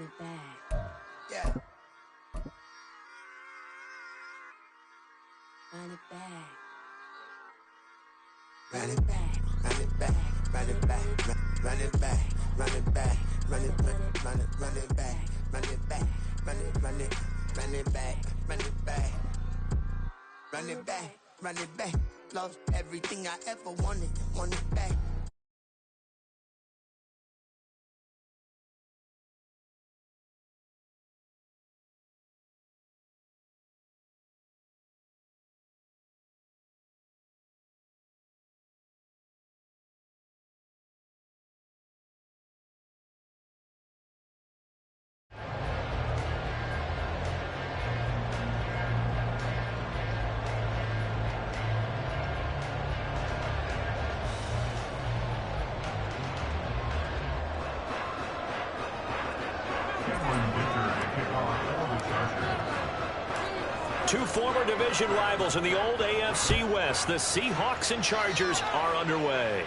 it back. Yeah. Run it back. Run it back, run it back, run it back, run it back, run it back, run it back, run it back, run it back, run it back, run it back, run it back, run it back. Lost everything I ever wanted it back. Two former division rivals in the old AFC West. The Seahawks and Chargers are underway.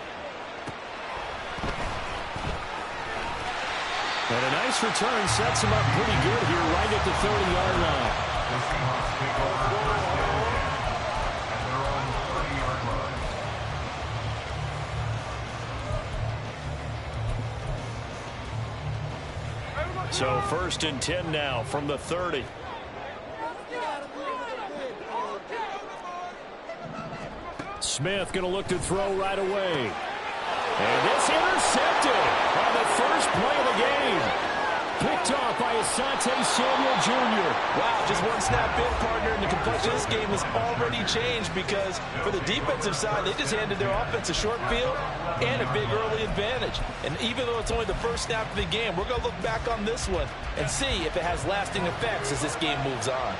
And a nice return sets him up pretty good here right at the 30-yard line. The Seahawks take over first down at their own 30-yard line. So 1st and 10 now from the 30. Smith going to look to throw right away. And it's intercepted on the first play of the game. Picked off by Asante Samuel Jr. Wow, just one snap in, partner, and the complexion of this game has already changed because for the defensive side, they just handed their offense a short field and a big early advantage. And even though it's only the first snap of the game, we're going to look back on this one and see if it has lasting effects as this game moves on.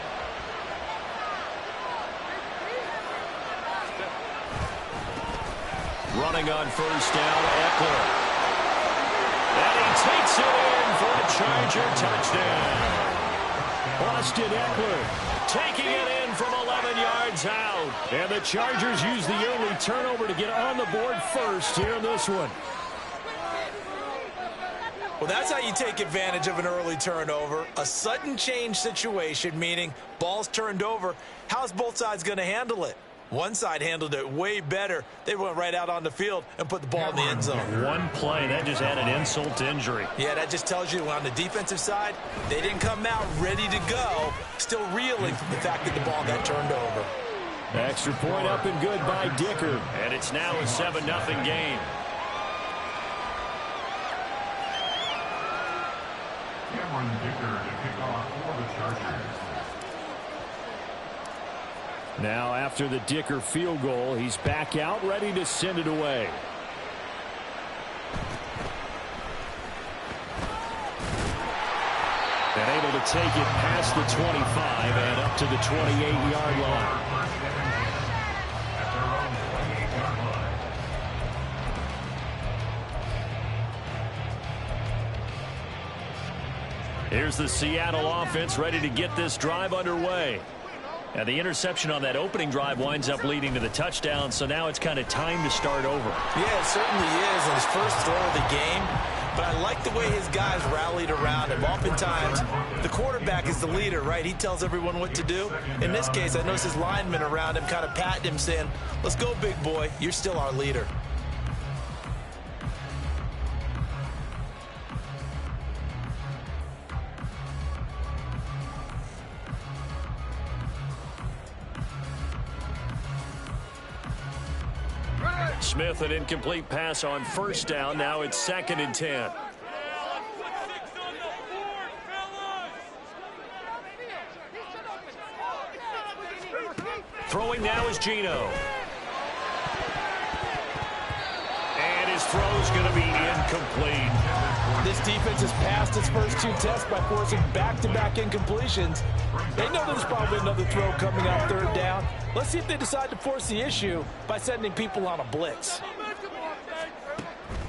Running on first down, Eckler. And he takes it in for a Charger touchdown. Austin Eckler taking it in from 11 yards out. And the Chargers use the early turnover to get on the board first here in this one. Well, that's how you take advantage of an early turnover. A sudden change situation, meaning ball's turned over. How's both sides going to handle it? One side handled it way better. They went right out on the field and put the ball in the end zone. One play, that just added insult to injury. Yeah, that just tells you on the defensive side, they didn't come out ready to go, still reeling from the fact that the ball got turned over. Extra point up and good by Dicker. And it's now a 7-0 game. Cameron Dicker to kick off for the Chargers. Now after the Dicker field goal, he's back out ready to send it away. And able to take it past the 25 and up to the 28-yard line. Here's the Seattle offense ready to get this drive underway. Now the interception on that opening drive winds up leading to the touchdown, so now it's kind of time to start over. Yeah, it certainly is in his first throw of the game, but I like the way his guys rallied around him. Oftentimes, the quarterback is the leader, right? He tells everyone what to do. In this case, I noticed his linemen around him kind of patting him, saying, let's go, big boy. You're still our leader. Smith, an incomplete pass on first down. Now it's 2nd and 10. Throwing now is Geno. And his throw's going to be incomplete. This defense has passed its first two tests by forcing back-to-back incompletions. They know there's probably another throw coming on third down. Let's see if they decide to force the issue by sending people on a blitz.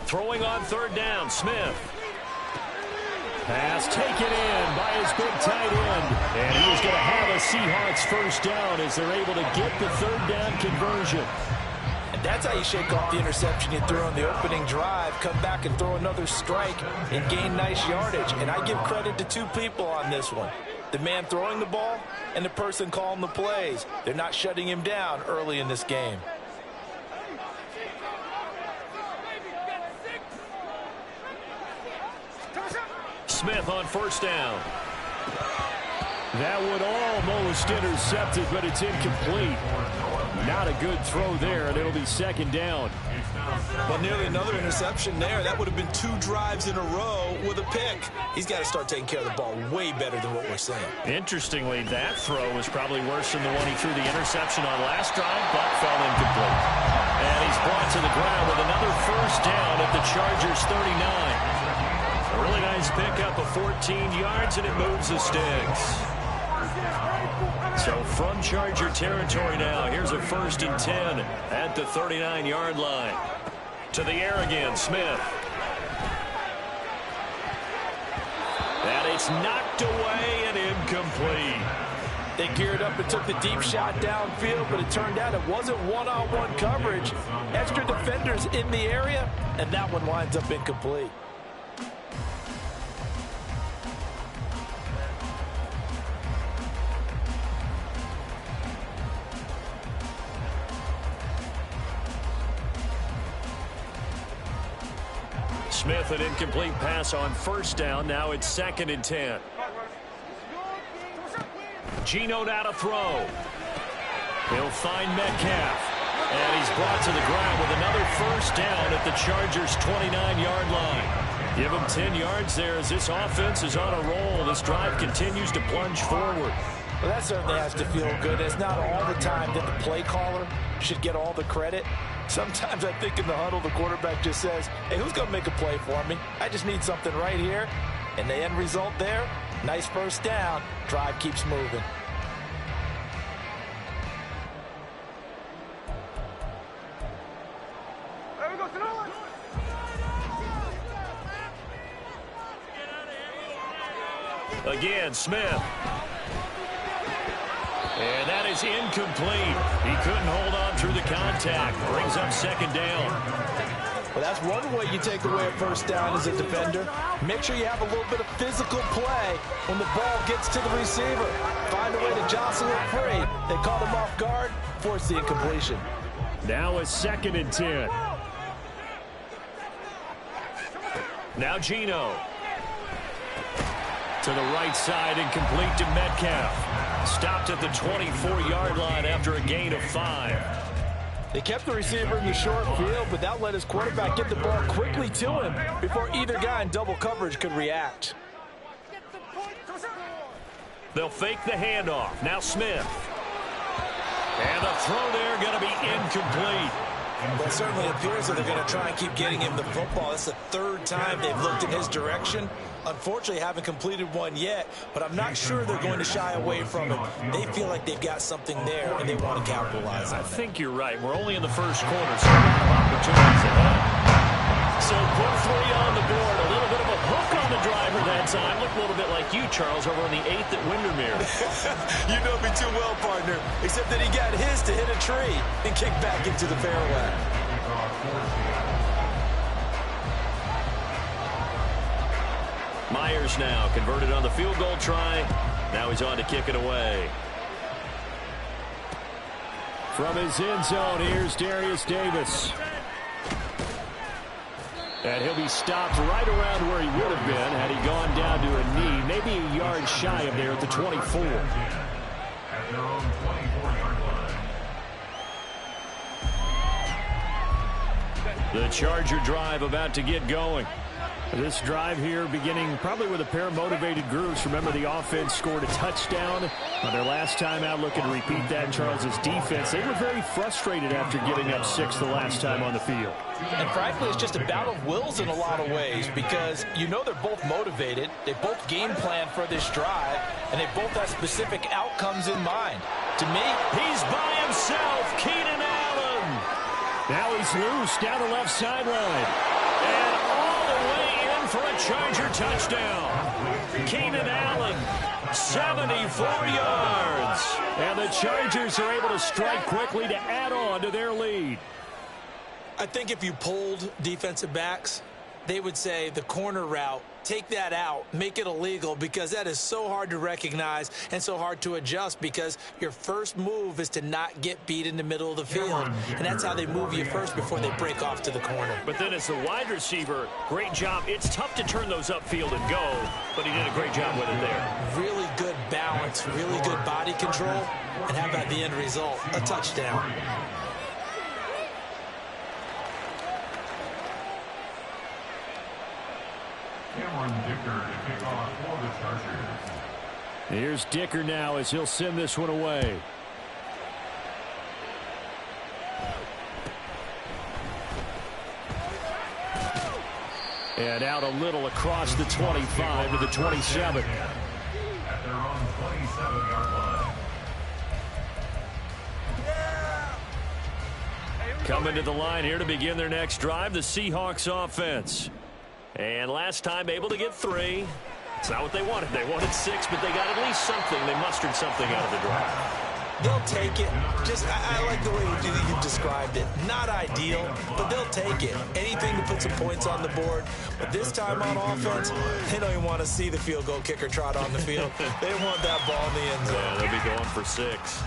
Throwing on third down, Smith. Pass taken in by his big tight end. And he is going to have a Seahawks first down as they're able to get the third down conversion. And That's how you shake off the interception you threw on the opening drive, come back and throw another strike and gain nice yardage. And I give credit to two people on this one. The man throwing the ball and the person calling the plays. They're not shutting him down early in this game. Smith on first down. That one almost intercepted, but it's incomplete. Not a good throw there, and it'll be second down. Well, nearly another interception there. That would have been 2 drives in a row with a pick. He's got to start taking care of the ball way better than what we're saying. Interestingly, that throw was probably worse than the one he threw the interception on last drive, but fell incomplete. And he's brought to the ground with another first down at the Chargers' 39. A really nice pickup of 14 yards, and it moves the sticks. So from Charger territory now, here's a 1st and 10 at the 39-yard line. To the air again, Smith. And it's knocked away and incomplete. They geared up and took the deep shot downfield, but it turned out it wasn't one-on-one coverage. Extra defenders in the area, and that one winds up incomplete. Smith, an incomplete pass on first down. Now it's 2nd and 10. Geno now to throw. He'll find Metcalf. And he's brought to the ground with another first down at the Chargers' 29-yard line. Give him 10 yards there as this offense is on a roll. This drive continues to plunge forward. Well, that certainly has to feel good. It's not all the time that the play caller should get all the credit. Sometimes I think in the huddle, the quarterback just says, hey, who's going to make a play for me? I just need something right here. And the end result there, nice first down. Drive keeps moving. Again, Smith. And that is incomplete. He couldn't hold on through the contact. Brings up 2nd down. Well, that's one way you take away a first down as a defender. Make sure you have a little bit of physical play when the ball gets to the receiver. Find a way to jostle it free. They caught him off guard, force the incompletion. Now it's 2nd and 10. Now Geno. To the right side, incomplete to Metcalf. Stopped at the 24-yard line after a gain of 5. They kept the receiver in the short field, but that let his quarterback get the ball quickly to him before either guy in double coverage could react. They'll fake the handoff. Now Smith. And the throw there going to be incomplete. Well, it certainly appears that they're going to try and keep getting him the football. It's the 3rd time they've looked in his direction. Unfortunately, haven't completed one yet, but I'm not sure they're going to shy away from it. They feel like they've got something there, and they want to capitalize on it. I think you're right. We're only in the first quarter, so a lot of opportunities ahead. So put 3 on the board. A little bit of a hook on the driver that time. Looked a little bit like you, Charles, over on the 8th at Windermere. You know me too well, partner, except that he got his to hit a tree and kick back into the fairway. Myers now converted on the field goal try. Now he's on to kick it away. From his end zone, here's Darius Davis. And he'll be stopped right around where he would have been had he gone down to a knee, maybe a yard shy of there at the 24. The Charger drive about to get going. This drive here beginning probably with a pair of motivated groups. Remember, the offense scored a touchdown on their last time out. Looking to repeat that in Charles's defense. They were very frustrated after giving up 6 the last time on the field. And frankly, it's just a battle of wills in a lot of ways because you know they're both motivated. They both game plan for this drive, and they both have specific outcomes in mind. To me, he's by himself, Keenan Allen. Now he's loose down the left sideline. And all the way in for a Charger touchdown. Keenan Allen, 74 yards. And the Chargers are able to strike quickly to add on to their lead. I think if you polled defensive backs, they would say the corner route, take that out, make it illegal, because that is so hard to recognize and so hard to adjust, because your first move is to not get beat in the middle of the field, and that's how they move you first before they break off to the corner. But then as the wide receiver, great job. It's tough to turn those upfield and go, but he did a great job with it there. Really good balance, really good body control, and how about the end result? A touchdown. Here's Dicker now as he'll send this one away. And out a little across the 25 to the 27. At their own 27-yard line. Coming to the line here to begin their next drive, the Seahawks offense. And last time able to get 3. It's not what they wanted. They wanted 6, but they got at least something. They mustered something out of the drive. They'll take it. Just, I like the way you described it. Not ideal, but they'll take it. Anything to put some points on the board. But this time on offense, they don't even want to see the field goal kicker trot on the field. They want that ball in the end zone. Yeah, they'll be going for 6.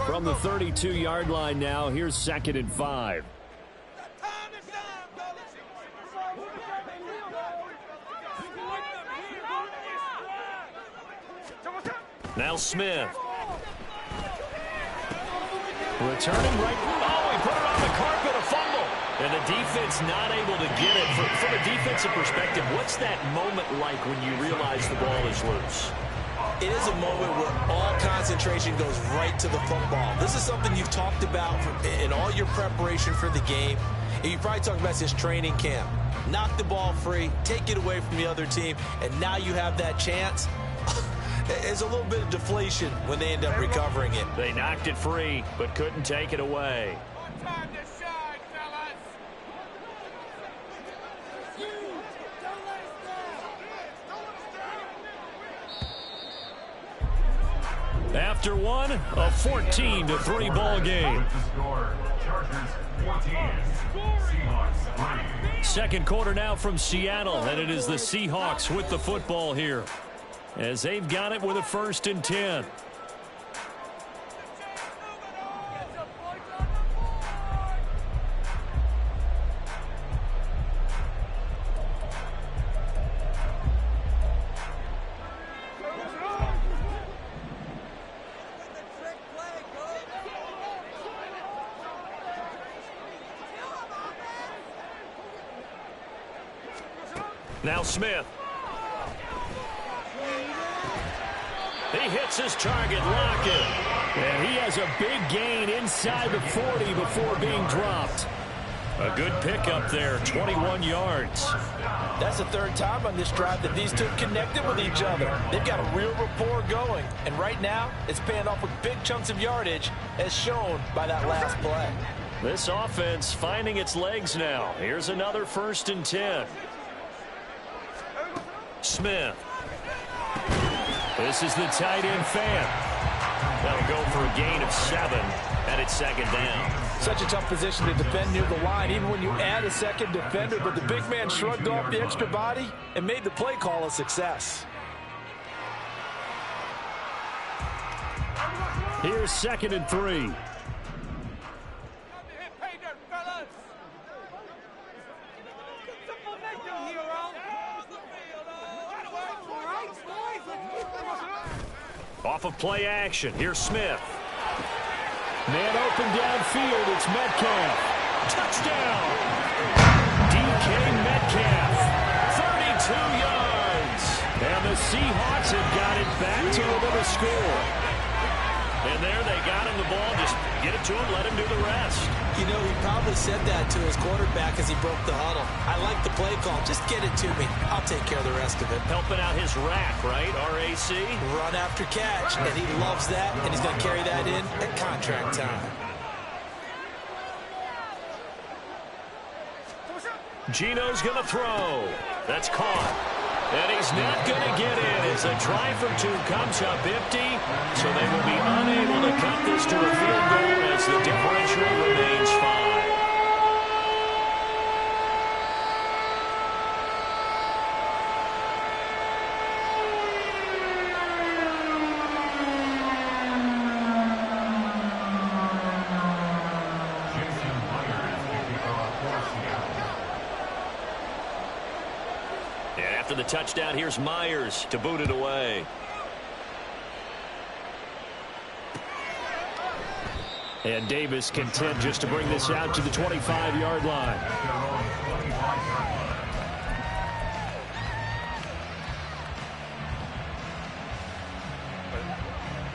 From the 32-yard line now, here's 2nd and 5. Now Smith. Returning right. Oh, he put it on the carpet, a fumble. And the defense not able to get it. From a defensive perspective, what's that moment like when you realize the ball is loose? It is a moment where all concentration goes right to the football. This is something you've talked about in all your preparation for the game. And you probably talked about this training camp. Knock the ball free, take it away from the other team, and now you have that chance. There's a little bit of deflation when they end up recovering it. They knocked it free, but couldn't take it away. After one, a 14-3 ball game. Second quarter now from Seattle, and it is the Seahawks with the football here, as they've got it with a 1st and 10. Now Smith. He hits his target, Lockett. And he has a big gain inside the 40 before being dropped. A good pickup there, 21 yards. That's the 3rd time on this drive that these two connected with each other. They've got a real rapport going. And right now, it's paying off with big chunks of yardage, as shown by that last play. This offense finding its legs now. Here's another 1st and 10. Smith. This is the tight end fan. That'll go for a gain of 7, and it's 2nd down. Such a tough position to defend near the line, even when you add a second defender, but the big man shrugged off the extra body and made the play call a success. Here's 2nd and 3. Off of play action. Here's Smith. Man open downfield. It's Metcalf. Touchdown. DK Metcalf. 32 yards. And the Seahawks have got it back to within a score. And there they got him the ball. Just get it to him. Let him do the rest. You know, he probably said that to his quarterback as he broke the huddle. I like the play call. Just get it to me. I'll take care of the rest of it. Helping out his rack, right? RAC. Run after catch. And he loves that. And he's going to carry that in at contract time. Gino's going to throw. That's caught. And he's not going to get in as the try for two comes up empty. So they will be unable to cut this to a field goal as the differential remains 5. After the touchdown, here's Myers to boot it away. And Davis content just to bring this out to the 25-yard line.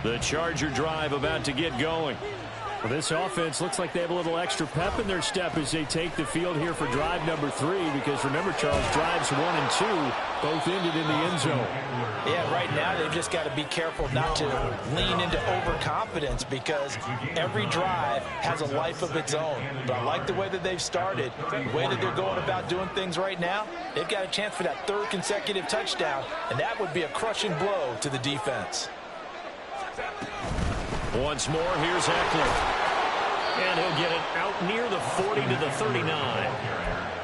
The Charger drive about to get going. Well, this offense looks like they have a little extra pep in their step as they take the field here for drive number 3, because remember, Charles, drives 1 and 2 both ended in the end zone. Yeah, right now they've just got to be careful not to lean into overconfidence, because every drive has a life of its own. But I like the way that they've started, the way that they're going about doing things right now. They've got a chance for that 3rd consecutive touchdown, and that would be a crushing blow to the defense. Once more, here's Eckler. And he'll get it out near the 40 to the 39.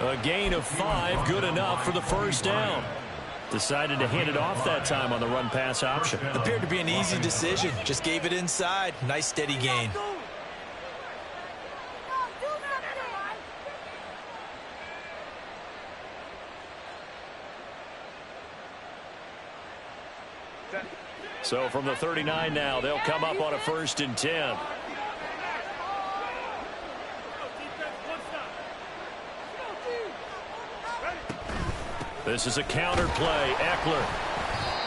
A gain of 5, good enough for the first down. Decided to hand it off that time on the run-pass option. Appeared to be an easy decision. Just gave it inside. Nice steady gain. So from the 39 now, they'll come up on a 1st and 10. This is a counter play, Eckler.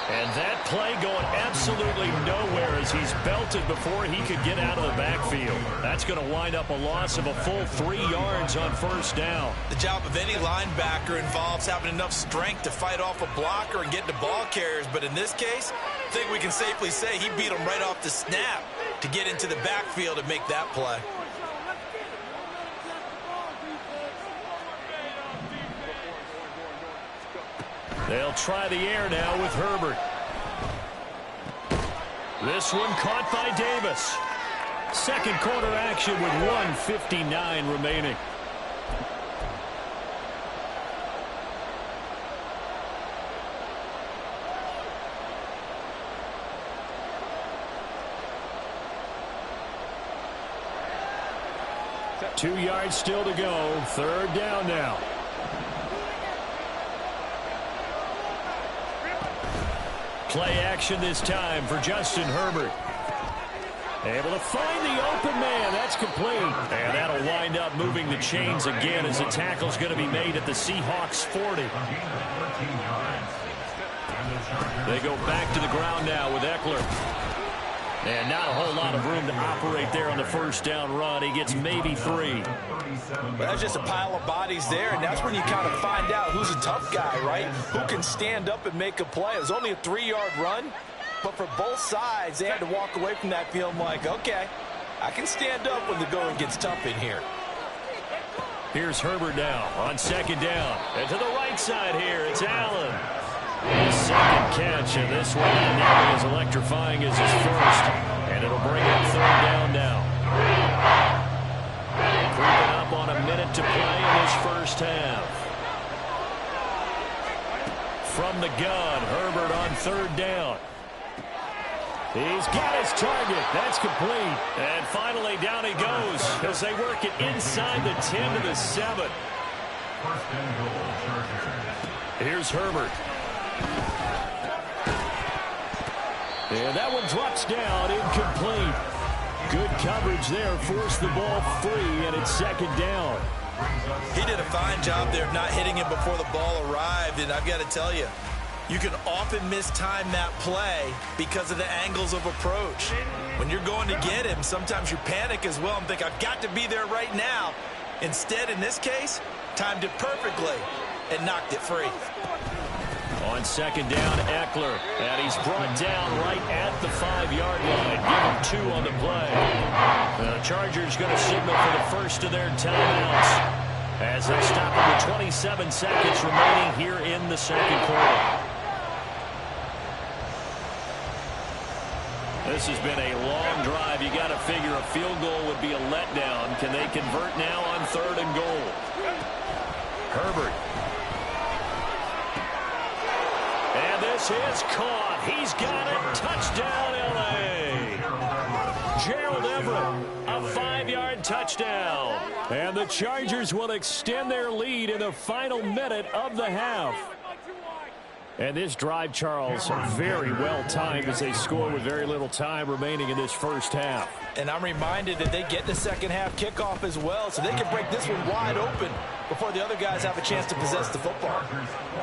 And that play going absolutely nowhere as he's belted before he could get out of the backfield. That's going to wind up a loss of a full 3 yards on 1st down. The job of any linebacker involves having enough strength to fight off a blocker and get to ball carriers. But in this case, I think we can safely say he beat him right off the snap to get into the backfield and make that play. They'll try the air now with Herbert. This one caught by Davis. Second quarter action with 1:59 remaining. Two yards still to go. 3rd down now. Play action this time for Justin Herbert. Able to find the open man. That's complete. And that'll wind up moving the chains again as the tackle's going to be made at the Seahawks 40. They go back to the ground now with Eckler. And not a whole lot of room to operate there on the 1st down run. He gets maybe 3. But that's just a pile of bodies there, and that's when you kind of find out who's a tough guy, right? Who can stand up and make a play. It was only a 3-yard run, but for both sides, they had to walk away from that field like, okay, I can stand up when the going gets tough in here. Here's Herbert now on 2nd down. And to the right side here, it's Allen. His 2nd catch, and this one nearly as electrifying as his 1st. And it'll bring up 3rd down now. Creeping up on a minute to play in this 1st half. From the gun, Herbert on 3rd down. He's got his target. That's complete. And finally down he goes as they work it inside the 10 to the 7. Here's Herbert. And that one drops down, incomplete. Good coverage there, forced the ball free, and it's 2nd down. He did a fine job there of not hitting him before the ball arrived, and I've got to tell you, you can often mistime that play because of the angles of approach. When you're going to get him, sometimes you panic as well and think, I've got to be there right now. Instead, in this case, timed it perfectly and knocked it free. On 2nd down, Eckler, and he's brought down right at the 5-yard line. Give him 2 on the play. The Chargers going to signal for the first of their timeouts. As they'll stop him with 27 seconds remaining here in the second quarter. This has been a long drive. You got to figure a field goal would be a letdown. Can they convert now on 3rd and goal? Herbert. And this is caught. He's got it. Touchdown, L.A. Gerald Everett, a 5-yard touchdown. And the Chargers will extend their lead in the final minute of the half. And this drive, Charles, very well timed as they score with very little time remaining in this first half. And I'm reminded that they get the second half kickoff as well, so they can break this one wide open before the other guys have a chance to possess the football.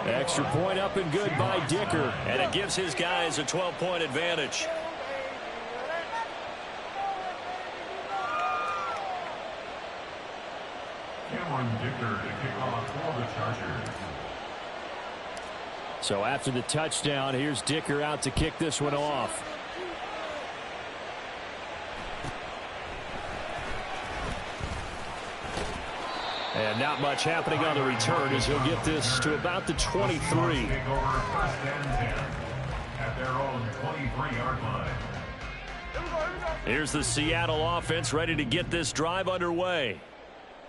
Extra point up and good by Dicker, and it gives his guys a 12-point advantage. Dicker to kick off for the Chargers. So after the touchdown, here's Dicker out to kick this one off. And not much happening on the return as he'll get this to about the 23. At their own 23-yard line. Here's the Seattle offense ready to get this drive underway.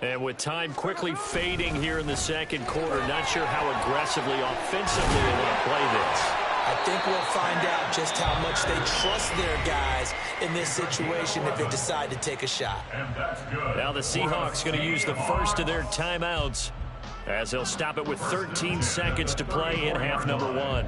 And with time quickly fading here in the second quarter, not sure how aggressively, offensively they want to play this. I think we'll find out just how much they trust their guys in this situation if they decide to take a shot. Now the Seahawks going to use the first of their timeouts as they'll stop it with 13 seconds to play in half number 1.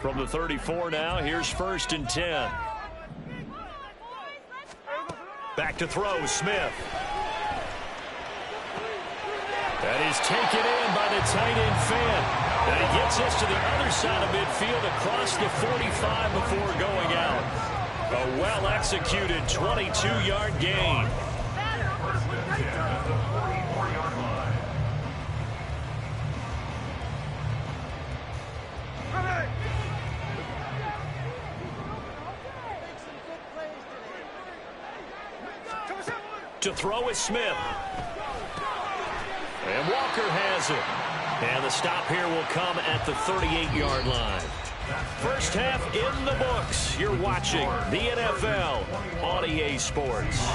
From the 34 now, here's 1st and 10. Back to throw, Smith. That is taken in by the tight end Fant. And he gets this to the other side of midfield across the 45 before going out. A well-executed 22-yard gain. To throw is Smith. And Walker has it. And the stop here will come at the 38-yard line. First half in the books. You're watching the NFL on EA Sports.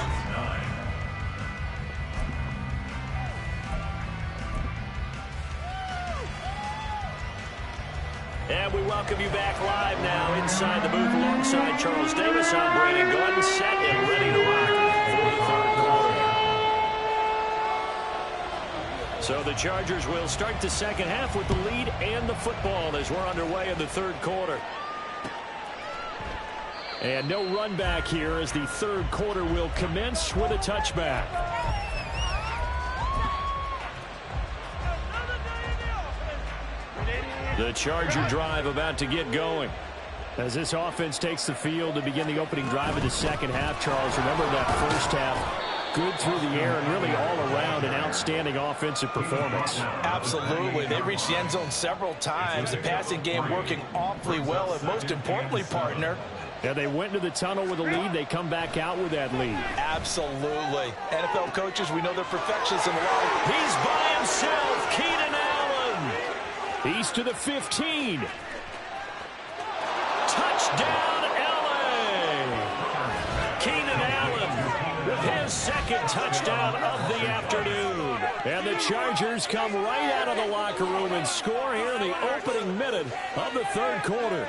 And we welcome you back live now inside the booth alongside Charles Davis. I'm Brandon Gordon, set and ready to rock for the third quarter. So the Chargers will start the second half with the lead and the football as we're underway in the third quarter. And no run back here as the third quarter will commence with a touchback. The Charger drive about to get going. As this offense takes the field to begin the opening drive of the second half, Charles, remember that first half, good through the air and really all around an outstanding offensive performance. Absolutely. They reached the end zone several times. The passing game working awfully well, and most importantly, partner, yeah, they went to the tunnel with a lead. They come back out with that lead. Absolutely. NFL coaches, we know they're perfectionists in the line. He's by himself, Keenan Allen. He's to the 15. Touchdown, L.A. Keenan Allen with his second touchdown of the afternoon. And the Chargers come right out of the locker room and score here in the opening minute of the third quarter.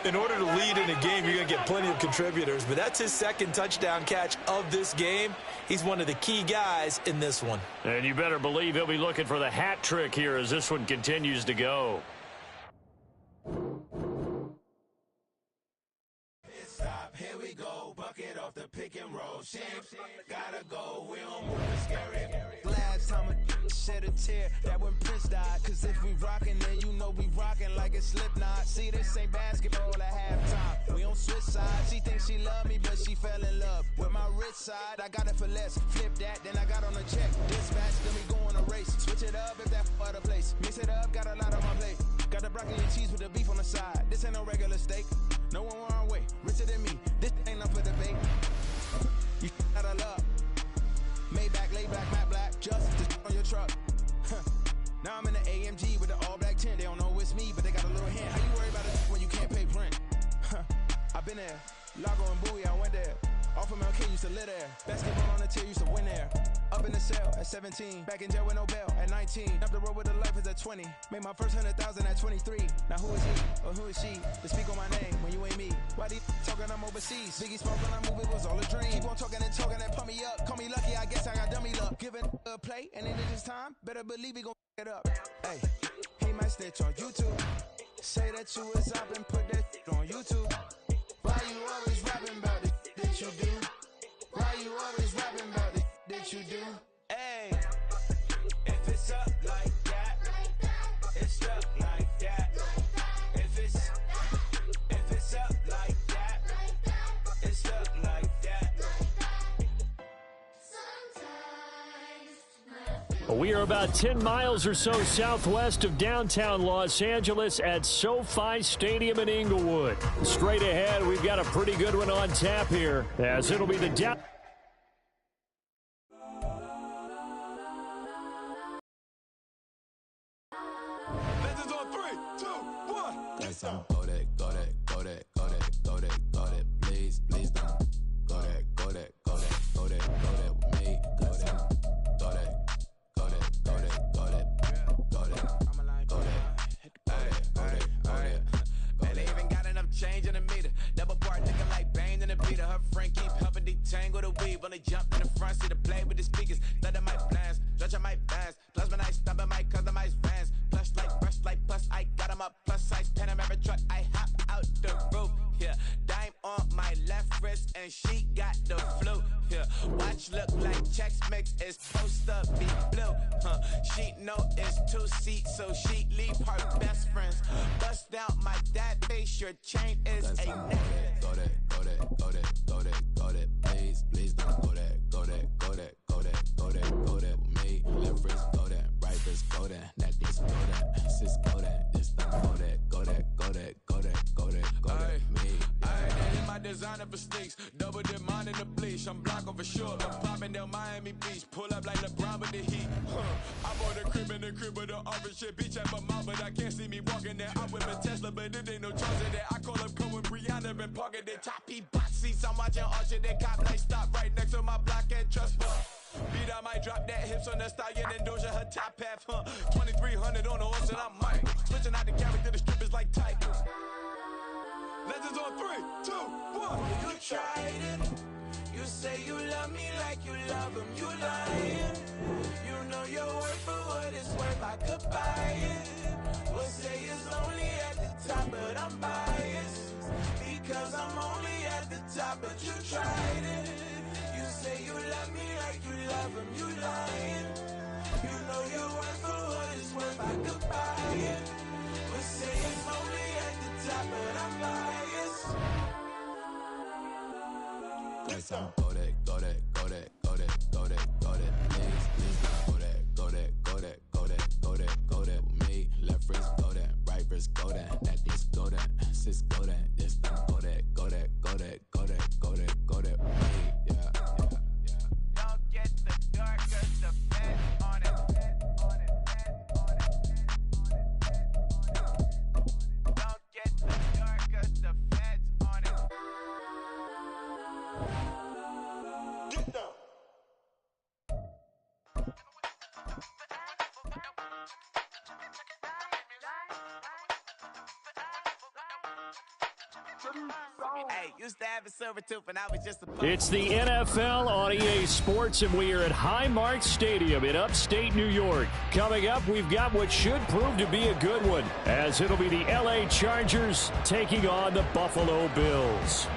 In order to lead in a game, you're going to get plenty of contributors, but that's his second touchdown catch of this game. He's one of the key guys in this one. And you better believe he'll be looking for the hat trick here as this one continues to go. Here we go, bucket off the pick and roll. Champs, gotta go, we don't move the scary. Last time a shed a tear, that when Prince died. Cause if we rockin', then you know we rockin' like a Slipknot. See, this ain't basketball at halftime. We don't switch sides. She thinks she love me, but she fell in love with my wrist side, I got it for less. Flip that, then I got on a check. Dispatch, then we go on a race. Switch it up if that other place. Mix it up, got a lot on my plate. Got the broccoli and cheese with the beef on the side. This ain't no regular steak. No one wrong way, richer than me. This ain't up for debate. You out of luck. Maybach, lay back, matte black. Just on your truck. Now I'm in the AMG with the all black tint. They don't know it's me, but they got a little hint. How you worry about it when you can't pay rent? I've been there. Lago and Bowie, I went there. Off of MLK, used to live there. Basketball on the tier, used to win there. Up in the cell at 17. Back in jail with no bail at 19. Up the road with a life is at 20. Made my first 100,000 at 23. Now who is he or who is she to speak on my name when you ain't me? Why these talking I'm overseas? Biggie Smoke when I move, it was all a dream. Keep on talking and pump me up. Call me lucky, I guess I got dummy luck. Giving a play and in this time, better believe he gon' it up. Hey, he might snitch on YouTube. Say that you was up and put that on YouTube. Why you always rapping about the that you do? Why you always rapping about the that you do? Hey, if it's up like that, it's up like that. If it's up like that, it's up like that. We are about 10 miles or so southwest of downtown Los Angeles at SoFi Stadium in Inglewood. Straight ahead, we've got a pretty good one on tap here, as it'll be the down. Legends on 3, 2, 1. Yes, I'm go that, go that, go that, go that, go that, go that. Please, please don't go that, go that, go that, go that, go that with me. Go that, go that, go that, go that, go that, go that, go that, go that. Man, they even got enough change in the meter. Double part looking like Bane in the beater. Her friend keep helping detangle the weave. When they jump in the front, see the play with the speakers. Let my plans, stretch on my bands. Plus when I stop at my customized vans. Plush like brush like plus I got them up plus size Panamera truck. I hop out the roof. Yeah, dime on my left wrist and she got the flu. Yeah, watch look like Chex Mix is supposed to be blue. She know it's 2 seats, so she leave her best friends. Bust down my dad face, your chain is a neck. Go that, go that, go that, go that, go that. Please, please don't go that, go that, go that, go that, go that, go that with me. Left wrist go that, right wrist go that, that this go that, sis go that, this don't go that, go that, go that, go that, go that, go that, me. That is my designer for sneaks. Double dip mine in the bleach. I'm Blanco for sure. I'm popping down Miami Beach. Pull up like LeBron with the heat. I bought a crib in the crib with the orange shit. Beach at my mouth, but I can't see me walking there. I'm with a Tesla, but it ain't no charge in there. I call up Cohen, Brianna, and parking there. Choppy bot seats. I'm watching Archer. They cop like stop right next to my block and trust fund. Beat, I might drop that hips on the stallion and Doja her top half. 2300 on the horse and I'm Mike. Switching out the character, the strippers like Tigers. Legends on 3, 2, 1. You tried it. You say you love me like you love him. You lying. You know your worth for what it's worth. I could buy it. We'll say it's only at the top, but I'm biased. Because I'm only at the top, but you tried it. You say you love me like you love him. You lying. You know your worth for what it's worth. I could buy it. We'll say it's only at the top, but I'm biased. Yes, I'm go that, go that, go that, go that, go that, go that. Please, please don't go that, go that, go that, go that, go that, go that with me. Left wrist go that, right wrist go that, this go that, sis go that, this don't go that, go that, go that, go that, go that, go that with me. Yeah, yeah, yeah. Don't get the dark, cause the fed on it. Don't get the dark, cause the fed's on it. Get down. Hey, used to have a silver tooth and I was just a It's the NFL on EA Sports, and we are at Highmark Stadium in upstate New York. Coming up, we've got what should prove to be a good one, as it'll be the LA Chargers taking on the Buffalo Bills.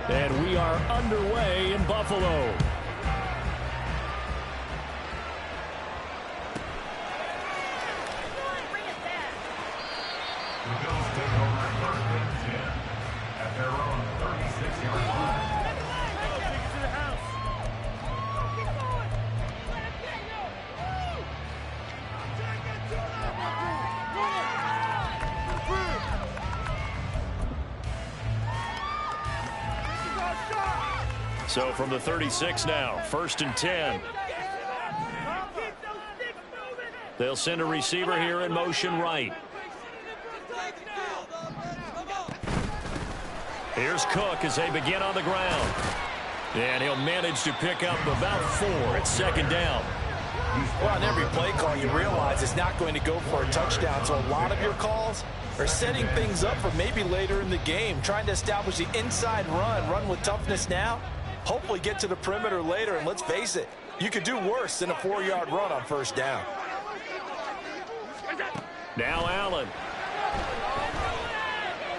And we are underway in Buffalo. So from the 36 now, 1st and 10. They'll send a receiver here in motion right. Here's Cook as they begin on the ground. And he'll manage to pick up about 4 at 2nd down. Well, on every play call, you realize it's not going to go for a touchdown. So a lot of your calls are setting things up for maybe later in the game, trying to establish the inside run with toughness now, hopefully get to the perimeter later. And let's face it, you could do worse than a 4-yard run on 1st down. Now Allen.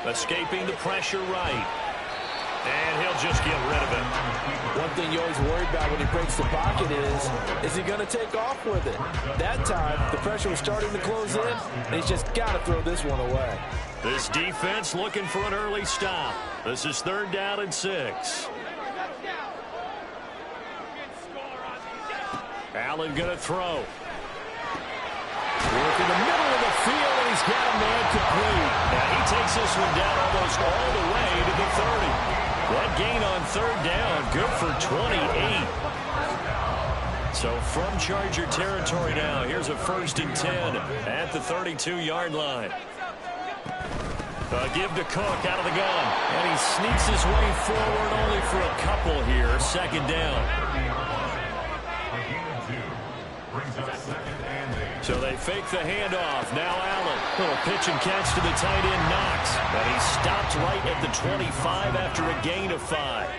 Escaping the pressure right. And he'll just get rid of it. One thing you always worry about when he breaks the pocket is he going to take off with it? That time, the pressure was starting to close in, and he's just got to throw this one away. This defense looking for an early stop. This is 3rd down and 6. Allen going to throw. Work in the middle of the field, and he's got a man complete. And he takes this one down almost all the way to the 30. That gain on 3rd down, good for 28. So from Charger territory now, here's a 1st and 10 at the 32-yard line. Give to Cook out of the gun. And he sneaks his way forward only for a couple here. 2nd down. So they fake the handoff. Now Allen. Little pitch and catch to the tight end, Knox. And he stopped right at the 25 after a gain of 5.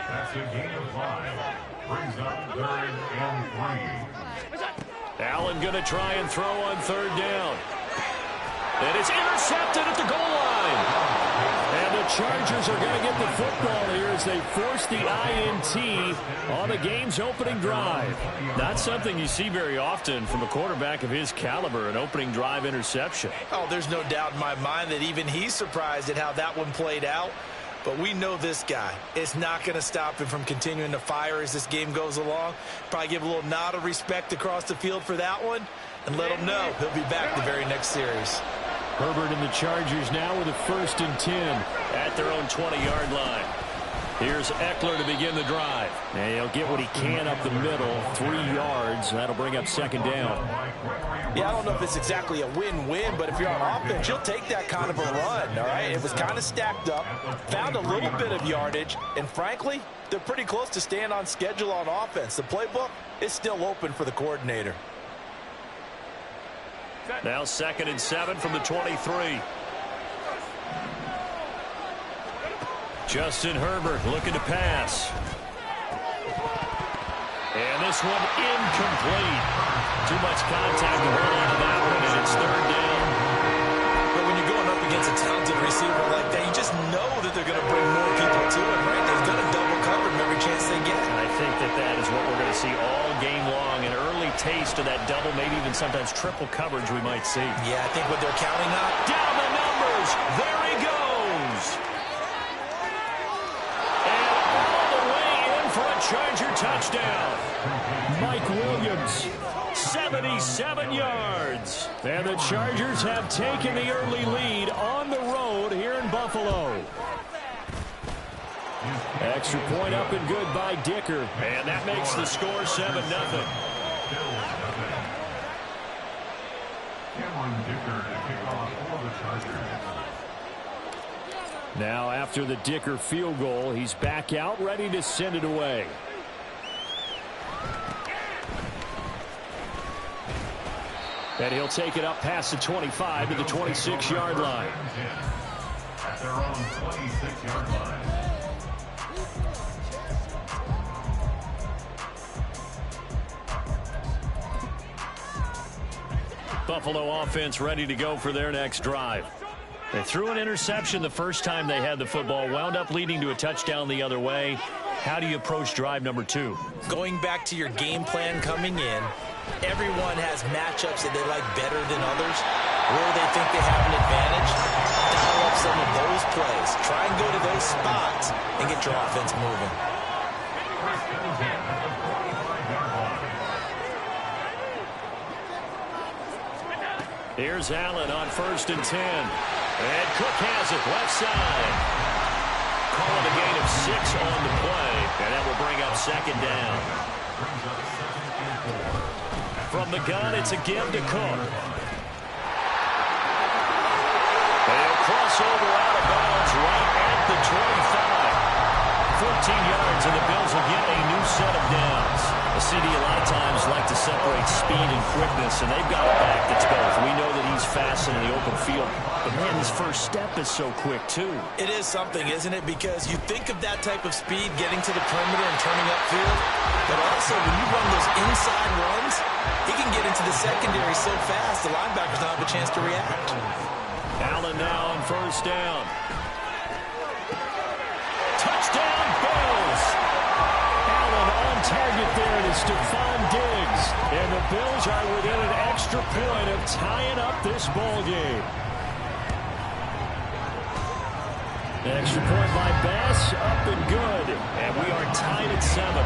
That's a gain of 5. Brings up 3rd and 3. Allen going to try and throw on 3rd down. And it's intercepted at the goal line. And the Chargers are going to get the football here as they force the INT on the game's opening drive. Not something you see very often from a quarterback of his caliber, an opening drive interception. Oh, there's no doubt in my mind that even he's surprised at how that one played out. But we know this guy. It's not going to stop him from continuing to fire as this game goes along. Probably give a little nod of respect across the field for that one and let him know he'll be back the very next series. Herbert and the Chargers now with a 1st and 10 at their own 20-yard line. Here's Eckler to begin the drive. And he'll get what he can up the middle, 3 yards. That'll bring up 2nd down. Yeah, I don't know if it's exactly a win-win, but if you're on offense, you'll take that kind of a run, all right? It was kind of stacked up, found a little bit of yardage, and frankly, they're pretty close to staying on schedule on offense. The playbook is still open for the coordinator. Now 2nd and 7 from the 23. Justin Herbert looking to pass. And this one incomplete. Too much contact to hold on to that one, and it's 3rd down. But when you're going up against a talented receiver like that, you just know that they're going to bring more people to him, right? They've got to double cover him every chance they get. And I think that is what we're going to see all game long. An early taste of that double, maybe even sometimes triple coverage we might see. Yeah, I think what they're counting on. Down the numbers. There he goes. And all the way in for a Charger touchdown. Mike Williams, 77 yards. And the Chargers have taken the early lead on the road here in Buffalo. Extra point up and good by Dicker. And that makes the score 7-0. Now after the Dicker field goal, he's back out ready to send it away. And he'll take it up past the 25 to the 26-yard line. At their own 26-yard line. Buffalo offense ready to go for their next drive. They threw an interception the first time they had the football, wound up leading to a touchdown the other way. How do you approach drive number 2? Going back to your game plan coming in, everyone has matchups that they like better than others. Where they think they have an advantage, dial up some of those plays. Try and go to those spots and get your offense moving. Here's Allen on 1st and 10. And Cook has it left side. Call it a gain of 6 on the play. And that will It'll bring up second down. From the gun, it's a give to Cook. They'll cross over out of bounds right at the 25. 14 yards, and the Bills will get a new set of downs. A CD a lot of times like to separate speed and quickness, and they've got a back that's both. We know that he's fast in the open field, but man, his first step is so quick too. It is something, isn't it? Because you think of that type of speed getting to the perimeter and turning upfield, but also when you run those inside runs, he can get into the secondary so fast the linebackers don't have a chance to react. Allen now on first down. Touchdown, Bills! Allen on target there to Stephon Diggs. And the Bills are within an extra point of tying up this ball game. The extra point by Bass, up and good. And we are tied at 7.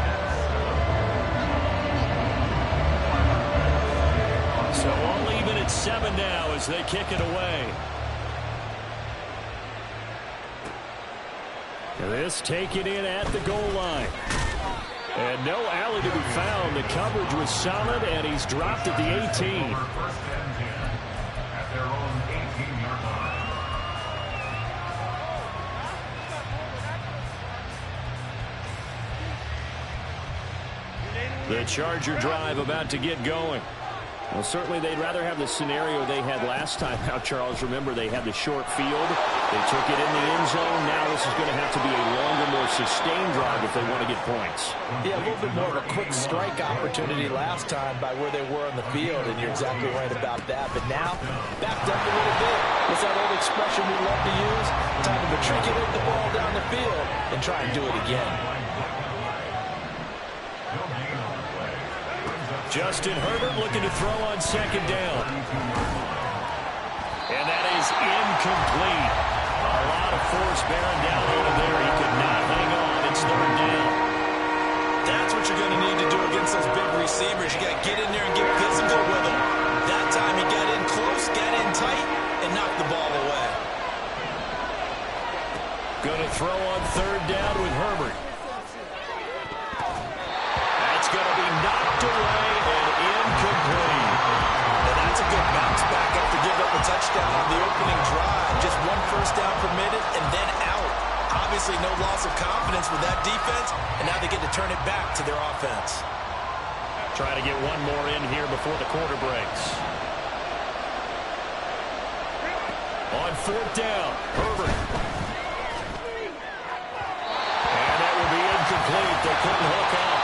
So all even at 7 now as they kick it away. This taken in at the goal line. And no alley to be found. The coverage was solid, and he's dropped at the 18. First and 10 at their own 18-yard line. The Charger drive about to get going. Well, certainly they'd rather have the scenario they had last time out, Charles. Remember, they had the short field. They took it in the end zone. Now this is going to have to be a longer, more sustained drive if they want to get points. Yeah, a little bit more of a quick strike opportunity last time by where they were on the field, and you're exactly right about that. But now, backed up a little bit. What's that old expression we love to use? Time to matriculate the ball down the field and try and do it again. Justin Herbert looking to throw on second down. And that is incomplete. A lot of force bearing down on him there. He could not hang on. It's third down. That's what you're going to need to do against those big receivers. You got to get in there and get physical with them. That time he got in close, got in tight, and knocked the ball away. Going to throw on third down with Herbert. That's going to be knocked away and incomplete. And that's a good bounce back after giving up a touchdown on the opening drive. Just one first down permitted and then out. Obviously no loss of confidence with that defense, and now they get to turn it back to their offense. Try to get one more in here before the quarter breaks. On fourth down, Herbert. And that will be incomplete. They couldn't hook up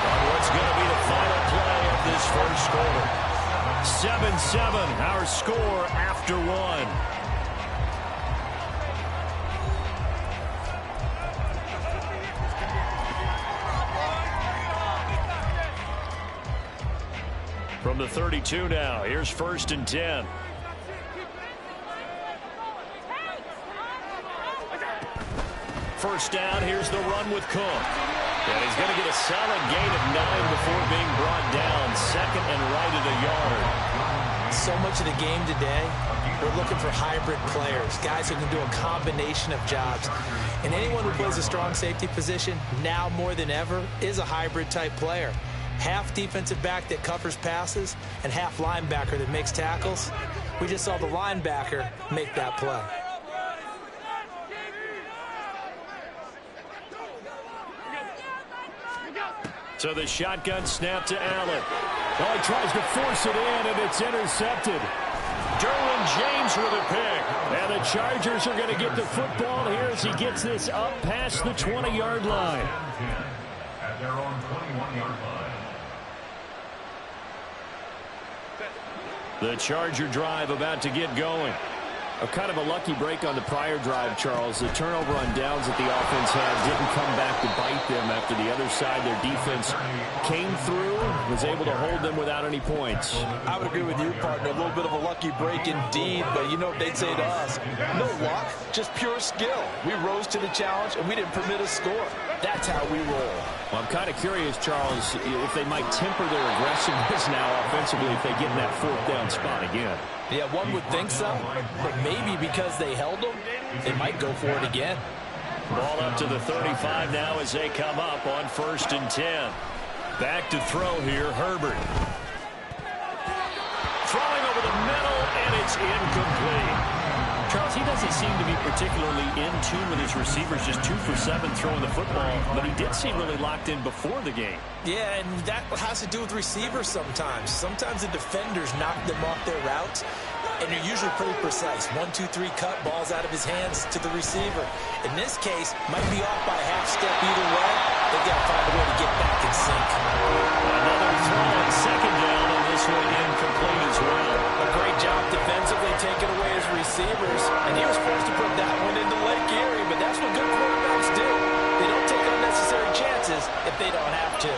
on what's going to be the final play of this first quarter. 7-7, our score after one. From the 32 now, here's first and 10. First down, here's the run with Cook. And he's going to get a solid gain of 9 before being brought down. Second and right at a yard. So much of the game today, we're looking for hybrid players, guys who can do a combination of jobs. And anyone who plays a strong safety position, now more than ever, is a hybrid type player. Half defensive back that covers passes and half linebacker that makes tackles. We just saw the linebacker make that play. So the shotgun snap to Allen. Oh, he tries to force it in, and it's intercepted. Derwin James with a pick. And the Chargers are going to get the football here as he gets this up past the 20-yard line. At their own 21-yard line. The Charger drive about to get going. A kind of a lucky break on the prior drive, Charles. The turnover on downs that the offense had didn't come back to bite them after the other side. Their defense came through, was able to hold them without any points. I would agree with you, partner. A little bit of a lucky break indeed, but you know what they'd say to us? No luck, just pure skill. We rose to the challenge, and we didn't permit a score. That's how we roll. Well, I'm kind of curious, Charles, if they might temper their aggressiveness now offensively if they get in that fourth down spot again. Yeah, one would think so, but maybe because they held them, they might go for it again. Ball up to the 35 now as they come up on 1st and 10. Back to throw here, Herbert. Throwing over the middle, and it's incomplete. Charles, he doesn't seem to be particularly in tune with his receivers, just 2 for 7 throwing the football, but he did seem really locked in before the game. Yeah, and that has to do with receivers sometimes. Sometimes the defenders knock them off their routes, and they're usually pretty precise. 1, 2, 3 cut, balls out of his hands to the receiver. In this case, might be off by a half step either way. They've got to find a way to get back in sync. Another throw on 2nd down, and this one incomplete as well. A great job defensively taking away his receivers, and he was forced to put that one into Lake Erie, but that's what good quarterbacks do. They don't take unnecessary chances if they don't have to.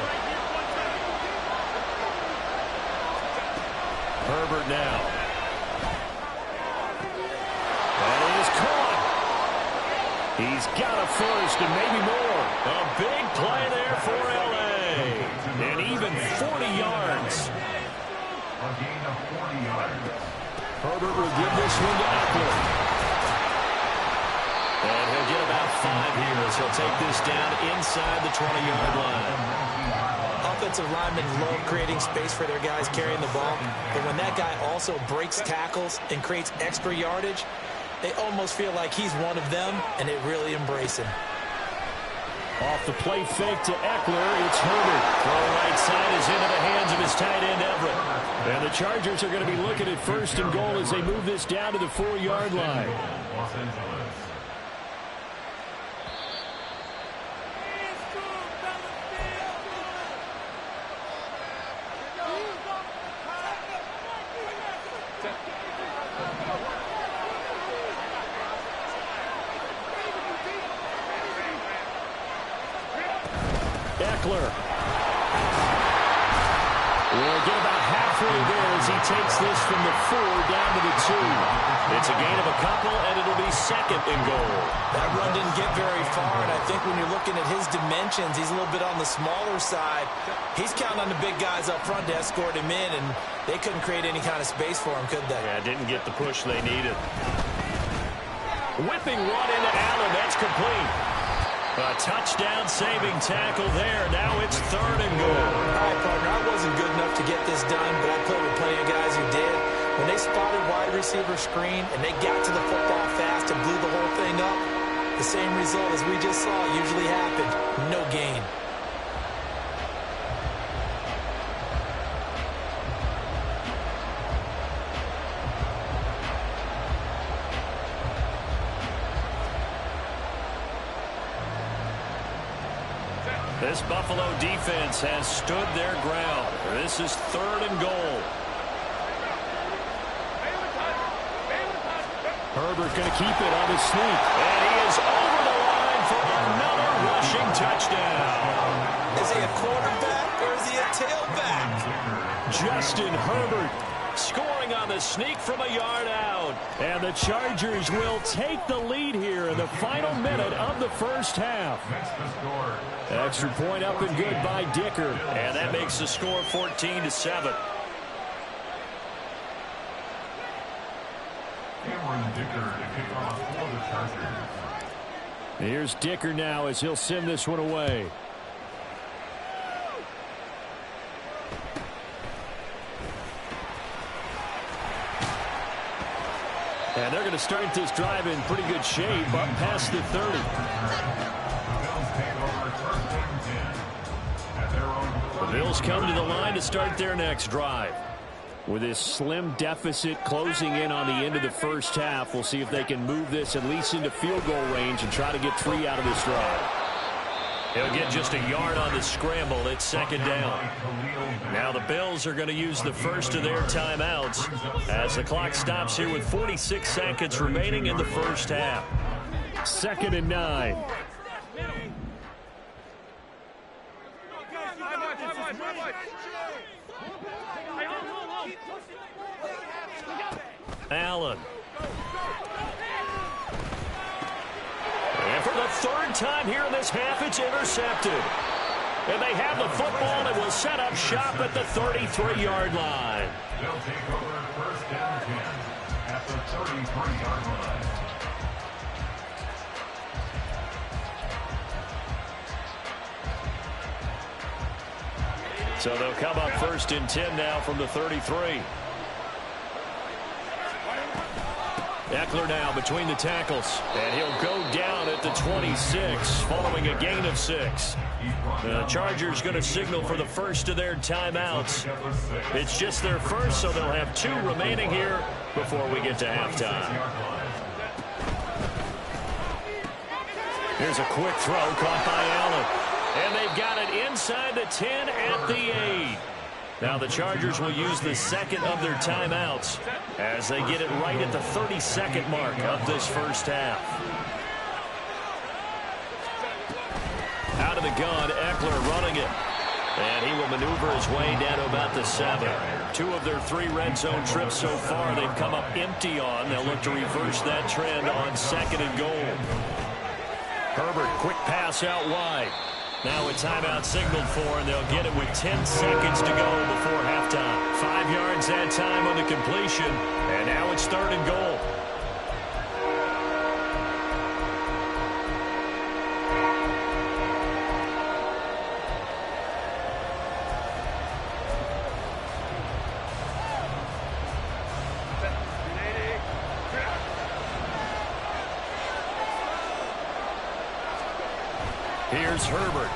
Herbert now. That is caught. He's got a first and maybe more. A big play there for L.A. And even 40 yards. A gain of 40 yards. Herbert will give this one to Eckler. And he'll get about 5 here as he'll take this down inside the 20-yard line. Offensive linemen love creating space for their guys carrying the ball, but when that guy also breaks tackles and creates extra yardage, they almost feel like he's one of them, and they really embrace him. Off the play fake to Eckler, it's Herbert. Throw right side is into the hands of his tight end, Everett. And the Chargers are going to be looking at 1st and goal as they move this down to the 4-yard line. Los Angeles. Eckler will get about halfway there as he takes this from the 4 down to the 2. It's a gain of a couple, and it'll be 2nd and goal. That run didn't get very far, and I think when you're looking at his dimensions, he's a little bit on the smaller side. He's counting on the big guys up front to escort him in, and they couldn't create any kind of space for him, could they? Yeah, didn't get the push they needed. Whipping one into Allen. That's complete. A touchdown-saving tackle there. Now it's 3rd and goal. All right, partner, I wasn't good enough to get this done, but I played with plenty of guys who did. When they spotted wide receiver screen and they got to the football fast and blew the whole thing up, the same result as we just saw usually happened. No gain. This Buffalo defense has stood their ground. This is 3rd and goal. Herbert going to keep it on his sneak. And he is over the line for another rushing touchdown. Is he a quarterback or is he a tailback? Justin Herbert scoring on the sneak from a yard out. And the Chargers will take the lead here in the final minute of the 1st half. Extra point up and good by Dicker. And that makes the score 14-7. Here's Dicker now as he'll send this one away. And they're going to start this drive in pretty good shape up past the 30. The Bills come to the line to start their next drive. With this slim deficit closing in on the end of the 1st half, we'll see if they can move this at least into field goal range and try to get 3 out of this drive. He'll get just a yard on the scramble. It's 2nd down. Now the Bills are going to use the first of their timeouts as the clock stops here with 46 seconds remaining in the 1st half. 2nd and 9. Allen. And for the 3rd time here in this half, it's intercepted. And they have the football and will set up shop at the 33-yard line. They'll take over 1st down 10 at the 33-yard line. So they'll come up 1st and 10 now from the 33. Eckler now between the tackles, and he'll go down at the 26 following a gain of 6. The Chargers going to signal for the first of their timeouts. It's just their first, so they'll have 2 remaining here before we get to halftime. Here's a quick throw caught by Allen, and they've got it inside the 10 at the 8. Now the Chargers will use the second of their timeouts as they get it right at the 32nd mark of this first half. Out of the gun, Eckler running it. And he will maneuver his way down to about the 7. 2 of their 3 red zone trips so far they've come up empty on. They'll look to reverse that trend on 2nd and goal. Herbert, quick pass out wide. Now a timeout signaled for, and they'll get it with 10 seconds to go before halftime. 5 yards that time on the completion, and now it's 3rd and goal. Here's Herbert.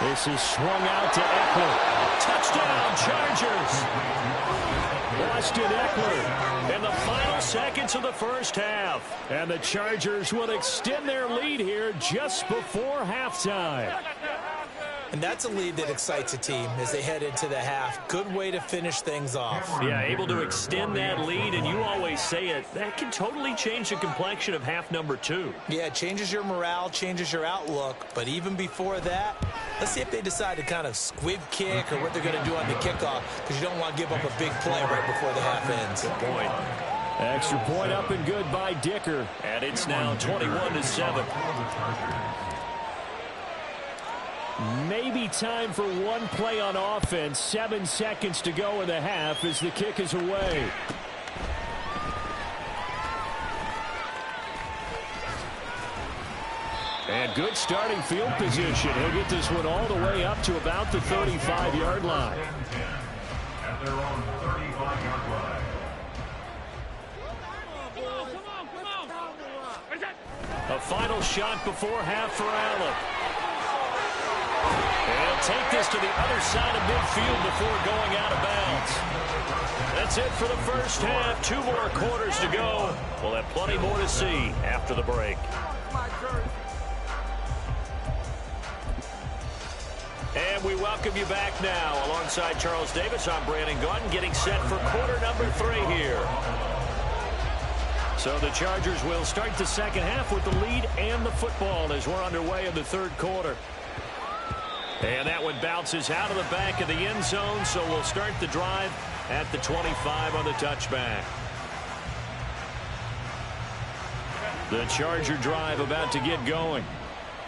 This is swung out to Eckler. Touchdown, Chargers. Austin Eckler in the final seconds of the first half. And the Chargers will extend their lead here just before halftime. And that's a lead that excites a team as they head into the half. Good way to finish things off. Yeah, able to extend that lead, and you always say it, that can totally change the complexion of half number 2. Yeah, it changes your morale, changes your outlook. But even before that, let's see if they decide to kind of squib kick or what they're going to do on the kickoff, because you don't want to give up a big play right before the half ends. Good point. Extra point up and good by Dicker. And it's now 21-7. Maybe time for one play on offense. 7 seconds to go in the half as the kick is away. And good starting field position. He'll get this one all the way up to about the 35-yard line. At their own 35-yard line. A final shot before half for Allen. And he'll take this to the other side of midfield before going out of bounds. That's it for the first half. 2 more quarters to go. We'll have plenty more to see after the break. And we welcome you back now. Alongside Charles Davis, I'm Brandon Gunn, getting set for quarter number 3 here. So the Chargers will start the second half with the lead and the football as we're underway in the 3rd quarter. And that one bounces out of the back of the end zone, so we'll start the drive at the 25 on the touchback. The Charger drive about to get going.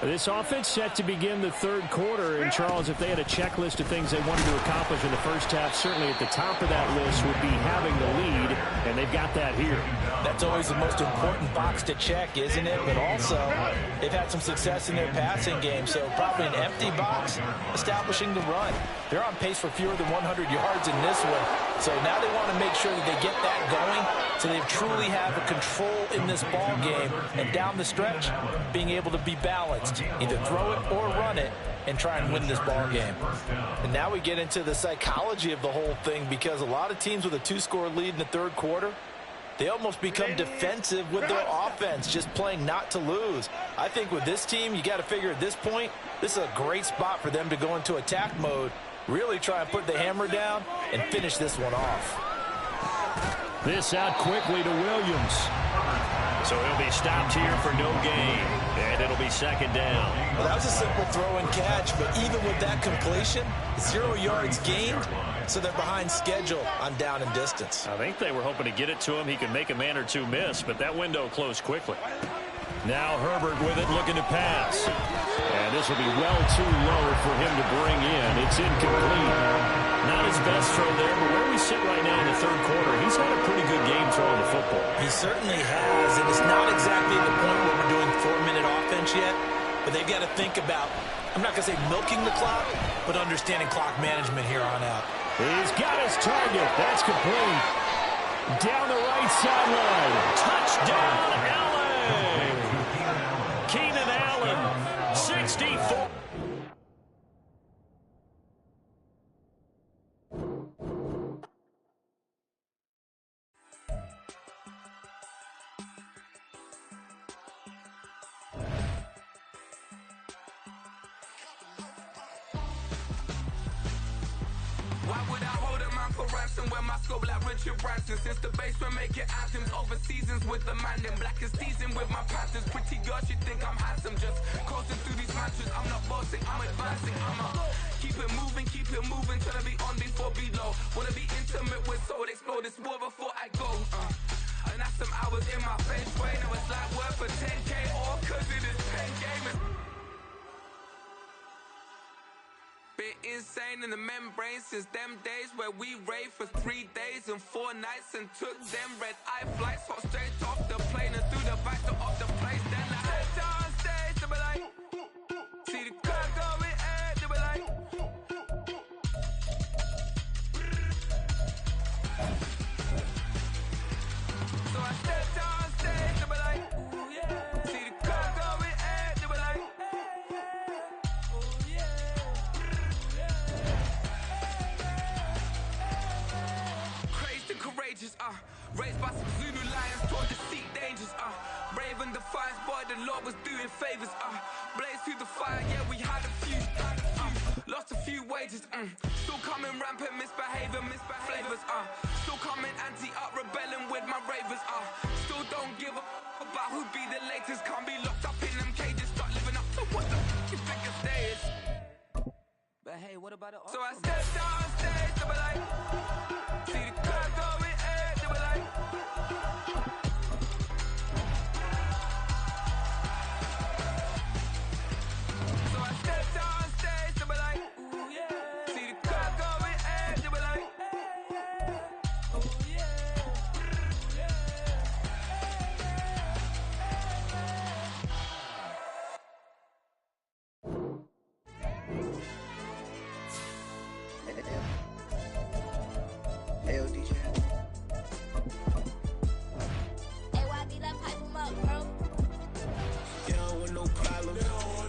This offense set to begin the 3rd quarter. And, Charles, if they had a checklist of things they wanted to accomplish in the first half, certainly at the top of that list would be having the lead, and they've got that here. That's always the most important box to check, isn't it? But also, they've had some success in their passing game, so probably an empty box establishing the run. They're on pace for fewer than 100 yards in this one, so now they want to make sure that they get that going so they truly have a control in this ball game, and down the stretch, being able to be balanced. Either throw it or run it and try and win this ball game. And now we get into the psychology of the whole thing, because a lot of teams with a 2-score lead in the 3rd quarter, they almost become defensive with their offense, just playing not to lose. I think with this team, you got to figure at this point, this is a great spot for them to go into attack mode, really try and put the hammer down and finish this one off. This out quickly to Williams. So he'll be stopped here for no gain. And it'll be 2nd down. Well, that was a simple throw and catch, but even with that completion, 0 yards gained, so they're behind schedule on down and distance. I think they were hoping to get it to him. He could make a man or 2 miss, but that window closed quickly. Now Herbert with it, looking to pass. And this will be well too low for him to bring in. It's incomplete. Not his best throw there, but where we sit right now in the 3rd quarter, he's had a pretty good game throwing the football. He certainly has, and it's not exactly the point where we're doing 4-minute offense yet, but they've got to think about, I'm not going to say milking the clock, but understanding clock management here on out. He's got his target. That's complete. Down the right sideline. Touchdown, Allen. Keenan Allen, 64. Why would I hold a man for ransom when my scope like Richard Branson? Since the basement making anthems over seasons with the man, then black is seasoned with my patterns. Pretty girls, you think I'm handsome, just coasting through these matches. I'm not bossing, I'm advancing. Keep it moving, trying to be on before below. Wanna be intimate with soul, explore this war before I go. And that's some hours in my face, way. Now it's like worth for 10K, all cause it is pen gaming. Been insane in the membrane since them days where we raved for 3 days and 4 nights and took them red-eye flights, hot straight off the plane and through the back door of the place. Then I head on stage, they be like, see the car going ahead, they be like, so I stepped on stage, they be like, ooh yeah, see the car going ahead, they be like, ooh yeah. Courageous, raised by some Zulu lions, taught to seek dangers, brave and defiant, boy, the Lord was doing favors, blaze through the fire, yeah, we had a few, lost a few wages, still coming rampant, misbehavior, flavors, still coming anti-up, rebelling with my ravers, still don't give a about who be the latest, can't be locked up in them cages, start living up to what the you think of stage. But hey, what about it? So I stepped on stage, they were like, see the crowd going ahead, they were like, so I stepped on stage, they were like, ooh yeah, see the crowd going ahead, they were like, oh yeah, Hell, DJ. you don't want no problems,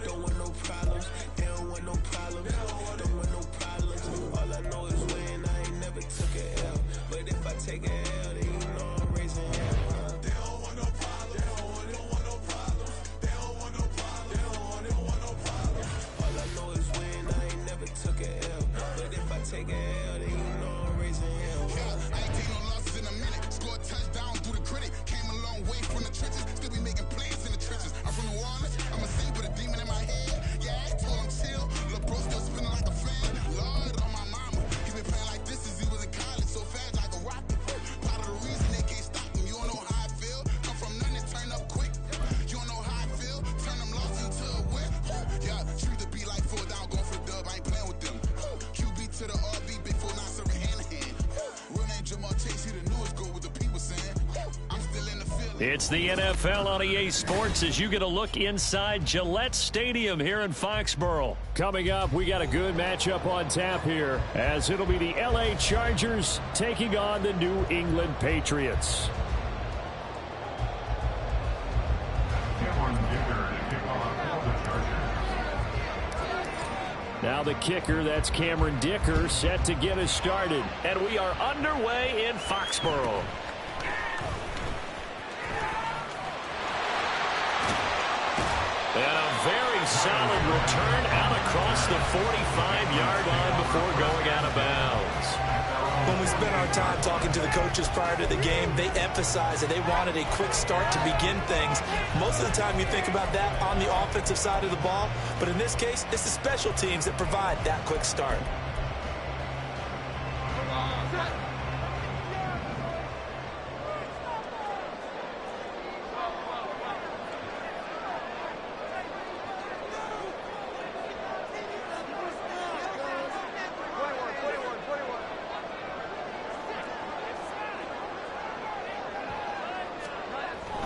don't want no problems, they don't want no problems, don't want no problems. All I know is when I ain't never took a L, but if I take a L, then you know I'm raising hell. They don't want no problems, they don't want no problems, they don't want no problems, they don't want no problems. All I know is when I ain't never took a L, but if I take a L, then you know I'm raising hell. I ain't taking no losses in a minute. Scored a touchdown through the critic. Came a long way from the trenches. Still be making plays in the trenches. I'm from New Orleans. I'm a saint with a demon in my head. Yeah, I told him chill. Lil' bro still spinning like a fan. Lord on my mama. He been playing like this since he was in college. So fast like a rocket. Part of the reason they can't stop him. You don't know how I feel. Come from nothing, turn up quick. You don't know how I feel. Turn them losses into a win. Yeah, treat the beat like 4 down. Going for the dub. I ain't playing with them. QB to the RB. Big 4 9 serving hand to hand. Real name Jamal Chase. He the newest goal with the people saying. I'm still in the field. It's the NFL on EA Sports as you get a look inside Gillette Stadium here in Foxborough. Coming up, we got a good matchup on tap here as it'll be the LA Chargers taking on the New England Patriots. Cameron Dicker to kick off the Chargers. Now the kicker, that's Cameron Dicker, set to get us started. And we are underway in Foxborough. And a very solid return out across the 45-yard line before going out of bounds. When we spent our time talking to the coaches prior to the game, they emphasized that they wanted a quick start to begin things. Most of the time you think about that on the offensive side of the ball, but in this case, it's the special teams that provide that quick start.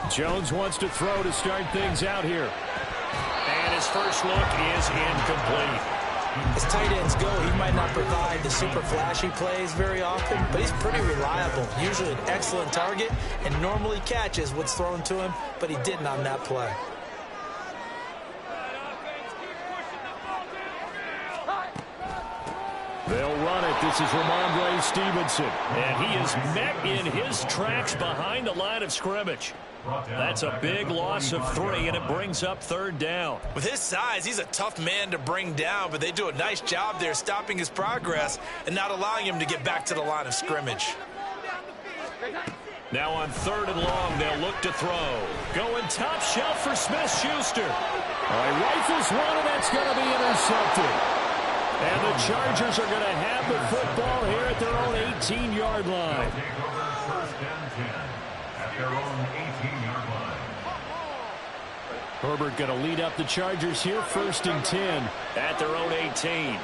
Jones wants to throw to start things out here. And his first look is incomplete. As tight ends go, he might not provide the super flashy plays very often, but he's pretty reliable, usually an excellent target, and normally catches what's thrown to him, but he didn't on that play. They'll run it. This is Ramondre Stevenson. And he is met in his tracks behind the line of scrimmage. That's a big loss of 3, and it brings up 3rd down. With his size, he's a tough man to bring down, but they do a nice job there stopping his progress and not allowing him to get back to the line of scrimmage. Now on 3rd and long, they'll look to throw. Going top shelf for Smith-Schuster. Rifles one, and that's going to be intercepted. And the Chargers are going to have the football here at their own 18-yard line. Take over 1st and 10 at their own 18-yard line. Herbert going to lead up the Chargers here, 1st and 10 at their own 18.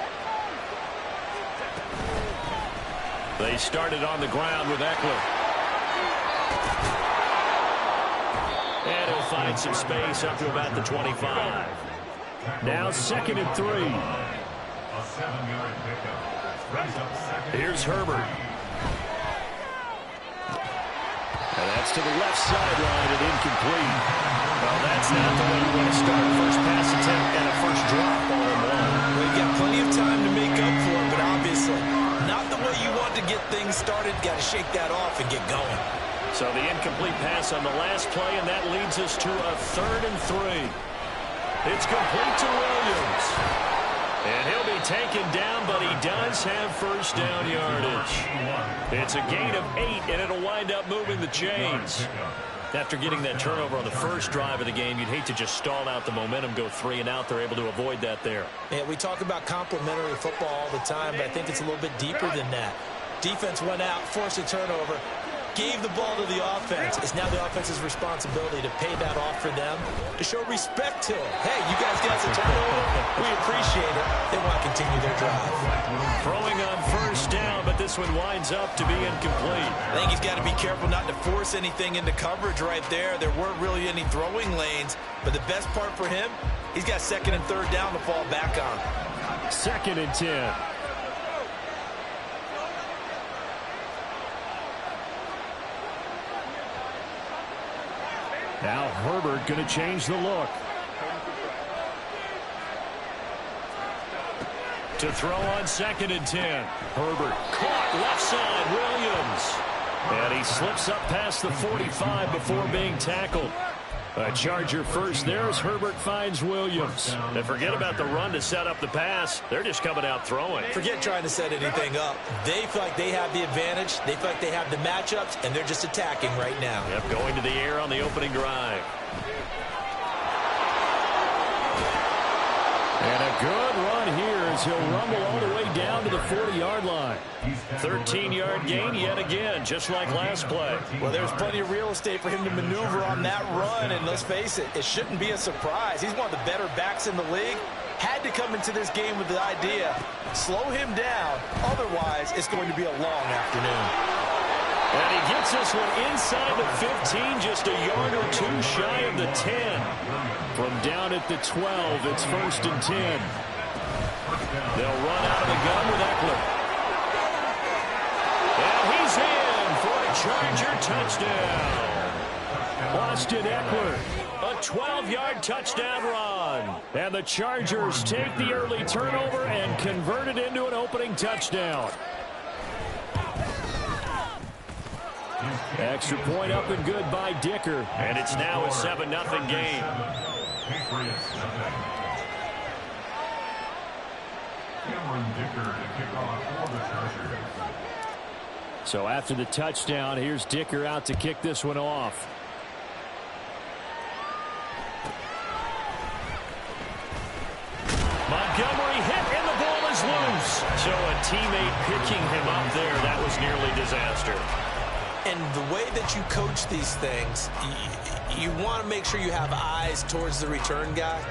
They started on the ground with Eckler. And he'll find some space up to about the 25. Now 2nd and 3. A 7-yard pickup. Brings up 2nd. Here's Herbert. And that's to the left sideline and incomplete. Well, that's not the way you want to start. First pass attempt and a first drop all in one. Well, you've got plenty of time to make up for it, but obviously not the way you want to get things started. Got to shake that off and get going. So the incomplete pass on the last play, and that leads us to a 3rd and 3. It's complete to Williams. And he'll be taken down, but he does have first down yardage. It's a gain of 8, and it'll wind up moving the chains. After getting that turnover on the first drive of the game, you'd hate to just stall out the momentum, go 3 and out. They're able to avoid that there. Yeah, we talk about complementary football all the time, but I think it's a little bit deeper than that. Defense went out, forced a turnover, gave the ball to the offense. It's now the offense's responsibility to pay that off for them, to show respect to them. Hey, you guys got some turnover. We appreciate it. They want to continue their drive. Throwing on first down, but this one winds up to be incomplete. I think he's got to be careful not to force anything into coverage right there. There weren't really any throwing lanes, but the best part for him, he's got 2nd and 3rd down to fall back on. 2nd and 10. Now Herbert going to change the look. To throw on 2nd and 10. Herbert caught left side, Williams. And he slips up past the 45 before being tackled. A Charger first there as Herbert finds Williams. And forget about the run to set up the pass. They're just coming out throwing. Forget trying to set anything up. They feel like they have the advantage. They feel like they have the matchups, and they're just attacking right now. Yep, going to the air on the opening drive. And a good run here as he'll rumble all the way down to the 40-yard line. 13-yard gain yet again, just like last play. Well, there's plenty of real estate for him to maneuver on that run, and let's face it, it shouldn't be a surprise. He's one of the better backs in the league. Had to come into this game with the idea, slow him down, otherwise it's going to be a long afternoon. And he gets this one inside the 15, just a yard or 2 shy of the 10. From down at the 12, it's 1st and 10. They'll run out of the gun with Eckler. And he's in for a Charger touchdown. Austin Eckler, a 12-yard touchdown run. And the Chargers take the early turnover and convert it into an opening touchdown. Extra point up and good by Dicker. And it's now a 7-0 game. Patriots nothing. Cameron Dicker to kick off for the Chargers. So after the touchdown, here's Dicker out to kick this one off. Montgomery hit and the ball is loose. So a teammate picking him up there, that was nearly disaster. And the way that you coach these things, you want to make sure you have eyes towards the return guy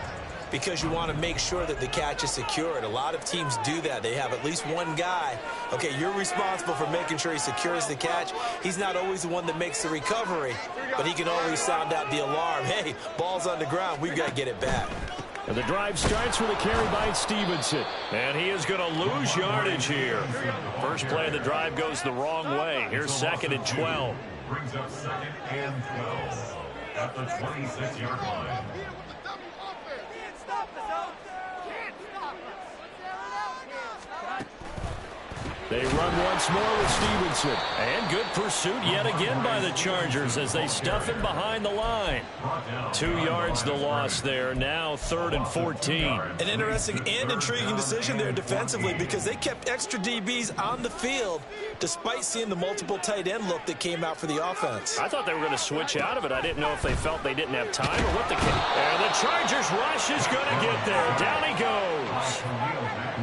because you want to make sure that the catch is secured. A lot of teams do that. They have at least one guy. Okay, you're responsible for making sure he secures the catch. He's not always the one that makes the recovery, but he can always sound out the alarm. Hey, ball's on the ground. We've got to get it back. And the drive starts with a carry by Stevenson. And he is going to lose yardage here. First play of the drive goes the wrong way. Here's 2nd and 12. Brings up 2nd and 12 at the 26-yard line. They run once more with Stevenson. And good pursuit yet again by the Chargers as they stuff him behind the line. 2 yards the loss there. Now 3rd and 14. An interesting and intriguing decision there defensively because they kept extra DBs on the field despite seeing the multiple tight end look that came out for the offense. I thought they were going to switch out of it. I didn't know if they felt they didn't have time or what the case. And the Chargers rush is going to get there. Down he goes.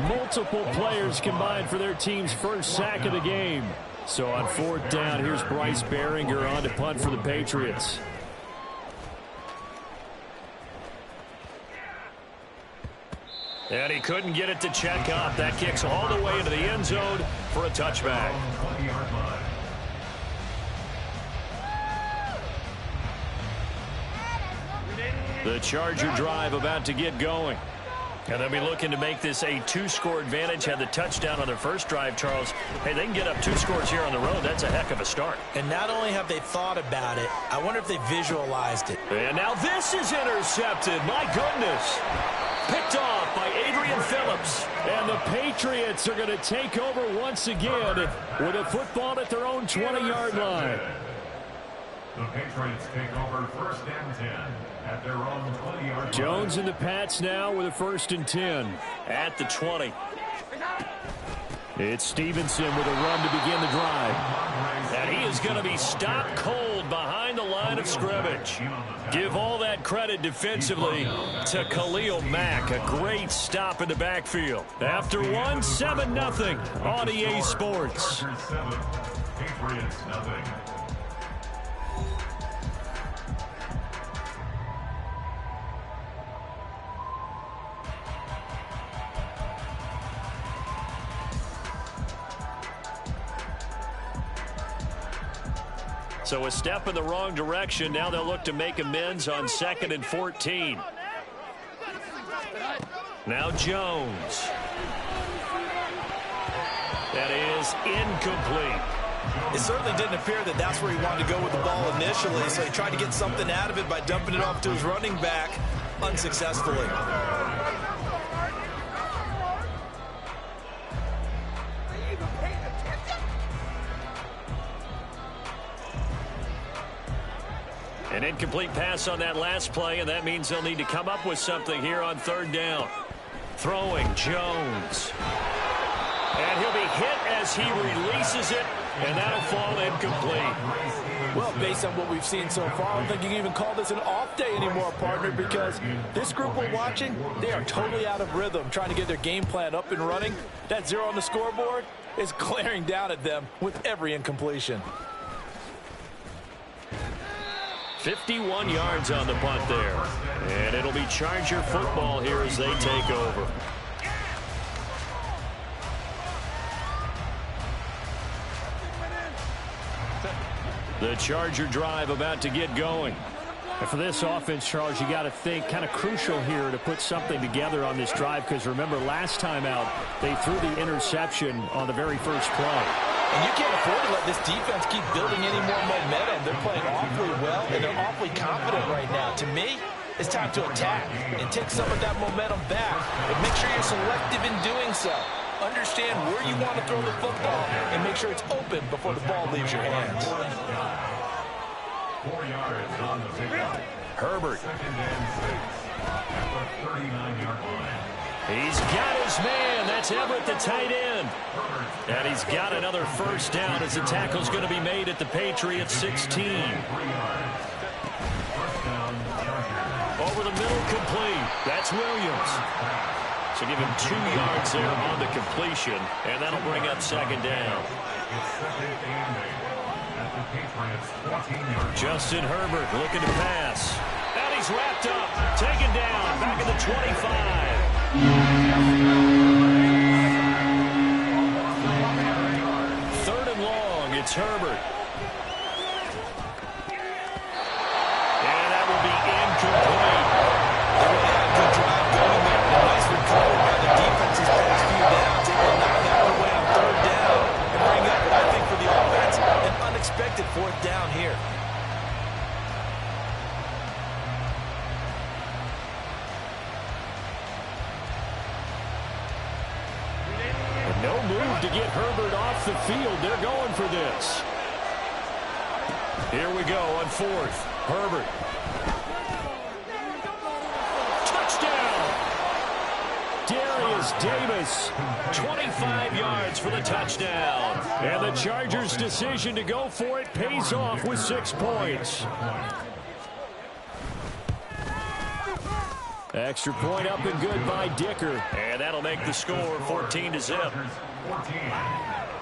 Multiple players combined for their team's first sack of the game. So on 4th down, here's Bryce Behringer on to punt for the Patriots. And he couldn't get it to check up. That kicks all the way into the end zone for a touchback. The Charger drive about to get going. And they'll be looking to make this a 2-score advantage. Had the touchdown on their first drive, Charles. Hey, they can get up 2 scores here on the road. That's a heck of a start. And not only have they thought about it, I wonder if they visualized it. And now this is intercepted. My goodness. Picked off by Adrian Phillips. And the Patriots are going to take over once again with a football at their own 20-yard line. The Patriots take over 1st and 10 at their own 20-yard line. Jones and the Pats now with a 1st and 10 at the 20. It's Stevenson with a run to begin the drive. And he is going to be stopped cold behind the line of scrimmage. Give all that credit defensively to Khalil Mack. A great stop in the backfield. After one, 7-0 on EA Sports. Patriots nothing. So a step in the wrong direction. Now they'll look to make amends on 2nd and 14. Now Jones. That is incomplete. It certainly didn't appear that that's where he wanted to go with the ball initially, so he tried to get something out of it by dumping it off to his running back unsuccessfully. An incomplete pass on that last play, and that means they'll need to come up with something here on 3rd down. Throwing Jones. And he'll be hit as he releases it, and that'll fall incomplete. Well, based on what we've seen so far, I don't think you can even call this an off day anymore, partner, because this group we're watching, they are totally out of rhythm, trying to get their game plan up and running. That 0 on the scoreboard is glaring down at them with every incompletion. 51 yards on the punt there. And it'll be Charger football here as they take over. The Charger drive about to get going. And for this offense, Charles, you got to think kind of crucial here to put something together on this drive, because remember last time out they threw the interception on the very first play. And you can't afford to let this defense keep building any more momentum. They're playing awfully well, and they're awfully confident right now. To me, it's time to attack and take some of that momentum back. But make sure you're selective in doing so. Understand where you want to throw the football and make sure it's open before the ball leaves your hands. 4 yards on the pickup. Herbert. 2nd and 6 at the 39-yard line. He's got his man. That's Everett, the tight end. And he's got another first down as the tackle's going to be made at the Patriots 16. Over the middle, complete. That's Williams. So give him 2 yards there on the completion, and that'll bring up 2nd down. Justin Herbert looking to pass. And he's wrapped up. Taken down. Back at the 25. 3rd and long. It's Herbert. And that will be incomplete. They really had a good drive expected fourth down here. And no move to get Herbert off the field. They're going for this. Here we go on fourth. Herbert. Darius Davis, 25 yards for the touchdown. And the Chargers' decision to go for it pays off with 6 points. Extra point up and good by Dicker. And that'll make the score 14-0. 14,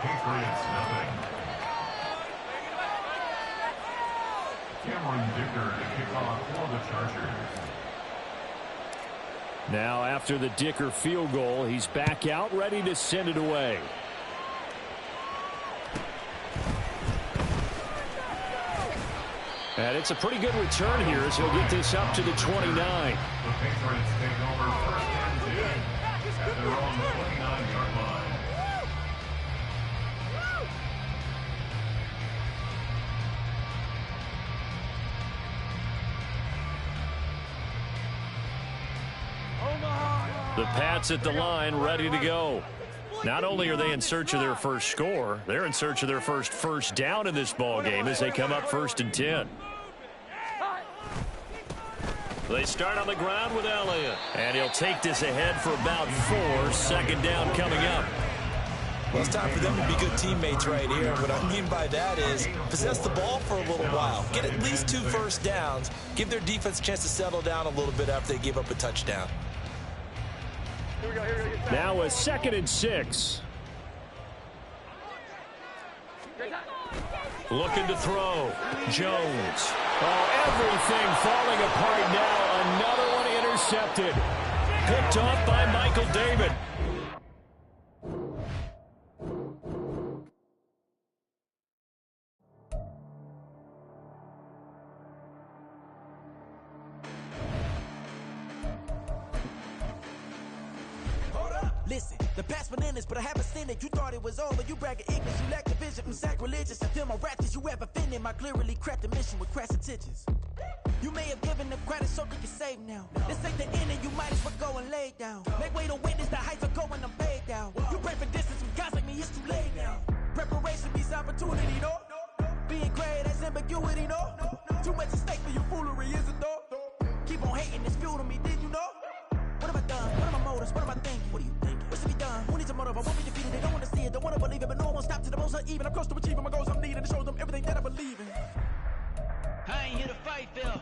Patriots nothing. Cameron Dicker to kick off for the Chargers. Now after the Dicker field goal, he's back out ready to send it away. And it's a pretty good return here as he'll get this up to the 29. The Patriots take over first and 10 at their own 29-yard line. The Pats at the line ready to go. Not only are they in search of their first score, they're in search of their first down in this ball game as they come up 1st and 10. They start on the ground with Elliott. And he'll take this ahead for about 4. 2nd down coming up. Well, it's time for them to be good teammates right here. What I mean by that is possess the ball for a little while. Get at least 2 first downs. Give their defense a chance to settle down a little bit after they give up a touchdown. Now a 2nd and 6. Looking to throw. Jones. Oh, everything falling apart now. Another one intercepted. Picked off by Michael David. Listen, the past bananas, but I haven't seen it. You thought it was over. You bragging ignorance. You lack the vision from sacrilegious. I feel my wrath as you have offended my clearly crafted mission with crass intentions. You may have given them credit so they can save now. This ain't the end and you might as well go and lay down. Make way to witness the heights are going, I'm paid down. You pray for distance from guys like me, it's too late now. Preparation means opportunity, no? Being great has ambiguity, no? Too much at stake for your foolery, is it though? Keep on hating, it's fuel to me, did you know? What have I done? What are my motives? What am I thinking? What are you thinking? What's to be done? Who needs a motive? I won't be defeated. They don't want to see it. Don't want to believe it. But no one will stop to the most uneven. I'm close to achieving my goals. I'm needing to show them everything that I believe in. I ain't here to fight, Phil.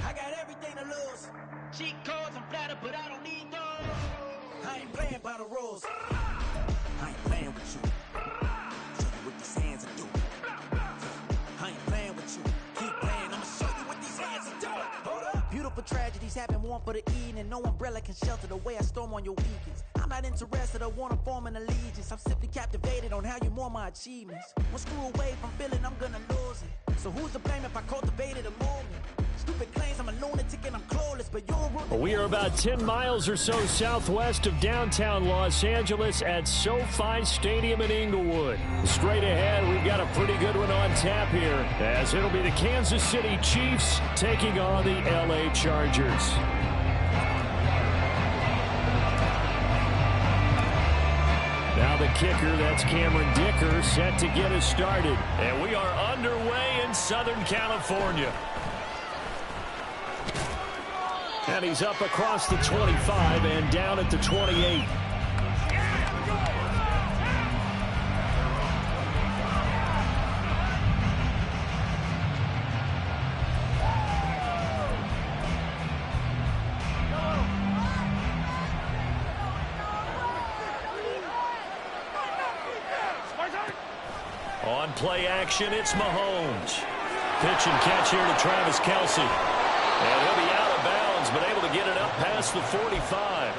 I got everything to lose. Cheat codes, I'm flattered, but I don't need those. I ain't playing by the rules. I ain't playing with you. Show you what these hands are doing. I ain't playing with you. Keep playing. I'ma show you what these hands are doing. Hold up. Beautiful tragedies happen, one for the evening. No umbrella can shelter the way I storm on your weekends. I'm not interested, I wanna form an allegiance. I'm simply captivated on how you mourn my achievements. One screw away from feeling I'm gonna lose it. So who's to blame if I cultivated a movement? Stupid claims I'm a lunatic and I'm clueless, but you're a... We are about 10 miles or so southwest of downtown Los Angeles at SoFi Stadium in Inglewood. Straight ahead, we've got a pretty good one on tap here, as it'll be the Kansas City Chiefs taking on the LA Chargers. Now the kicker, that's Cameron Dicker, set to get us started. And we are underway in Southern California. And he's up across the 25 and down at the 28. On play action, it's Mahomes. Pitch and catch here to Travis Kelce. And he'll be out of bounds, but able to get it up past the 45.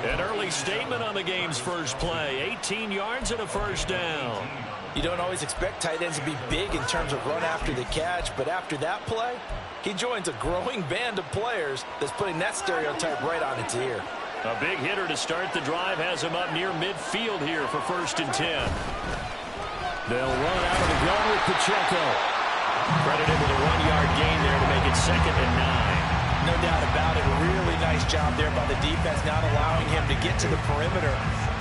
An early statement on the game's first play. 18 yards and a first down. You don't always expect tight ends to be big in terms of run after the catch, but after that play, he joins a growing band of players that's putting that stereotype right on its ear. A big hitter to start the drive has him up near midfield here for 1st and 10. They'll run out of the gun with Pacheco. Credited with a 1-yard gain there to make it 2nd and 9. No doubt about it. Really nice job there by the defense, not allowing him to get to the perimeter.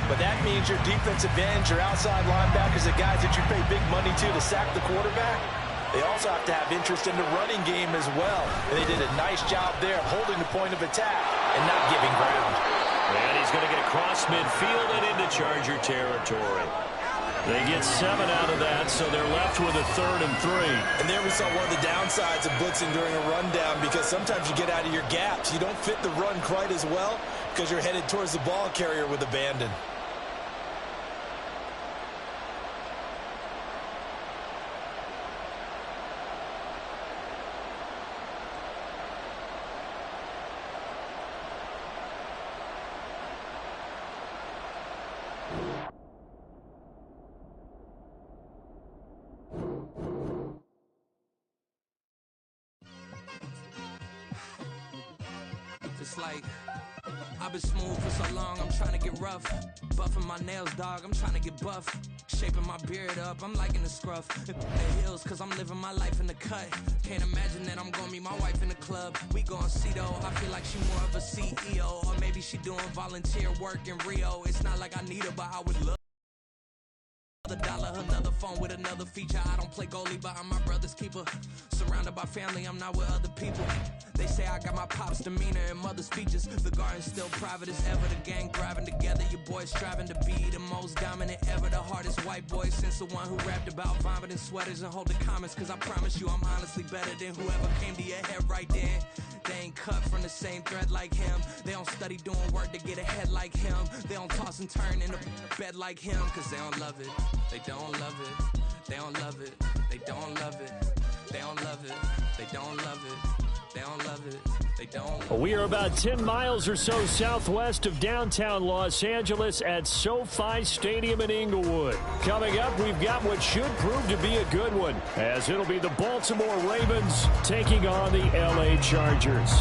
But that means your defensive ends, your outside linebackers, the guys that you pay big money to sack the quarterback, they also have to have interest in the running game as well. And they did a nice job there of holding the point of attack and not giving ground. And he's going to get across midfield and into Charger territory. They get 7 out of that, so they're left with a 3rd and 3. And there we saw one of the downsides of blitzing during a rundown, because sometimes you get out of your gaps. You don't fit the run quite as well because you're headed towards the ball carrier with abandon. It's like, I've been smooth for so long, I'm trying to get rough. Buffing my nails, dog, I'm trying to get buff. Shaping my beard up, I'm liking the scruff. The heels, cause I'm living my life in the cut. Can't imagine that I'm gonna meet my wife in the club. We gon' see though, I feel like she more of a CEO. Or maybe she doing volunteer work in Rio. It's not like I need her, but I would love $1, another phone with another feature. I don't play goalie, but I'm my brother's keeper. Surrounded by family, I'm not with other people. They say I got my pop's demeanor and mother's features. The garden's still private as ever. The gang thriving together. Your boys striving to be the most dominant ever. The hardest white boy since the one who rapped about vomiting sweaters and holding comments. Cause I promise you I'm honestly better than whoever came to your head right then. They ain't cut from the same thread like him. They don't study doing work to get ahead like him. They don't toss and turn in the bed like him. Cause they don't love it. They don't love it. They don't love it. They don't love it. They don't love it. They don't love it. They don't love it. They don't. We are about 10 miles or so southwest of downtown Los Angeles at SoFi Stadium in Inglewood. Coming up, we've got what should prove to be a good one, as it'll be the Baltimore Ravens taking on the LA Chargers.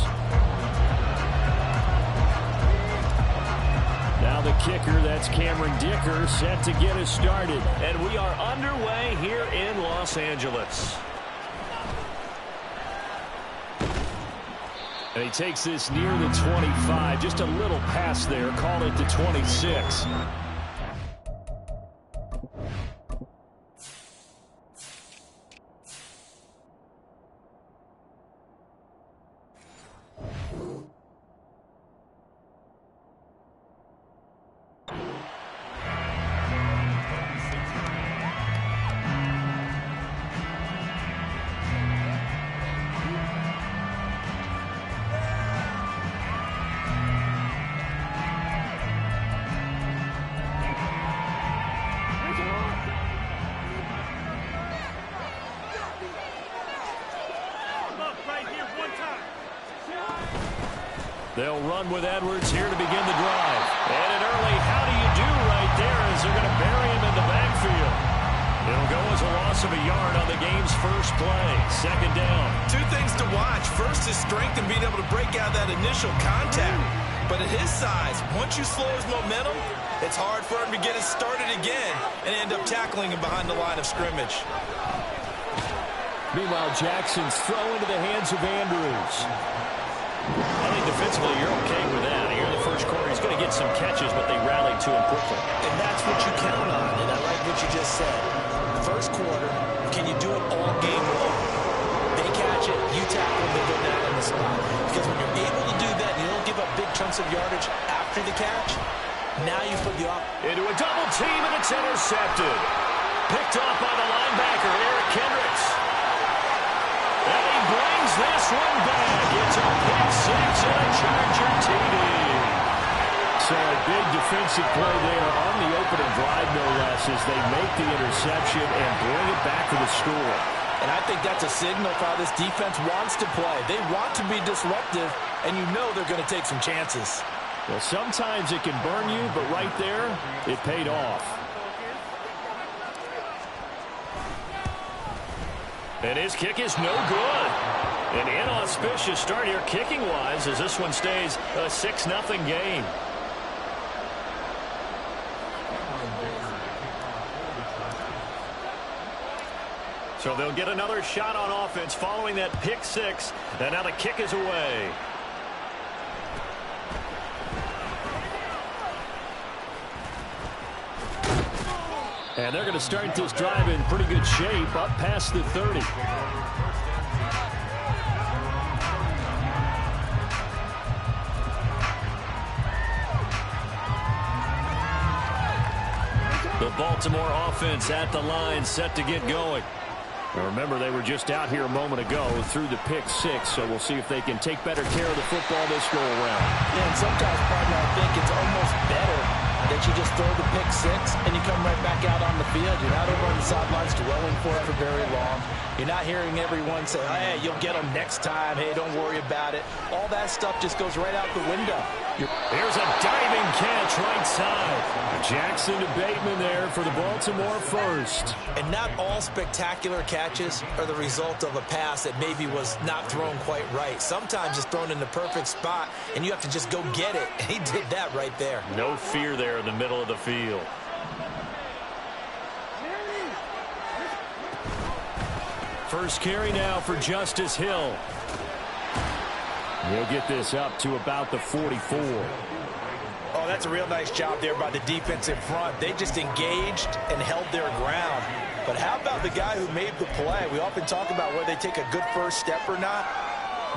Now the kicker, that's Cameron Dicker, set to get us started. And we are underway here in Los Angeles. And he takes this near the 25, just a little past there, call it the 26. They'll run with Edwards here to begin the drive. And an early how do you do right there as they're going to bury him in the backfield. It'll go as a loss of a yard on the game's first play. 2nd down. 2 things to watch. First, his strength and being able to break out that initial contact. But at his size, once you slow his momentum, it's hard for him to get it started again and end up tackling him behind the line of scrimmage. Meanwhile, Jackson's throw into the hands of Andrews. I think defensively you're okay with that. Here in the first quarter, he's going to get some catches, but they rallied to him quickly. And that's what you count on, and I like what you just said. First quarter, can you do it all game long? They catch it, you tackle them, they go down on the spot. Because when you're able to do that, and you don't give up big chunks of yardage after the catch, now you put the off. Into a double team, and it's intercepted. Picked off by the linebacker, Eric Kendricks. And he brings this one back. It's a pick six and a Charger TD. So a big defensive play there on the opening drive, no less, as they make the interception and bring it back to the score. And I think that's a signal for how this defense wants to play. They want to be disruptive, and you know they're going to take some chances. Well, sometimes it can burn you, but right there, it paid off. And his kick is no good. An inauspicious start here kicking-wise as this one stays a 6-0 game. So they'll get another shot on offense following that pick six. And now the kick is away. And they're going to start this drive in pretty good shape up past the 30. The Baltimore offense at the line, set to get going. Now remember, they were just out here a moment ago through the pick six, so we'll see if they can take better care of the football this go around. Yeah, and sometimes, partner, I think it's almost better that you just throw the pick six and you come right back out on the field. You're not over on the sidelines dwelling for it for very long. You're not hearing everyone say, hey, you'll get them next time. Hey, don't worry about it. All that stuff just goes right out the window. Here's a diving catch right side. Jackson to Bateman there for the Baltimore first. And not all spectacular catches are the result of a pass that maybe was not thrown quite right. Sometimes it's thrown in the perfect spot, and you have to just go get it. And he did that right there. No fear there in the middle of the field. First carry now for Justice Hill. He'll get this up to about the 44. Oh, that's a real nice job there by the defensive front. They just engaged and held their ground. But how about the guy who made the play? We often talk about whether they take a good first step or not.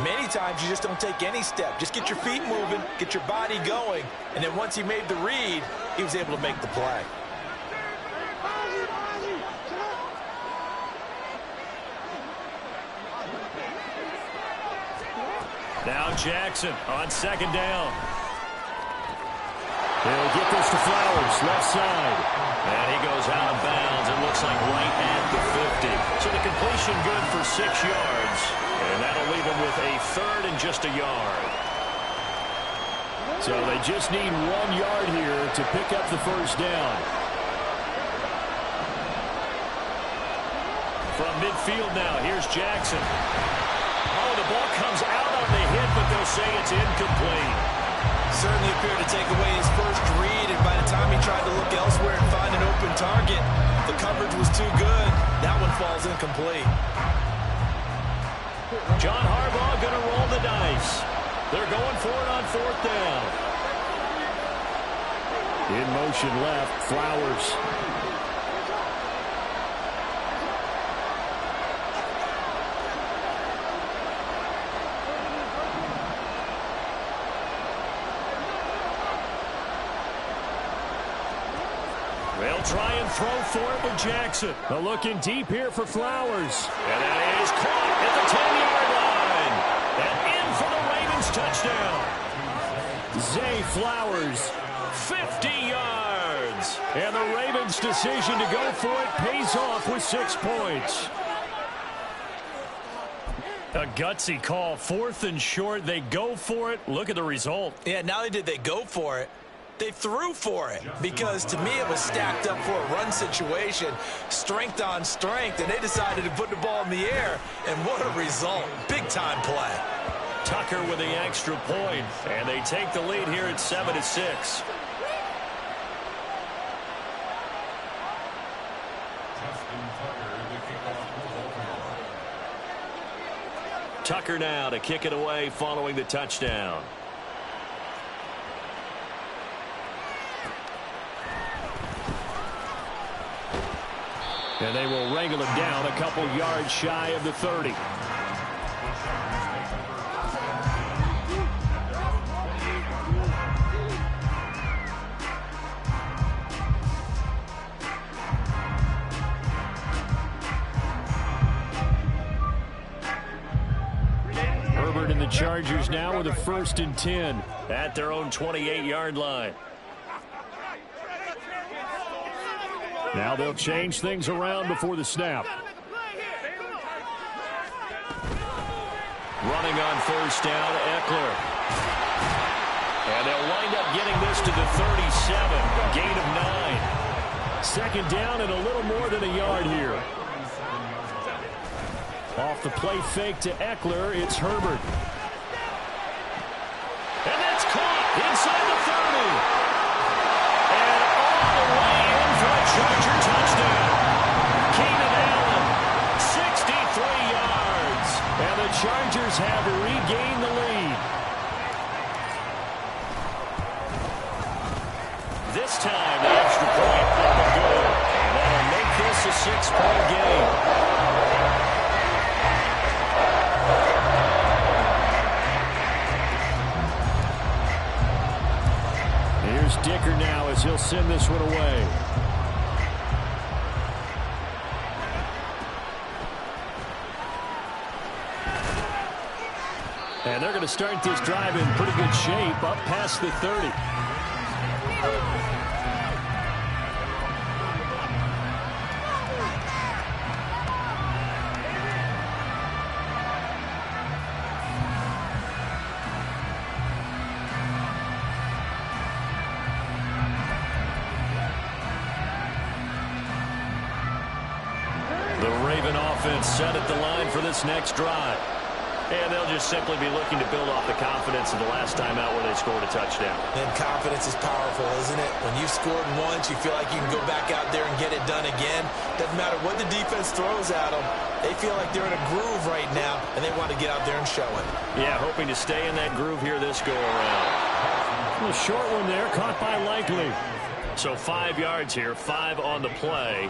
Many times you just don't take any step. Just get your feet moving, get your body going, and then once he made the read, he was able to make the play. Now Jackson on second down. He'll get this to Flowers, left side. And he goes out of bounds. It looks like right at the 50. So the completion good for 6 yards. And that'll leave him with a third and just a yard. So they just need 1 yard here to pick up the first down. From midfield now, here's Jackson. Oh, the ball comes out on the hit, but they'll say it's incomplete. Certainly appeared to take away his first read, and by the time he tried to look elsewhere and find an open target, the coverage was too good. That one falls incomplete. John Harbaugh going to roll the dice. They're going for it on fourth down. In motion left, Flowers. They'll try and throw for it with Jackson. But looking deep here for Flowers. And that is caught at the 10-yard line. And in for the Ravens touchdown. Zay Flowers, 50 yards. And the Ravens' decision to go for it pays off with 6 points. A gutsy call. 4th and short. They go for it. Look at the result. Yeah, not only did they go for it, they threw for it, because to me it was stacked up for a run situation, strength on strength, and they decided to put the ball in the air, and what a result. Big-time play. Tucker with the extra point, and they take the lead here at 7-6. Tucker now to kick it away following the touchdown. And they will wrangle him down a couple yards shy of the 30. Herbert and the Chargers now with a 1st and 10 at their own 28-yard line. Now they'll change things around before the snap. Running on first down, Eckler. And they'll wind up getting this to the 37, gain of 9. Second down and a little more than a yard here. Off the play fake to Eckler, it's Herbert. And that's caught inside the 30. And all the way in for a Charger touchdown. Keenan Allen, 6 Ravens have regained the lead. This time, the extra point up and good. And that'll make this a 6-point game. Here's Dicker now as he'll send this one away. And they're going to start this drive in pretty good shape, up past the 30. The Raven offense set at the line for this next drive. And they'll just simply be looking to build off the confidence of the last time out where they scored a touchdown. And confidence is powerful, isn't it? When you've scored once, you feel like you can go back out there and get it done again. Doesn't matter what the defense throws at them. They feel like they're in a groove right now, and they want to get out there and show it. Yeah, hoping to stay in that groove here this go-around. A short one there, caught by Likely. So 5 yards here, 5 on the play.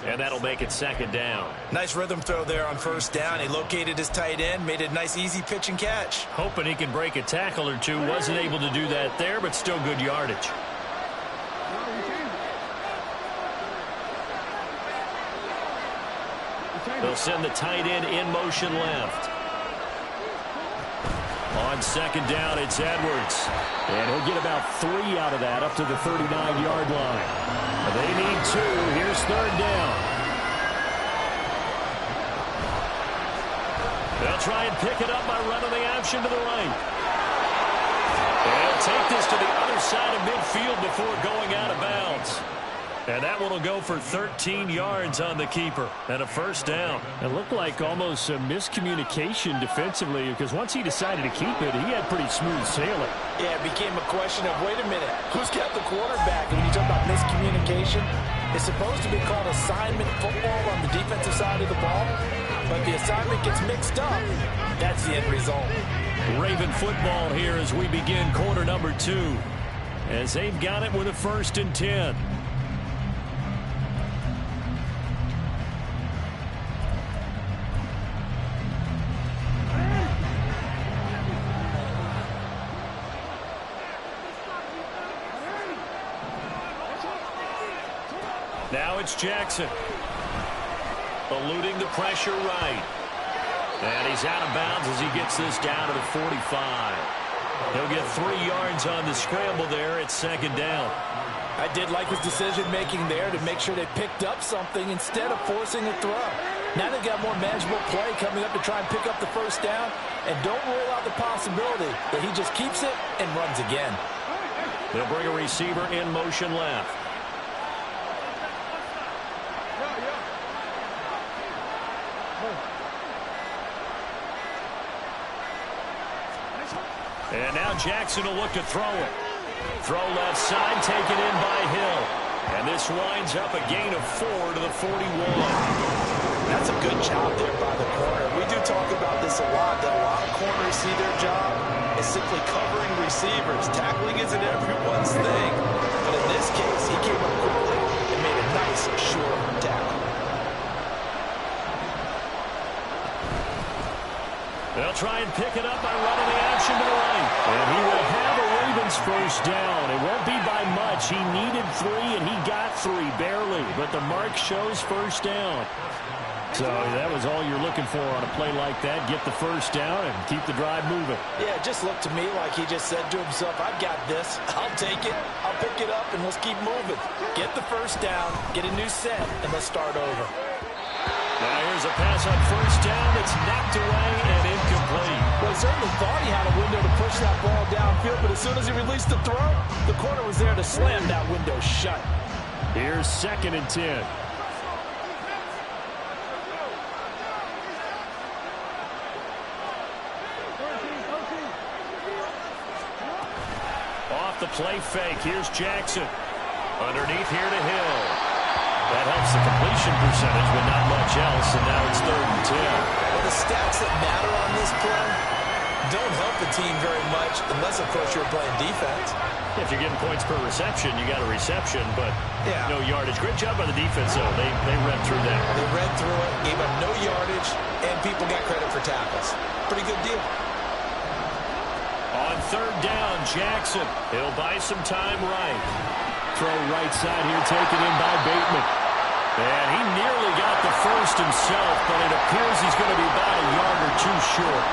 And that'll make it second down. Nice rhythm throw there on first down. He located his tight end, made a nice easy pitch and catch. Hoping he can break a tackle or two. Wasn't able to do that there, but still good yardage. They'll send the tight end in motion left. On second down, it's Edwards. And he'll get about 3 out of that up to the 39-yard line. They need 2. Here's third down. They'll try and pick it up by running the option to the right. They'll take this to the other side of midfield before going out of bounds. And that one will go for 13 yards on the keeper and a first down. It looked like almost a miscommunication defensively because once he decided to keep it, he had pretty smooth sailing. Yeah, it became a question of, wait a minute, who's got the quarterback? And when you talk about miscommunication, it's supposed to be called assignment football on the defensive side of the ball. But the assignment gets mixed up. That's the end result. Raven football here as we begin quarter number 2. As they've got it with a 1st and 10. Now it's Jackson. Eluding the pressure right. And he's out of bounds as he gets this down to the 45. He'll get 3 yards on the scramble there at second down. I did like his decision-making there to make sure they picked up something instead of forcing a throw. Now they've got more manageable play coming up to try and pick up the first down. And don't rule out the possibility that he just keeps it and runs again. They'll bring a receiver in motion left. And now Jackson will look to throw it. Throw left side, taken in by Hill. And this winds up a gain of 4 to the 41. That's a good job there by the corner. We do talk about this a lot, that a lot of corners see their job as simply covering receivers. Tackling isn't everyone's thing. But in this case, he came up quickly and made a nice, short tackle. They'll try and pick it up by running the action to the right. And he will have a Ravens first down. It won't be by much. He needed 3, and he got 3, barely. But the mark shows first down. So that was all you're looking for on a play like that. Get the first down and keep the drive moving. Yeah, it just looked to me like he just said to himself, I've got this. I'll take it. I'll pick it up, and let's keep moving. Get the first down, get a new set, and let's start over. Now here's a pass on first down that's knocked away and incomplete. Well, he certainly thought he had a window to push that ball downfield, but as soon as he released the throw, the corner was there to slam that window shut. Here's 2nd and 10. Off the play fake, here's Jackson. Underneath here to Hill. That helps the completion percentage, but not much else, and now it's 3rd and 10. Well, the stats that matter on this play don't help a team very much unless, of course, you're playing defense. If you're getting points per reception, you got a reception, but no yardage. Great job by the defense, though. They read through that. They read through it, gave up no yardage, and people got credit for tackles. Pretty good deal. On third down, Jackson. He'll buy some time right. Throw right side here, taken in by Bateman. And he nearly got the first himself, but it appears he's going to be about a yard or two short.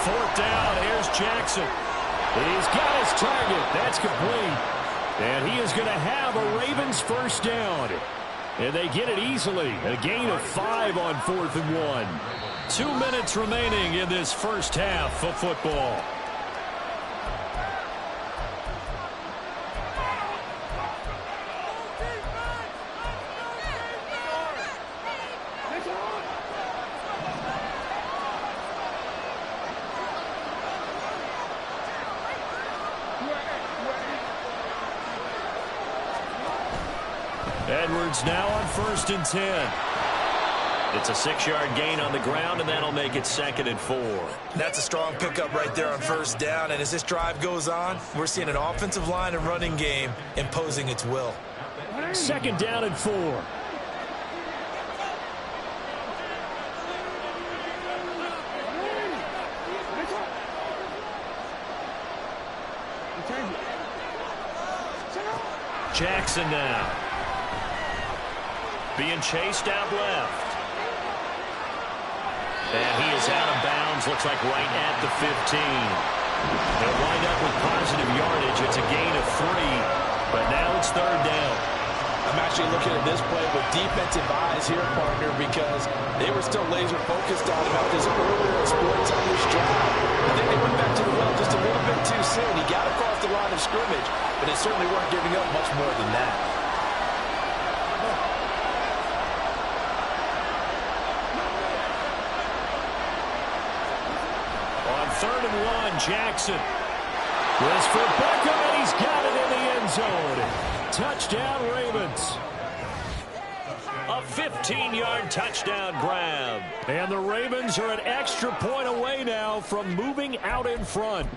Fourth down, here's Jackson. He's got his target. That's complete. And he is going to have a Ravens first down. And they get it easily. A gain of 5 on 4th and 1. 2 minutes remaining in this first half of football. Edwards now on 1st and 10. It's a 6-yard gain on the ground, and that'll make it 2nd and 4. That's a strong pickup right there on first down, and as this drive goes on, we're seeing an offensive line and running game imposing its will. 2nd down and 4. Jackson now. Being chased out left. And he is out of bounds, looks like right at the 15. They'll wind up with positive yardage. It's a gain of 3, but now it's 3rd down. I'm actually looking at this play with defensive eyes here, partner, because they were still laser focused on about this earlier exploits on this drive. I think they went back to the well just a little bit too soon. He got across the line of scrimmage, but they certainly weren't giving up much more than that. On 3rd and 1, Jackson. This for Beckham, and he's got it in the end zone. Touchdown, Ravens. A 15-yard touchdown grab. And the Ravens are an extra point away now from moving out in front.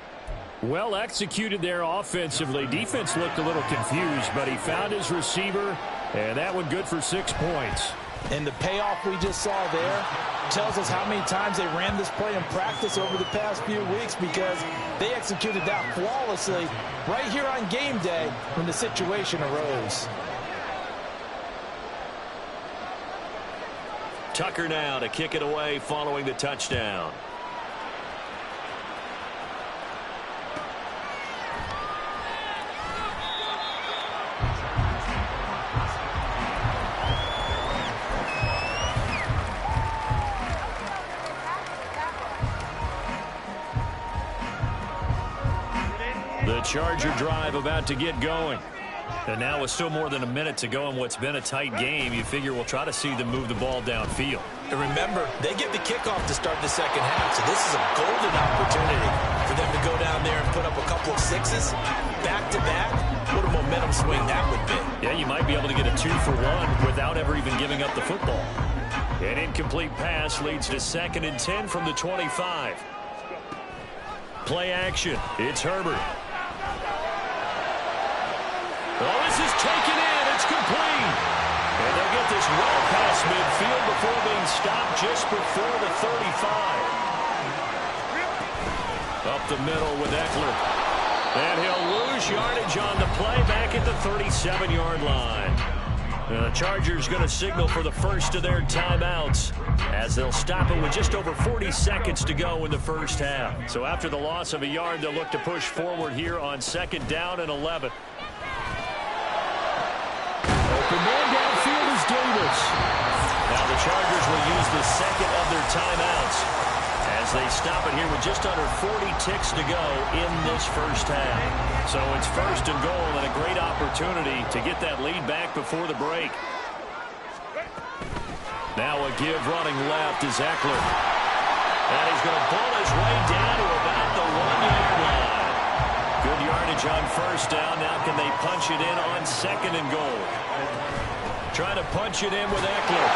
Well executed there offensively. Defense looked a little confused, but he found his receiver, and that one good for 6 points. And the payoff we just saw there tells us how many times they ran this play in practice over the past few weeks, because they executed that flawlessly right here on game day when the situation arose. Tucker now to kick it away following the touchdown. The Charger drive about to get going. And now with still more than a minute to go in what's been a tight game, you figure we'll try to see them move the ball downfield. And remember, they get the kickoff to start the second half, so this is a golden opportunity for them to go down there and put up a couple of 6s back-to-back. What a momentum swing that would be. Yeah, you might be able to get a 2-for-1 without ever even giving up the football. An incomplete pass leads to 2nd and 10 from the 25. Play action. It's Herbert. Oh, this is taken in. It's complete. And they'll get this well past midfield before being stopped just before the 35. Up the middle with Eckler. And he'll lose yardage on the play back at the 37-yard line. And the Chargers going to signal for the first of their timeouts as they'll stop it with just over 40 seconds to go in the first half. So after the loss of a yard, they'll look to push forward here on 2nd down and 11. The man downfield is Davis. Now the Chargers will use the second of their timeouts as they stop it here with just under 40 ticks to go in this first half. So it's 1st and goal and a great opportunity to get that lead back before the break. Now a give running left is Eckler. And he's going to pull his way down to about the 1-yard line. Good yardage yardage on first down. Now can they punch it in on second and goal? Trying to punch it in with Eckler.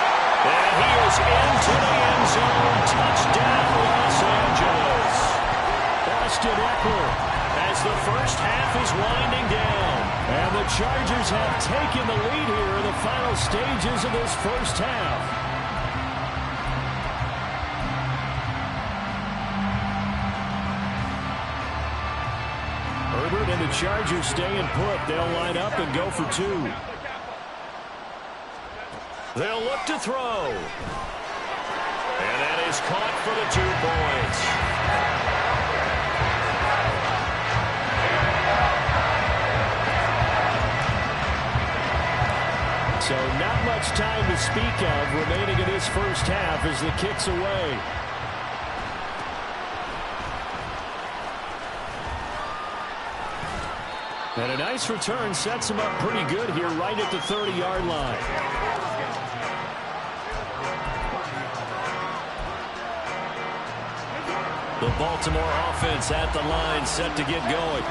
And he is into the end zone. Touchdown, Los Angeles. Austin Eckler as the first half is winding down. And the Chargers have taken the lead here in the final stages of this first half. Herbert and the Chargers staying put. They'll line up and go for two. They'll look to throw. And that is caught for the 2 points. So not much time to speak of remaining in this first half as the kick's away. And a nice return sets him up pretty good here right at the 30-yard line. The Baltimore offense at the line set to get going.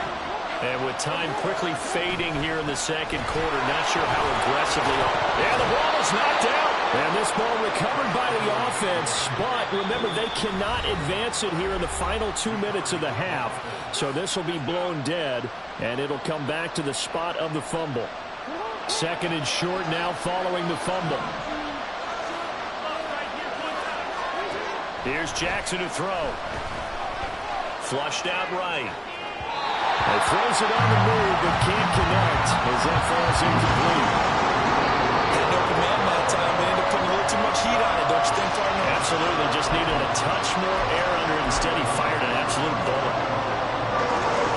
And with time quickly fading here in the second quarter, not sure how aggressively. And the ball is knocked out. And this ball recovered by the offense. But remember, they cannot advance it here in the final 2 minutes of the half. So this will be blown dead, and it'll come back to the spot of the fumble. Second and short now following the fumble. Here's Jackson to throw. Flushed out right. He throws it on the move, but can't connect as that falls incomplete. Had no command that time. They ended up putting a little too much heat on it, don't you think, partner? Absolutely. Just needed a touch more air under it. Instead, he fired an absolute bullet.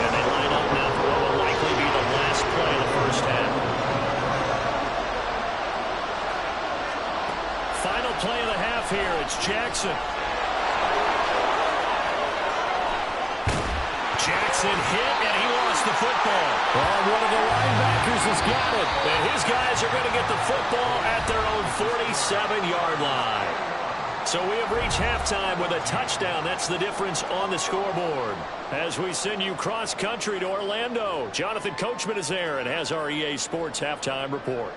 And they line up now for what will likely be the last play of the first half. Final play of the half here. It's Jackson. Jackson hit, and he lost the football. Oh, one of the linebackers has got it. And his guys are going to get the football at their own 47-yard line. So we have reached halftime with a touchdown. That's the difference on the scoreboard. As we send you cross-country to Orlando, Jonathan Coachman is there and has our EA Sports halftime report.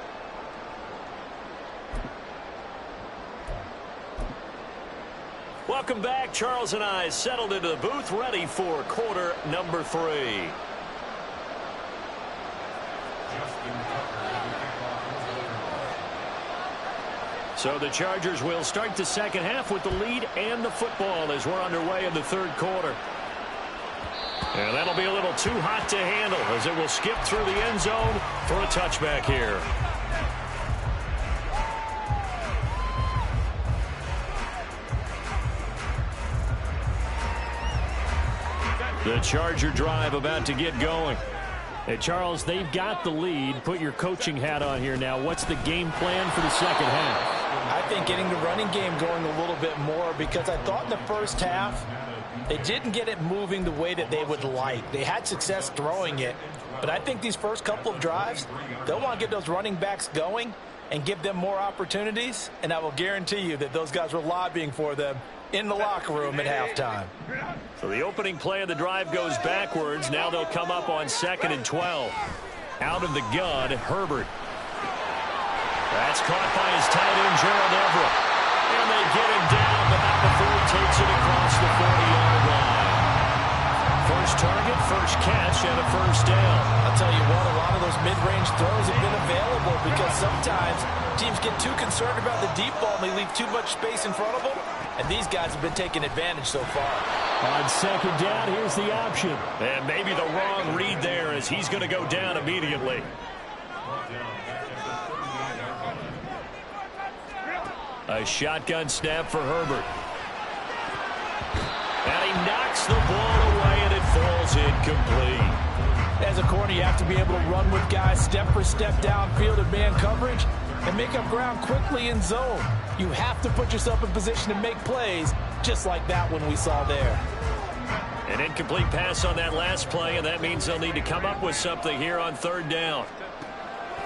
Welcome back. Charles and I settled into the booth, ready for quarter number 3. So the Chargers will start the second half with the lead and the football as we're underway in the third quarter. And that'll be a little too hot to handle as it will skip through the end zone for a touchback here. The Charger drive about to get going. Hey, Charles, they've got the lead. Put your coaching hat on here now. What's the game plan for the second half? I think getting the running game going a little bit more, because I thought in the first half they didn't get it moving the way that they would like. They had success throwing it, but I think these first couple of drives, they'll want to get those running backs going and give them more opportunities, and I will guarantee you that those guys were lobbying for them in the locker room at halftime. So the opening play of the drive goes backwards. Now they'll come up on 2nd and 12. Out of the gun, Herbert. That's caught by his tight end, Gerald Everett. And they get him down, but not before he takes it across the 40-yard line. First target, first catch, and a first down. I'll tell you what, a lot of those mid-range throws have been available because sometimes teams get too concerned about the deep ball and they leave too much space in front of them. And these guys have been taking advantage so far. On second down, here's the option. And maybe the wrong read there as he's going to go down immediately. A shotgun snap for Herbert. And he knocks the ball away, and it falls incomplete. As a corner, you have to be able to run with guys step for step downfield in man coverage and make up ground quickly in zone. You have to put yourself in position to make plays, just like that one we saw there. An incomplete pass on that last play, and that means they'll need to come up with something here on third down.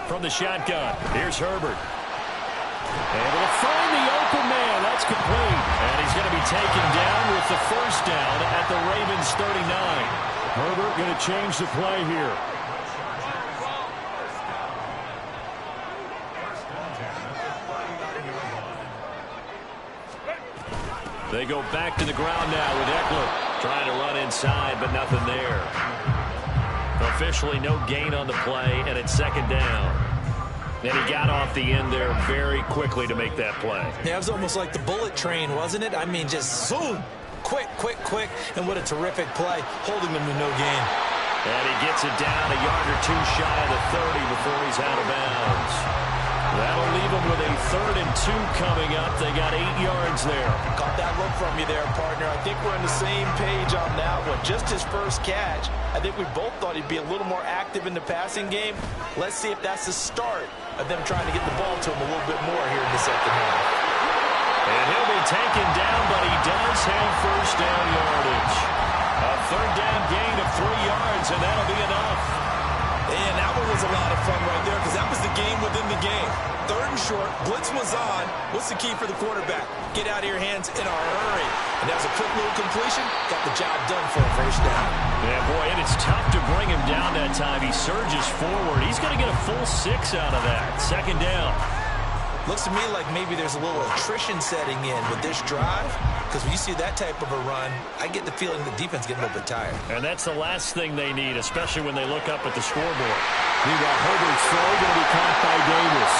From the shotgun, here's Herbert. Able to find the open man. That's complete. And he's going to be taken down with the first down at the Ravens 39. Herbert going to change the play here. They go back to the ground now with Eckler. Trying to run inside, but nothing there. Officially no gain on the play, and it's second down. And he got off the end there very quickly to make that play. Yeah, it was almost like the bullet train, wasn't it? I mean, just zoom. Quick, and what a terrific play, holding them to no gain. And he gets it down a yard or two shy of the 30 before he's out of bounds. That'll leave him with a 3rd and 2 coming up. They got 8 yards there. Caught that look from you there, partner. I think we're on the same page on that one. Just his first catch. I think we both thought he'd be a little more active in the passing game. Let's see if that's the start of them trying to get the ball to him a little bit more here in the second half. And he'll be taken down, but he does have first down yardage. A 3rd down gain of 3 yards, and that'll be enough. And that one was a lot of fun right there because that was the game within the game. 3rd and short, blitz was on. What's the key for the quarterback? Get out of your hands in a hurry. And that was a quick little completion. Got the job done for a first down. Yeah, boy, and it's tough to bring him down that time. He surges forward. He's going to get a full 6 out of that. Second down. Looks to me like maybe there's a little attrition setting in with this drive. Because when you see that type of a run, I get the feeling the defense getting a little bit tired. And that's the last thing they need, especially when they look up at the scoreboard. Meanwhile, Herbert's throw going to be caught by Davis.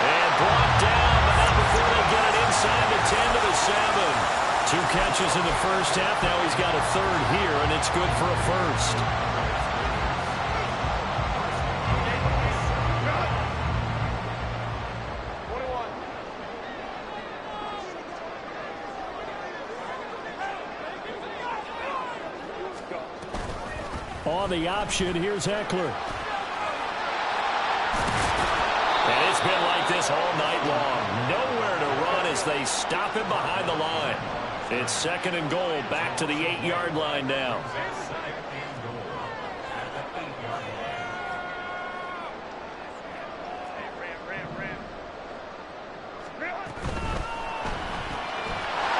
And brought down, but not before they get it inside the 10 to the 7. 2 catches in the first half. Now he's got a 3rd here, and it's good for a first. On the option, here's Eckler. And it's been like this all night long. Nowhere to run as they stop him behind the line. It's 2nd and goal, back to the 8-yard line now.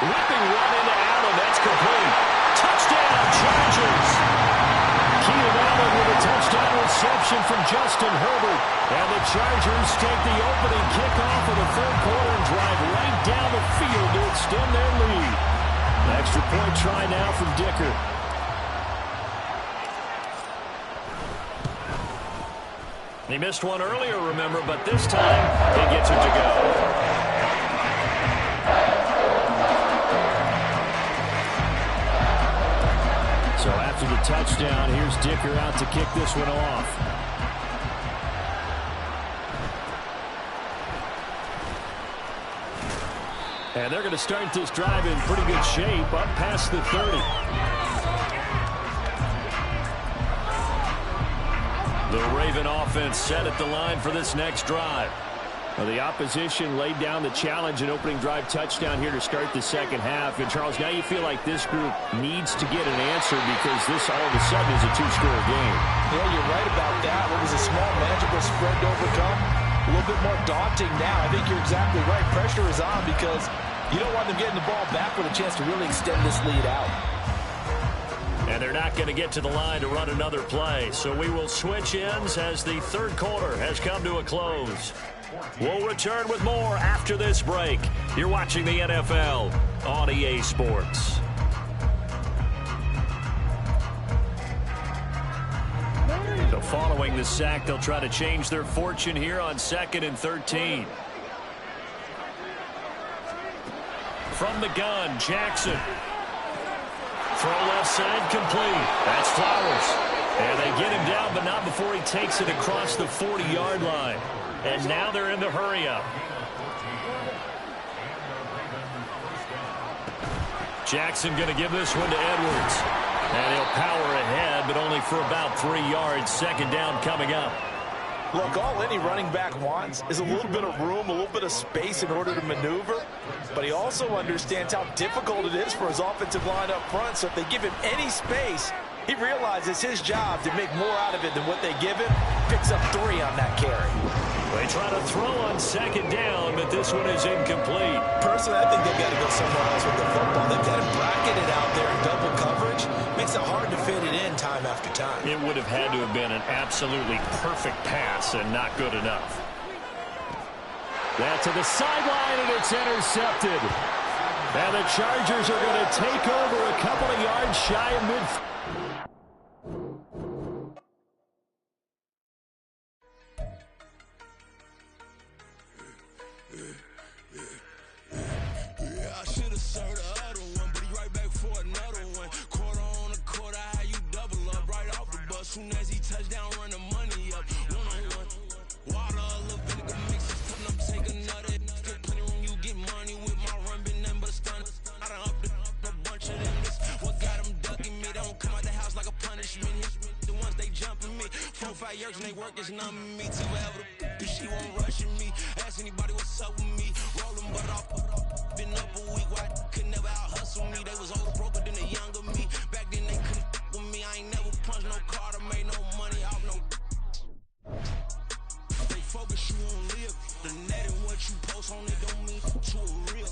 Whipping run into Allen, that's complete. Touchdown, Chargers! Allen with a touchdown reception from Justin Herbert. And the Chargers take the opening kickoff of the 3rd quarter and drive right down the field to extend their lead. An extra point try now from Dicker. He missed one earlier, remember, but this time he gets it to go. So after the touchdown, here's Dicker out to kick this one off. And they're going to start this drive in pretty good shape, up past the 30. The Raven offense set at the line for this next drive. Well, the opposition laid down the challenge and opening drive touchdown here to start the second half. And, Charles, now you feel like this group needs to get an answer because this all of a sudden is a 2-score game. Yeah, you're right about that. What was a small, manageable spread to overcome? A little bit more daunting now. I think you're exactly right. Pressure is on because you don't want them getting the ball back with a chance to really extend this lead out. And they're not going to get to the line to run another play. So we will switch ends as the 3rd quarter has come to a close. We'll return with more after this break. You're watching the NFL on EA Sports. So following the sack, they'll try to change their fortune here on 2nd and 13. From the gun, Jackson. Throw left side complete. That's Flowers. And they get him down, but not before he takes it across the 40-yard line. And now they're in the hurry-up. Jackson going to give this one to Edwards. And he'll power ahead, but only for about 3 yards. Second down coming up. Look, all any running back wants is a little bit of room, a little bit of space in order to maneuver. But he also understands how difficult it is for his offensive line up front. So if they give him any space, he realizes his job to make more out of it than what they give him. Picks up 3 on that carry. They try to throw on second down, but this one is incomplete. Personally, I think they've got to go somewhere else with the football. They've got him bracketed out there in double coverage. Makes it hard to fit it in time after time. It would have had to have been an absolutely perfect pass and not good enough. That to the sideline, and it's intercepted. And the Chargers are going to take over a couple of yards shy of midfield. I should have served the other one, but he right back for another one. Quarter on a quarter, how you double up right off the bus. Soon as he touch down, run the money up. One-on-one. Water, a little vinegar mix it, turn up, take another. Still plenty room, you get money with my run, been nothing but a stun. I done up a bunch of them. This what got them ducking me. They don't come out the house like a punishment. The ones they jumping me. 4-5 years and they work is numbing me. To whatever the she won't rushing me. Ask anybody what's up with me. Rolling but off. Been up a week, why could never out hustle me? They was older, broker than the younger me. Back then they couldn't with me. I ain't never punched no card or made no money off no. They focus you on live. The net and what you post on it don't mean to a real.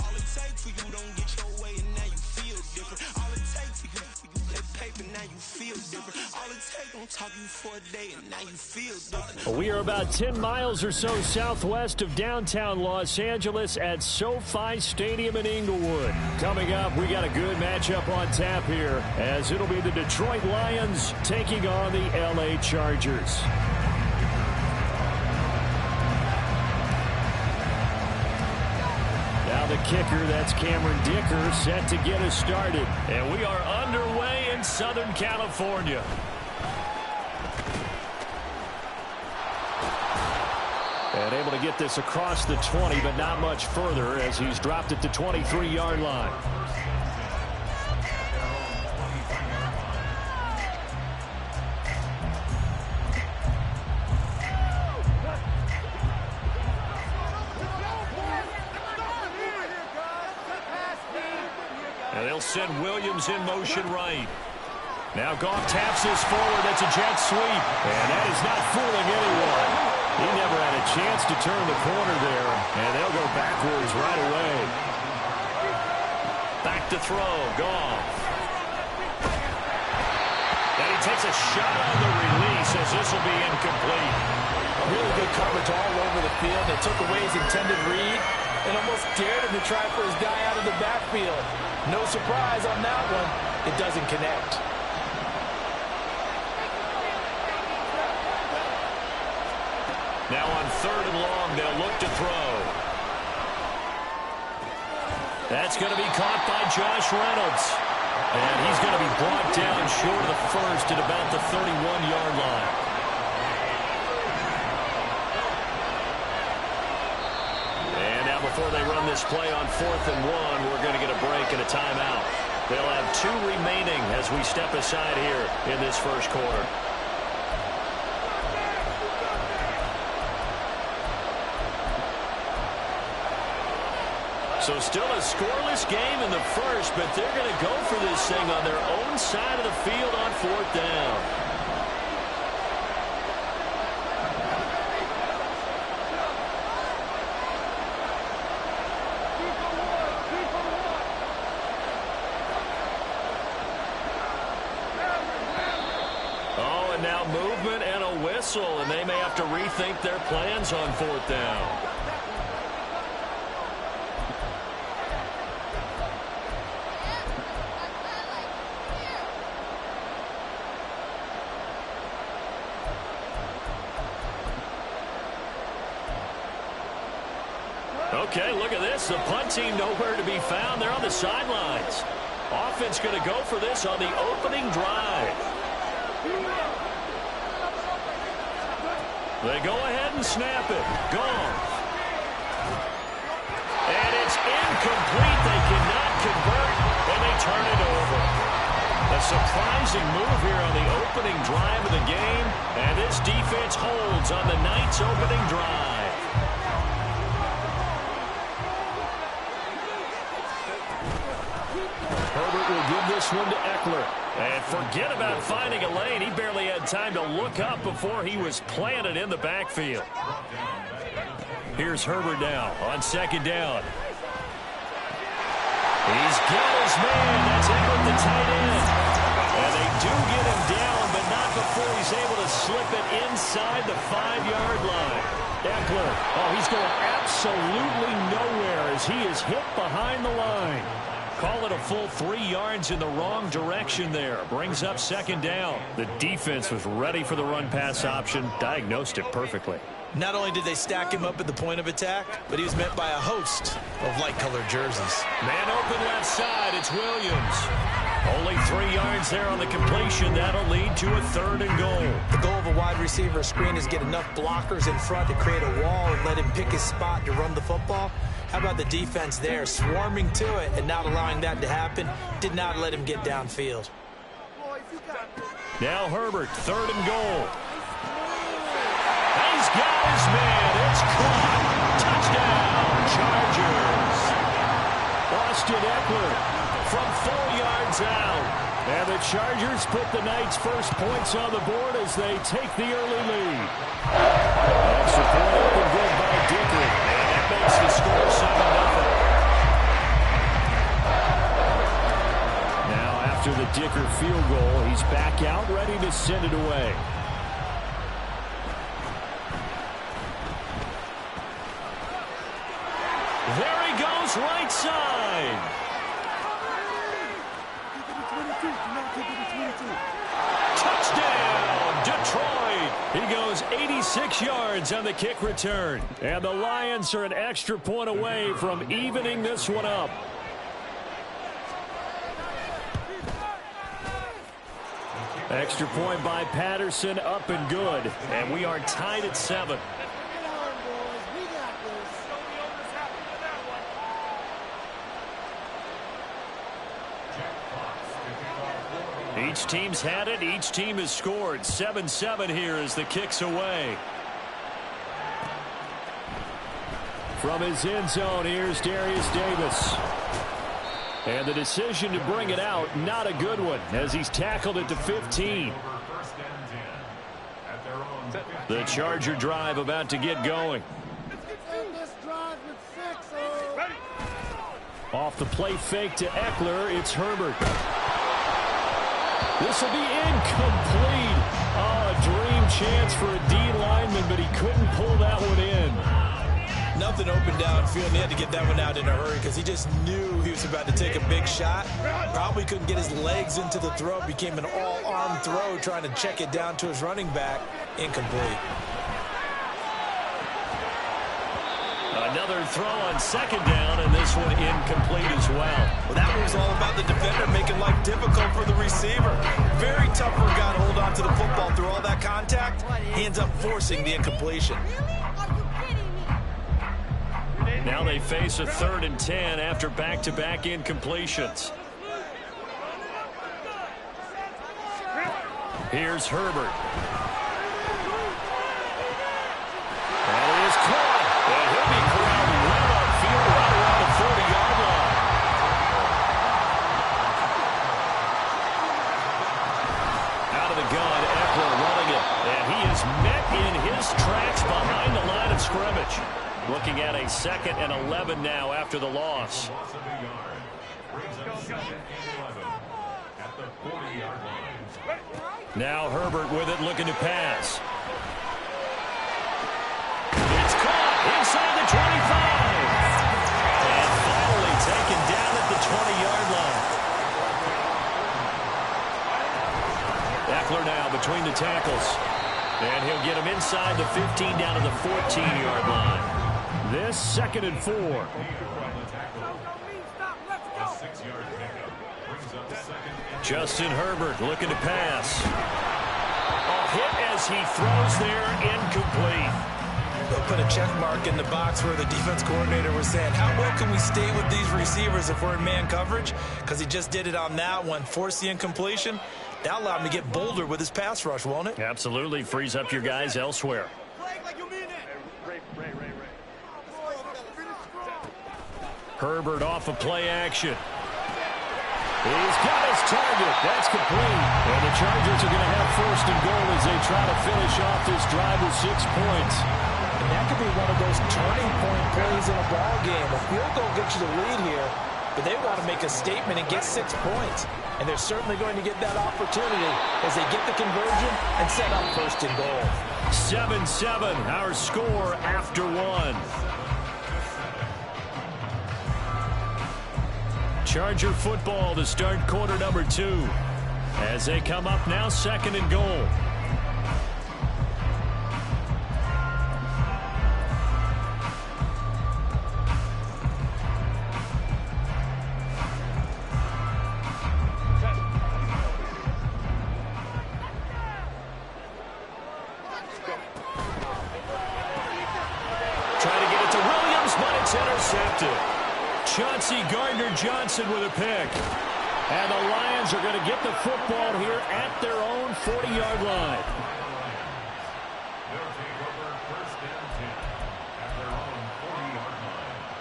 All it takes for you don't get your way and now you feel different. All it takes for you that paper, now you feel different. All it takes don't talk you for a day and now you feel different. We are about 10 miles or so southwest of downtown Los Angeles at SoFi Stadium in Inglewood. Coming up, we got a good matchup on tap here, as it'll be the Detroit Lions taking on the LA Chargers. Now the kicker, that's Cameron Dicker, set to get us started. And we are underway in Southern California. And able to get this across the 20, but not much further as he's dropped it to 23-yard line. And they'll send Williams in motion right. Now Goff taps this forward. That's a jet sweep. And that is not fooling anyone. He never had a chance to turn the corner there, and they'll go backwards right away. Back to throw, Goff. And he takes a shot on the release as this will be incomplete. Really good coverage all over the field. They took away his intended read and almost dared him to try for his guy out of the backfield. No surprise on that one. It doesn't connect. Now on 3rd and long, they'll look to throw. That's going to be caught by Josh Reynolds. And he's going to be brought down short of the first at about the 31-yard line. And now before they run this play on 4th and 1, we're going to get a break and a timeout. They'll have 2 remaining as we step aside here in this first quarter. So still a scoreless game in the first, but they're going to go for this thing on their own side of the field on 4th down. Oh, and now movement and a whistle, and they may have to rethink their plans on 4th down. Okay, look at this. The punt team nowhere to be found. They're on the sidelines. Offense going to go for this on the opening drive. They go ahead and snap it. Gone. And it's incomplete. They cannot convert, and they turn it over. A surprising move here on the opening drive of the game, and this defense holds on the Knights' opening drive. Herbert will give this one to Eckler. And forget about finding a lane. He barely had time to look up before he was planted in the backfield. Here's Herbert now on 2nd down. He's got his man. That's Eckler, the tight end. And they do get him down, but not before he's able to slip it inside the 5-yard line. Eckler, he's going absolutely nowhere as he is hit behind the line. Call it a full 3 yards in the wrong direction there. Brings up 2nd down. The defense was ready for the run-pass option, diagnosed it perfectly. Not only did they stack him up at the point of attack, but he was met by a host of light-colored jerseys. Man open left side, it's Williams. Only 3 yards there on the completion. That'll lead to a 3rd and goal. The goal of a wide receiver screen is get enough blockers in front to create a wall and let him pick his spot to run the football. How about the defense there, swarming to it and not allowing that to happen? Did not let him get downfield. Now Herbert, 3rd and goal. He's got his man. It's caught. Touchdown, Chargers. Austin Eckler from 4 yards out. And the Chargers put the night's first points on the board as they take the early lead. Extra point up and good by Dicker. And that makes the score 7-0. Now after the Dicker field goal, he's back out ready to send it away. There he goes, right side. Touchdown, Detroit. He goes 86 yards on the kick return. And the Lions are an extra point away from evening this one up. Extra point by Patterson, up and good. And we are tied at 7. Each team's had it. Each team has scored. 7-7 here as the kick's away. From his end zone, here's Darius Davis. And the decision to bring it out, not a good one, as he's tackled it to 15. The Charger drive about to get going. Off the play fake to Eckler, it's Herbert. This will be incomplete. Oh, a dream chance for a D lineman, but he couldn't pull that one in. Nothing open downfield, and he had to get that one out in a hurry because he just knew he was about to take a big shot. Probably couldn't get his legs into the throw. Became an all-arm throw trying to check it down to his running back. Incomplete. Another throw on 2nd down, and this one incomplete as well. Well, that was all about the defender making life difficult for the receiver. Very tough for a guy to hold on to the football through all that contact. He ends up forcing the incompletion. Now they face a 3rd and 10 after back-to-back incompletions. Here's Herbert. And it is caught. And he'll be corralled right upfield, right around the 40-yard line. Out of the gun, Eckler running it. And he is met in his tracks behind the line of scrimmage. Looking at a 2nd and 11 now after the loss. Now Herbert with it, looking to pass. It's caught inside the 25. And finally taken down at the 20-yard line. Eckler now between the tackles. And he'll get him inside the 15 down to the 14-yard line. This 2nd and 4. Justin Herbert looking to pass. A hit as he throws there, incomplete. They'll put a check mark in the box where the defense coordinator was saying, how well can we stay with these receivers if we're in man coverage? Because he just did it on that one, forced the incompletion. That'll allow him to get bolder with his pass rush, won't it? Absolutely, frees up your guys elsewhere. Herbert off of play action. He's got his target. That's complete. And the Chargers are going to have 1st and goal as they try to finish off this drive with 6 points. And that could be one of those turning-point plays in a ball game. A field goal gets you the lead here, but they want to make a statement and get 6 points. And they're certainly going to get that opportunity as they get the conversion and set up 1st and goal. 7-7, our score after 1. Charger football to start quarter number 2. As they come up now, 2nd and goal. Intercepted. Chauncey Gardner-Johnson with a pick. And the Lions are going to get the football here at their own 40-yard line. They'll take over 1st and 10 at their own 40-yard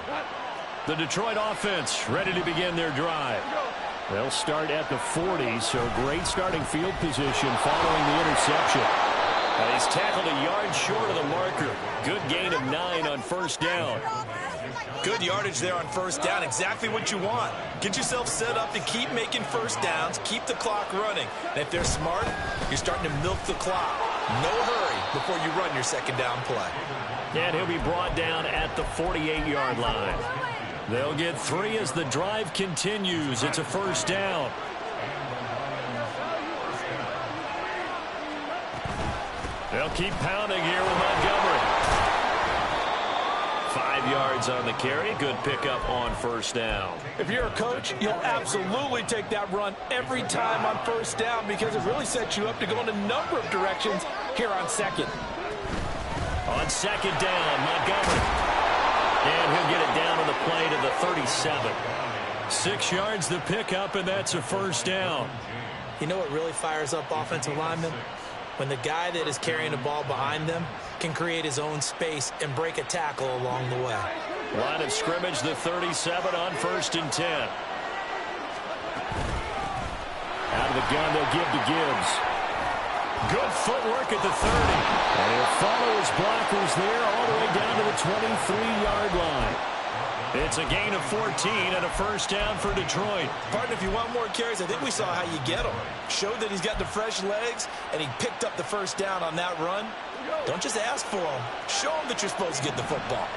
line. The Detroit offense ready to begin their drive. They'll start at the 40, so great starting field position following the interception. He's tackled a yard short of the marker. Good gain of 9 on 1st down. Good yardage there on 1st down. Exactly what you want. Get yourself set up to keep making 1st downs, keep the clock running. And if they're smart, you're starting to milk the clock. No hurry before you run your 2nd down play. And he'll be brought down at the 48-yard line. They'll get 3 as the drive continues. It's a 1st down. They'll keep pounding here with Montgomery. 5 yards on the carry. Good pickup on 1st down. If you're a coach, you'll absolutely take that run every time on 1st down because it really sets you up to go in a number of directions here on 2nd. On 2nd down, Montgomery. And he'll get it down on the play to the 37. 6 yards the pickup, and that's a 1st down. You know what really fires up offensive linemen? When the guy that is carrying the ball behind them can create his own space and break a tackle along the way. Line of scrimmage, the 37 on 1st and 10. Out of the gun, they'll give to Gibbs. Good footwork at the 30. And he'll follow his blockers there all the way down to the 23-yard line. It's a gain of 14 and a 1st down for Detroit. Partner, if you want more carries, I think we saw how you get them. Showed that he's got the fresh legs, and he picked up the 1st down on that run. Don't just ask for them. Show them that you're supposed to get the football.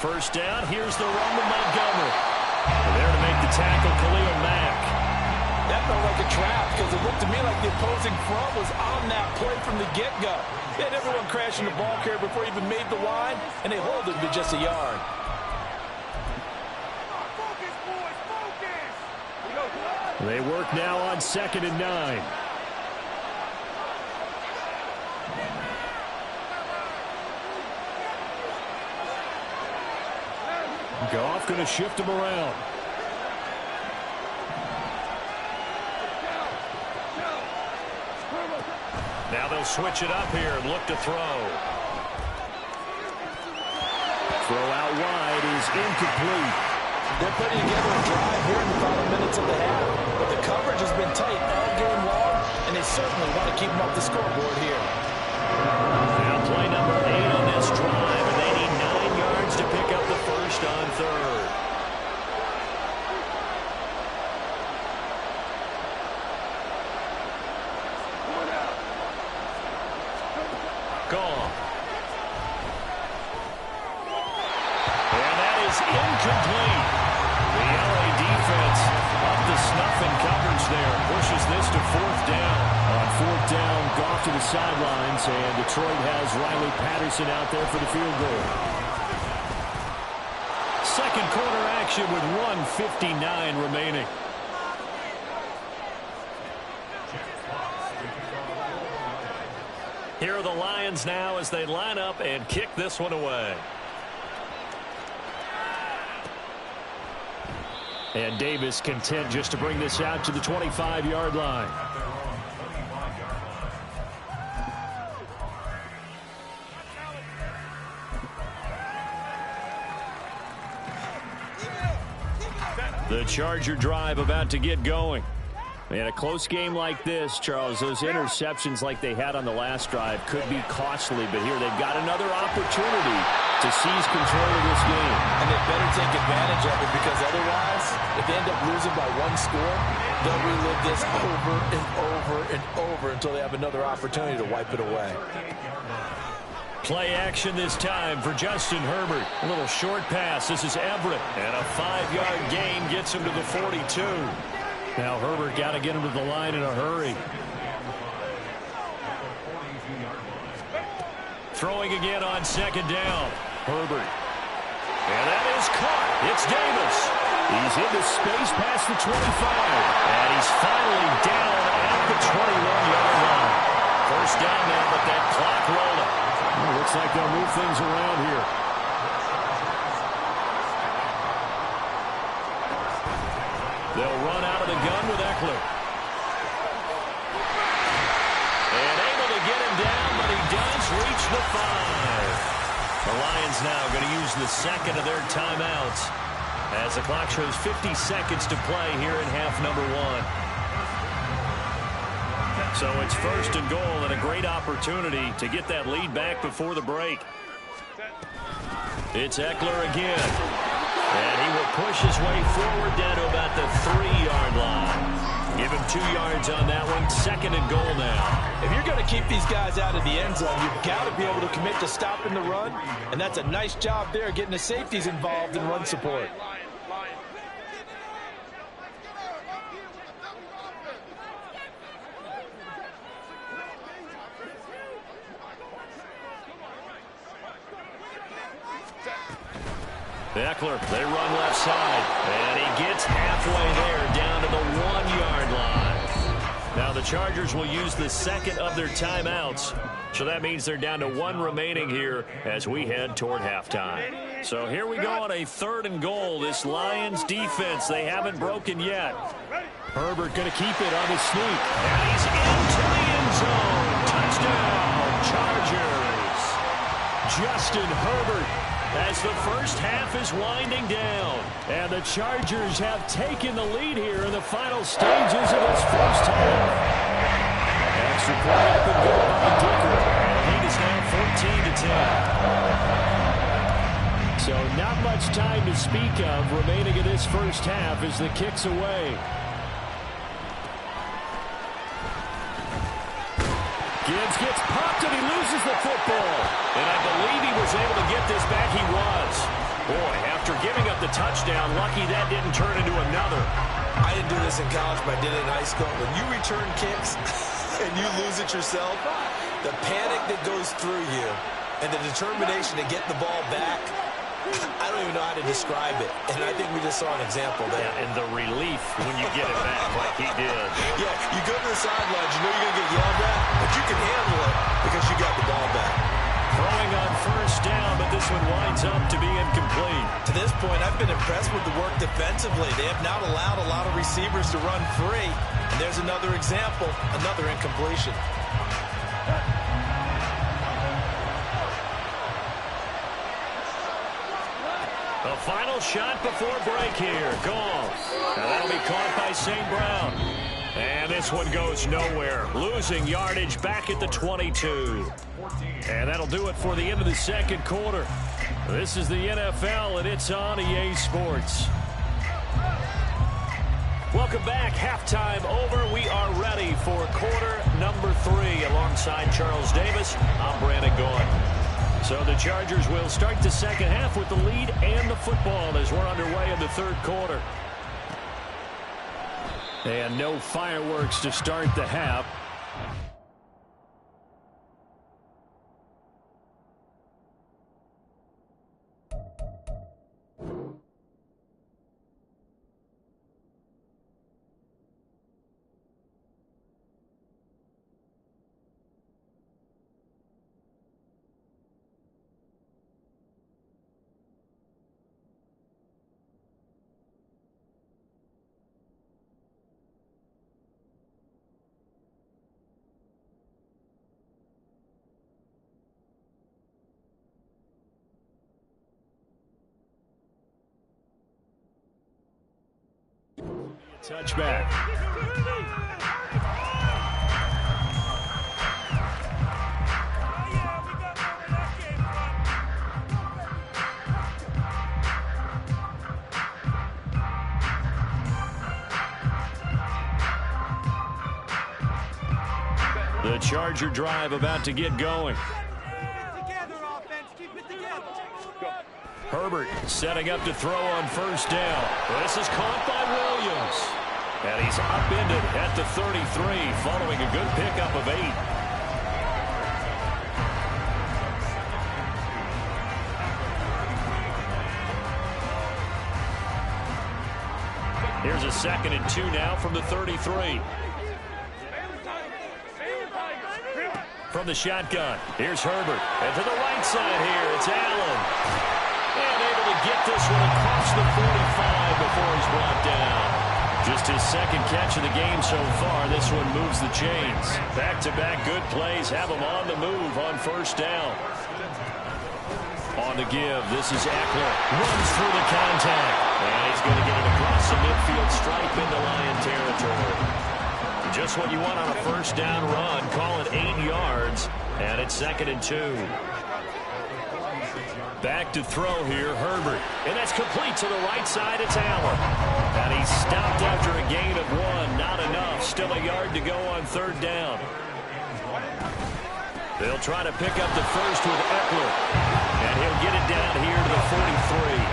First down, here's the run to Montgomery. There to make the tackle, Khalil Mack. That felt like a trap because it looked to me like the opposing front was on that play from the get-go. They had everyone crashing the ball carrier before he even made the line, and they hold him to just a yard. They work now on 2nd and 9. Goff going to shift him around. Now they'll switch it up here and look to throw. Throw out wide is incomplete. They're putting together a drive here in the final minutes of the half. But the coverage has been tight all game long, and they certainly want to keep them off the scoreboard here. Now play number 8 on this drive, and they need 9 yards to pick up the 1st on 3rd. Gone. And that is incomplete. The LA defense up to snuff in coverage there. Pushes this to 4th down. On 4th down, Goff to the sidelines, and Detroit has Riley Patterson out there for the field goal. Second quarter action with 1:59 remaining. Here are the Lions now as they line up and kick this one away. And Davis content just to bring this out to the 25-yard line. The Charger drive about to get going. In a close game like this, Charles, those interceptions like they had on the last drive could be costly, but here they've got another opportunity to seize control of this game. And they better take advantage of it, because otherwise, if they end up losing by one score, they'll relive this over and over and over until they have another opportunity to wipe it away. Play action this time for Justin Herbert. A little short pass. This is Everett. And a 5-yard gain gets him to the 42. Now Herbert got to get him to the line in a hurry. Throwing again on second down. Herbert. And that is caught. It's Davis. He's into space past the 25. And he's finally down at the 21-yard line. First down now, but that clock rolling. Well, looks like they'll move things around here. They'll run out of the gun with Eckler. And able to get him down, but he does reach the 5. The Lions now going to use the second of their timeouts as the clock shows 50 seconds to play here in half number 1. So it's first and goal, and a great opportunity to get that lead back before the break. It's Eckler again. And he will push his way forward down to about the 3-yard line. Give him 2 yards on that one. Second and goal now. If you're going to keep these guys out of the end zone, you've got to be able to commit to stopping the run. And that's a nice job there, getting the safeties involved in run support. Eckler, they run left side, and he gets halfway there down to the 1-yard line. Now the Chargers will use the second of their timeouts, so that means they're down to 1 remaining here as we head toward halftime. So here we go on a third and goal. This Lions defense, they haven't broken yet. Herbert going to keep it on the sneak, and he's into the end zone. Touchdown, Chargers. Justin Herbert, as the first half is winding down. And the Chargers have taken the lead here in the final stages of this first half. Extra point up and good by Dicker. And the lead is now 14-10. So not much time to speak of remaining in this first half as the kick's away. Gibbs gets popped and he loses the football. And I believe he was able to get this back. He was. Boy, after giving up the touchdown, lucky that didn't turn into another. I didn't do this in college, but I did it in high school. When you return kicks and you lose it yourself, the panic that goes through you and the determination to get the ball back, I don't even know how to describe it. And I think we just saw an example there. Yeah, and the relief when you get it back like he did. Yeah, you go to the sidelines, you know you're going to get yelled at, but you can handle it because you got the ball back. Throwing on first down, but this one winds up to be incomplete. To this point, I've been impressed with the work defensively. They have not allowed a lot of receivers to run free. And there's another example, another incompletion. The final shot before break here. Gone. Now that'll be caught by St. Brown. And this one goes nowhere. Losing yardage back at the 22. And that'll do it for the end of the second quarter. This is the NFL, and it's on EA Sports. Welcome back. Halftime over. We are ready for quarter number 3. Alongside Charles Davis, I'm Brandon Gaughan. So the Chargers will start the second half with the lead and the football as we're underway in the third quarter. And no fireworks to start the half. Touchback. The Charger drive about to get going. Herbert setting up to throw on first down. This is caught by Williams. And he's upended at the 33 following a good pickup of 8. Here's a 2nd and 2 now from the 33. From the shotgun, here's Herbert. And to the right side here, it's Allen. And able to get this one across the 45 before he's brought down. Just his 2nd catch of the game so far. This one moves the chains. Back-to-back good plays have him on the move on first down. On the give, this is Eckler. Runs through the contact. And he's going to get it across the midfield stripe into Lion territory. Just what you want on a first down run. Call it 8 yards. And it's 2nd and 2. Back to throw here, Herbert. And that's complete to the right side. It's Allen. And he's stopped after a gain of 1. Not enough. Still a yard to go on 3rd down. They'll try to pick up the first with Eckler. And he'll get it down here to the 43.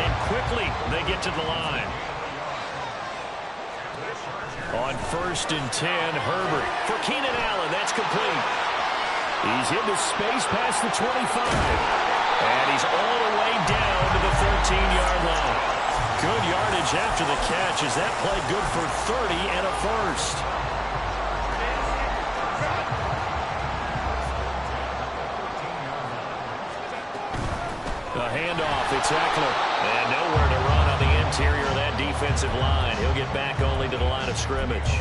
And quickly they get to the line. On 1st and 10, Herbert for Keenan Allen. That's complete. He's into space past the 25. And he's all the way down to the 13-yard line. Good yardage after the catch. Is that play good for 30 and a first? The handoff, it's Eckler. And nowhere to run on the interior of that defensive line. He'll get back only to the line of scrimmage.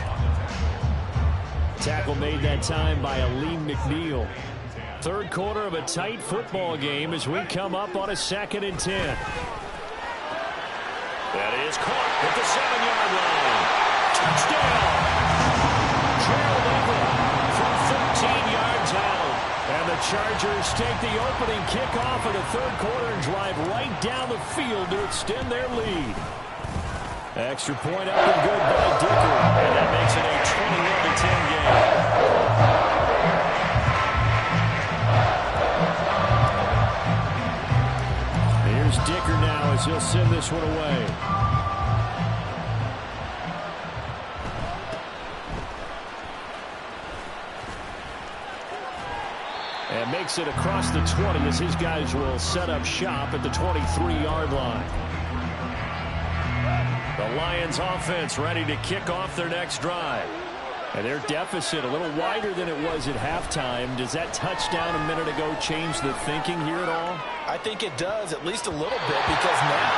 Tackle made that time by Aleem McNeil. 3rd quarter of a tight football game as we come up on a 2nd and 10. That is caught at the 7-yard line. Touchdown! Gerald Everett from 13 yards out. And the Chargers take the opening kickoff of the 3rd quarter and drive right down the field to extend their lead. Extra point up and good by Dicker. And that makes it a 21-10 game. Here's Dicker now as he'll send this one away. And makes it across the 20 as his guys will set up shop at the 23-yard line. The Lions offense ready to kick off their next drive. And their deficit a little wider than it was at halftime. Does that touchdown a minute ago change the thinking here at all? I think it does, at least a little bit, because now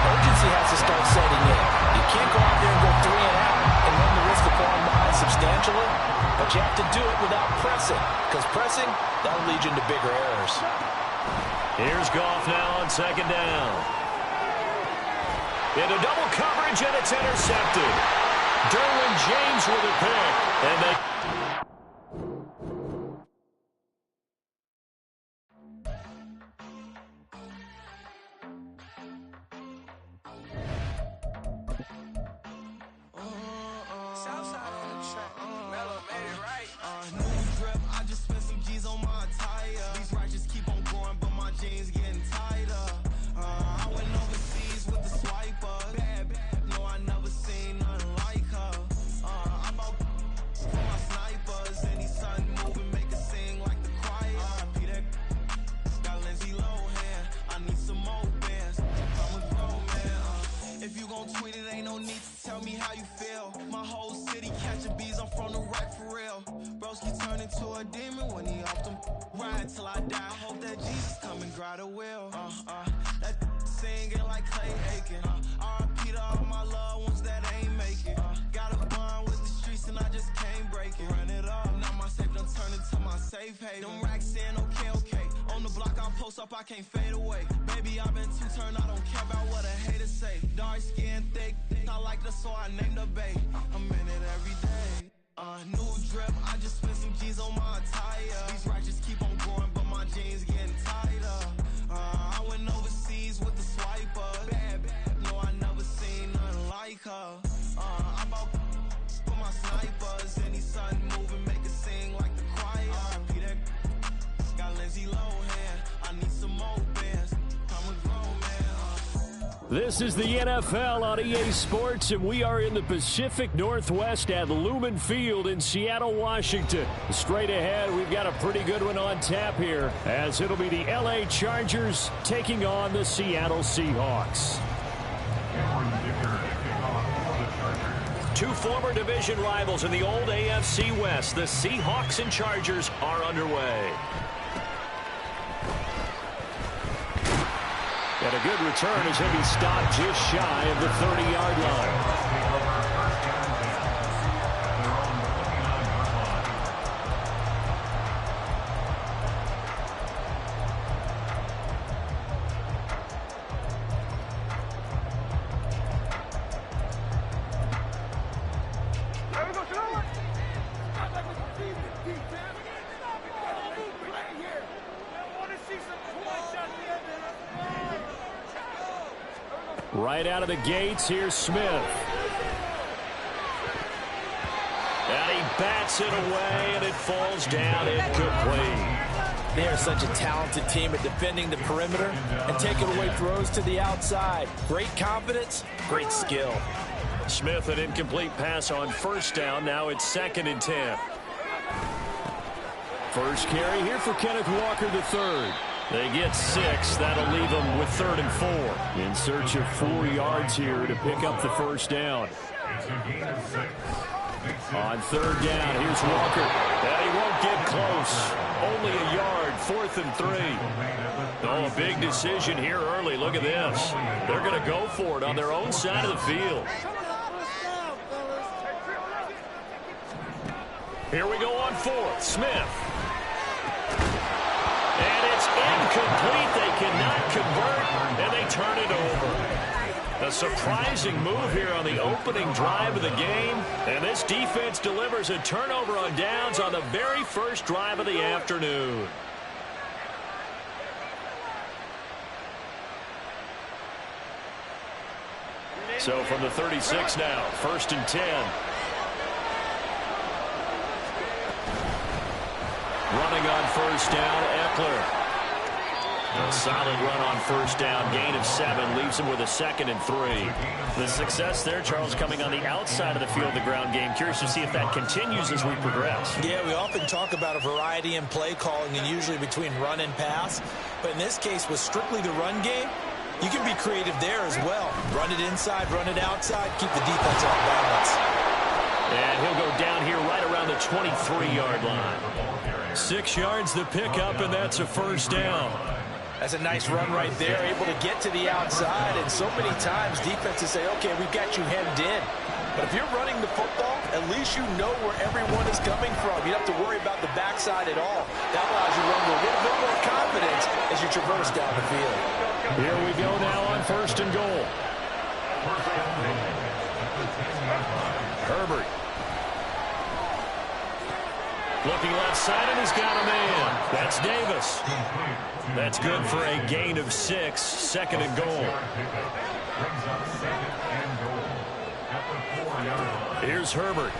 urgency has to start setting in. You can't go out there and go 3 and out and run the risk of falling behind substantially, but you have to do it without pressing, because pressing, that'll lead you into bigger errors. Here's Goff now on 2nd down. Into double coverage, and it's intercepted. Derwin James with a pick, and they... On the block, I post up, I can't fade away. Baby, I've been too turned, I don't care about what a hater say. Dark skin, thick, I like the so I named the bay. I'm in it every day. New drip, I just spent some G's on my attire. These righteous keep on growing, but my jeans getting tighter. I went overseas with the swiper. Bad, no, I never seen nothing like her. I bought for my snipers. Any sudden moving, make it sing like the choir. Peter got Lindsay Lohan. I need some more bands. I'm a grown man. This is the NFL on EA Sports, and we are in the Pacific Northwest at Lumen Field in Seattle, Washington. Straight ahead, we've got a pretty good one on tap here, as it'll be the LA Chargers taking on the Seattle Seahawks. Two former division rivals in the old AFC West. The Seahawks and Chargers are underway. And a good return as he'll be stopped just shy of the 30-yard line. Right out of the gates, here's Smith. And he bats it away, and it falls down incomplete. They are such a talented team at defending the perimeter and taking away throws to the outside. Great confidence, great skill. Smith, an incomplete pass on first down. Now it's 2nd and 10. First carry here for Kenneth Walker III. They get 6. That'll leave them with 3rd and 4. In search of 4 yards here to pick up the first down. On 3rd down, here's Walker. And he won't get close. Only a yard, 4th and 3. Oh, a big decision here early. Look at this. They're going to go for it on their own side of the field. Here we go on 4th. Smith. And it's incomplete. They cannot convert, and they turn it over. A surprising move here on the opening drive of the game, and this defense delivers a turnover on downs on the very first drive of the afternoon. So from the 36 now, 1st and 10. Running on first down, Eckler. A solid run on first down, gain of 7, leaves him with a 2nd and 3. The success there, Charles, coming on the outside of the field, the ground game. Curious to see if that continues as we progress. Yeah, we often talk about a variety in play calling and usually between run and pass. But in this case, with strictly the run game, you can be creative there as well. Run it inside, run it outside, keep the defense off balance. And he'll go down here right around the 23-yard line. 6 yards the pickup, and that's a first down. That's a nice run right there, able to get to the outside. And so many times defenses say, okay, we've got you hemmed in. But if you're running the football, at least you know where everyone is coming from. You don't have to worry about the backside at all. That allows you to run with a little bit more confidence as you traverse down the field. Here we go now on 1st and goal. Herbert. Looking left side, and he's got a man. That's Davis. That's good for a gain of 6, 2nd and goal. Here's Herbert.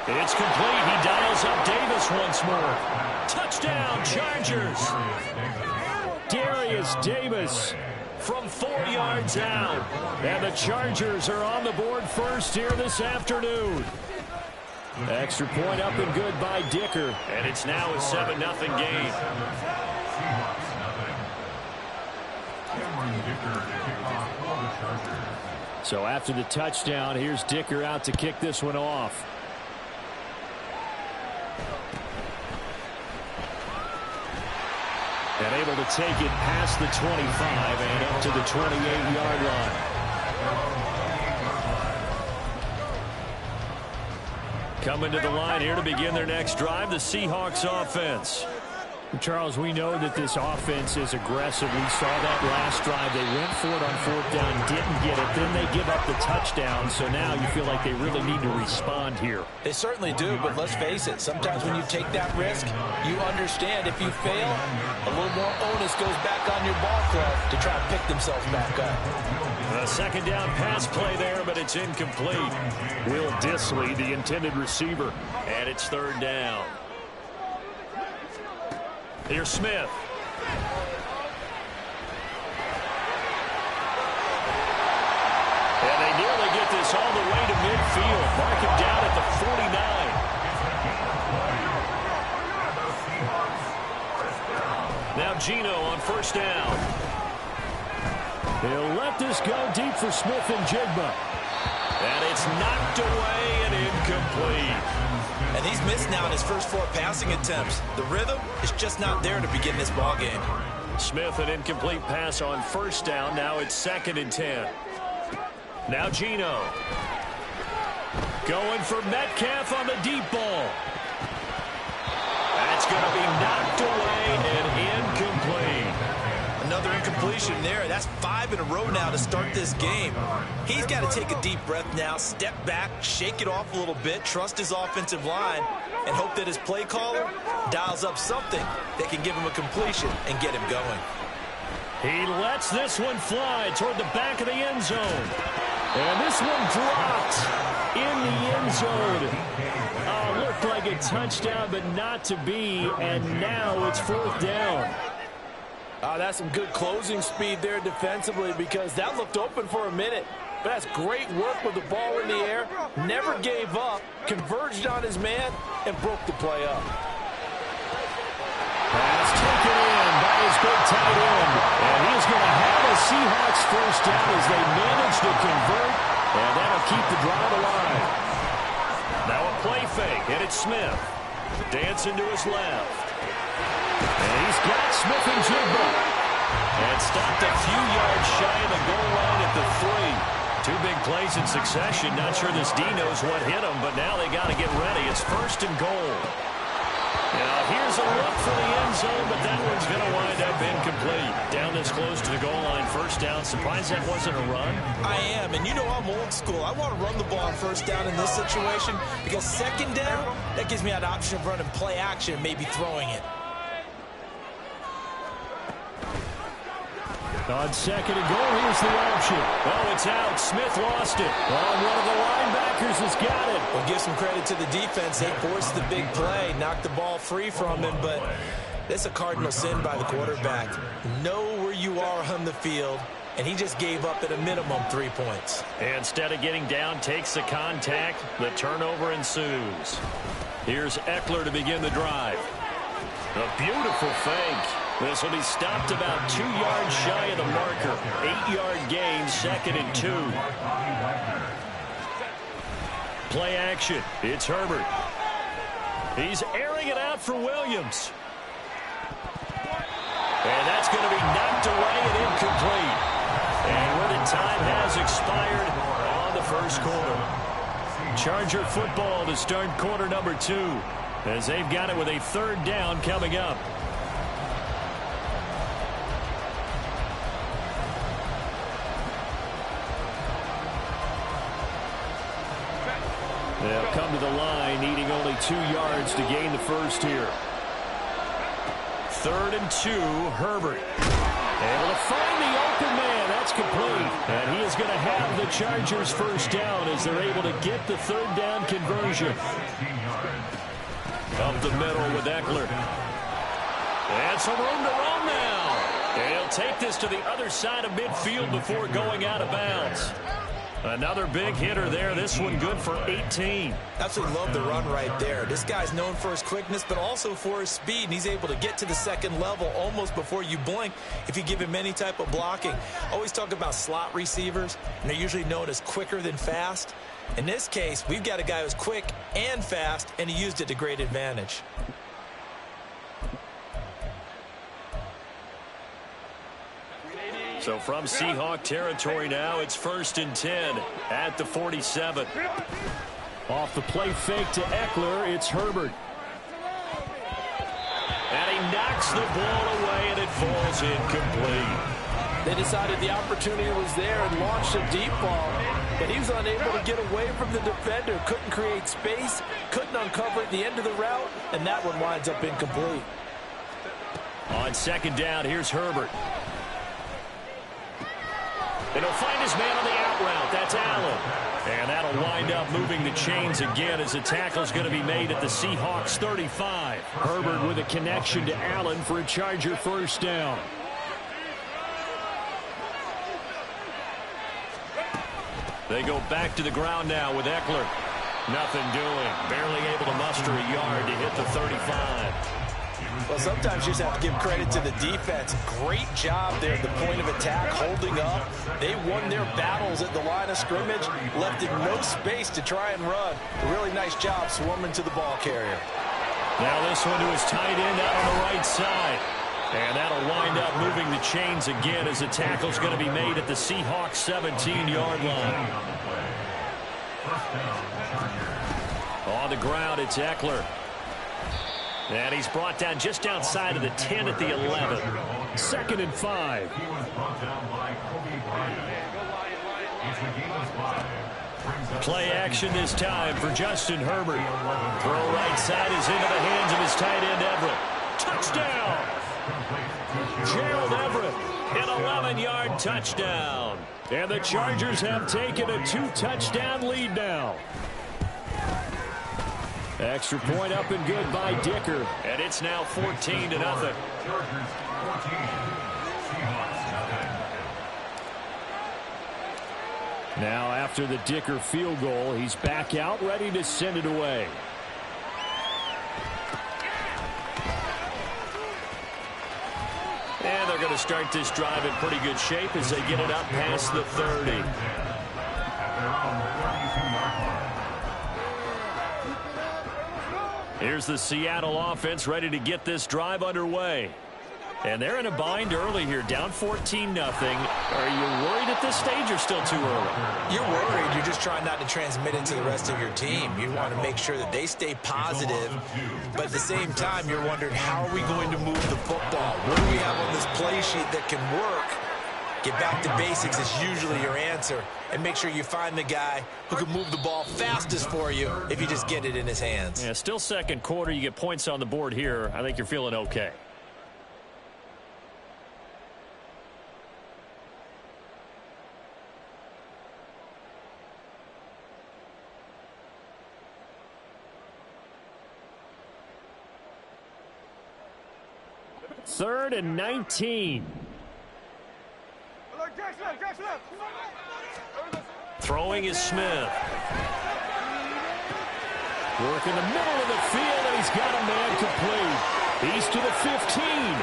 It's complete. He dials up Davis once more. Touchdown, Chargers. Darius Davis from 4 yards out. And the Chargers are on the board first here this afternoon. Extra point up and good by Dicker. And it's now a 7-0 game. So after the touchdown, here's Dicker out to kick this one off. And able to take it past the 25 and up to the 28-yard line. Coming to the line here to begin their next drive, the Seahawks offense. Charles, we know that this offense is aggressive. We saw that last drive. They went for it on 4th down, didn't get it. Then they give up the touchdown. So now you feel like they really need to respond here. They certainly do, but let's face it. Sometimes when you take that risk, you understand if you fail, a little more onus goes back on your ball club to try and pick themselves back up. A 2nd down pass play there, but it's incomplete. Will Disley, the intended receiver. And it's 3rd down. Here's Smith. And they nearly get this all the way to midfield. Mark him down at the 49. Now Geno on 1st down. He'll let this go deep for Smith and Jigba. And it's knocked away and incomplete. And he's missed now in his first 4 passing attempts. The rhythm is just not there to begin this ball game. Smith, an incomplete pass on 1st down. Now it's 2nd and 10. Now Geno. Going for Metcalf on the deep ball. That's going to be knocked away and incomplete. Another incompletion there. That's 5 in a row now to start this game. He's got to take a deep breath now, step back, shake it off a little bit, trust his offensive line, and hope that his play caller dials up something that can give him a completion and get him going. He lets this one fly toward the back of the end zone. And this one dropped in the end zone. Looked like a touchdown, but not to be. And now it's 4th down. That's some good closing speed there defensively, because that looked open for a minute. But that's great work with the ball in the air. Never gave up, converged on his man, and broke the play up. Pass taken in by his big tight end. And he's going to have a Seahawks 1st down as they manage to convert. And that'll keep the drive alive. Now a play fake, and it's Smith. Dancing to his left. And he's got Smith and Jigba. And stopped a few yards shy of the goal line at the 3. 2 big plays in succession. Not sure this D knows what hit him, but now they got to get ready. It's 1st and goal. Now here's a look for the end zone, but that one's going to wind up incomplete. Down this close to the goal line, 1st down. Surprised that wasn't a run? I am, and you know I'm old school. I want to run the ball on 1st down in this situation, because 2nd down, that gives me that option of running play action, maybe throwing it. On 2nd and goal, here's the option. Oh, it's out. Smith lost it. One of the linebackers has got it. We'll give some credit to the defense. They forced the big play, knocked the ball free from him, but that's a cardinal sin by the quarterback. Know where you are on the field, and he just gave up at a minimum 3 points. Instead of getting down, takes the contact. The turnover ensues. Here's Eckler to begin the drive. A beautiful fake. This will be stopped about 2 yards shy of the marker. 8-yard gain, 2nd and 2. Play action. It's Herbert. He's airing it out for Williams. And that's going to be knocked away and incomplete. And where the time has expired on the 1st quarter. Charger football to start quarter number 2, as they've got it with a 3rd down coming up. They'll come to the line, needing only 2 yards to gain the 1st here. 3rd and 2, Herbert. Able to find the open man. That's complete. And he is going to have the Chargers 1st down as they're able to get the 3rd down conversion. Up the middle with Eckler. And some room to run now. And he'll take this to the other side of midfield before going out of bounds. Another big hitter there. This one good for 18. Absolutely love the run right there. This guy's known for his quickness, but also for his speed. And he's able to get to the 2nd level almost before you blink if you give him any type of blocking. Always talk about slot receivers, and they're usually known as quicker than fast. In this case, we've got a guy who's quick and fast, and he used it to great advantage. So from Seahawk territory now, it's 1st and 10 at the 47. Off the play fake to Eckler, it's Herbert. And he knocks Backs the ball away, and it falls incomplete. They decided the opportunity was there and launched a deep ball, but he was unable to get away from the defender. Couldn't create space, couldn't uncover at the end of the route, and that one winds up incomplete. On second down, here's Herbert. And he'll find his man on the out route. That's Allen. And that'll wind up moving the chains again as the tackle's going to be made at the Seahawks 35. Herbert with a connection to Allen for a Charger first down. They go back to the ground now with Eckler. Nothing doing. Barely able to muster a yard to hit the 35. Well, sometimes you just have to give credit to the defense. Great job there at the point of attack, holding up. They won their battles at the line of scrimmage, left in no space to try and run. A really nice job swarming to the ball carrier. Now this one to his tight end out on the right side. And that'll wind up moving the chains again as the tackle's going to be made at the Seahawks 17-yard line. On the ground, it's Eckler. And he's brought down just outside of the 10 at the 11. 2nd and 5. Play action this time for Justin Herbert. Throw right side is into the hands of his tight end Everett. Touchdown! Gerald Everett, an 11-yard touchdown. And the Chargers have taken a 2-touchdown lead now. Extra point up and good by Dicker. And it's now 14-0. Now after the Dicker field goal, he's back out ready to send it away. And they're going to start this drive in pretty good shape as they get it up past the 30. Here's the Seattle offense ready to get this drive underway. And they're in a bind early here, down 14-0. Are you worried at this stage or still too early? You're worried. You're just trying not to transmit it to the rest of your team. You want to make sure that they stay positive, but at the same time, you're wondering, how are we going to move the football? What do we have on this play sheet that can work? Get back to basics is usually your answer, and make sure you find the guy who can move the ball fastest for you if you just get it in his hands. Yeah, still second quarter. You get points on the board here. I think you're feeling okay. Third and 19. Throwing is Smith. Work in the middle of the field, and he's got a man complete. He's to the 15. And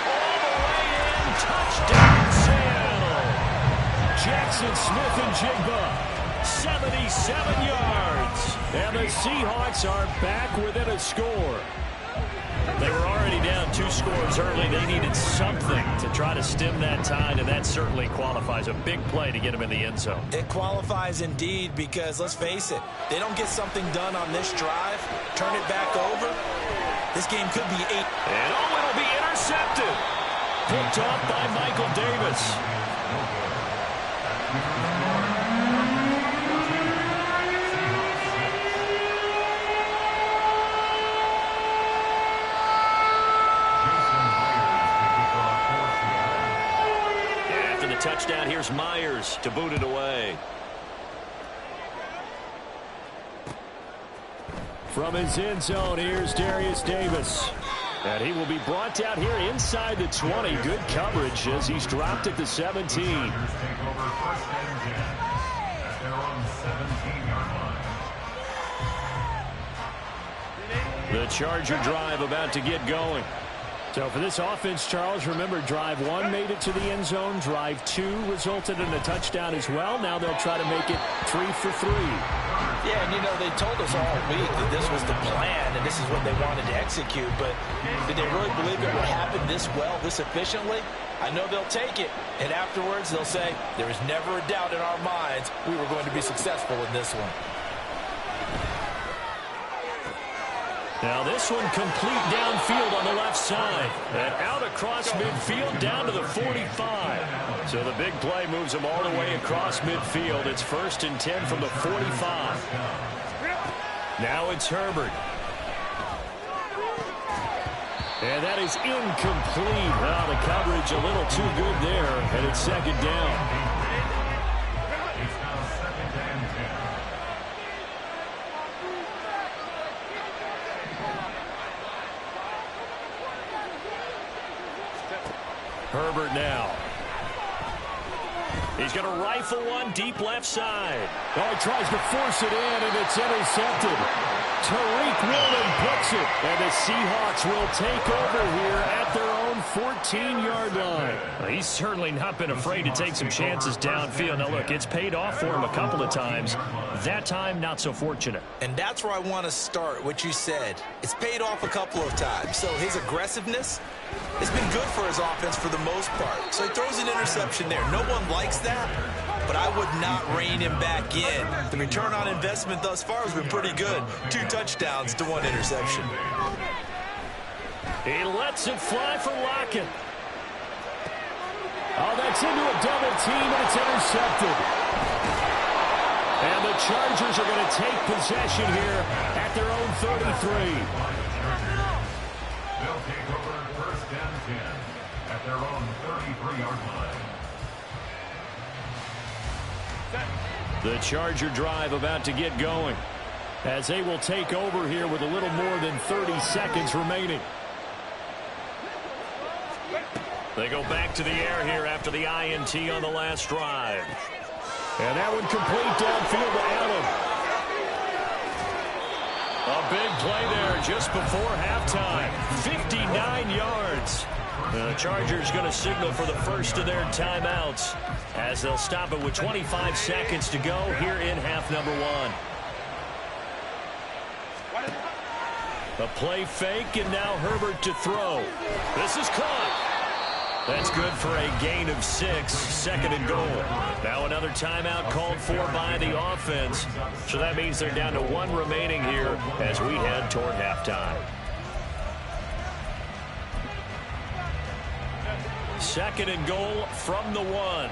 all the way in. Touchdown, Seattle. Jackson Smith and Jigba. 77 yards. And the Seahawks are back within a score. They were already down 2 scores early. They needed something to try to stem that tide, and that certainly qualifies. A big play to get them in the end zone. It qualifies indeed because, let's face it, they don't get something done on this drive, turn it back over, this game could be 8. And it'll be intercepted. Picked off by Michael Davis. Touchdown, here's Myers to boot it away. From his end zone, here's Darius Davis. And he will be brought down here inside the 20. Good coverage as he's dropped at the 17. The Charger drive about to get going. So for this offense, Charles, remember, drive 1 made it to the end zone. Drive 2 resulted in a touchdown as well. Now they'll try to make it 3 for 3. Yeah, and you know, they told us all week that this was the plan and this is what they wanted to execute. But did they really believe it would happen this well, this efficiently? I know they'll take it. And afterwards, they'll say, there was never a doubt in our minds we were going to be successful in this one. Now this one complete downfield on the left side. And out across midfield down to the 45. So the big play moves them all the way across midfield. It's 1st and 10 from the 45. Now it's Herbert. And that is incomplete. Well, the coverage a little too good there. And it's 2nd down. Herbert now. He's going to rifle one deep left side. Oh, he tries to force it in, and it's intercepted. Tariq Woolen puts it, and the Seahawks will take over here at their own 14-yard line. Well, he's certainly not been afraid to take some chances downfield. Now, look, it's paid off for him a couple of times. That time, not so fortunate. And that's where I want to start, what you said. It's paid off a couple of times. So his aggressiveness has been good for his offense for the most part. So he throws an interception there. No one likes that, but I would not rein him back in. The return on investment thus far has been pretty good. 2 touchdowns to 1 interception. He lets it fly for Lockett. Oh, that's into a double team, and it's intercepted. And the Chargers are going to take possession here at their own 33. They'll take over 1st and 10 at their own 33-yard line. The Charger drive about to get going as they will take over here with a little more than 30 seconds remaining. They go back to the air here after the INT on the last drive. And that one complete downfield to Allen. A big play there just before halftime. 59 yards. The Chargers going to signal for the first of their timeouts as they'll stop it with 25 seconds to go here in half number 1. A play fake, and now Herbert to throw. This is caught. That's good for a gain of 6, 2nd and goal. Now another timeout called for by the offense. So that means they're down to 1 remaining here as we head toward halftime. 2nd and goal from the 1.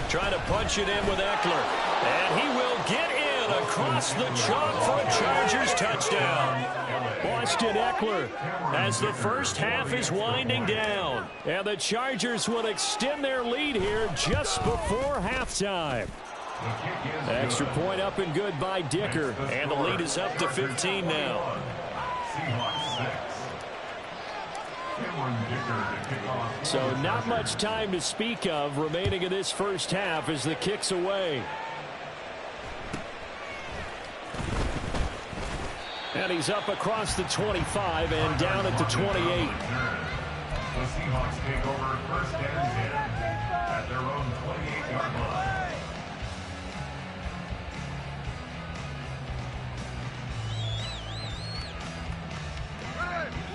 Trying to punch it in with Eckler. And he will get in across the chalk for a Chargers touchdown. Austin Eckler as the first half is winding down. And the Chargers will extend their lead here just before halftime. Extra point up and good by Dicker. And the lead is up to 15 now. So not much time to speak of remaining in this first half as the kick's away. And he's up across the 25 and down at the 28. The Seahawks take over 1st and 10 at their own 28-yard line.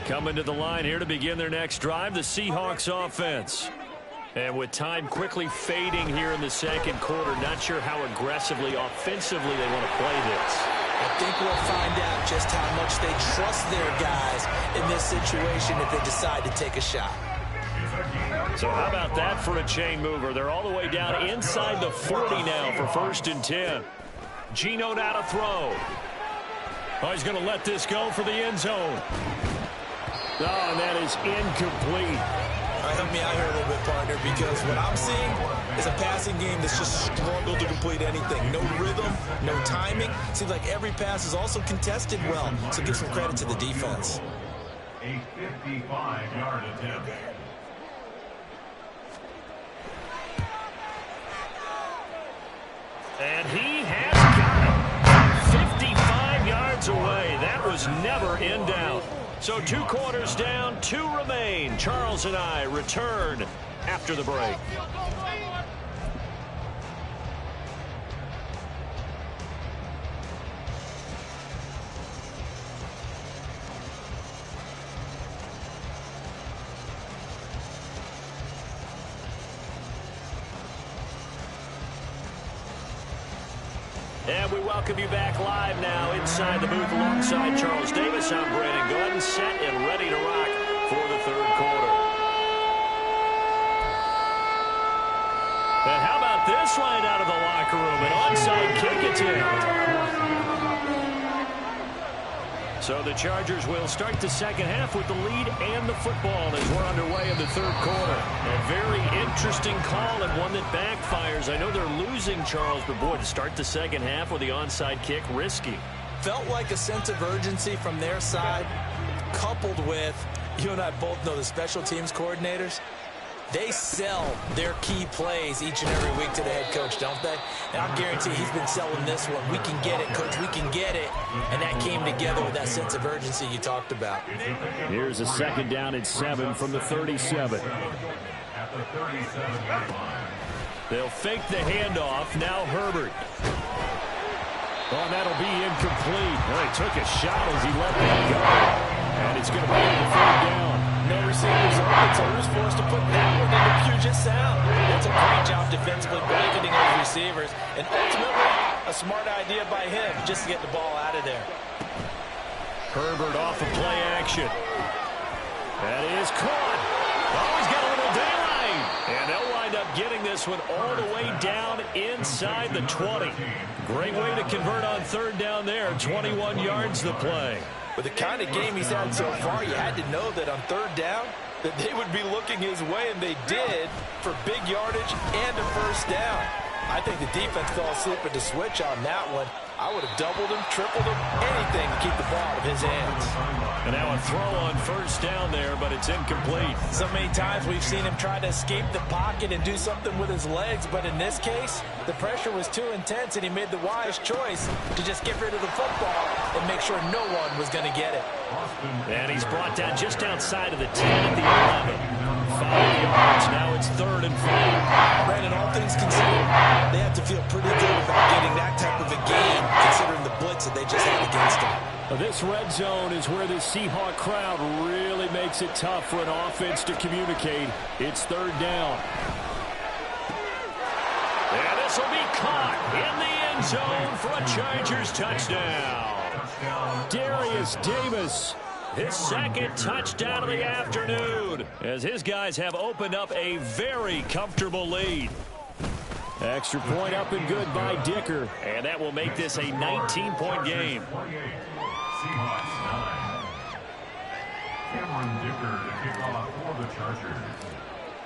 Coming to the line here to begin their next drive, the Seahawks offense. And with time quickly fading here in the 2nd quarter, not sure how aggressively, offensively they want to play this. I think we'll find out just how much they trust their guys in this situation if they decide to take a shot. So how about that for a chain mover? They're all the way down inside the 40 now for 1st and 10. Geno now to throw. Oh, he's going to let this go for the end zone. Oh, and that is incomplete. All right, help me out here a little bit, partner, because what I'm seeing is a passing game that's just struggled to complete anything. No rhythm, no timing. Seems like every pass is also contested well, so give some credit to the defense. A 55-yard attempt. And he has got it. 55 yards away. That was never in doubt. So 2 quarters down, 2 remain. Charles and I return after the break. And we welcome you back live now inside the booth alongside Charles Davis. I'm Brandon Gordon, set and ready to rock for the third quarter. And how about this right out of the locker room? An onside kick attempt. So the Chargers will start the second half with the lead and the football as we're underway in the third quarter. A very interesting call and one that backfires. I know they're losing, Charles, but boy, to start the second half with the onside kick, risky. Felt like a sense of urgency from their side, coupled with, you and I both know the special teams coordinators, they sell their key plays each and every week to the head coach, don't they? And I guarantee he's been selling this one. We can get it, coach. We can get it. And that came together with that sense of urgency you talked about. Here's a second down and 7 from the 37. They'll fake the handoff. Now Herbert. Oh, that'll be incomplete. Well, he took a shot as he let that go. And it's going to be on the third down. No receivers open, so he was forced to put that one into Puget Sound. That's a great job defensively blanketing those receivers. And ultimately, a smart idea by him just to get the ball out of there. Herbert off of play action. That is caught. Oh, he's got a little daylight. And they'll wind up getting this one all the way down inside the 20. Great way to convert on third down there. 21 yards the play. With the kind of game he's had so far, you had to know that on third down that they would be looking his way, and they did for big yardage and a first down. I think the defense fell asleep at the switch on that one. I would have doubled him, tripled him, anything to keep the ball out of his hands. And now a throw on first down there, but it's incomplete. So many times we've seen him try to escape the pocket and do something with his legs, but in this case, the pressure was too intense, and he made the wise choice to just get rid of the football and make sure no one was going to get it. And he's brought down just outside of the 10 at the 11. 5 yards. Now it's 3rd and 5. Brandon, all things considered, they have to feel pretty good about getting that type of a game, considering the blitz that they just had against them. This red zone is where the Seahawk crowd really makes it tough for an offense to communicate. It's 3rd down. And this will be caught in the end zone for a Chargers touchdown. Darius Davis, his second touchdown of the afternoon, as his guys have opened up a very comfortable lead. Extra point up and good by Dicker, and that will make this a 19-point game.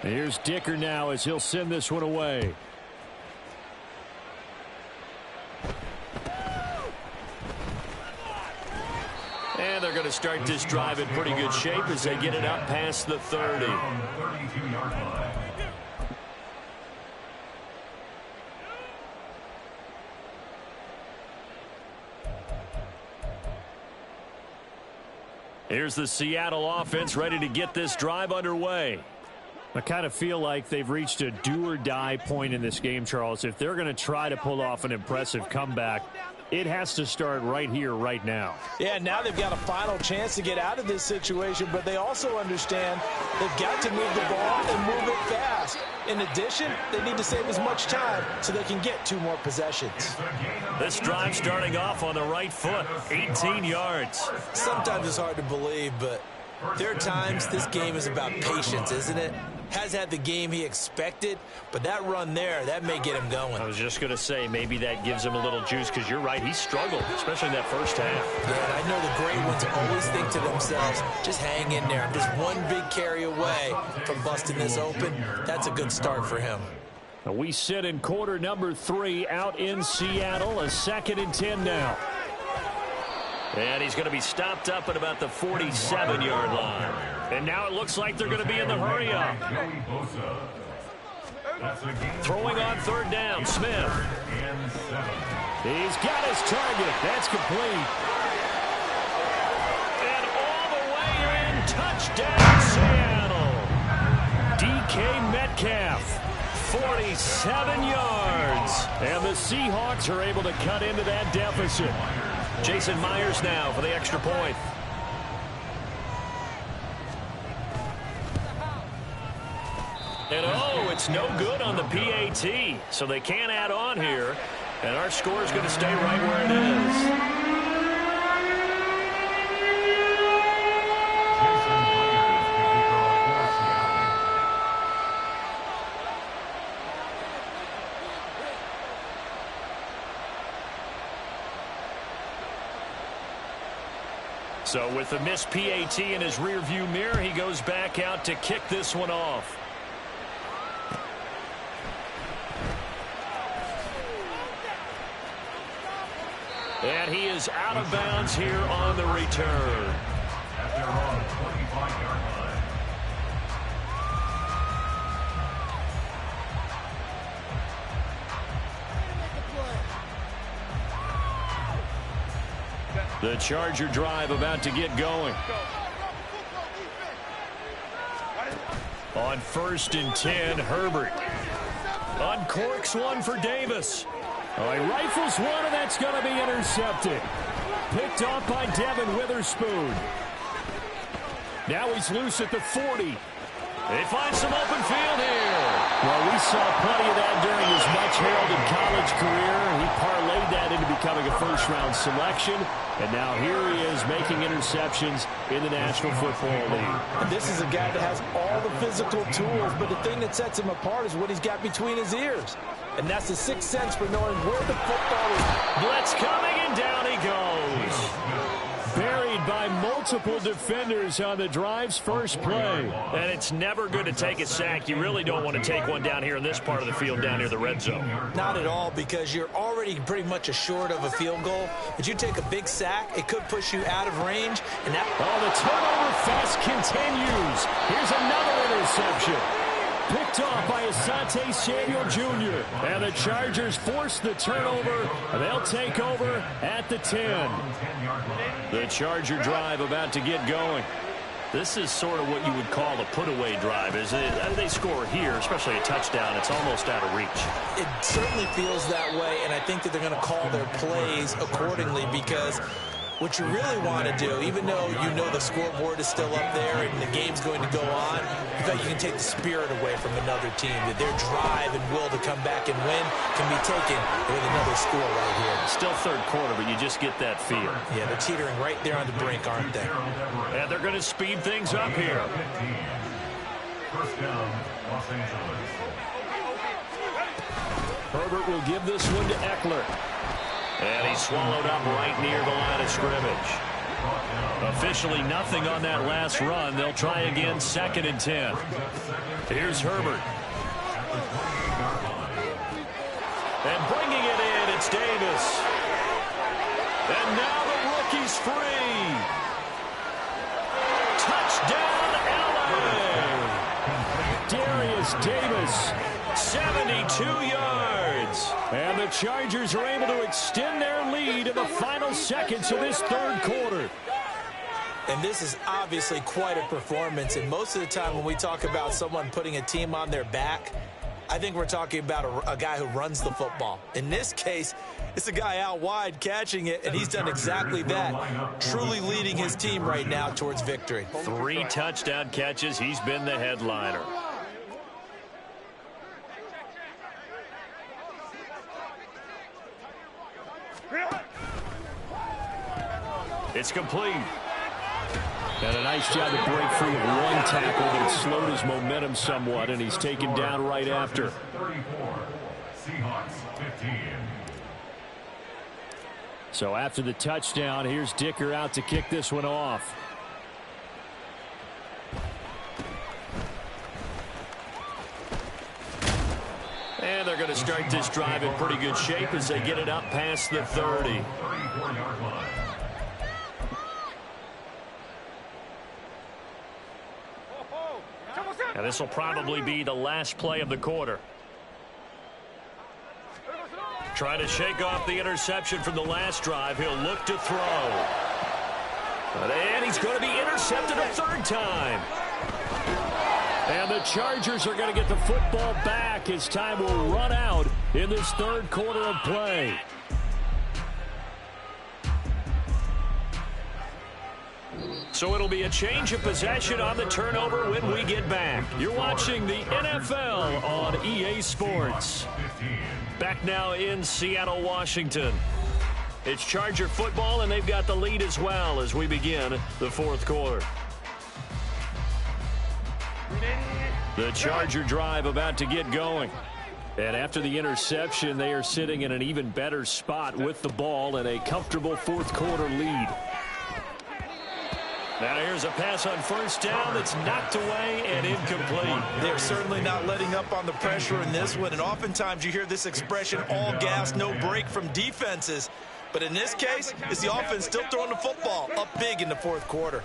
Here's Dicker now as he'll send this one away. And they're going to start this drive in pretty good shape as they get it up past the 30. Here's the Seattle offense ready to get this drive underway. I kind of feel like they've reached a do-or-die point in this game, Charles. If they're going to try to pull off an impressive comeback, it has to start right here, right now. Yeah, now they've got a final chance to get out of this situation, but they also understand they've got to move the ball and move it fast. In addition, they need to save as much time so they can get 2 more possessions. This drive starting off on the right foot, 18 yards. Sometimes it's hard to believe, but there are times this game is about patience, isn't it? Has had the game he expected, but that run there, that may get him going. I was just going to say, maybe that gives him a little juice, because you're right, he struggled, especially in that first half. Yeah, and I know the great ones always think to themselves, just hang in there. I'm just one big carry away from busting this open. That's a good start for him. We sit in quarter number 3 out in Seattle, a 2nd and 10 now. And he's going to be stopped up at about the 47-yard line. And now it looks like they're going to be in the hurry-up. Throwing on 3rd down, Smith. He's got his target. That's complete. And all the way in, touchdown, Seattle. DK Metcalf, 47 yards. And the Seahawks are able to cut into that deficit. Jason Myers now for the extra point. And oh, it's no good on the PAT, so they can't add on here. And our score is going to stay right where it is. So with the missed PAT in his rearview mirror, he goes back out to kick this one off. And he is out of bounds here on the return. At their own 25-yard line. The Charger drive about to get going. On 1st and 10, Herbert uncorks one for Davis. Oh, he rifles one, and that's going to be intercepted. Picked off by Devin Witherspoon. Now he's loose at the 40. They find some open field here. Well, we saw plenty of that during his much-heralded college career. He parlayed that into becoming a first-round selection. And now here he is making interceptions in the National Football League. And this is a guy that has all the physical tools, but the thing that sets him apart is what he's got between his ears. And that's the sixth sense for knowing where the football is. Blitz coming, and down he goes. Buried by multiple defenders on the drive's first play. And it's never good to take a sack. You really don't want to take one down here in this part of the field, down near the red zone. Not at all, because you're already pretty much assured of a field goal. But you take a big sack, it could push you out of range. And that the turnover fest continues. Here's another interception. Picked off by Asante Samuel Jr. And the Chargers force the turnover. And they'll take over at the 10. The Charger drive about to get going. This is sort of what you would call a put-away drive. They score here, especially a touchdown. It's almost out of reach. It certainly feels that way, and I think that they're going to call their plays accordingly, because what you really want to do, even though you know the scoreboard is still up there and the game's going to go on, you bet you can take the spirit away from another team. That their drive and will to come back and win can be taken with another score right here. Still third quarter, but you just get that feel. Yeah, they're teetering right there on the brink, aren't they? And they're going to speed things up here. First down, Los Angeles. Herbert will give this one to Eckler. And he's swallowed up right near the line of scrimmage. Officially nothing on that last run. They'll try again, 2nd and 10. Here's Herbert. And bringing it in, it's Davis. And now the rookie's free. Touchdown, LA. Darius Davis, 72 yards. And the Chargers are able to extend their lead in the final seconds of this third quarter. And this is obviously quite a performance. And most of the time when we talk about someone putting a team on their back, I think we're talking about a guy who runs the football. In this case, it's a guy out wide catching it, and he's done exactly that, truly leading his team right now towards victory. 3 touchdown catches. He's been the headliner. It's complete. And a nice job to break free of one tackle that slowed his momentum somewhat, and he's taken down right after. 34, Seahawks 15. So after the touchdown, here's Dicker out to kick this one off. And they're going to start this drive in pretty good shape as they get it up past the 30. 34-yard line. And this will probably be the last play of the quarter. Trying to shake off the interception from the last drive. He'll look to throw. And he's going to be intercepted a third time. And the Chargers are going to get the football back as time will run out in this third quarter of play. So it'll be a change of possession on the turnover when we get back. You're watching the NFL on EA Sports. Back now in Seattle, Washington. It's Charger football, and they've got the lead as well as we begin the fourth quarter. The Charger drive about to get going. And after the interception, they are sitting in an even better spot with the ball and a comfortable fourth quarter lead. Now here's a pass on first down that's knocked away and incomplete. They're certainly not letting up on the pressure in this one, and oftentimes you hear this expression, all gas, no break from defenses. But in this case, it's the offense still throwing the football up big in the fourth quarter.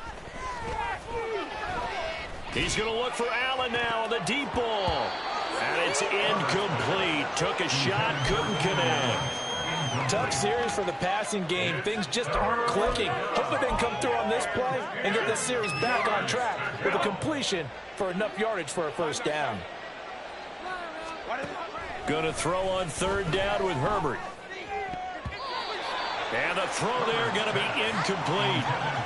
He's going to look for Allen now on the deep ball. And it's incomplete. Took a shot, couldn't connect. Tough series for the passing game. Things just aren't clicking. Hope they can come through on this play and get this series back on track with a completion for enough yardage for a first down. Going to throw on third down with Herbert. And the throw there going to be incomplete.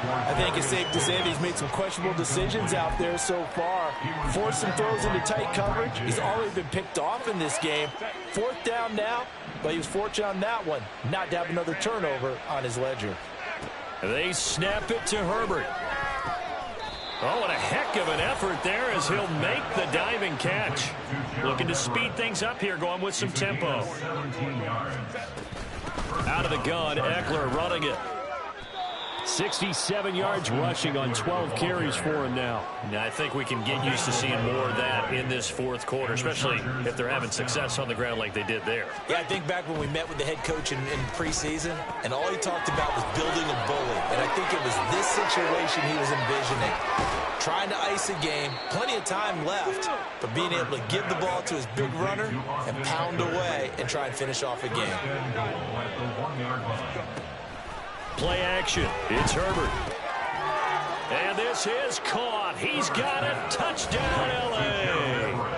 I think it's safe to say that he's made some questionable decisions out there so far. Forced some throws into tight coverage. He's already been picked off in this game. Fourth down now, but he was fortunate on that one not to have another turnover on his ledger. They snap it to Herbert. Oh, and a heck of an effort there as he'll make the diving catch. Looking to speed things up here, going with some tempo. Out of the gun, Eckler running it. 67 yards rushing on 12 carries for him now. Now, I think we can get used to seeing more of that in this fourth quarter, especially if they're having success on the ground like they did there. Yeah, I think back when we met with the head coach in preseason, and all he talked about was building a bully. And I think it was this situation he was envisioning. Trying to ice a game, plenty of time left, but being able to give the ball to his big runner and pound away and try and finish off a game. Play action. It's Herbert. And this is caught. He's got it. Touchdown, L.A.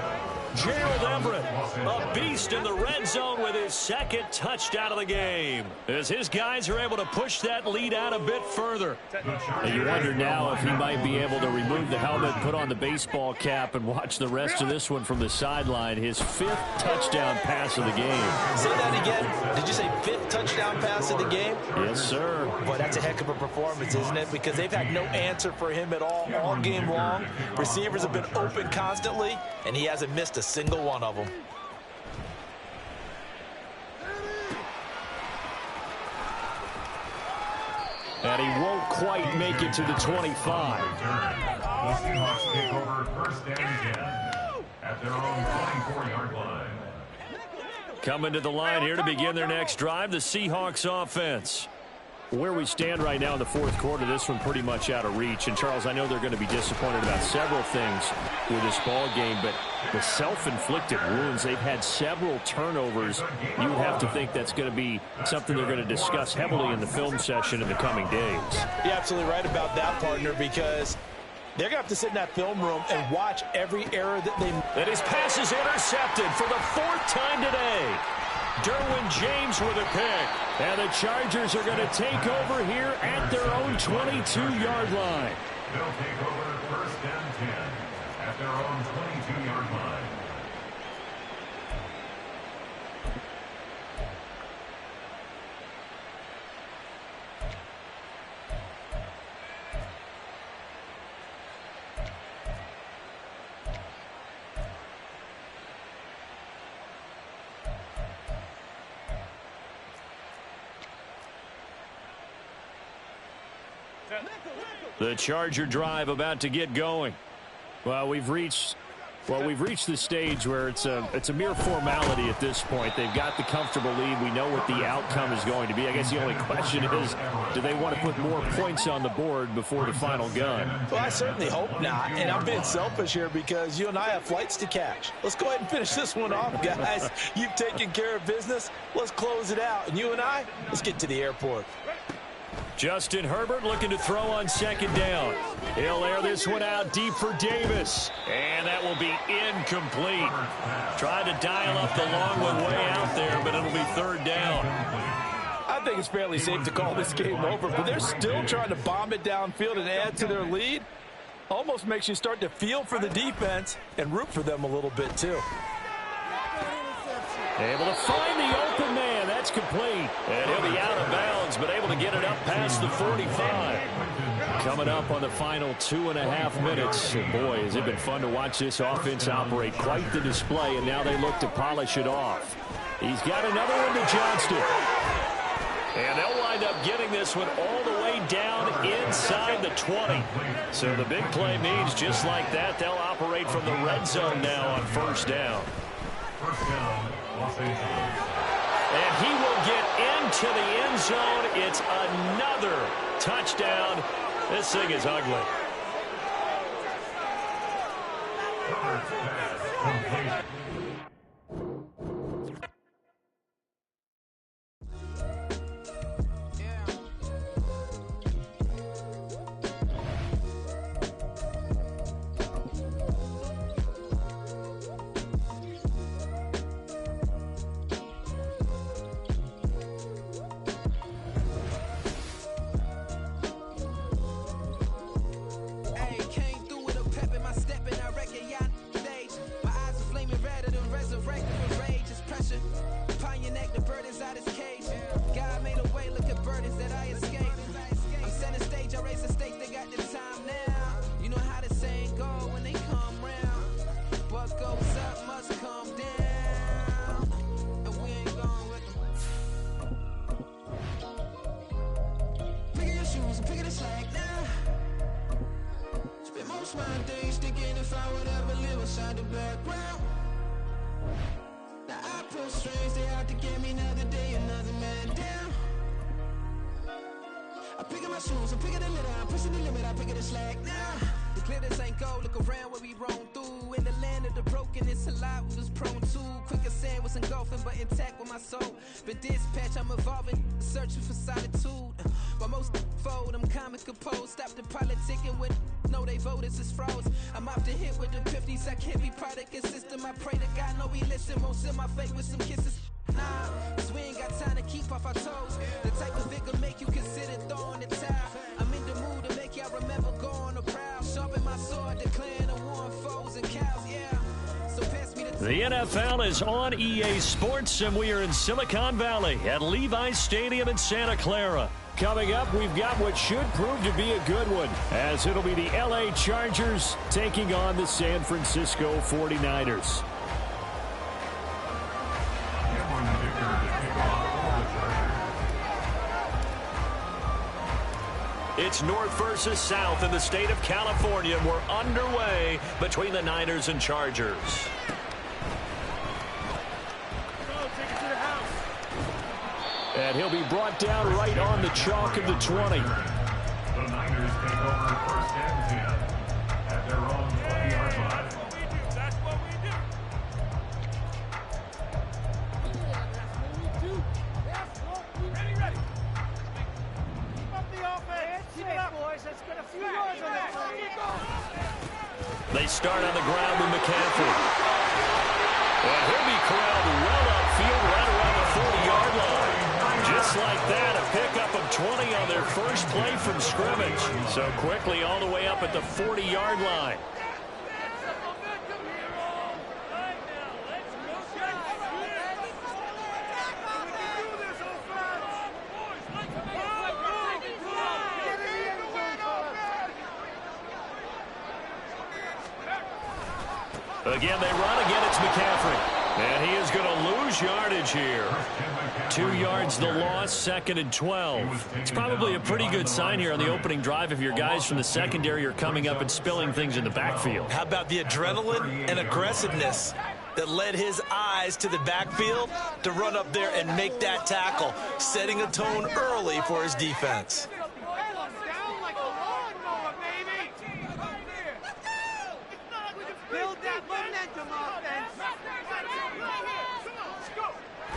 Gerald Everett, a beast in the red zone with his second touchdown of the game. As his guys are able to push that lead out a bit further. And you wonder now if he might be able to remove the helmet, put on the baseball cap, and watch the rest of this one from the sideline. His fifth touchdown pass of the game. Say that again. Did you say fifth touchdown pass of the game? Yes, sir. Boy, that's a heck of a performance, isn't it? Because they've had no answer for him at all game long. Receivers have been open constantly, and he hasn't missed a single one of them. And he won't quite make it to the 25. The Seahawks take over first and 10 at their own 24-yard line. Coming to the line here to begin their next drive, the Seahawks offense. Where we stand right now in the fourth quarter, this one pretty much out of reach. And, Charles, I know they're going to be disappointed about several things with this ball game, but the self-inflicted wounds, they've had several turnovers. You would have to think that's going to be something they're going to discuss heavily in the film session in the coming days. You're absolutely right about that, partner, because they're going to have to sit in that film room and watch every error that they make. And his pass is intercepted for the fourth time today. Derwin James with a pick. And the Chargers are going to take over here at their own 22-yard line. They'll take over first and 10 at their own 22-yard line. The Charger drive about to get going. Well, we've reached the stage where it's a mere formality at this point. They've got the comfortable lead. We know what the outcome is going to be. I guess the only question is, do they want to put more points on the board before the final gun? Well, I certainly hope not. And I'm being selfish here because you and I have flights to catch. Let's go ahead and finish this one off, guys. You've taken care of business. Let's close it out. And you and I, let's get to the airport. Justin Herbert looking to throw on second down. He'll air this one out deep for Davis. And that will be incomplete. Tried to dial up the long one way out there, but it'll be third down. I think it's fairly safe to call this game over, but they're still trying to bomb it downfield and add to their lead. Almost makes you start to feel for the defense and root for them a little bit, too. Able to find the open man. That's complete. And he'll be out of bounds, but able to get it up past the 45. Coming up on the final 2.5 minutes. And boy, has it been fun to watch this offense operate. Quite the display, and now they look to polish it off. He's got another one to Johnston. And they'll wind up getting this one all the way down inside the 20. So the big play means just like that, they'll operate from the red zone now on first down. And he will get into the end zone. It's another touchdown. This thing is ugly. The NFL is on EA Sports, and we are in Silicon Valley at Levi's Stadium in Santa Clara. Coming up, we've got what should prove to be a good one, as it'll be the LA Chargers taking on the San Francisco 49ers. It's north versus south in the state of California. We're underway between the Niners and Chargers. And he'll be brought down right on the chalk of the 20. The Niners take over first and 10 at their own 20-yard line. That's what we do. That's what we do. Ready. Keep up the offense. Keep it up, boys. Let's get a few yards on that. They start on the ground with McCaffrey. And he'll be corralled well upfield right around the 40-yard line. Just like that, a pickup of 20 on their first play from scrimmage. So quickly all the way up at the 40-yard line. Again, they run. Again, it's McCaffrey. And he is going to lose yardage here. 2 yards the loss, 2nd and 12. It's probably a pretty good sign here on the opening drive if your guys from the secondary are coming up and spilling things in the backfield. How about the adrenaline and aggressiveness that led his eyes to the backfield to run up there and make that tackle, setting a tone early for his defense.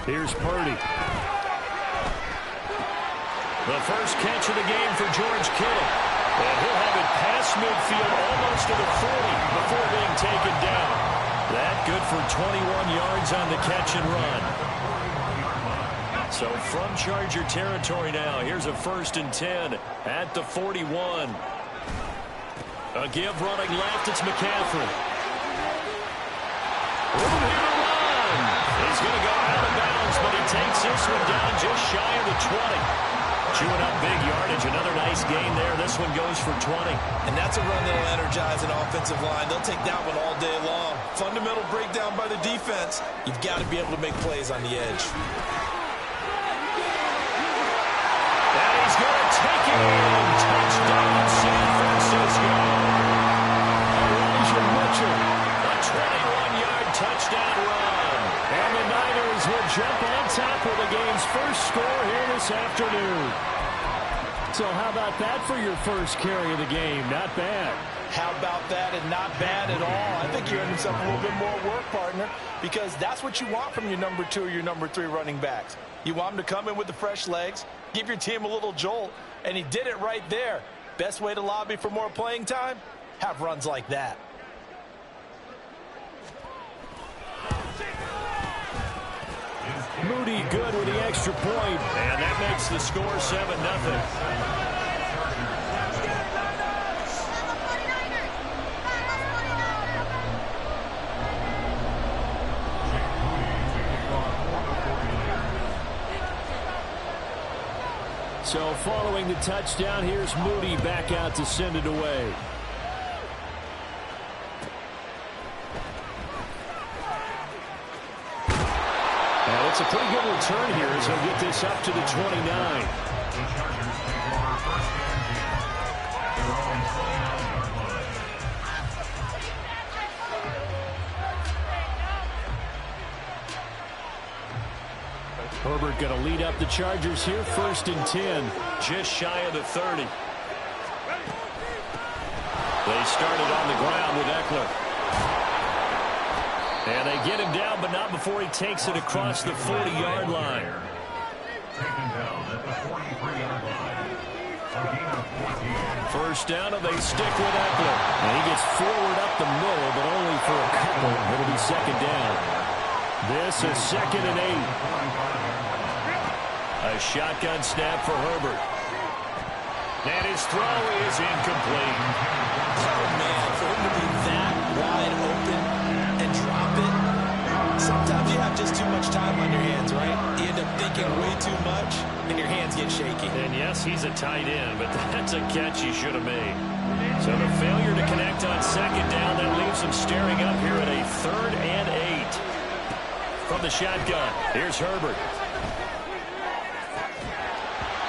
Here's Purdy. The first catch of the game for George Kittle. And he'll have it past midfield almost to the 40 before being taken down. That good for 21 yards on the catch and run. So from Charger territory now, here's a 1st and 10 at the 41. A give running left, it's McCaffrey. Room here to run. He's going to go out of bounds, but he takes this one down just shy of the 20. Chewing up big yardage. Another nice gain there. This one goes for 20. And that's a run that'll energize an offensive line. They'll take that one all day long. Fundamental breakdown by the defense. You've got to be able to make plays on the edge. And he's going to take it in. Touchdown, San Francisco. Elijah Mitchell. A 21-yard touchdown run. And the Niners will jump on top of the game's first score here this afternoon. So how about that for your first carry of the game? Not bad. How about that, and not bad at all. I think you're earning yourself a little bit more work, partner, because that's what you want from your number 2 or your number 3 running backs. You want them to come in with the fresh legs, give your team a little jolt, and he did it right there. Best way to lobby for more playing time? Have runs like that. Moody good with the extra point, and that makes the score 7-0. So following the touchdown, here's Moody back out to send it away. And it's a pretty good return here as he'll get this up to the 29. Herbert going to lead up the Chargers here, 1st and 10, just shy of the 30. They started on the ground with Eckler. And they get him down, but not before he takes it across the 40-yard line. Taken down at the 43-yard line. First down, and they stick with Eckler. And he gets forward up the middle, but only for a couple. It'll be 2nd down. This is 2nd and 8. A shotgun snap for Herbert. And his throw is incomplete. Oh, man, for him to be that wide open and drop it, sometimes you have just too much time on your hands, right? You end up thinking way too much, and your hands get shaky. And yes, he's a tight end, but that's a catch he should have made. So the failure to connect on 2nd down, that leaves him staring up here at a 3rd and 8. From the shotgun, here's Herbert.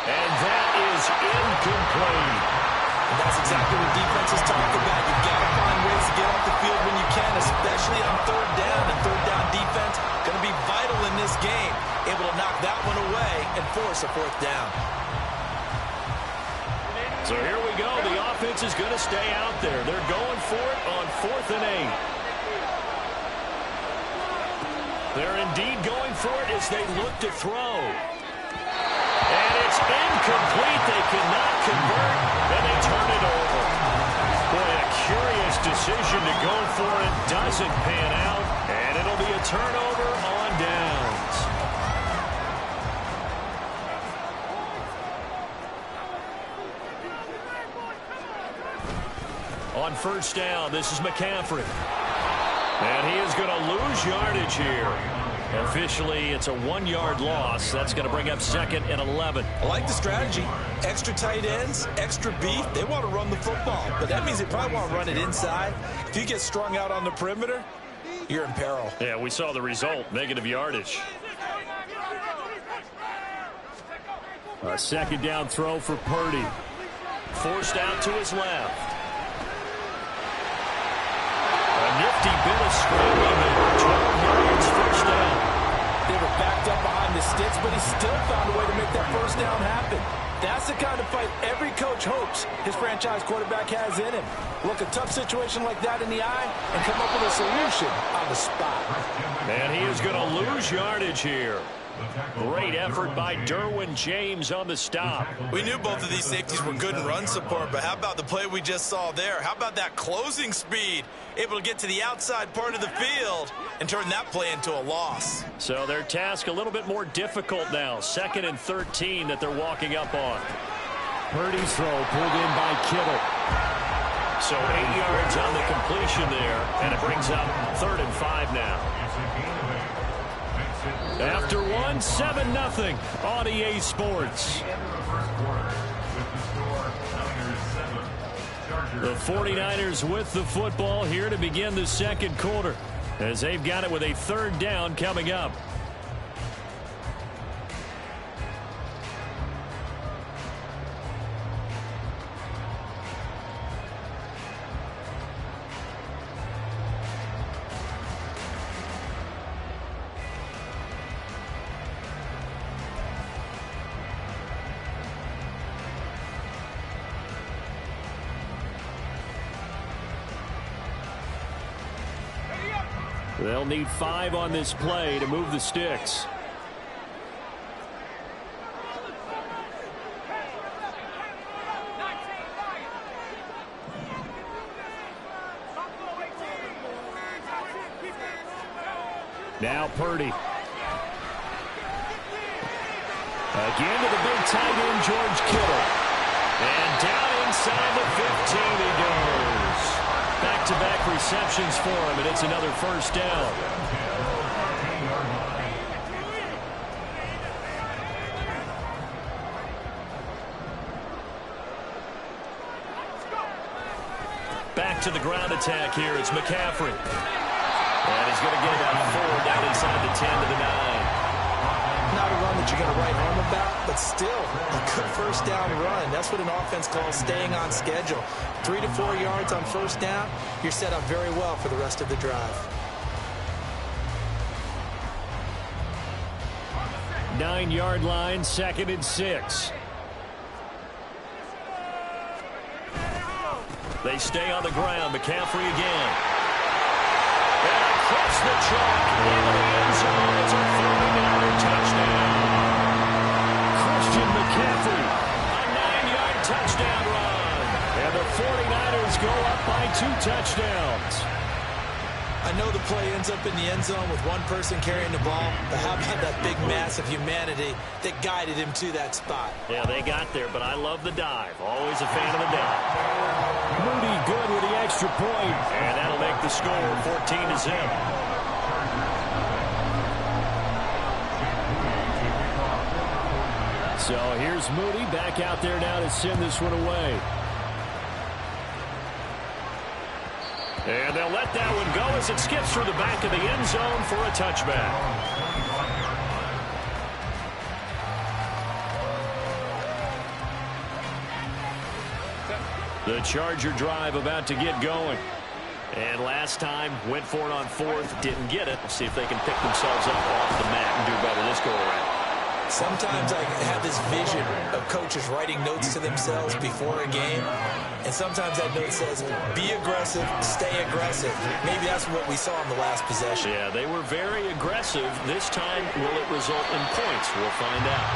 And that is incomplete. And that's exactly what defenses talk about. You've got to find ways to get off the field when you can, especially on 3rd down. And 3rd down defense going to be vital in this game. Able to knock that one away and force a 4th down. So here we go. The offense is going to stay out there. They're going for it on 4th and 8. They're indeed going for it as they look to throw. And it's incomplete. They cannot convert, and they turn it over. Boy, a curious decision to go for it. Doesn't pan out, and it'll be a turnover on downs. On 1st down, this is McCaffrey. And he is going to lose yardage here. Officially, it's a 1-yard loss. That's going to bring up 2nd and 11. I like the strategy. Extra tight ends, extra beef. They want to run the football, but that means they probably want to run it inside. If you get strung out on the perimeter, you're in peril. Yeah, we saw the result, negative yardage. A 2nd down throw for Purdy. Forced out to his left. A nifty bit of scrambling there. 12 yards, 1st down. They were backed up behind the sticks, but he still found a way to make that 1st down happen. That's the kind of fight every coach hopes his franchise quarterback has in him. Look a tough situation like that in the eye and come up with a solution on the spot. And he is going to lose yardage here. Great effort by Derwin James on the stop. We knew both of these safeties were good in run support, but how about the play we just saw there? How about that closing speed? Able to get to the outside part of the field and turn that play into a loss. So their task a little bit more difficult now. 2nd and 13 that they're walking up on. Purdy's throw pulled in by Kittle. So 8 yards on the completion there, and it brings up 3rd and 5 now. After one, 7-0 on EA Sports. The 49ers with the football here to begin the second quarter, as they've got it with a 3rd down coming up. They'll need 5 on this play to move the sticks. Now Purdy. Again to the big tight end, George Kittle. And down inside the 15 he goes. Back-to-back receptions for him, and it's another 1st down. Back to the ground attack here. It's McCaffrey. And he's going to get about 4 down inside the 10 to the 9. Not a run that you're going to write home about, but still a good 1st down run. That's what an offense calls staying on schedule. 3 to 4 yards on 1st down, you're set up very well for the rest of the drive. 9-yard line, 2nd and 6. They stay on the ground. McCaffrey again. And across the chalk into the end zone. It's a 39er touchdown. Christian McCaffrey, a 9-yard touchdown run. And the 49ers go up by 2 touchdowns. I know the play ends up in the end zone with one person carrying the ball, but how about that big mass of humanity that guided him to that spot? Yeah, they got there, but I love the dive. Always a fan of the dive. Moody good with the extra point, and that'll make the score 14-0. So here's Moody back out there now to send this one away. And they'll let that one go as it skips through the back of the end zone for a touchback. The Charger drive about to get going. And last time, went for it on 4th, didn't get it. See if they can pick themselves up off the mat and do better this go-around. Sometimes I have this vision of coaches writing notes to themselves before a game, and sometimes that note says, be aggressive, stay aggressive. Maybe that's what we saw in the last possession. Yeah, they were very aggressive. This time, will it result in points? We'll find out.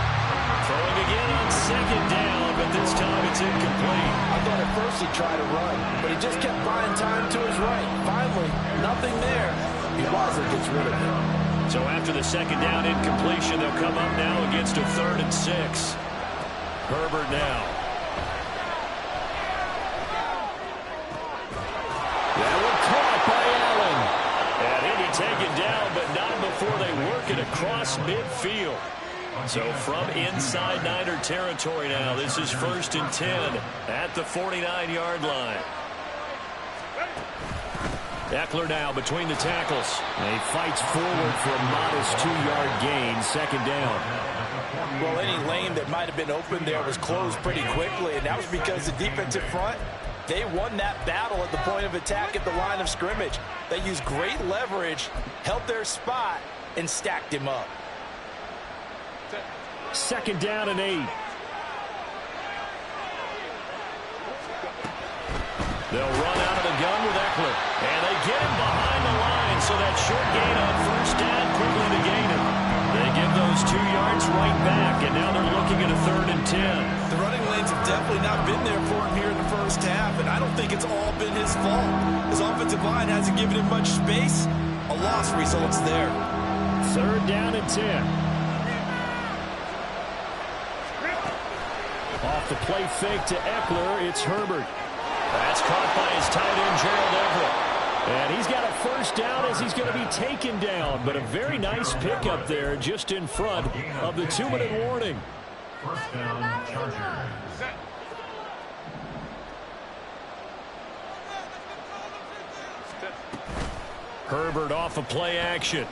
Throwing again on 2nd down, but this time it's incomplete. I thought at first he tried to run, but he just kept buying time to his right. Finally, nothing there. He wisely gets rid of it. So after the 2nd down incompletion, they'll come up now against a 3rd and 6. Herbert now. That one caught by Allen. And he'll be taken down, but not before they work it across midfield. So from inside Niner territory now, this is 1st and 10 at the 49-yard line. Eckler now between the tackles. He fights forward for a modest 2-yard gain, 2nd down. Well, any lane that might have been open there was closed pretty quickly, and that was because the defensive front, they won that battle at the point of attack at the line of scrimmage. They used great leverage, held their spot, and stacked him up. 2nd down and 8. They'll run out of the gun with Eckler. And they get him behind the line, so that short gain on 1st down quickly to gain him. They give those those 2 yards right back, and now they're looking at a 3rd and 10. The running lanes have definitely not been there for him here in the first half, and I don't think it's all been his fault. His offensive line hasn't given him much space. A loss results there. 3rd down and 10. Off the play fake to Eckler, it's Herbert. That's caught by his tight end, Gerald Everett. And he's got a 1st down as he's going to be taken down. But a very nice pickup there just in front of the 2-minute warning. 1st down, Chargers. Herbert off of play action.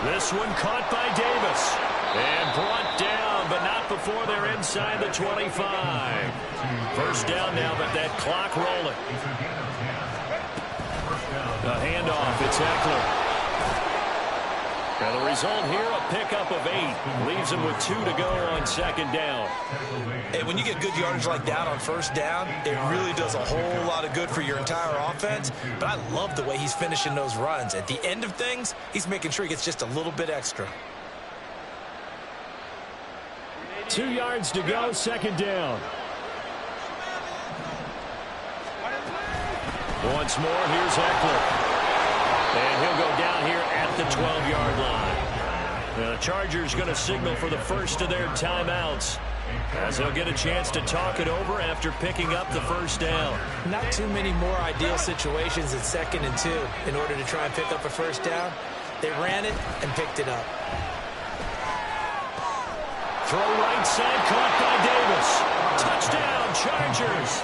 This one caught by Davis. And brought down, but not before they're inside the 25. 1st down now, but that clock rolling. The handoff, it's Eckler. And the result here, a pickup of 8. Leaves him with 2 to go on 2nd down. Hey, when you get good yardage like that on 1st down, it really does a whole lot of good for your entire offense. But I love the way he's finishing those runs. At the end of things, he's making sure he gets just a little bit extra. 2 yards to go, 2nd down. Once more, here's Eckler. And he'll go down here at the 12-yard line. The Chargers going to signal for the first of their timeouts, as they'll get a chance to talk it over after picking up the 1st down. Not too many more ideal situations at 2nd and 2 in order to try and pick up a 1st down. They ran it and picked it up. Throw right side, caught by Davis. Touchdown, Chargers.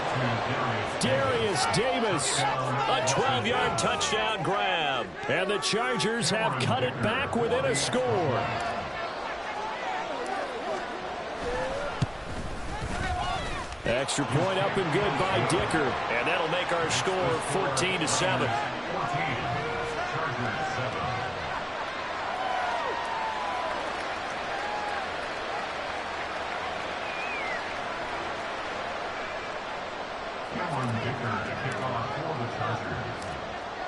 Darius Davis, a 12-yard touchdown grab. And the Chargers have cut it back within a score. Extra point up and good by Dicker. And that'll make our score 14-7.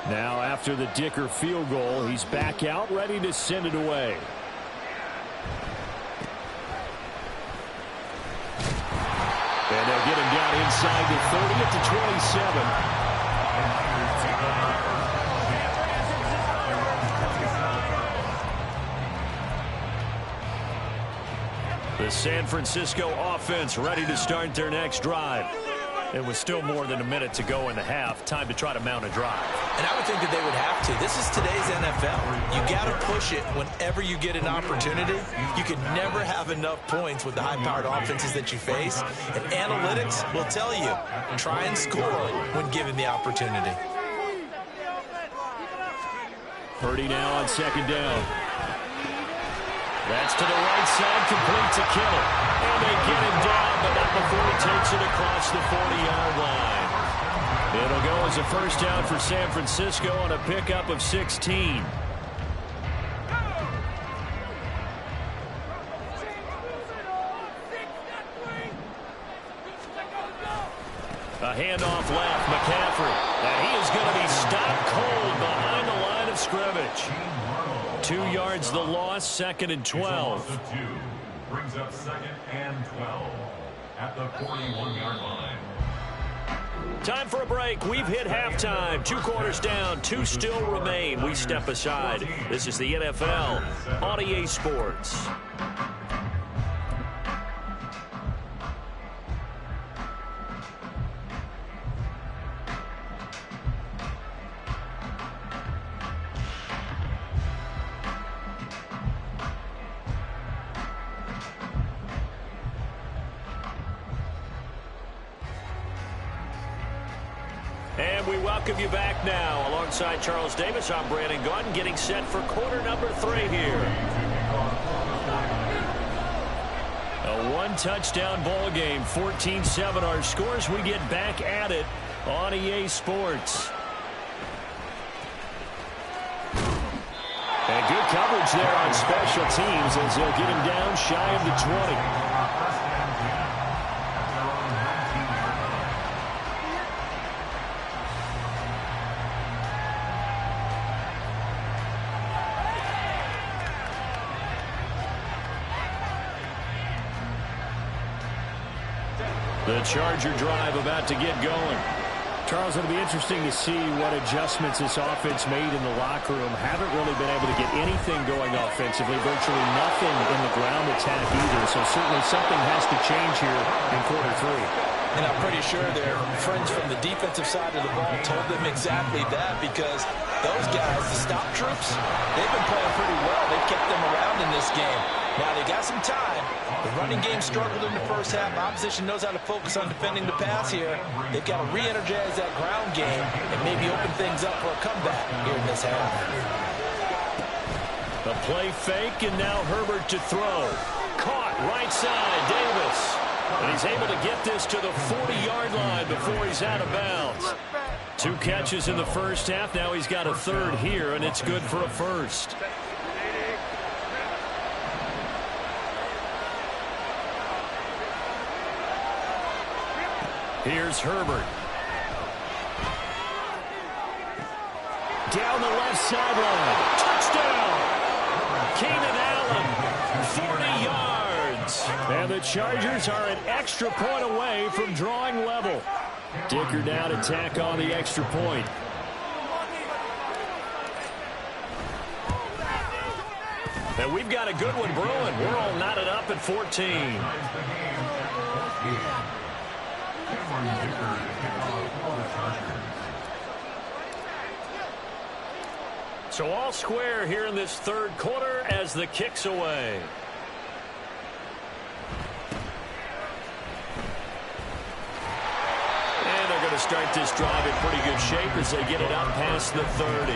Now after the Dicker field goal, he's back out, ready to send it away. And they'll get him down inside the 30 at the 27. The San Francisco offense ready to start their next drive. It was still more than a minute to go in the half. Time to try to mount a drive. And I would think that they would have to. This is today's NFL. You got to push it whenever you get an opportunity. You can never have enough points with the high-powered offenses that you face. And analytics will tell you, try and score when given the opportunity. Purdy now on 2nd down. That's to the right side, complete to Kittle. And they get him down, but not before he takes it across the 40-yard line. It'll go as a 1st down for San Francisco on a pickup of 16. A handoff left, McCaffrey. And he is going to be stopped cold behind the line of scrimmage. 2 yards the loss, 2nd and 12. Brings up 2nd and 12 at the 41-yard line. Time for a break. We've hit halftime. 2 quarters down, 2 still remain. We step aside. This is the NFL on EA Sports. And we welcome you back now. Alongside Charles Davis, I'm Brandon Gaudin, getting set for quarter number 3 here. A 1-touchdown ball game, 14-7 our scores. We get back at it on EA Sports. And good coverage there on special teams as they'll get him down shy of the 20. The Charger drive about to get going. Charles, it'll be interesting to see what adjustments this offense made in the locker room. Haven't really been able to get anything going offensively, virtually nothing in the ground attack either. So certainly something has to change here in quarter three. And I'm pretty sure their friends from the defensive side of the ball told them exactly that, because those guys, the stop troops, they've been playing pretty well. They've kept them around in this game. Now they got some time. The running game struggled in the first half. Opposition knows how to focus on defending the pass here. They've got to re-energize that ground game and maybe open things up for a comeback here in this half. The play fake, and now Herbert to throw. Caught right side, Davis. And he's able to get this to the 40-yard line before he's out of bounds. 2 catches in the first half. Now he's got a third here, and it's good for a first. Here's Herbert. Down the left sideline. Touchdown! Keenan Allen, 40 yards. And the Chargers are an extra point away from drawing level. Dicker now to tack on the extra point. And we've got a good one brewing. We're all knotted up at 14. So all square here in this third quarter as the kick's away. And they're going to start this drive in pretty good shape as they get it up past the 30.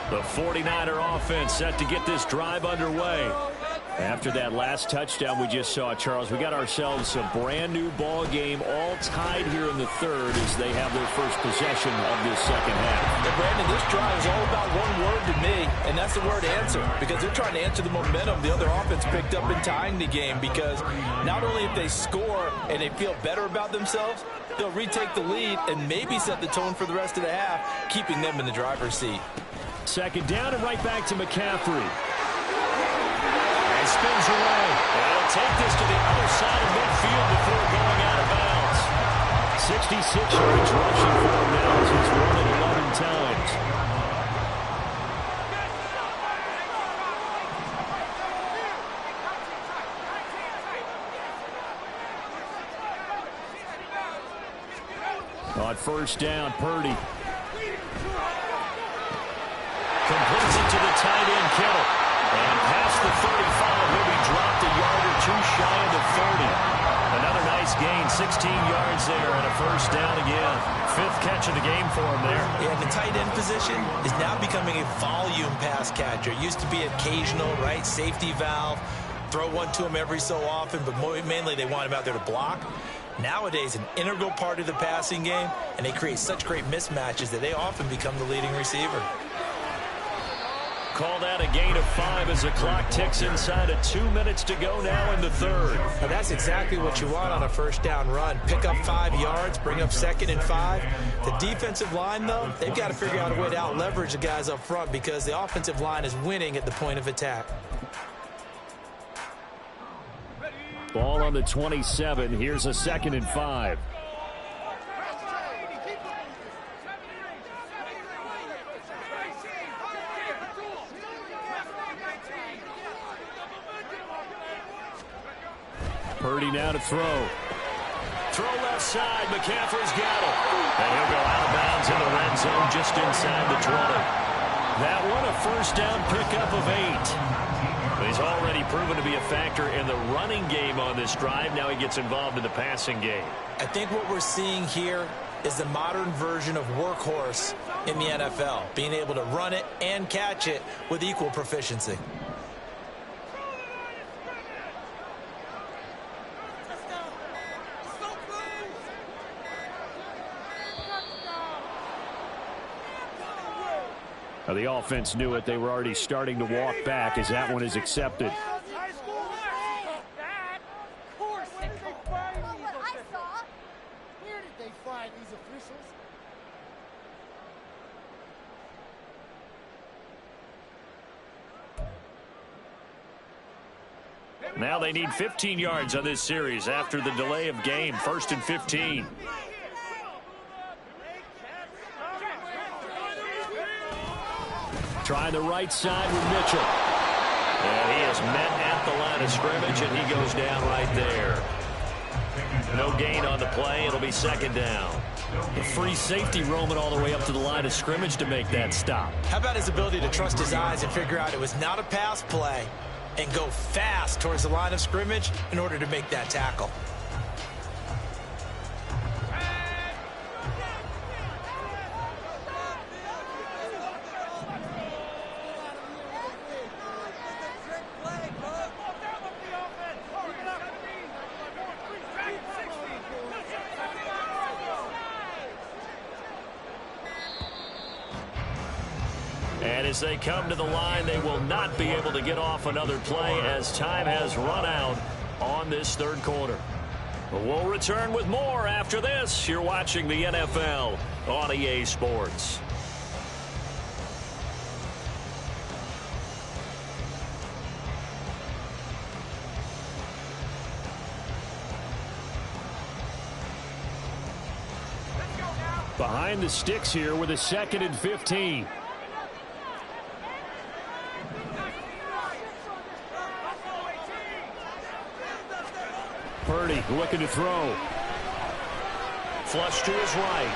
The 49er offense set to get this drive underway. After that last touchdown we just saw, Charles, we got ourselves a brand new ball game, all tied here in the third as they have their first possession of this second half. And Brandon, this drive is all about one word to me, and that's the word answer, because they're trying to answer the momentum the other offense picked up in tying the game, because not only if they score and they feel better about themselves, they'll retake the lead and maybe set the tone for the rest of the half, keeping them in the driver's seat. Second down and right back to McCaffrey. Spins away. And he'll take this to the other side of midfield before going out of bounds. 66 yards rushing for him now as he's run it 11 times. On first down, Purdy. Completes it to the tight end, Kittle. And past the 35, he'll be dropped a yard or two shy of the 30. Another nice gain, 16 yards there, and a first down again. 5th catch of the game for him there. Yeah, the tight end position is now becoming a volume pass catcher. It used to be occasional, right? Safety valve. Throw one to him every so often, but mainly they want him out there to block. Nowadays, an integral part of the passing game, and they create such great mismatches that they often become the leading receiver. Call that a gain of 5 as the clock ticks inside of 2 minutes to go now in the third. Now that's exactly what you want on a first down run. Pick up 5 yards, bring up 2nd and 5. The defensive line, though, they've got to figure out a way to out-leverage the guys up front because the offensive line is winning at the point of attack. Ball on the 27. Here's a 2nd and 5. Purdy now to throw. Throw left side. McCaffrey's got it. And he'll go out of bounds in the red zone just inside the 20. That one a first down pickup of 8. He's already proven to be a factor in the running game on this drive. Now he gets involved in the passing game. I think what we're seeing here is the modern version of workhorse in the NFL, being able to run it and catch it with equal proficiency. Now the offense knew it. They were already starting to walk back as that one is accepted. Now they need 15 yards on this series after the delay of game. 1st and 15. Trying the right side with Mitchell. And he is met at the line of scrimmage, and he goes down right there. No gain on the play. It'll be 2nd down. A free safety roaming all the way up to the line of scrimmage to make that stop. How about his ability to trust his eyes and figure out it was not a pass play and go fast towards the line of scrimmage in order to make that tackle. And as they come to the line, they will not be able to get off another play as time has run out on this 3rd quarter. We'll return with more after this. You're watching the NFL on EA Sports. Behind the sticks here with a 2nd and 15. Purdy looking to throw. Flush to his right.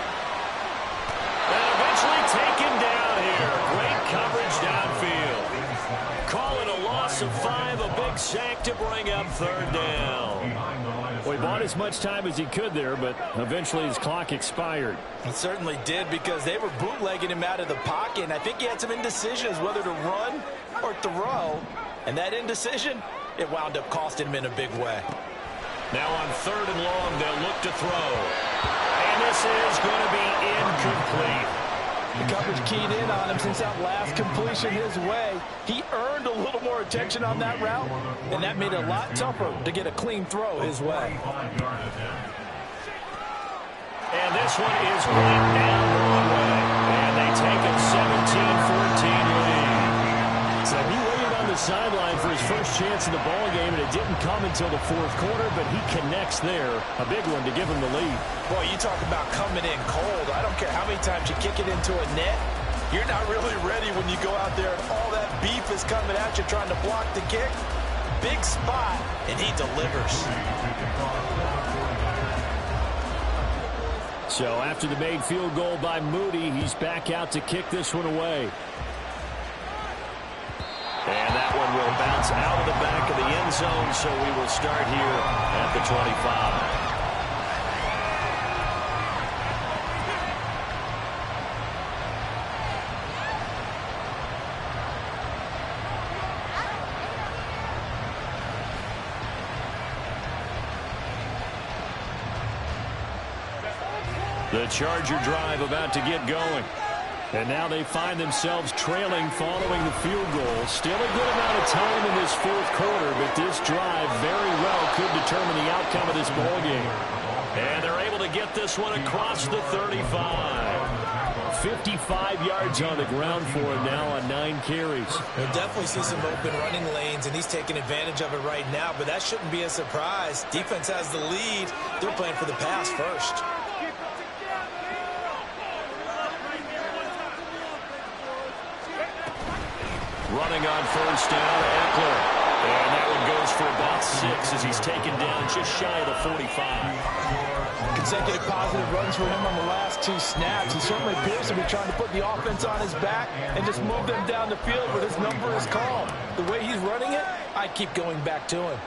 And eventually taken down here. Great coverage downfield. Call it a loss of 5. A big sack to bring up 3rd down. Well, he bought as much time as he could there, but eventually his clock expired. It certainly did, because they were bootlegging him out of the pocket. And I think he had some indecisions whether to run or throw. And that indecision, it wound up costing him in a big way. Now on 3rd and long, they'll look to throw. And this is going to be incomplete. The coverage keyed in on him since that last completion his way. He earned a little more attention on that route, and that made it a lot tougher to get a clean throw his way. And this one is right down Broadway. And they take a 17-14 lead. So he waited on the sideline for his first chance in the ball game, and it didn't come until the 4th quarter, but he connects there. A big one to give him the lead. Boy, you talk about coming in cold. I don't care how many times you kick it into a net. You're not really ready when you go out there and all that beef is coming at you trying to block the kick. Big spot, and he delivers. So after the made field goal by Moody, he's back out to kick this one away. And that one will bounce out of the back of the end zone, so we will start here at the 25. The Charger drive about to get going. And now they find themselves trailing following the field goal. Still a good amount of time in this 4th quarter, but this drive very well could determine the outcome of this ball game. And they're able to get this one across the 35. 55 yards on the ground for him now on 9 carries. We'll definitely see some open running lanes, and he's taking advantage of it right now, but that shouldn't be a surprise. Defense has the lead. They're playing for the pass first. Running on 1st down, Eckler. And that one goes for about 6 as he's taken down just shy of the 45. Consecutive positive runs for him on the last 2 snaps. He certainly appears to be trying to put the offense on his back and just move them down the field where his number is called. The way he's running it, I keep going back to him.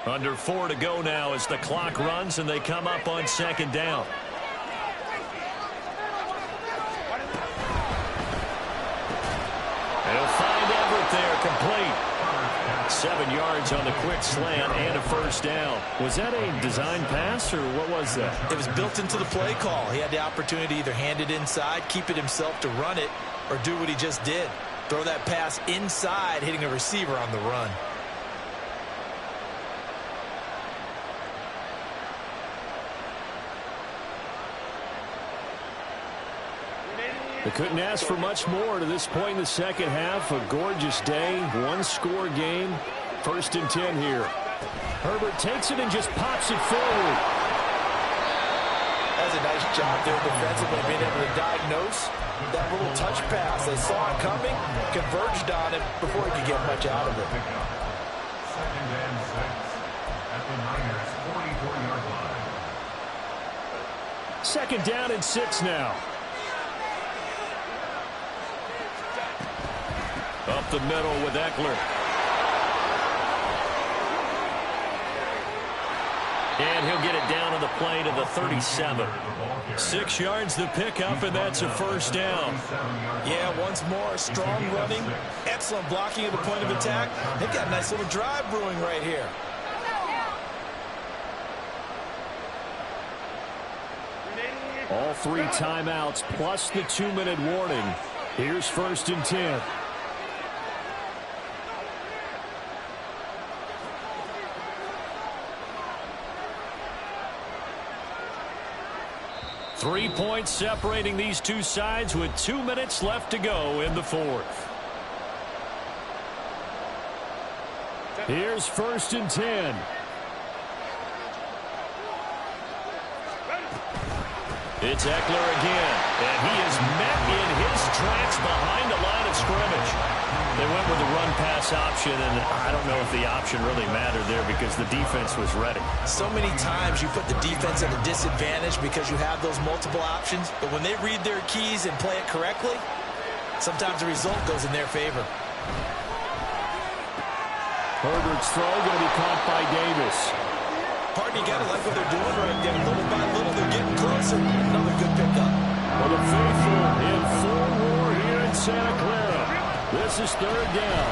Under 4 to go now as the clock runs and they come up on 2nd down. They'll find Everett there, complete. 7 yards on the quick slant and a 1st down. Was that a design pass or what was that? It was built into the play call. He had the opportunity to either hand it inside, keep it himself to run it, or do what he just did. Throw that pass inside, hitting a receiver on the run. They couldn't ask for much more to this point in the second half. A gorgeous day, one-score game. 1st and 10 here. Herbert takes it and just pops it forward. That's a nice job there defensively, being able to diagnose that little touch pass. They saw it coming, converged on it before he could get much out of it. 2nd and 6 at the Niners' 44-yard line. 2nd down and 6 now. Up the middle with Eckler. And he'll get it down on the play to the 37. 6 yards the pickup, and that's a 1st down. Yeah, once more, strong running, excellent blocking at the point of attack. They've got a nice little drive brewing right here. All 3 timeouts plus the 2-minute warning. Here's 1st and 10. Three points separating these two sides with 2 minutes left to go in the 4th. Here's 1st and 10. It's Eckler again, and he is met in his tracks behind the line of scrimmage. They went with the run-pass option, and I don't know if the option really mattered there because the defense was ready. So many times you put the defense at a disadvantage because you have those multiple options, but when they read their keys and play it correctly, sometimes the result goes in their favor. Herbert's throw going to be caught by Davis. Partner, you got to like what they're doing right there. Little by little, they're getting closer. Another good pickup. For the faithful in full roar here in Santa Clara. This is 3rd down.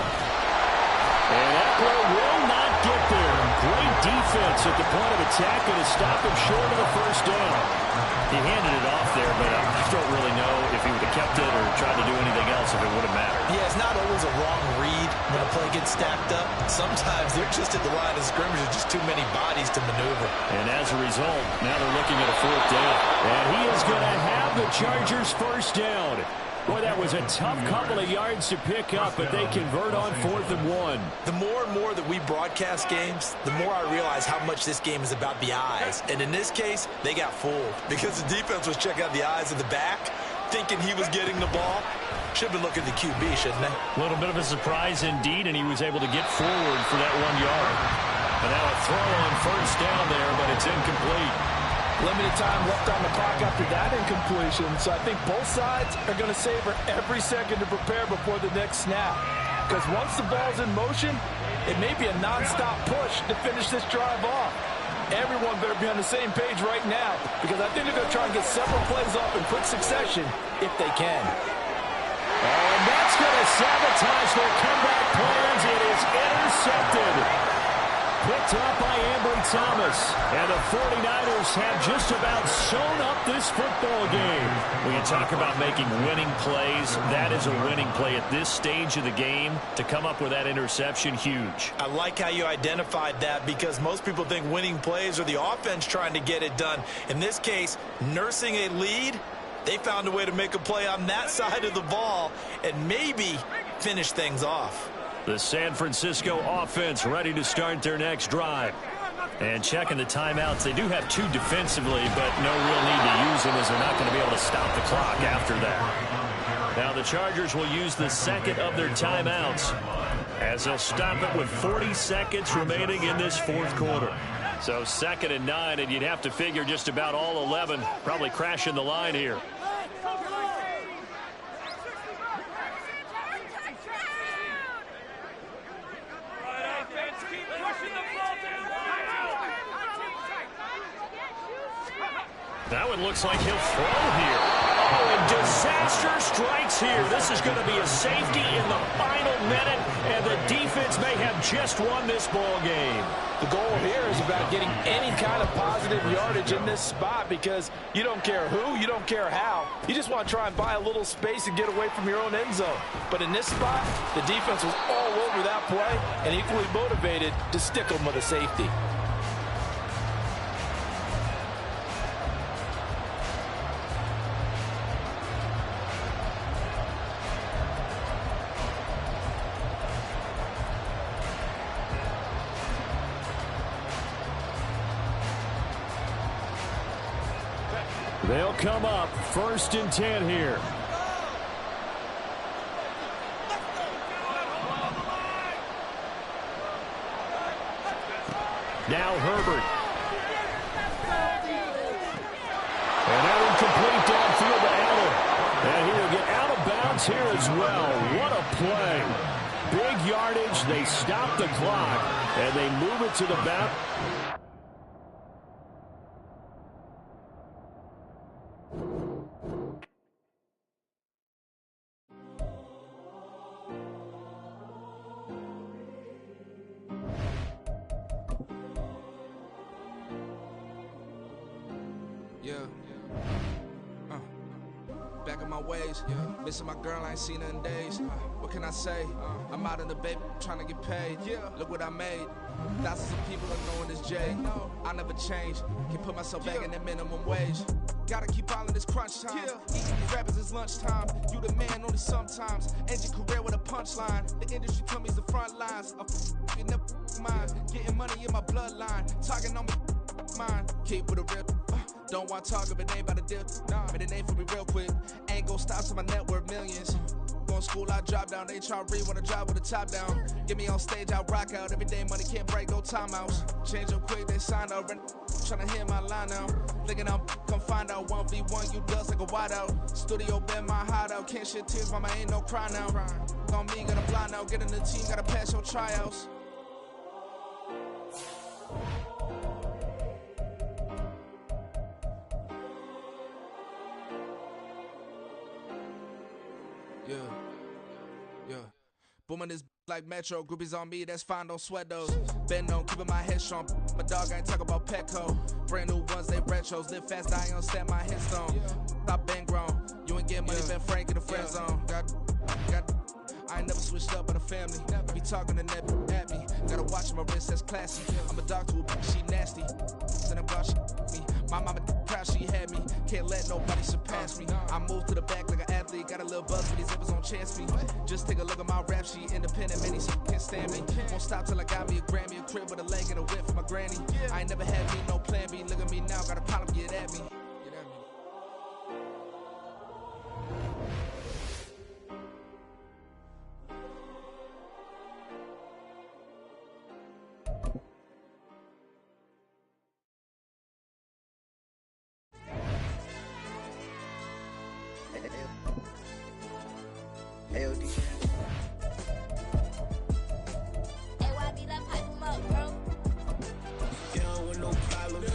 And Eckler will not get there. Great defense at the point of attack, and to stop him short of the 1st down. He handed it off there, but I don't really know if he would have kept it or tried to do anything else if it would have mattered. Yeah, it's not always a wrong read when a play gets stacked up. Sometimes they're just at the line of scrimmage. There's just too many bodies to maneuver. And as a result, now they're looking at a 4th down. And he is going to have the Chargers' 1st down. Boy, that was a tough couple of yards to pick up, but they convert on 4th and 1. The more and more that we broadcast games, the more I realize how much this game is about the eyes. And in this case, they got fooled because the defense was checking out the eyes of the back, thinking he was getting the ball. Should have been looking at the QB, shouldn't they? A little bit of a surprise indeed, and he was able to get forward for that 1 yard. And now a throw on 1st down there, but it's incomplete. Limited time left on the clock after that incompletion, so I think both sides are going to savor every second to prepare before the next snap. Because once the ball's in motion, it may be a nonstop push to finish this drive off. Everyone better be on the same page right now, because I think they're going to try and get several plays off in quick succession if they can. And that's going to sabotage their comeback plans. It is intercepted. Picked up by Ambry Thomas. And the 49ers have just about sewn up this football game. When you talk about making winning plays, that is a winning play at this stage of the game. To come up with that interception, huge. I like how you identified that because most people think winning plays are the offense trying to get it done. In this case, nursing a lead, they found a way to make a play on that side of the ball and maybe finish things off. The San Francisco offense ready to start their next drive. And checking the timeouts, they do have 2 defensively, but no real need to use them as they're not going to be able to stop the clock after that. Now the Chargers will use the 2nd of their timeouts as they'll stop it with 40 seconds remaining in this 4th quarter. So 2nd and 9, and you'd have to figure just about all 11 probably crashing the line here. That one looks like he'll throw here. Oh, and disaster strikes here. This is going to be a safety in the final minute, and the defense may have just won this ball game. The goal here is about getting any kind of positive yardage in this spot because you don't care who, you don't care how. You just want to try and buy a little space and get away from your own end zone. But in this spot, the defense was all over that play and equally motivated to stick them with a safety. They'll come up 1st and 10 here. Now Herbert. And that incomplete downfield to Allen. And he will get out of bounds here as well. What a play. Big yardage. They stop the clock. And they move it to the back. Back in my ways, missing my girl, I ain't seen her in days. What can I say? I'm out in the baby, trying to get paid. Look what I made. Thousands of people are knowing this J. I never change. Can put myself back in that minimum wage. Gotta keep all in this crunch time. Eating these rappers is lunchtime. You the man only sometimes. End your career with a punchline. The industry told me it's the front lines. I'm never mine. Getting money in my bloodline. Talking on me, mine. Keep with a real. Don't want to talk if it ain't about a deal. Made a name for me real quick. Ain't gon' stop till my net worth millions. Going to school, I drop down. They try to read when I drive with the top down. Get me on stage, I rock out. Every day money can't break, no timeouts. Change up quick, they sign up. Tryna hear my line now. Thinking I'm come find out 1v1, you dust like a wideout. Studio been my hideout. Can't shed tears, mama ain't no cry now. On me, gotta blind out. Get in the team, gotta pass your tryouts. Booming this like Metro, groupies on me, that's fine, don't sweat those. Been on, keeping my head strong. My dog ain't talk about Petco. Brand new ones, they retros. Live fast, I ain't on set my headstone. Stop been grown. You ain't getting money, been frank in the friend zone. I ain't never switched up on the family. Be talking to net at me. Gotta watch my wrist, that's classy. I'm a dog to a she nasty. Send a she me. My mama proud she had me. Can't let nobody surpass me. I move to the back like an athlete. Got a little buzz for these zippers on chance me. Just take a look at my rap sheet. Independent, many can't stand me. Won't stop till I got me a Grammy, a crib with a leg and a whip for my granny. I ain't never had me no plan B. Look at me now, got a problem, get at me. Hey, DJ. Hey, YB, that pipe him up, bro. They don't want no problems.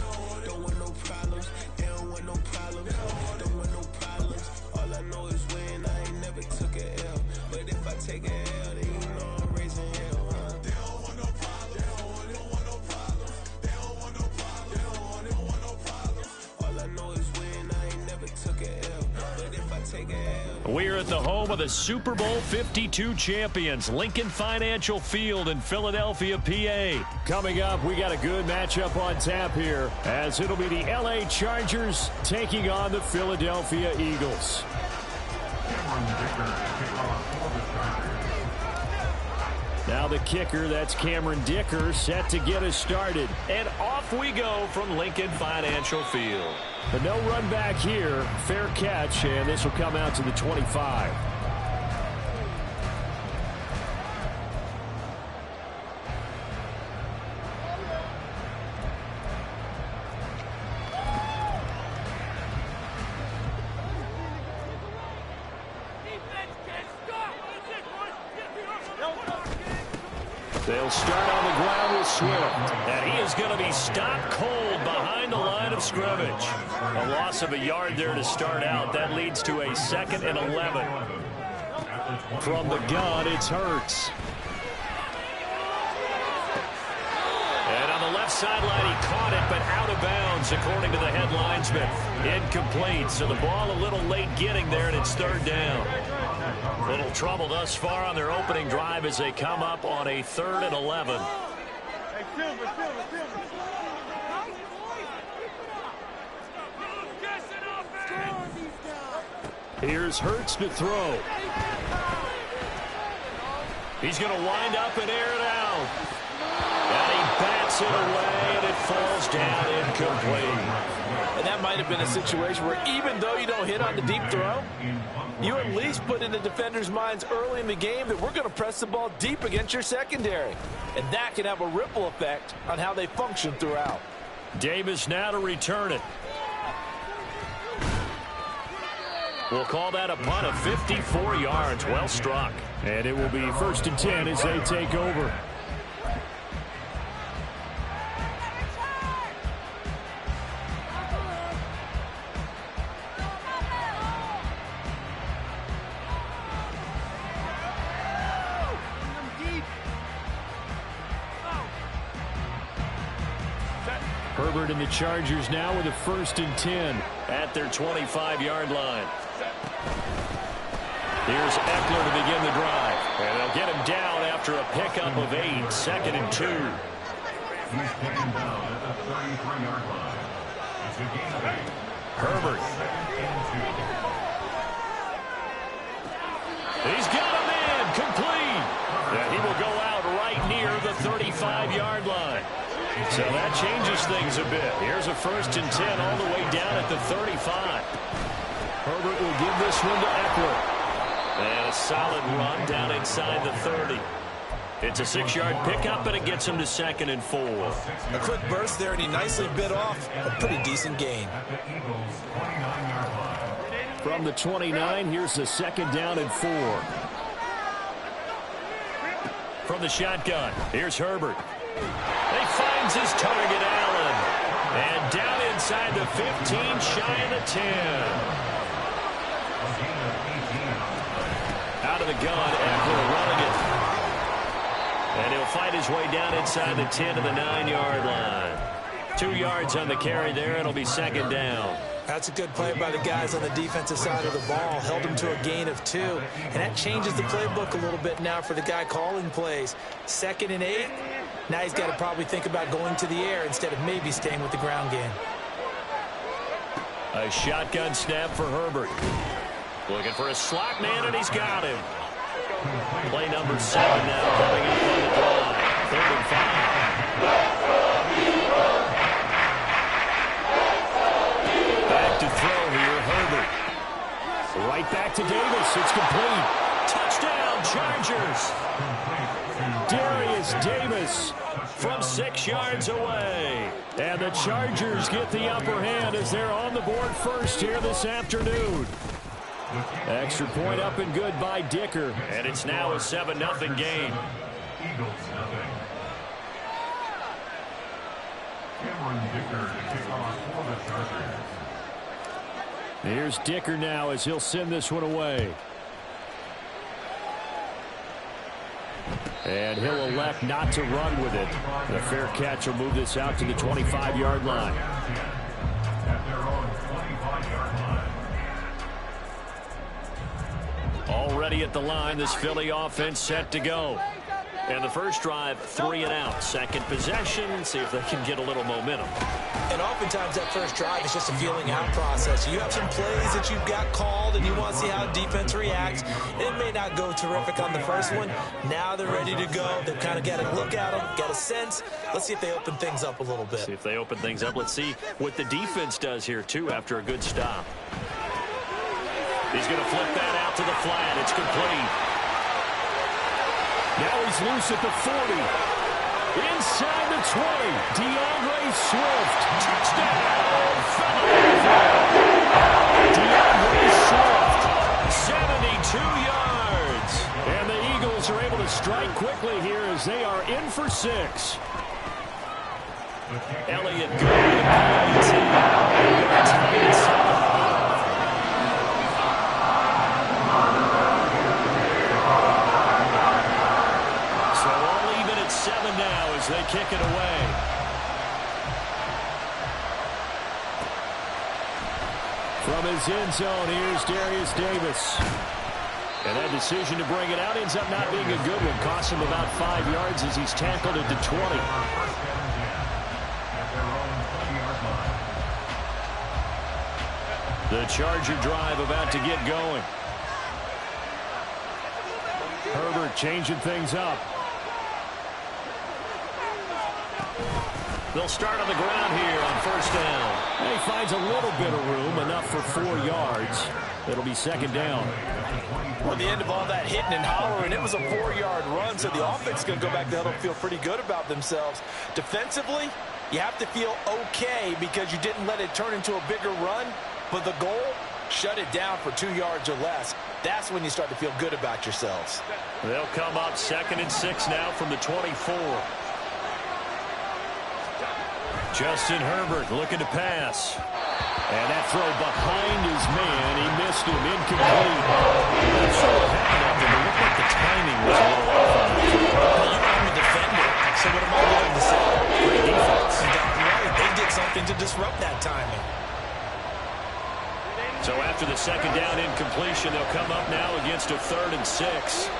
Don't want no problems. They don't want no problems. Don't want no problems. All I know is when I ain't never took a L. But if I take a L, then you know I'm raising hell, huh? They don't want no problems. They don't want no problems. They don't want no problems. They don't want no problems. All I know is when I ain't never took a L. But if I take a L. We're at the home of the Super Bowl 52 champions, Lincoln Financial Field in Philadelphia, PA. Coming up, we got a good matchup on tap here, as it'll be the LA Chargers taking on the Philadelphia Eagles. Now the kicker, that's Cameron Dicker, set to get us started. And off we go from Lincoln Financial Field. But no run back here. Fair catch, and this will come out to the 25. They'll start on the ground with Swift. And he is going to be stopped cold behind the line of scrimmage. A loss of a yard there to start out. That leads to a 2nd and 11. From the gun, it's Hurts. And on the left sideline, he caught it, but out of bounds, according to the head linesman. Incomplete, so the ball a little late getting there, and it's 3rd down. Little trouble thus far on their opening drive as they come up on a 3rd and 11. Here's Hurts to throw. He's going to wind up and air it out. And he bats it away, and it falls down incomplete. And that might have been a situation where even though you don't hit on the deep throw, you at least put in the defender's minds early in the game that we're going to press the ball deep against your secondary. And that can have a ripple effect on how they function throughout. Davis now to return it. We'll call that a punt of 54 yards. Well struck. And it will be 1st and 10 as they take over. Herbert and the Chargers now with a 1st and 10 at their 25-yard line. Here's Eckler to begin the drive. And they'll get him down after a pickup of 8, 2nd and 2. He's taken down at the 33-yard line. It's a gain of 8. Herbert. He's got him in. Complete. And he will go out right near the 35-yard line. So that changes things a bit. Here's a 1st and 10 all the way down at the 35. Herbert will give this one to Eckler. And a solid run down inside the 30. It's a 6-yard pickup, and it gets him to 2nd and 4. A quick burst there, and he nicely bit off a pretty decent gain. From the 29, here's the 2nd down and 4. From the shotgun, here's Herbert. He finds his target, Allen. And down inside the 15, shy of the 10. Out of the gun, Eckler running it. And he'll fight his way down inside the 10 to the 9-yard line. 2 yards on the carry there. It'll be 2nd down. That's a good play by the guys on the defensive side of the ball. Held him to a gain of 2. And that changes the playbook a little bit now for the guy calling plays. 2nd and 8. Now he's got to probably think about going to the air instead of maybe staying with the ground game. A shotgun snap for Herbert. Looking for a slot man, and he's got him. Play number 7 now coming up on the drive. 3rd and 5. Back to throw here, Herbert. Right back to Davis. It's complete. Touchdown, Chargers. Darius Davis from 6 yards away. And the Chargers get the upper hand as they're on the board first here this afternoon. Extra point up and good by Dicker. And it's now a 7-0 game. Eagles nothing. Cameron Dicker to kick off for the Chargers. Here's Dicker now as he'll send this one away. And he'll elect not to run with it. The fair catch will move this out to the 25-yard line. At their own 25-yard line. Already at the line, this Philly offense set to go. And the first drive, 3 and out. Second possession, see if they can get a little momentum. And oftentimes that first drive is just a feeling out process. You have some plays that you've got called and you want to see how defense reacts. It may not go terrific on the first one. Now they're ready to go. They've kind of got to look at them, got a sense. Let's see if they open things up a little bit. See if they open things up. Let's see what the defense does here, too, after a good stop. He's going to flip that out to the flat. It's complete. Now he's loose at the 40. Inside the 20. DeAndre Swift. Touchdown. DeAndre Swift. 72 yards. And the Eagles are able to strike quickly here as they are in for 6. Elliott good. They kick it away. From his end zone, here's Darius Davis. And that decision to bring it out ends up not being a good one. Costs him about 5 yards as he's tackled at the 20. The Charger drive about to get going. Herbert changing things up. They'll start on the ground here on first down. And he finds a little bit of room, enough for 4 yards. It'll be second down. Well, the end of all that hitting and hollering, it was a 4-yard run, so the offense is going to go back there and feel pretty good about themselves. Defensively, you have to feel okay because you didn't let it turn into a bigger run, but the goal, shut it down for 2 yards or less. That's when you start to feel good about yourselves. They'll come up 2nd and 6 now from the 24. Justin Herbert looking to pass. And that throw behind his man, he missed him, incomplete. Not sure what happened after, but it looked like the timing was a little off on that. Well, I'm a defender, so what am I going to say? Great defense. Right, they did something to disrupt that timing. So after the second down incompletion, they'll come up now against a 3rd and 6.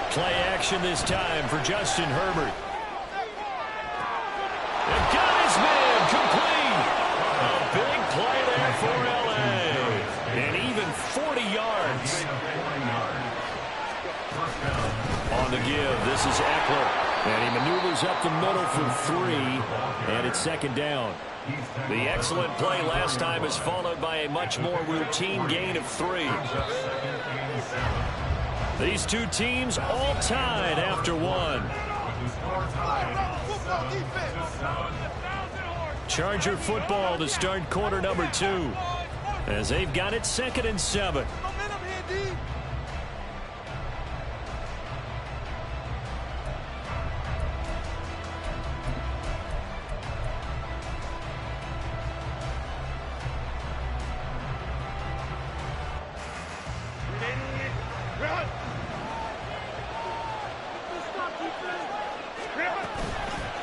Play action this time for Justin Herbert. And got his man complete. A big play there for L.A. And even 40 yards. On the give, this is Eckler. And he maneuvers up the middle for 3. And it's second down. The excellent play last time is followed by a much more routine gain of 3. These two teams all tied after 1. Charger football to start quarter number 2. As they've got it 2nd and 7.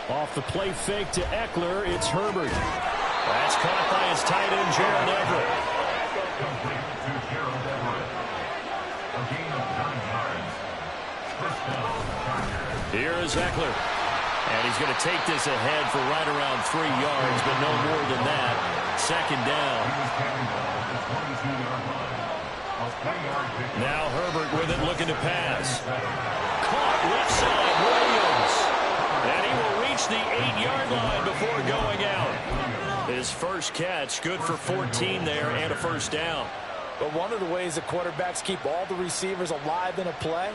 Off the play fake to Eckler, it's Herbert. That's caught by his tight end, Gerald Everett. Here is Eckler. And he's going to take this ahead for right around 3 yards, but no more than that. Second down. Now Herbert with it, looking to pass. Caught left side, Williams. And he will reach the 8-yard line before going out. His first catch, good for 14 there and a first down. But one of the ways that quarterbacks keep all the receivers alive in a play,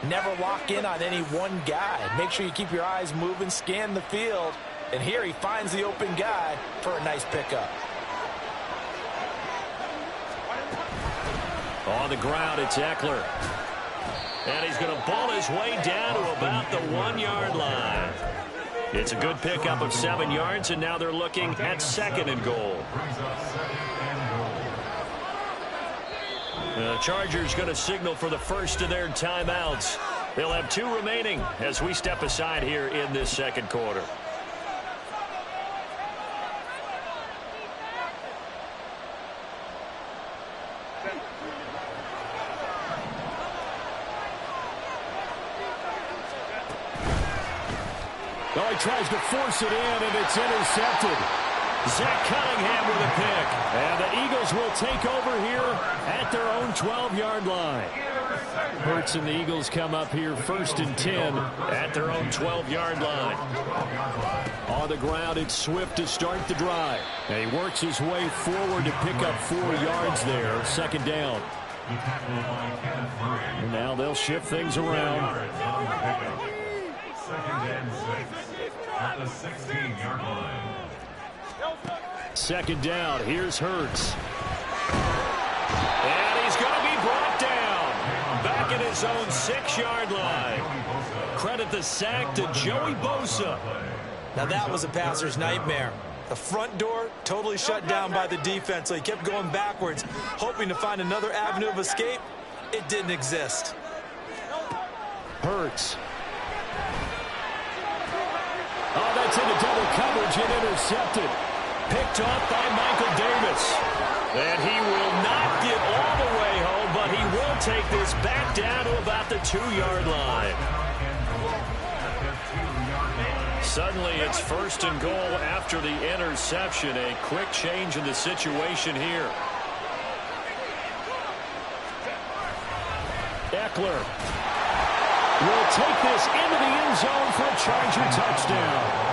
never lock in on any one guy. Make sure you keep your eyes moving, scan the field. And here he finds the open guy for a nice pickup. On the ground, it's Eckler. And he's going to ball his way down to about the 1-yard line. It's a good pickup of 7 yards, and now they're looking at 2nd and goal. The Chargers going to signal for the first of their timeouts. They'll have 2 remaining as we step aside here in this second quarter. Oh, he tries to force it in, and it's intercepted. Zach Cunningham with a pick. And the Eagles will take over here at their own 12-yard line. Hurts and the Eagles come up here 1st and 10 at their own 12-yard line. On the ground, it's Swift to start the drive. And he works his way forward to pick up 4 yards there. Second down. And now they'll shift things around. 2nd and 6 at the 16-yard line. Second down. Here's Hurts. And he's going to be brought down. Back at his own 6-yard line. Credit the sack to Joey Bosa. Now that was a passer's nightmare. The front door totally shut down by the defense, so he kept going backwards, hoping to find another avenue of escape. It didn't exist. Hurts. Oh, that's into double coverage and intercepted. Picked off by Michael Davis. And he will not get all the way home, but he will take this back down to about the 2-yard line. Suddenly it's 1st and goal after the interception. A quick change in the situation here. Eckler will take this into the end zone for a Charger touchdown.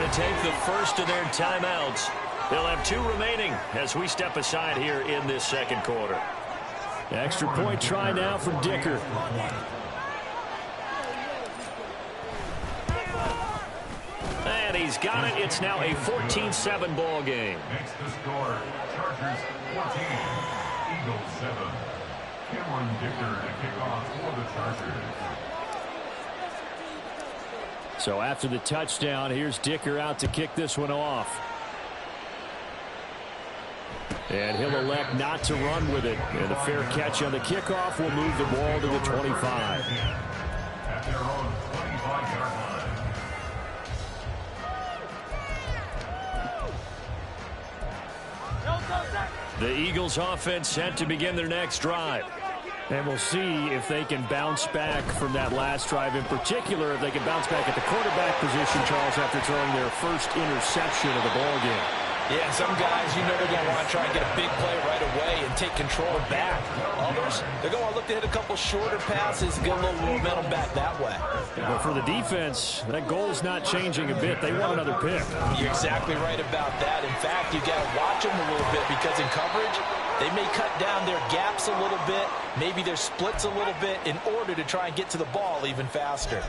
to take the first of their timeouts. They'll have 2 remaining as we step aside here in this second quarter. Extra point try now from Dicker. And he's got it. It's now a 14-7 ball game. Makes the score Chargers 14, Eagles 7. Cameron Dicker to kick off for the Chargers. So after the touchdown, here's Dicker out to kick this one off. And he'll elect not to run with it. And a fair catch on the kickoff will move the ball to the 25. At their own 25-yard line. The Eagles offense set to begin their next drive. And we'll see if they can bounce back from that last drive. In particular, if they can bounce back at the quarterback position, Charles, after throwing their first interception of the ball game. Yeah, some guys, you know they're going to want to try and get a big play right away and take control back. Others, they're going to look to hit a couple shorter passes and get a little momentum back that way. But for the defense, that goal's not changing a bit. They want another pick. You're exactly right about that. In fact, you got to watch them a little bit because in coverage, they may cut down their gaps a little bit, maybe their splits a little bit in order to try and get to the ball even faster.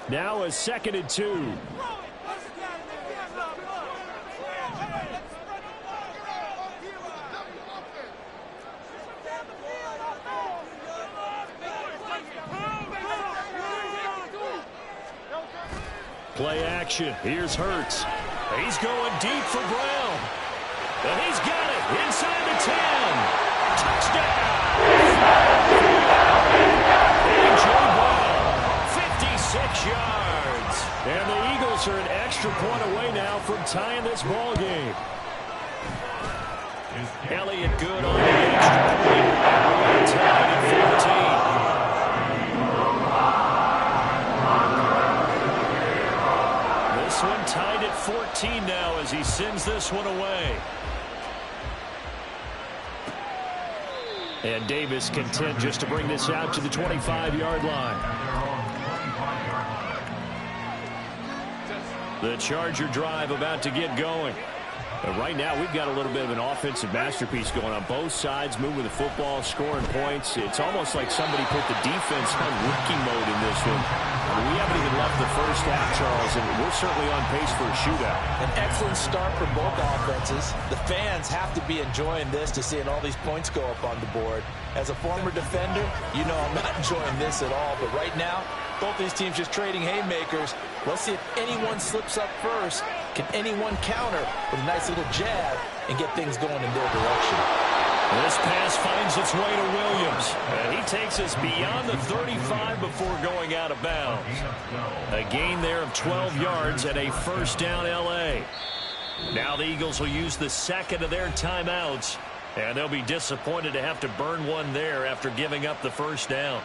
Now a 2nd and 2. Play action. Here's Hurts. He's going deep for Brown. And he's got it inside the 10. Touchdown! A.J. Brown, 56 yards. And the Eagles are an extra point away now from tying this ball game. Elliott good on the extra point. Tied at 14. This one tied at 14 now as he sends this one away. And Davis content just to bring this out to the 25-yard line. The Charger drive about to get going. But right now, we've got a little bit of an offensive masterpiece going on both sides, moving the football, scoring points. It's almost like somebody put the defense on rookie mode in this one. I mean, we haven't even left the first half, Charles, and we're certainly on pace for a shootout. An excellent start for both offenses. The fans have to be enjoying this to seeing all these points go up on the board. As a former defender, you know I'm not enjoying this at all. But right now, both these teams just trading haymakers. Let's see if anyone slips up first. Can anyone counter with a nice little jab and get things going in their direction? This pass finds its way to Williams. And he takes us beyond the 35 before going out of bounds. A gain there of 12 yards and a first down L.A. Now the Eagles will use the second of their timeouts. And they'll be disappointed to have to burn one there after giving up the first down.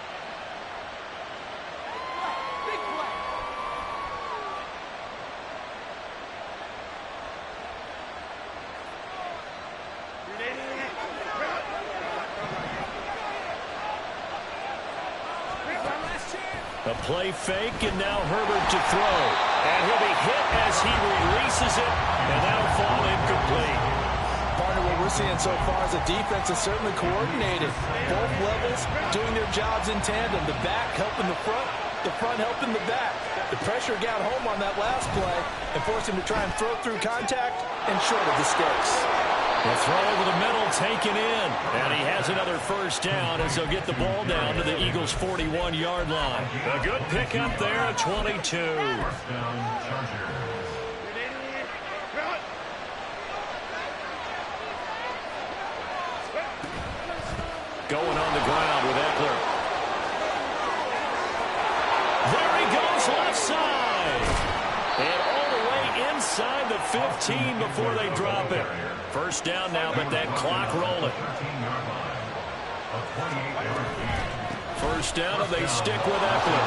A play fake, and now Herbert to throw. And he'll be hit as he releases it, and that'll fall incomplete. Partner, what we're seeing so far is the defense is certainly coordinated. Both levels doing their jobs in tandem. The back helping the front helping the back. The pressure got home on that last play and forced him to try and throw through contact and short of the sticks. The throw over the middle taken in. And he has another first down as they'll get the ball down to the Eagles' 41-yard line. A good pickup there at 22. Going on the ground with Eckler. There he goes left side. And all the way inside the 15 before they drop it. First down now, but that clock rolling. First down, and they stick with Eckler.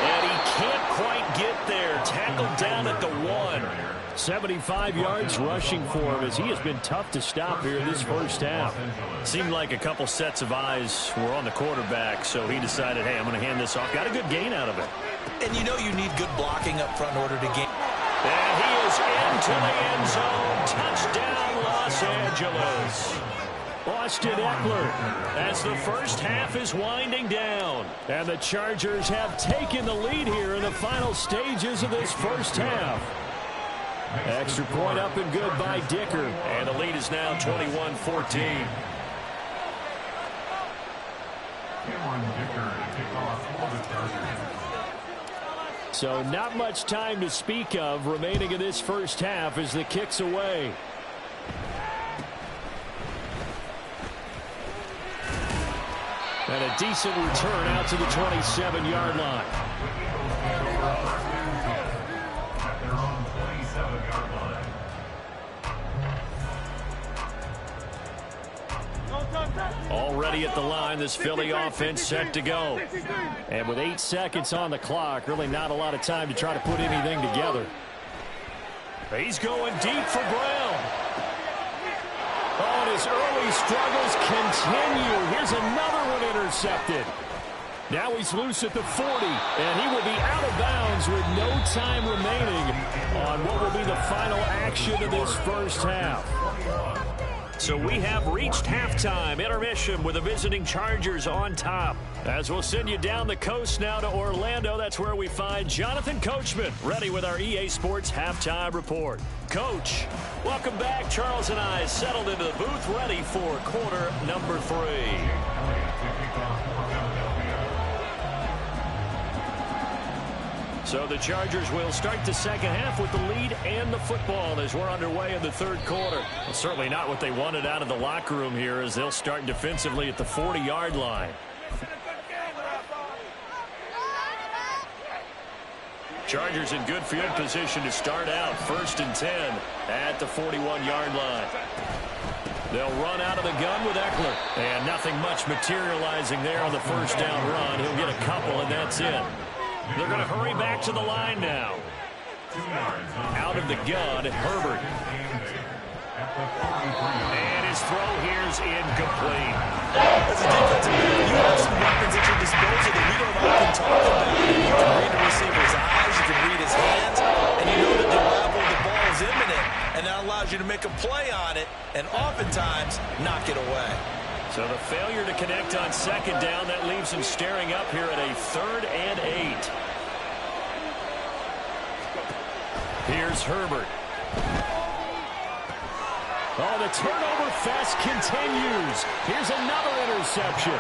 And he can't quite get there. Tackled down at the 1. 75 yards rushing for him as he has been tough to stop here in this first half. Seemed like a couple sets of eyes were on the quarterback, so he decided, hey, I'm going to hand this off. Got a good gain out of it. And you know you need good blocking up front in order to gain. And he is into the end zone. Touchdown, Los Angeles. Austin Eckler as the first half is winding down. And the Chargers have taken the lead here in the final stages of this first half. Extra point up and good by Dicker. And the lead is now 21-14. So not much time to speak of remaining in this first half as the kick's away. And a decent return out to the 27-yard line. Already at the line, this Philly offense set to go. And with 8 seconds on the clock, really not a lot of time to try to put anything together. He's going deep for Brown. Oh, and his early struggles continue. Here's another one intercepted. Now he's loose at the 40, and he will be out of bounds with no time remaining on what will be the final action of this first half. So we have reached halftime intermission with the visiting Chargers on top. As we'll send you down the coast now to Orlando, that's where we find Jonathan Coachman ready with our EA Sports halftime report. Coach, welcome back. Charles and I settled into the booth ready for quarter number 3. So the Chargers will start the second half with the lead and the football as we're underway in the third quarter. Well, certainly not what they wanted out of the locker room here as they'll start defensively at the 40-yard line. Chargers in good field position to start out. 1st and 10 at the 41-yard line. They'll run out of the gun with Eckler. And nothing much materializing there on the first down run. He'll get a couple, and that's it. They're going to hurry back to the line now. Out of the gun, Herbert. And his throw here's incomplete. As a defensive player, you have some weapons at your disposal that we don't often talk about. You can read a receiver's eyes, you can read his hands, and you know that the level of the ball is imminent, and that allows you to make a play on it, and oftentimes knock it away. So the failure to connect on second down, that leaves him staring up here at a 3rd and 8. Here's Herbert. Oh, the turnover fest continues. Here's another interception.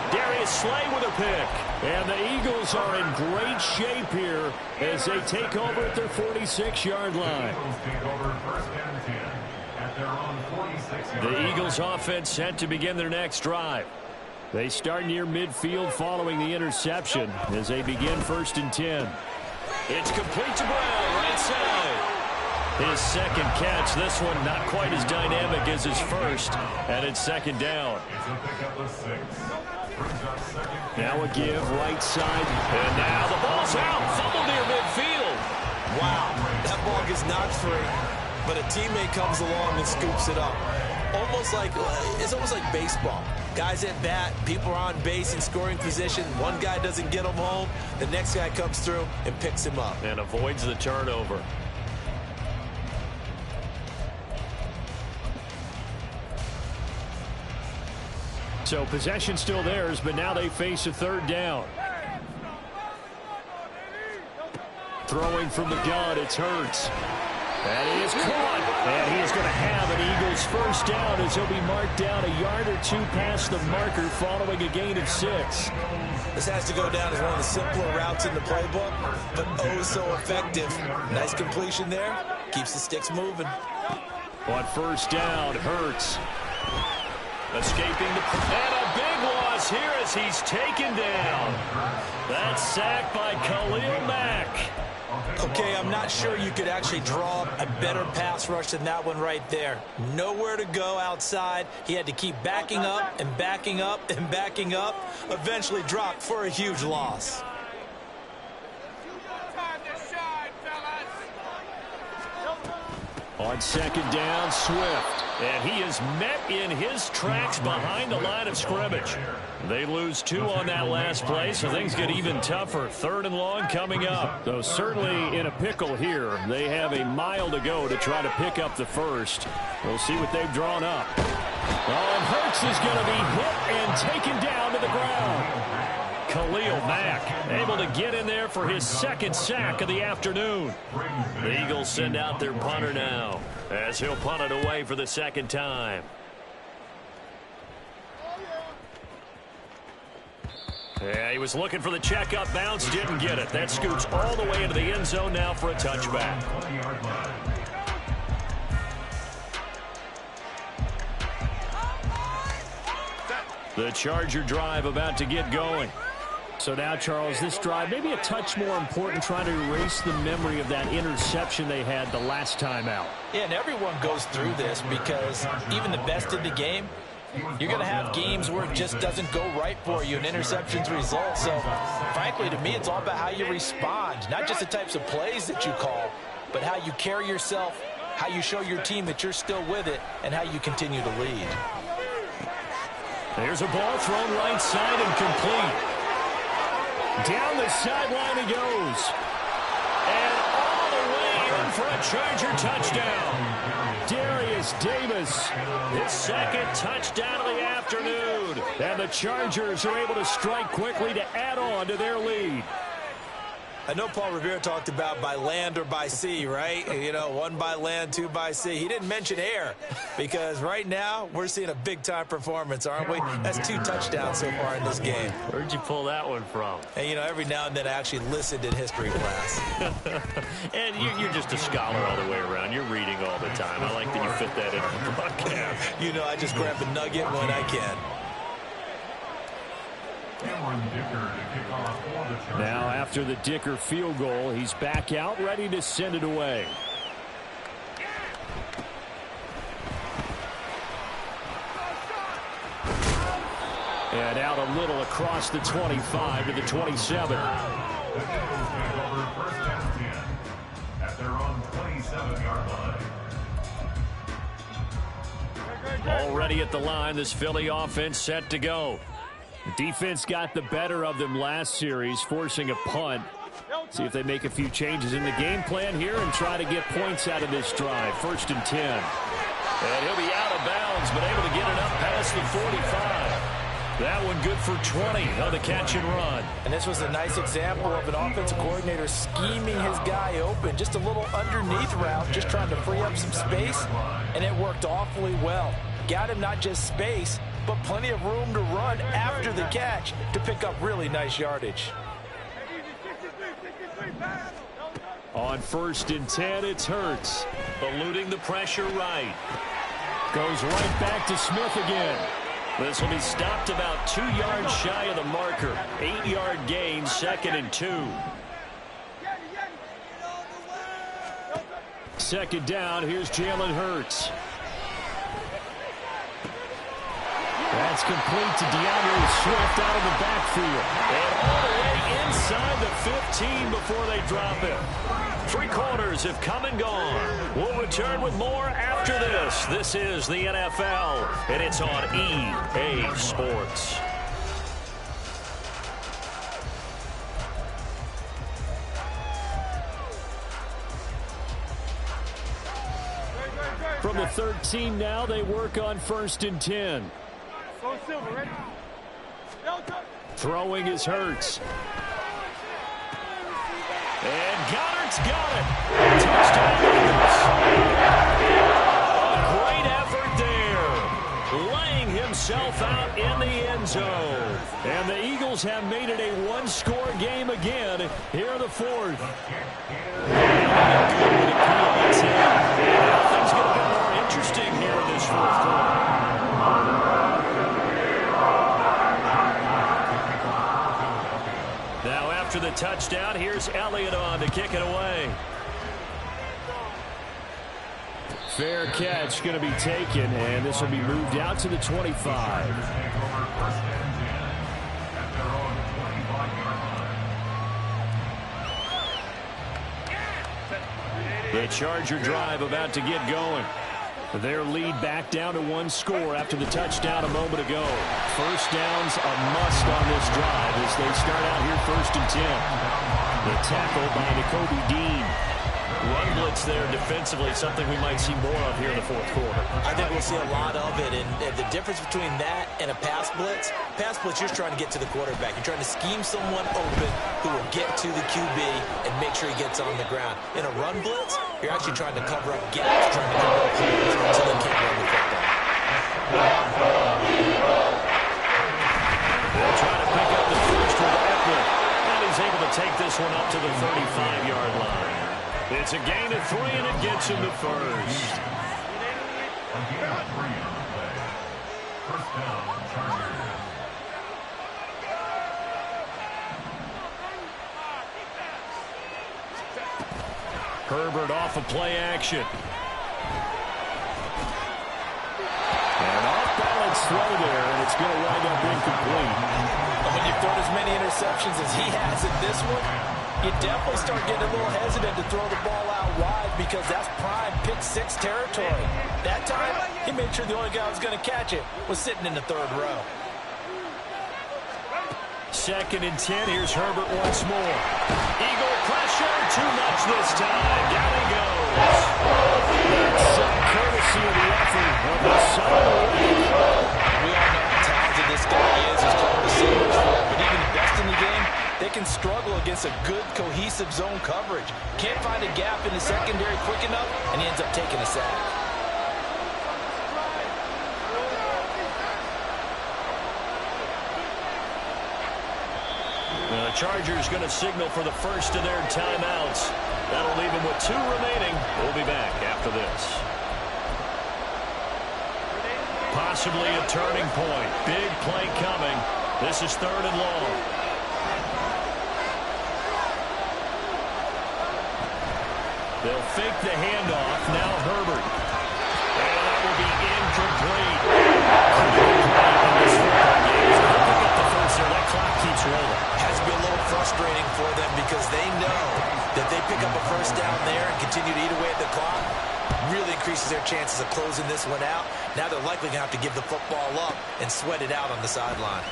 Darius Slay with a pick. And the Eagles are in great shape here as they take over at their 46-yard line. The Eagles offense set to begin their next drive. They start near midfield following the interception as they begin 1st and 10. It's complete to Brown, right side. His second catch, this one not quite as dynamic as his first, and it's 2nd down. Now a give, right side, and now the ball's out, fumbled near midfield. Wow, that ball gets knocked free, but a teammate comes along and scoops it up. It's almost like baseball. Guys at bat, people are on base in scoring position. One guy doesn't get him home. The next guy comes through and picks him up. And avoids the turnover. So possession still theirs, but now they face a 3rd down. Throwing from the gun, it's Hurts. And he is caught. And he is going to have an Eagles first down as he'll be marked down a yard or 2 past the marker following a gain of 6. This has to go down as one of the simpler routes in the playbook, but oh so effective. Nice completion there. Keeps the sticks moving. On 1st down, Hurts. Escaping the... And a big loss here as he's taken down. That's sacked by Khalil Mack. Okay, I'm not sure you could actually draw a better pass rush than that one right there. Nowhere to go outside. He had to keep backing up and backing up and backing up. Eventually dropped for a huge loss. Time to shine, fellas. On second down, Swift. And he is met in his tracks behind the line of scrimmage. They lose 2 on that last play, so things get even tougher. 3rd and long coming up. Though certainly in a pickle here. They have a mile to go to try to pick up the first. We'll see what they've drawn up. Oh, and Hurts is going to be hit and taken down to the ground. Khalil Mack able to get in there for his 2nd sack of the afternoon. The Eagles send out their punter now as he'll punt it away for the 2nd time. Yeah, he was looking for the checkup bounce, didn't get it. That scoots all the way into the end zone now for a touchback. The Charger drive about to get going. So now, Charles, this drive maybe a touch more important, trying to erase the memory of that interception they had the last time out. Yeah, and everyone goes through this because even the best in the game, you're going to have games where it just doesn't go right for you and interceptions result. So, frankly, to me, it's all about how you respond, not just the types of plays that you call, but how you carry yourself, how you show your team that you're still with it, and how you continue to lead. There's a ball thrown right side and complete. Down the sideline he goes. And all the way in for a Charger touchdown. Darius Davis, his 2nd touchdown of the afternoon. And the Chargers are able to strike quickly to add on to their lead. I know Paul Revere talked about by land or by sea, right? You know, 1 by land, 2 by sea. He didn't mention air because right now we're seeing a big-time performance, aren't we? That's 2 touchdowns so far in this game. Where'd you pull that one from? And, you know, every now and then I actually listened in history class. And you're just a scholar all the way around. You're reading all the time. I like that you fit that in the broadcast. You know, I just grab the nugget when I can. Now after the Dicker field goal, he's back out, ready to send it away. And out a little across the 25 to the 27. At their own 27-yard line. Already at the line, this Philly offense set to go. The defense got the better of them last series, forcing a punt. See if they make a few changes in the game plan here and try to get points out of this drive. 1st and 10. And he'll be out of bounds, but able to get it up past the 45. That one good for 20 on the catch and run. And this was a nice example of an offensive coordinator scheming his guy open. Just a little underneath route, just trying to free up some space, and it worked awfully well. Got him not just space, but plenty of room to run after the catch to pick up really nice yardage. On 1st and 10, it's Hurts. Eluding the pressure right. Goes right back to Smith again. This will be stopped about 2 yards shy of the marker. 8-yard gain, 2nd and 2. 2nd down, here's Jalen Hurts. That's complete to DeAndre Swift out of the backfield. And all the way inside the 15 before they drop it. 3 quarters have come and gone. We'll return with more after this. This is the NFL, and it's on EA Sports. From the 13 now, they work on 1st and 10. Throwing is Hurts. And Goddard's got it. Touchdown Eagles. A great effort there. Laying himself out in the end zone. And the Eagles have made it a 1-score game again here in the 4th. Things get a bit more interesting here in this 4th quarter. Now after the touchdown, here's Elliott on to kick it away. Fair catch going to be taken, and this will be moved out to the 25. The Charger drive about to get going. Their lead back down to one score after the touchdown a moment ago. First down's a must on this drive as they start out here 1st and 10. The tackle by Nakobe Dean. Run blitz there defensively, something we might see more of here in the 4th quarter. I think we'll see a lot of it, and the difference between that and a pass blitz, you're trying to get to the quarterback. You're trying to scheme someone open who will get to the QB and make sure he gets on the ground. In a run blitz, you're actually trying to cover up gaps, trying to cover up holes so they can't run the football. They'll try to pick up the first with Eckler, and he's able to take this one up to the 35-yard line. It's a gain of 3, and it gets him to first. First down, Chargers. Herbert off of play action. An off-balance throw there, and it's going to wind up incomplete. And when you've thrown as many interceptions as he has in this one, you definitely start getting a little hesitant to throw the ball out wide because that's prime pick-6 territory. That time, he made sure the only guy who was going to catch it was sitting in the 3rd row. 2nd and 10. Here's Herbert once more. Eagle pressure. Too much this time. Down he goes. That's some courtesy of the effort of the son. We all know how talented this guy is. He's called the Silver Foot, but even the best in the game, they can struggle against a good, cohesive zone coverage. Can't find a gap in the secondary quick enough, and he ends up taking a sack. The Chargers going to signal for the first of their timeouts. That'll leave them with 2 remaining. We'll be back after this. Possibly a turning point. Big play coming. This is 3rd and long. They'll fake the handoff. Now Herbert. And that will be incomplete. Pick up the first there. That clock keeps rolling. Has to be a little frustrating for them because they know that they pick up a first down there and continue to eat away at the clock. Really increases their chances of closing this one out. Now they're likely going to have to give the football up and sweat it out on the sideline.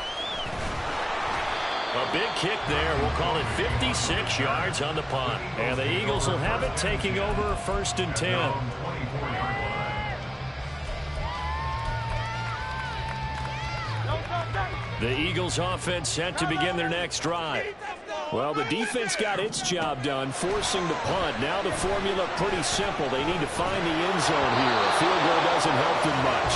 A big kick there. We'll call it 56 yards on the punt. And the Eagles will have it, taking over 1st and 10. The Eagles offense set to begin their next drive. Well, the defense got its job done, forcing the punt. Now the formula pretty simple. They need to find the end zone here. A field goal doesn't help them much.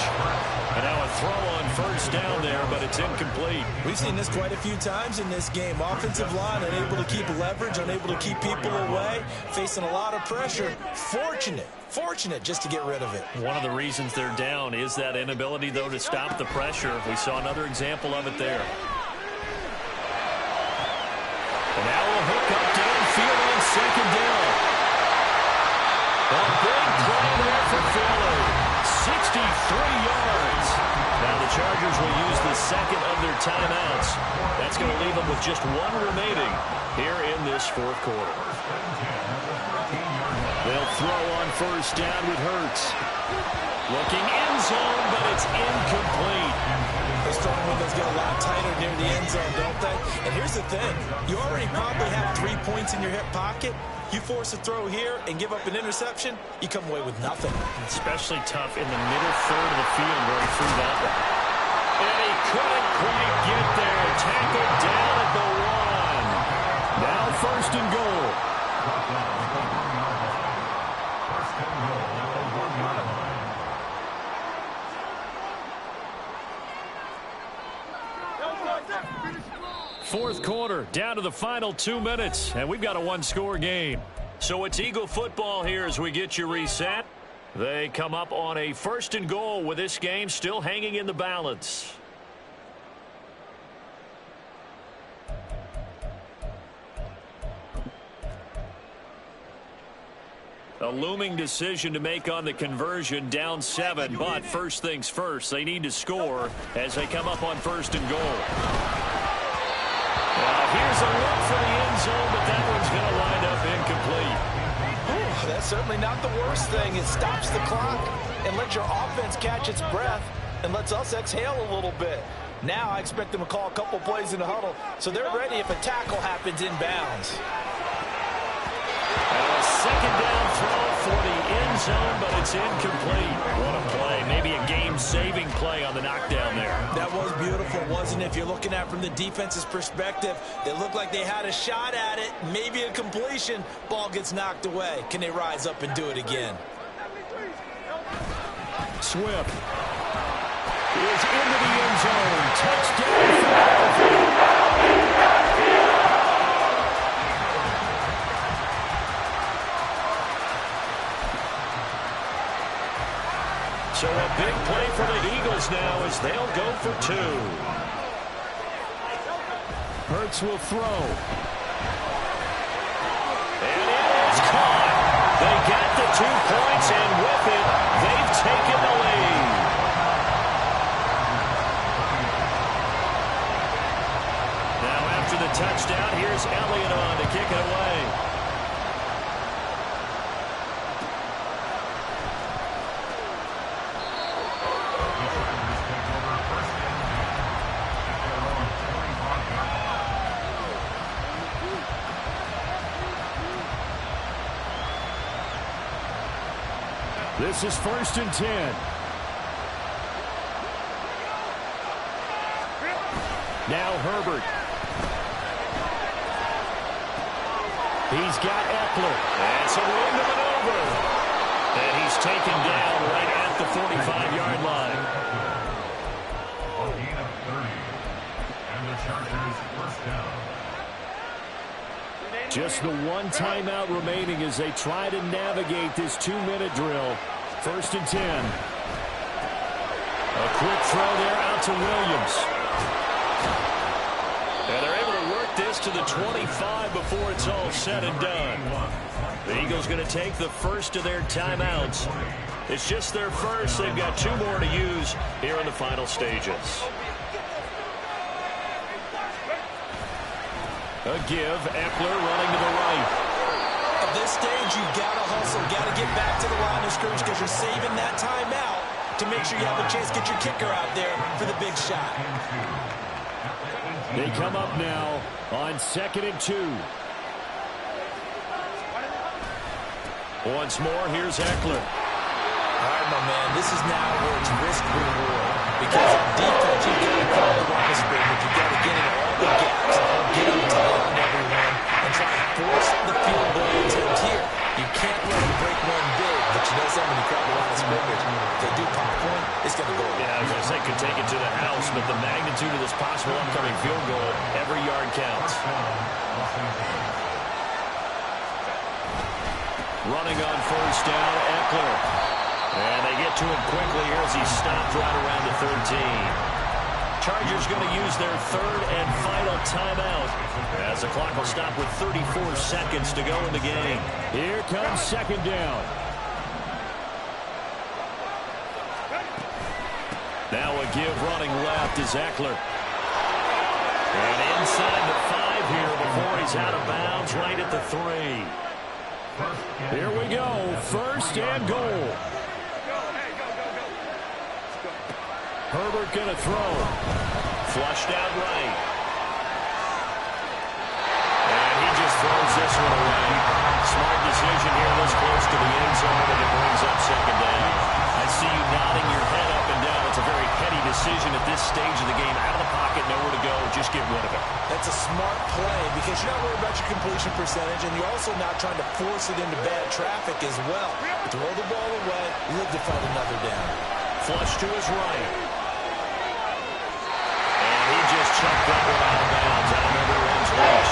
And now a throw on 1st down there, but it's incomplete. We've seen this quite a few times in this game. Offensive line unable to keep leverage, unable to keep people away, facing a lot of pressure. Fortunate just to get rid of it. One of the reasons they're down is that inability, though, to stop the pressure. We saw another example of it there. And now a hook up downfield on 2nd down. A big play there for Philly. 63 yards. Now the Chargers will use the 2nd of their timeouts. That's going to leave them with just 1 remaining here in this 4th quarter. They'll throw on 1st down with Hurts. Looking end zone, but it's incomplete. Those throwing windows get a lot tighter near the end zone, don't they? And here's the thing. You already probably have 3 points in your hip pocket. You force a throw here and give up an interception, you come away with nothing. Especially tough in the middle 3rd of the field where he threw that one. And he couldn't quite get there. Tackled down at the 1. Now 1st and goal. Fourth quarter, down to the final 2 minutes, and we've got a 1-score game. So it's Eagle football here as we get you reset. They come up on a 1st and goal with this game still hanging in the balance. A looming decision to make on the conversion, down 7, but first things first, they need to score as they come up on 1st and goal. Here's a look for the end zone, but that one's going to wind up incomplete. That's certainly not the worst thing. It stops the clock and lets your offense catch its breath and lets us exhale a little bit. Now I expect them to call a couple plays in the huddle so they're ready if a tackle happens inbounds. A second down throw for the end zone, but it's incomplete. What a play. Maybe a game-saving play on the knockdown there. That was beautiful, wasn't it? If you're looking at it from the defense's perspective, they looked like they had a shot at it, maybe a completion. Ball gets knocked away. Can they rise up and do it again? Swift is into the end zone. Touchdown. So a big play for the Eagles now as they'll go for 2. Hurts will throw. And it is caught. They got the 2 points, and with it, they've taken the lead. Now after the touchdown, here's Elliott on to kick it away. This is 1st and 10. Now Herbert. He's got Eckler. That's a room to maneuver. And he's taken down right at the 45-yard line. A gain of 30. And the Chargers first down. Just the 1 timeout remaining as they try to navigate this 2-minute drill. 1st and 10. A quick throw there out to Williams. And they're able to work this to the 25 before it's all said and done. The Eagles going to take the first of their timeouts. It's just their first. They've got 2 more to use here in the final stages. A give, Eckler running to the right. At this stage, you've got to hustle, got to get back to the line of scrimmage because you're saving that timeout to make sure you have a chance to get your kicker out there for the big shot. They come up now on 2nd and 2. Once more, here's Eckler. All right, my man, this is now where it's risk-reward. Because on defense, you've got to call the line of scrimmage. You've got to get into all the gaps, get them tight on everyone, and try to force the field goal attempt here. You can't let them break one big, but you know something, when you crowd the line of scrimmage, if they do pop one, it's going to go. Yeah, I was going to say, could take it to the house, but the magnitude of this possible upcoming field goal, every yard counts. Running on 1st down, Eckler. And they get to him quickly here as he stopped right around the 13. Chargers going to use their 3rd and final timeout as the clock will stop with 34 seconds to go in the game. Here comes 2nd down. Now a give running left is Eckler. And inside the 5 here before he's out of bounds right at the 3. Here we go, 1st and goal. Herbert going to throw. Flushed out right. And he just throws this one away. Smart decision here this close to the end zone, and it brings up 2nd down. I see you nodding your head up and down. It's a very heady decision at this stage of the game. Out of the pocket, nowhere to go. Just get rid of it. That's a smart play because you're not worried about your completion percentage, and you're also not trying to force it into bad traffic as well. Throw the ball away, live to fight another down. Flush to his right. And he just chucked that one out of bounds out of everyone's reach.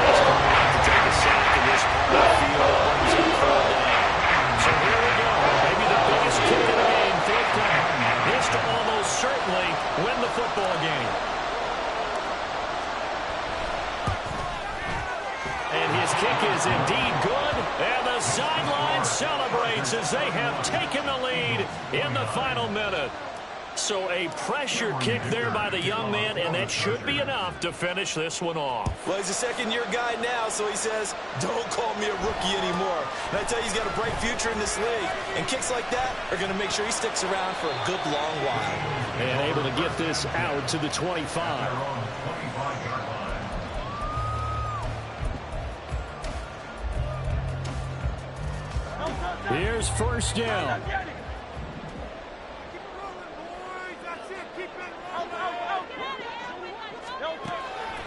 He's going to have to take a sack in this part of the field. Brings up 3rd down. So here we go. Maybe the biggest kick of the game, 4th down. This to almost certainly win the football game. And his kick is indeed good. And the sideline celebrates as they have taken the lead in the final minute. So a pressure kick there by the young man, and that should be enough to finish this one off. Well, he's a second-year guy now, so he says, don't call me a rookie anymore. And I tell you, he's got a bright future in this league. And kicks like that are going to make sure he sticks around for a good long while. And able to get this out to the 25. Here's first down.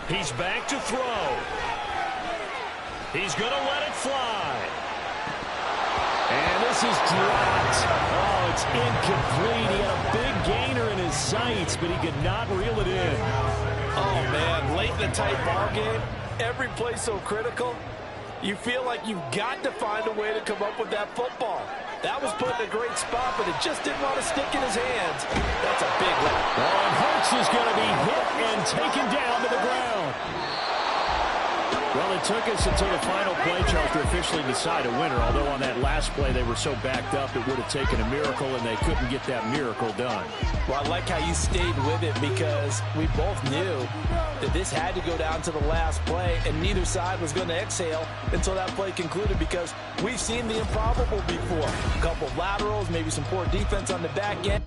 He's back to throw. He's going to let it fly. And this is dropped. Oh, it's incomplete. He had a big gainer in his sights, but he could not reel it in. Oh, man, late in the tight ball game, every play so critical. You feel like you've got to find a way to come up with that football. That was put in a great spot, but it just didn't want to stick in his hands. That's a big one. And Hurts is going to be hit and taken down to the ground. Well, it took us until the final play, Charles, to officially decide a winner, although on that last play they were so backed up it would have taken a miracle, and they couldn't get that miracle done. Well, I like how you stayed with it because we both knew that this had to go down to the last play, and neither side was going to exhale until that play concluded because we've seen the improbable before. A couple of laterals, maybe some poor defense on the back end.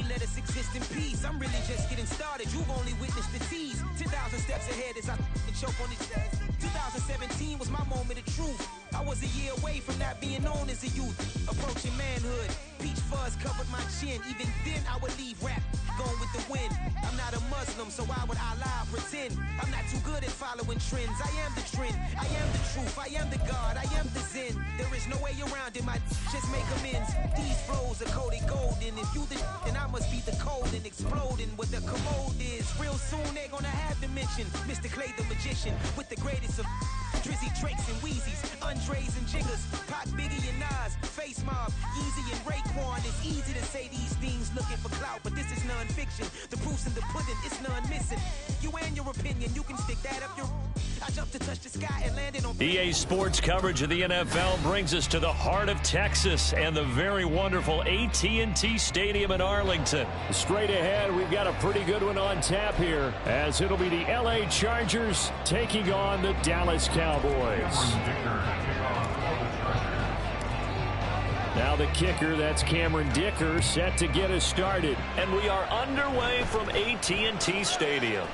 Let us exist in peace. I'm really just getting started. You've only witnessed the tease. 10,000 steps ahead as I choke on this. 2017 was my moment of truth. I was a year away from not being known as a youth. Approaching manhood. Peach fuzz covered my chin. Even then I would leave rap going with the wind. I'm not a Muslim, so why would I lie or pretend? I'm not too good at following trends. I am the trend. I am the truth. I am the God. I am the Zen. There is no way around it. My just make amends. These flows are coated golden. If you the then I must be the cold and exploding what the commode is. Real soon they're gonna have to mention Mr. Clay the magician with the greatest of Drizzy, Drakes, and Wheezies, Andres and Jiggers, Pac, Biggie, and Nas, Face Mob, Easy and Raekwon. It's easy to say these things looking for clout, but this is non-fiction. The proof's in the pudding, it's none missing. You and your opinion, you can stick that up your... I jumped to touch the sky and landed on... EA Sports coverage of the NFL brings us to the heart of Texas and the very wonderful AT&T Stadium in Arlington. Straight ahead, we've got a pretty good one on tap here, as it'll be the LA Chargers taking on the Dallas Cowboys. Now the kicker, that's Cameron Dicker, set to get us started. And we are underway from AT&T Stadium.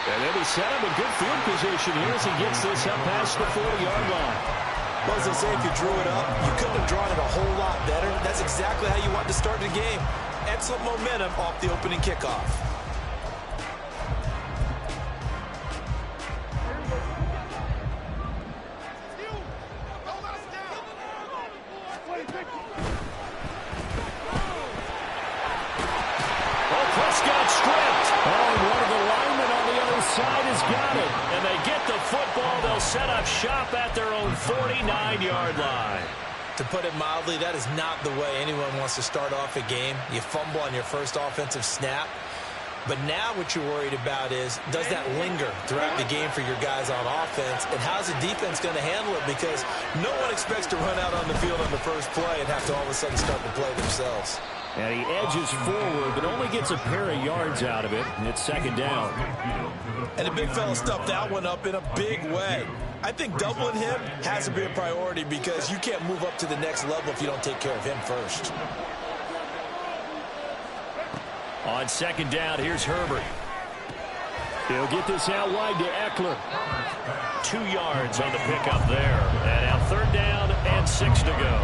And then he set up a good field position here as he gets this up past the 40-yard line. Well, as I say, if you drew it up, you couldn't have drawn it a whole lot better. That's exactly how you want to start the game. Excellent momentum off the opening kickoff. Side has got it, and they get the football. They'll set up shop at their own 49-yard line. To put it mildly, that is not the way anyone wants to start off a game. You fumble on your first offensive snap. But now what you're worried about is, does that linger throughout the game for your guys on offense? And how's the defense going to handle it? Because no one expects to run out on the field on the first play and have to all of a sudden start to play themselves. And he edges forward, but only gets a pair of yards out of it, and it's second down. And the big fella stuffed that one up in a big way. I think doubling him has to be a priority because you can't move up to the next level if you don't take care of him first. On second down, here's Herbert. He'll get this out wide to Eckler. 2 yards on the pickup there. And now third down and 6 to go.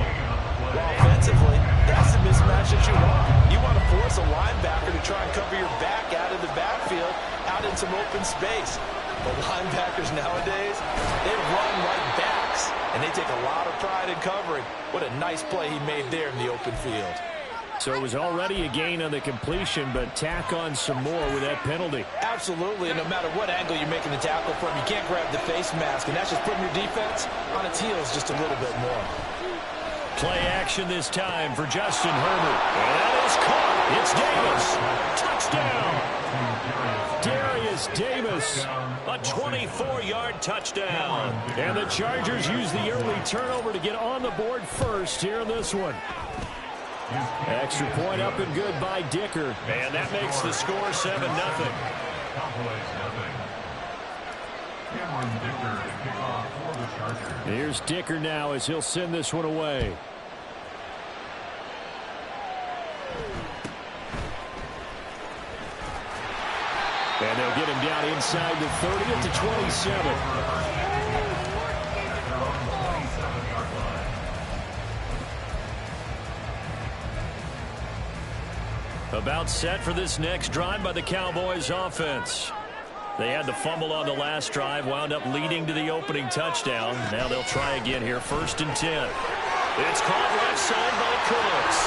Well, offensively, that's the mismatch that you want. You want to force a linebacker to try and cover your back out of the backfield, out in some open space. But linebackers nowadays, they run like backs, and they take a lot of pride in covering. What a nice play he made there in the open field. So it was already a gain on the completion, but tack on some more with that penalty. Absolutely, and no matter what angle you're making the tackle from, you can't grab the face mask, and that's just putting your defense on its heels just a little bit more. Play action this time for Justin Herbert. And that is caught. It's Davis. Touchdown. Darius Davis. A 24-yard touchdown. And the Chargers use the early turnover to get on the board first here in this one. Extra point up and good by Dicker. And that makes the score 7-0. Here's Dicker now as he'll send this one away. And they'll get him down inside the 30 at the 27. About set for this next drive by the Cowboys offense. They had the fumble on the last drive, wound up leading to the opening touchdown. Now they'll try again here, 1st and 10. It's caught left side by Cooks.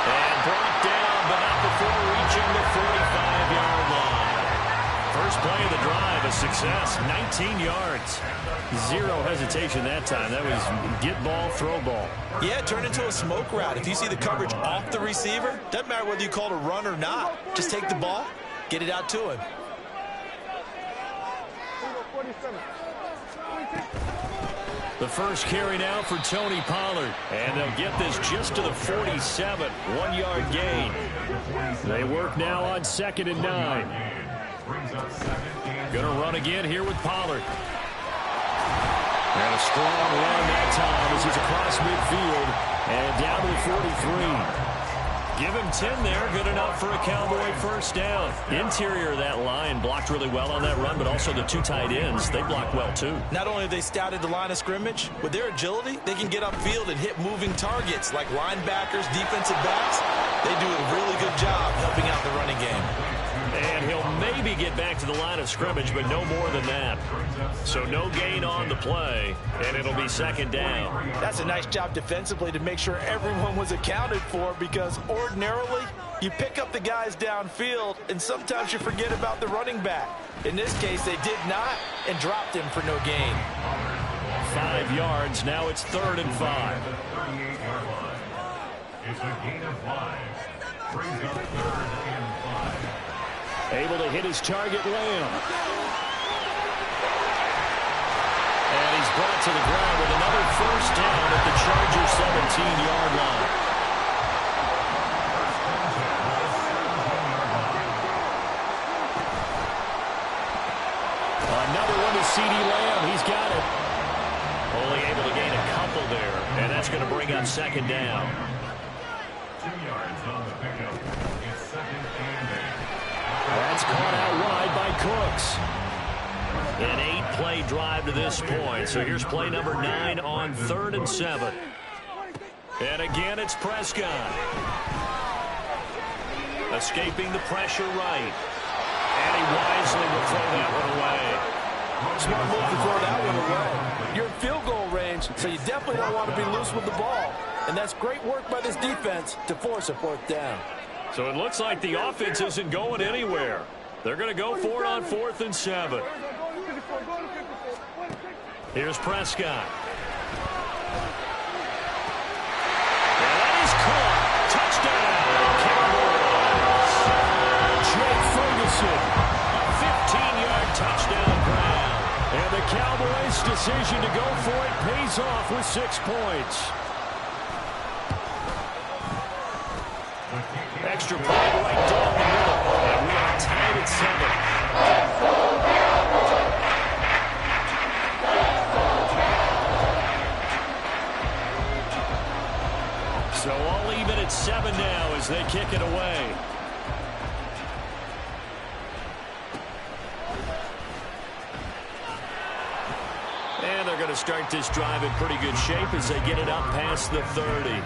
And brought down, but not before reaching the 45-yard line. First play of the drive, a success, 19 yards. Zero hesitation that time. That was get ball, throw ball. Yeah, it turned into a smoke route. If you see the coverage off the receiver, doesn't matter whether you call it a run or not. Just take the ball, get it out to him. The first carry now for Tony Pollard. And they'll get this just to the 47. 1-yard gain. They work now on 2nd and 9. Gonna run again here with Pollard. And a strong run that time as he's across midfield and down to the 43. Give him 10 there. Good enough for a Cowboy first down. Interior of that line blocked really well on that run, but also the 2 tight ends, they blocked well too. Not only have they scouted the line of scrimmage, with their agility, they can get upfield and hit moving targets like linebackers, defensive backs. They do a really good job helping out the running game. And he'll maybe get back to the line of scrimmage, but no more than that. So no gain on the play, and it'll be 2nd down. That's a nice job defensively to make sure everyone was accounted for, because ordinarily you pick up the guys downfield and sometimes you forget about the running back. In this case, they did not and dropped him for no gain. 5 yards. Now it's 3rd and 5. It's a gain of 5. Brings up 3rd and 5. Able to hit his target, Lamb. And he's brought to the ground with another first down at the Chargers' 17-yard line. Another one to C.D. Lamb. He's got it. Only able to gain a couple there, and that's going to bring up 2nd down. 2 yards on the pickup. It's 2nd and 8. That's caught out wide by Cooks. An 8-play drive to this point. So here's play number 9 on 3rd and 7. And again, it's Prescott. Escaping the pressure right. And he wisely will throw that one away. Smart move to throw that one away. You're in field goal range, so you definitely don't want to be loose with the ball. And that's great work by this defense to force a 4th down. So it looks like the offense isn't going anywhere. They're going to go for it on 4th and 7. Here's Prescott. And that is caught. Touchdown, Cowboys. Jake Ferguson, a 15-yard touchdown grab. And the Cowboys' decision to go for it pays off with 6 points. Extra point right down the middle. And we are tied at 7. So all even at 7 now as they kick it away. And they're going to start this drive in pretty good shape as they get it up past the 30.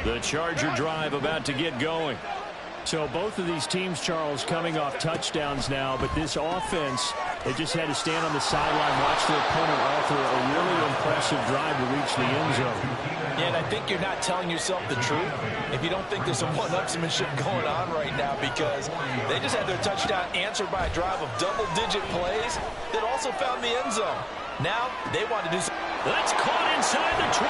The Charger drive about to get going. So both of these teams, Charles, coming off touchdowns now, but this offense, they just had to stand on the sideline, watch their opponent offer a really impressive drive to reach the end zone. Yeah, and I think you're not telling yourself the truth if you don't think there's some one-upsmanship going on right now, because they just had their touchdown answered by a drive of double-digit plays that also found the end zone. Now they want to do something. That's caught inside the 20.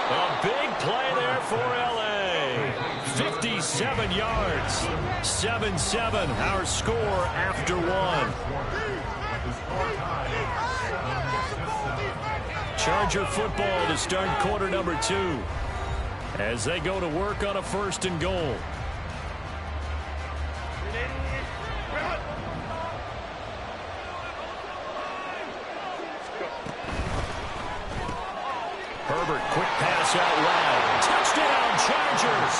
A big play there for L.A. 57 yards. 7-7, our score after one. Charger football to start quarter number 2 as they go to work on a 1st and goal. Herbert, quick pass out wide. Touchdown, Chargers!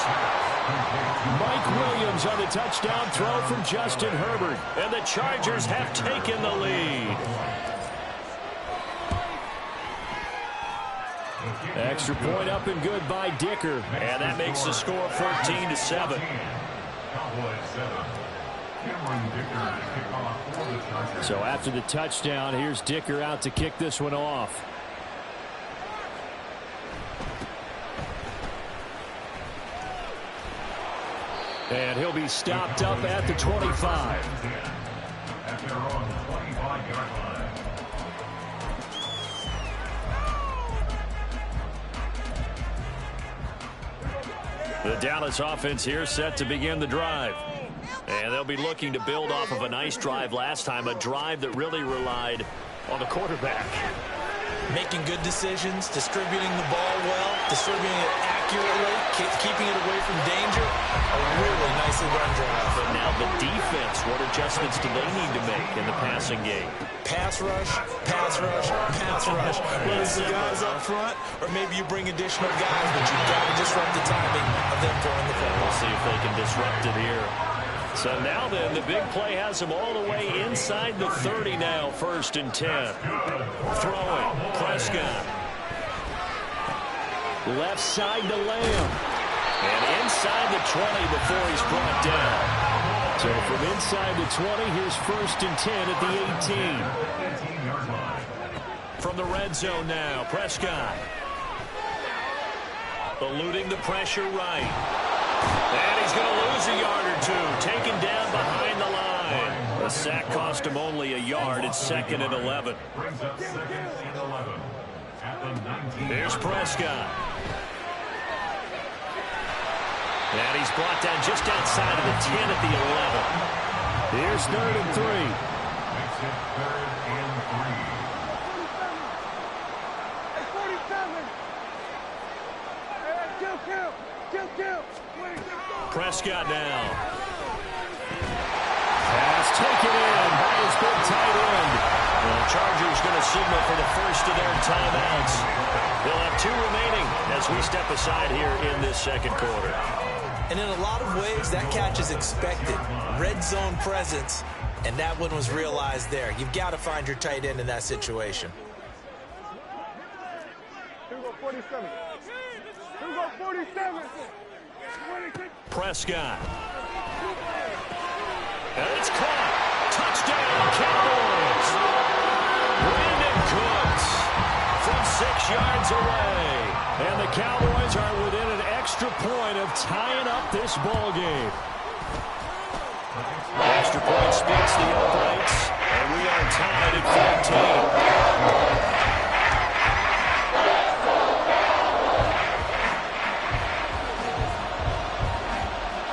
Mike Williams on the touchdown throw from Justin Herbert. And the Chargers have taken the lead. Extra point up and good by Dicker. And that makes the score 14-7. So after the touchdown, here's Dicker out to kick this one off. And he'll be stopped up at the 25. At their own 25-yard line. The Dallas offense here set to begin the drive. And they'll be looking to build off of a nice drive last time, a drive that really relied on the quarterback. Making good decisions, distributing the ball well, distributing it accurately, keeping it away from danger. A really nicely run drive. But now the defense, what adjustments do they need to make in the passing game? Pass rush, pass rush, pass rush. Whether it's the guys up front or maybe you bring additional guys, but you've got to disrupt the timing of them throwing the football. We'll see if they can disrupt it here. So now then, the big play has them all the way inside the 30 now, 1st and 10. Throwing, Prescott. Left side to Lamb. And inside the 20 before he's brought down. So from inside the 20, here's 1st and 10 at the 18. From the red zone now, Prescott. Eluding the pressure right. And he's going to lose a yard or 2. Taken down behind the line. The sack cost him only a yard. It's 2nd and 11. Here's Prescott. And he's brought down just outside of the 10 at the 11. Here's 3rd and 3. Makes it 3rd and 3. Prescott now. Pass taken in by his big tight end. The Chargers going to signal for the first of their timeouts. They'll have 2 remaining as we step aside here in this 2nd quarter. And in a lot of ways, that catch is expected. Red zone presence, and that one was realized there. You've got to find your tight end in that situation. 47. 47. Prescott. And it's caught. Touchdown, Cowboys. Brandon Cooks from 6 yards away. And the Cowboys are within an extra point of tying up this ball game. Extra point splits the uprights, and we are tied at 14.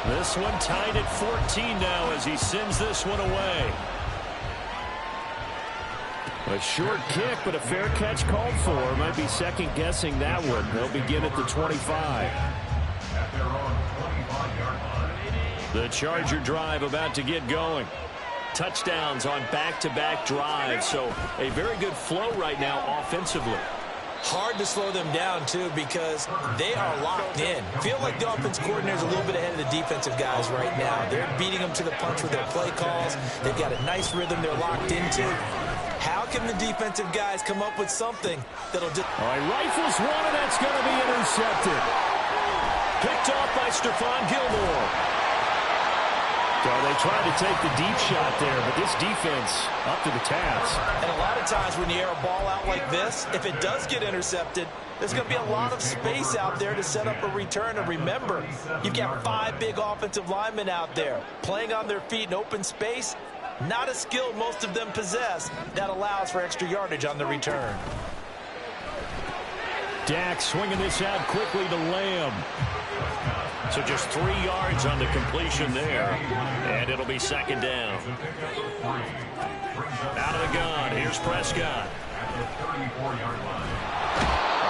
This one tied at 14 now as he sends this one away. A short kick, but a fair catch called for. Might be second-guessing that one. They'll begin at the 25. The Charger drive about to get going. Touchdowns on back-to-back drives, so a very good flow right now offensively. Hard to slow them down, too, because they are locked in. Feel like the offense coordinator is a little bit ahead of the defensive guys right now. They're beating them to the punch with their play calls. They've got a nice rhythm they're locked into. How can the defensive guys come up with something that'll do? All right, rifles one, and that's going to be intercepted. Picked off by Stephon Gilmore. So they tried to take the deep shot there, but this defense up to the task. And a lot of times when you air a ball out like this, if it does get intercepted, there's going to be a lot of space out there to set up a return. And remember, you've got 5 big offensive linemen out there playing on their feet in open space. Not a skill most of them possess that allows for extra yardage on the return. Dak swinging this out quickly to Lamb. So just 3 yards on the completion there. And it'll be second down. Out of the gun. Here's Prescott.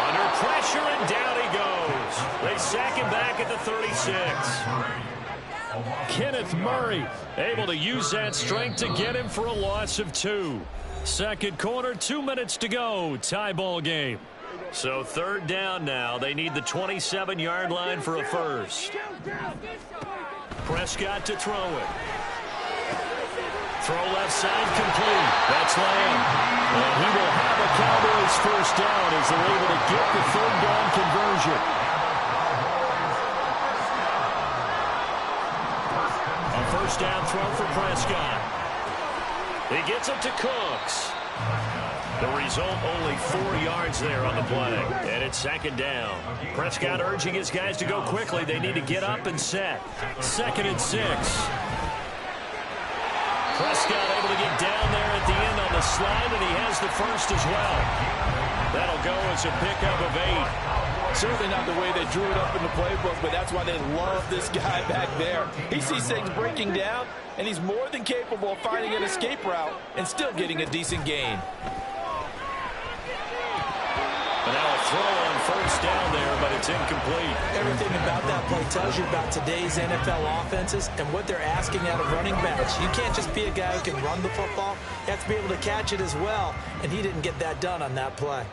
Under pressure, and down he goes. They sack him back at the 36. Kenneth Murray able to use that strength to get him for a loss of 2. Second quarter, 2 minutes to go. Tie ball game. So third down now. They need the 27-yard line for a first. Prescott to throw it. Throw left side complete. That's Lamb. And he will have a Cowboys first down as they're able to get the third down conversion. A first down throw for Prescott. He gets it to Cooks. The result, only 4 yards there on the play. And it's second down. Prescott urging his guys to go quickly. They need to get up and set. 2nd and 6. Prescott able to get down there at the end on the slide, and he has the first as well. That'll go as a pickup of 8. Certainly not the way they drew it up in the playbook, but that's why they love this guy back there. He sees things breaking down, and he's more than capable of finding an escape route and still getting a decent gain. And now a throw on first down there, but it's incomplete. Everything about that play tells you about today's NFL offenses and what they're asking out of running backs. You can't just be a guy who can run the football. You have to be able to catch it as well, and he didn't get that done on that play.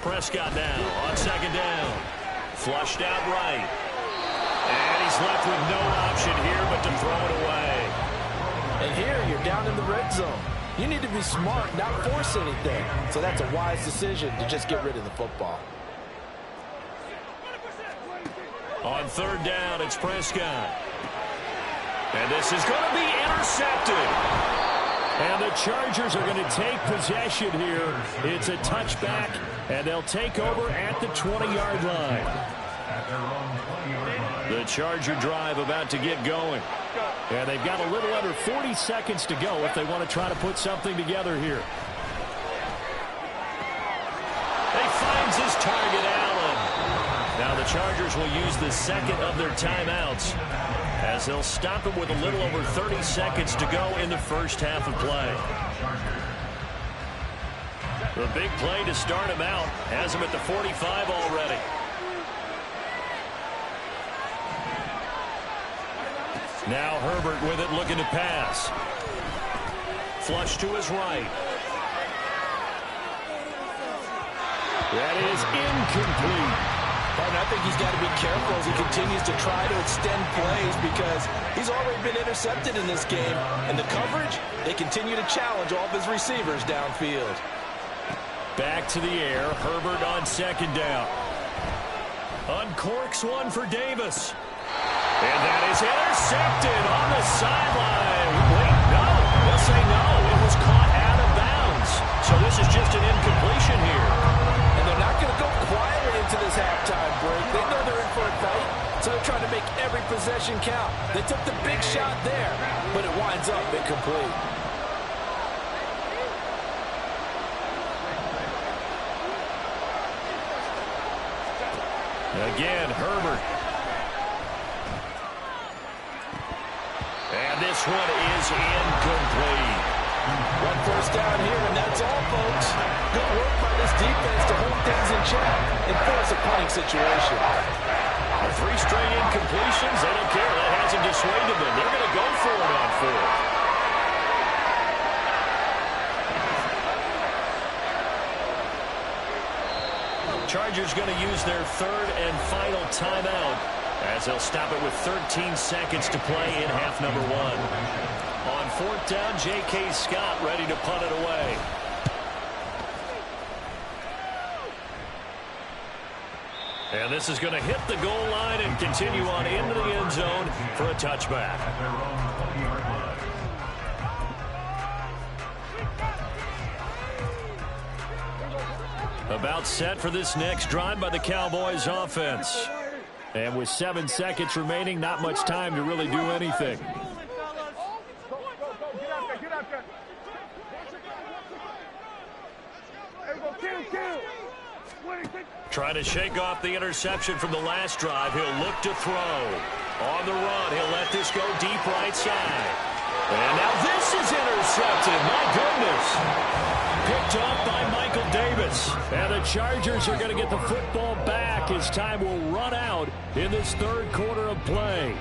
Prescott now on second down. Flushed out right. And he's left with no option here but to throw it away. And here you're down in the red zone. You need to be smart, not force anything. So that's a wise decision to just get rid of the football. On third down, it's Prescott. And this is going to be intercepted. And the Chargers are going to take possession here. It's a touchback, and they'll take over at the 20-yard line. The Charger drive about to get going. And they've got a little under 40 seconds to go if they want to try to put something together here. He finds his target, Allen. Now the Chargers will use the second of their timeouts as they'll stop him with a little over 30 seconds to go in the first half of play. The big play to start him out has him at the 45 already. Now Herbert with it, looking to pass. Flush to his right. That is incomplete. And I think he's got to be careful as he continues to try to extend plays because he's already been intercepted in this game. And the coverage, they continue to challenge all of his receivers downfield. Back to the air. Herbert on second down. Uncorks one for Davis. And that is intercepted on the sideline. Wait, no. They'll say no. It was caught out of bounds. So this is just an incompletion here. And they're not going to go quietly into this halftime break. They know they're in for a fight, so they're trying to make every possession count. They took the big shot there, but it winds up incomplete. Again, Herbert. And this one is incomplete. One first down here, and that's all, folks. Good work by this defense to hold things in check and force a punting situation. 3 straight incompletions. They don't care. That hasn't dissuaded them. They're going to go for it on 4th. Chargers going to use their third and final timeout as they'll stop it with 13 seconds to play in half number 1. On 4th down, J.K. Scott ready to punt it And this is going to hit the goal line and continue on into the end zone for a touchback. About set for this next drive by the Cowboys offense. And with 7 seconds remaining, not much time to really do anything. Trying to shake off the interception from the last drive. He'll look to throw. On the run, he'll let this go deep right side. And now this is intercepted. My goodness. Picked off by Michael Davis. And the Chargers are going to get the football back as time will run out in this third quarter of play.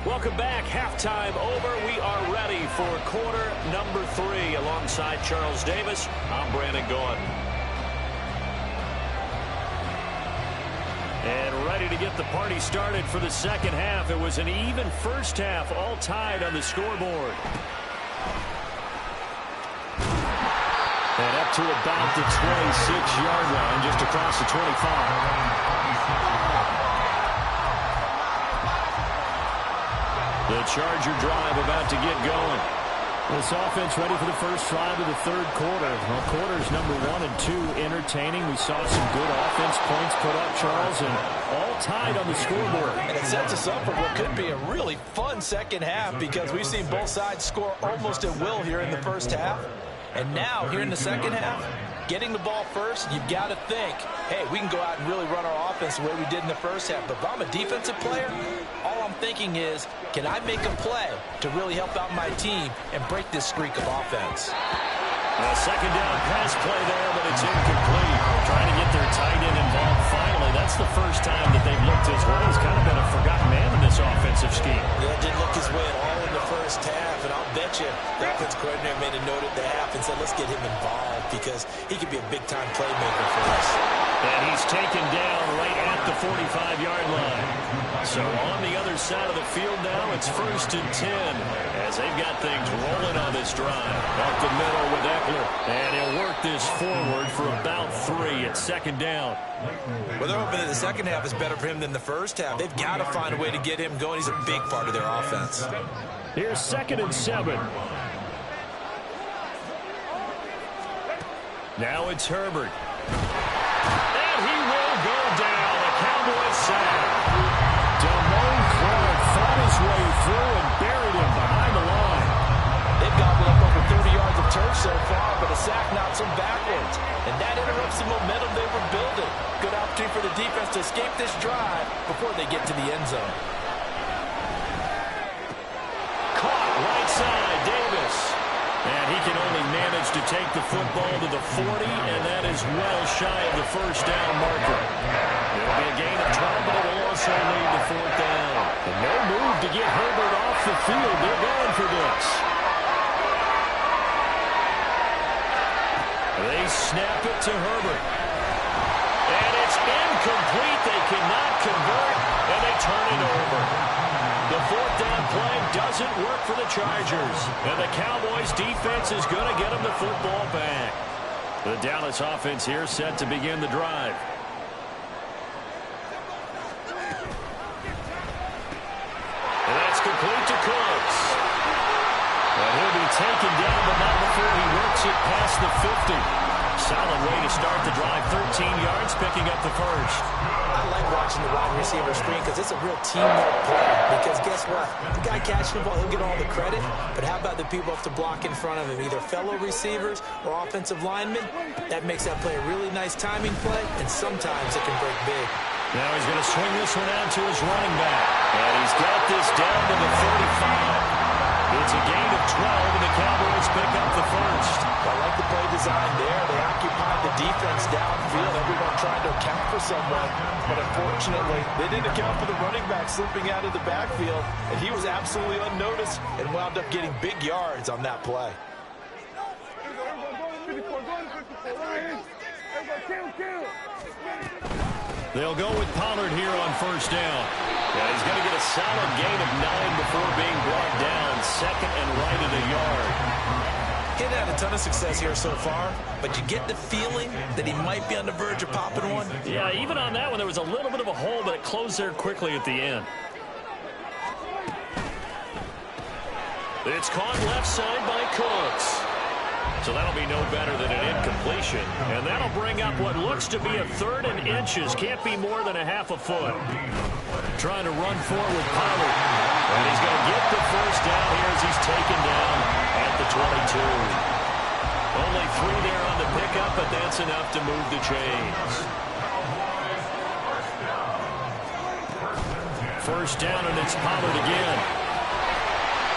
Welcome back. Halftime over. We are ready for quarter number 3. Alongside Charles Davis, I'm Brandon Gaudin. And ready to get the party started for the second half. It was an even first half, all tied on the scoreboard. And up to about the 26-yard line, just across the 25. The Charger drive about to get going. This offense ready for the first drive of the third quarter. Well, quarters number 1 and 2 entertaining. We saw some good offense points put up, Charles, and all tied on the scoreboard. And it sets us up for what could be a really fun second half because we've seen both sides score almost at will here in the first half. And now, here in the second half, getting the ball first, you've got to think, hey, we can go out and really run our offense the way we did in the first half. But if I'm a defensive player, all I'm thinking is, can I make a play to really help out my team and break this streak of offense? A second down pass play there, but it's incomplete. Trying to get their tight end involved finally. That's the first time that they've looked his way. He's kind of been a forgotten man in this offensive scheme. Yeah, didn't look his way at all in the first half, and I'll bet you the offense coordinator made a note at the half and said, let's get him involved because he could be a big-time playmaker for us. And he's taken down right at the 45-yard line. So on the other side of the field now, it's 1st and 10 as they've got things rolling on this drive. Up the middle with Eckler. And he'll work this forward for about 3 at second down. Well, they're hoping that the second half is better for him than the first half. They've got to find a way to get him going. He's a big part of their offense. Here's 2nd and 7. Now it's Herbert. And he will go down. A Cowboys sack. Damone Clark fought his way through and buried him behind the line. They've gobbled up over 30 yards of turf so far, but a sack knocks them backwards. And that interrupts the momentum they were building. Good opportunity for the defense to escape this drive before they get to the end zone. Caught right side, Davis. And he can only manage to take the football to the 40, and that is well shy of the first down marker. It'll be a gain of 12, but it'll also lead to 4th down. And no move to get Herbert off the field. They're going for this. They snap it to Herbert. And it's incomplete. They cannot convert, and they turn it over. The 4th down play doesn't work for the Chargers. And the Cowboys defense is going to get them the football back. The Dallas offense here set to begin the drive. And that's complete to Cooks. And he'll be taken down, but not before he works it past the 50. Solid way to start the drive. 13 yards, picking up the first. I like watching the wide receiver screen because it's a real teamwork play. Because guess what? The guy catching the ball, he'll get all the credit. But how about the people have to block in front of him, either fellow receivers or offensive linemen? That makes that play a really nice timing play, and sometimes it can break big. Now he's going to swing this one out to his running back. And he's got this down to the 35. It's a gain of 12, and the Cowboys pick up the first. I like the play design there. They occupied the defense downfield. Everyone trying to account for someone. But unfortunately, they didn't account for the running back slipping out of the backfield. And he was absolutely unnoticed and wound up getting big yards on that play. They'll go with Pollard here on first down. Yeah, he's going to get a solid gain of 9 before being brought down. 2nd and right at a yard. He hasn't had a ton of success here so far, but you get the feeling that he might be on the verge of popping one. Yeah, even on that one, there was a little bit of a hole, but it closed there quickly at the end. It's caught left side by Cooks. So that'll be no better than an incompletion. And that'll bring up what looks to be a 3rd and inches. Can't be more than a half a foot. Trying to run forward with Pollard. And he's going to get the first down here as he's taken down at the 22. Only 3 there on the pickup, but that's enough to move the chains. First down, and it's Pollard again.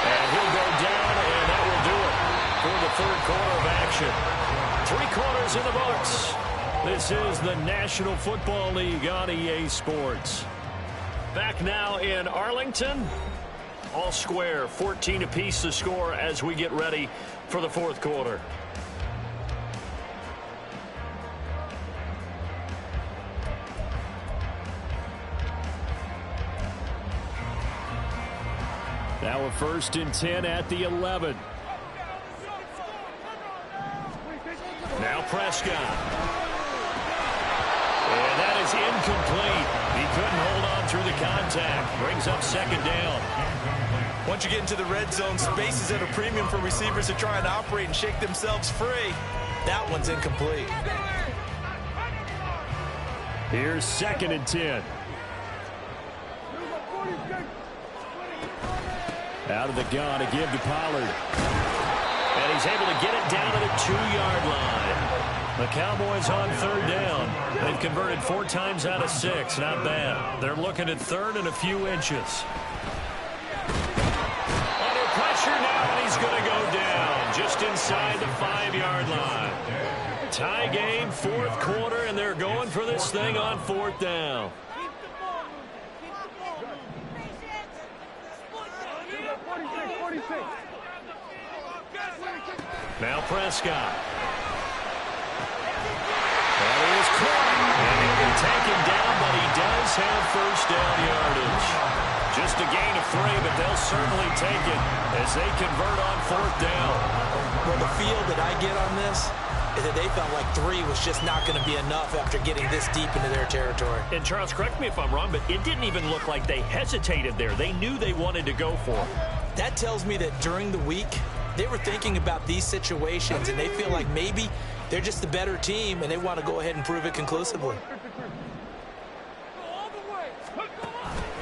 And he'll go down, and that will do it for the 3rd quarter of action. 3 quarters in the books. This is the National Football League on EA Sports. Back now in Arlington. All square, 14 apiece to score as we get ready for the 4th quarter. Now a 1st and 10 at the 11. Now Prescott. And that is incomplete. He couldn't hold on through the contact. Brings up 2nd down. Once you get into the red zone, space is at a premium for receivers to try and operate and shake themselves free. That one's incomplete. Here's 2nd and 10. Out of the gun to give to Pollard. And he's able to get it down to the 2-yard line. The Cowboys on 3rd down. They've converted 4 times out of 6. Not bad. They're looking at 3rd and a few inches. Under pressure now, and he's going to go down just inside the 5-yard line. Tie game, 4th quarter, and they're going for this thing on 4th down. Now Prescott. That is caught. And he'll be taken down, but he does have 1st down yardage. Just a gain of 3, but they'll certainly take it as they convert on 4th down. Well, the feel that I get on this is that they felt like 3 was just not going to be enough after getting this deep into their territory. And Charles, correct me if I'm wrong, but it didn't even look like they hesitated there. They knew they wanted to go for it. That tells me that during the week, they were thinking about these situations, and they feel like maybe they're just the better team, and they want to go ahead and prove it conclusively.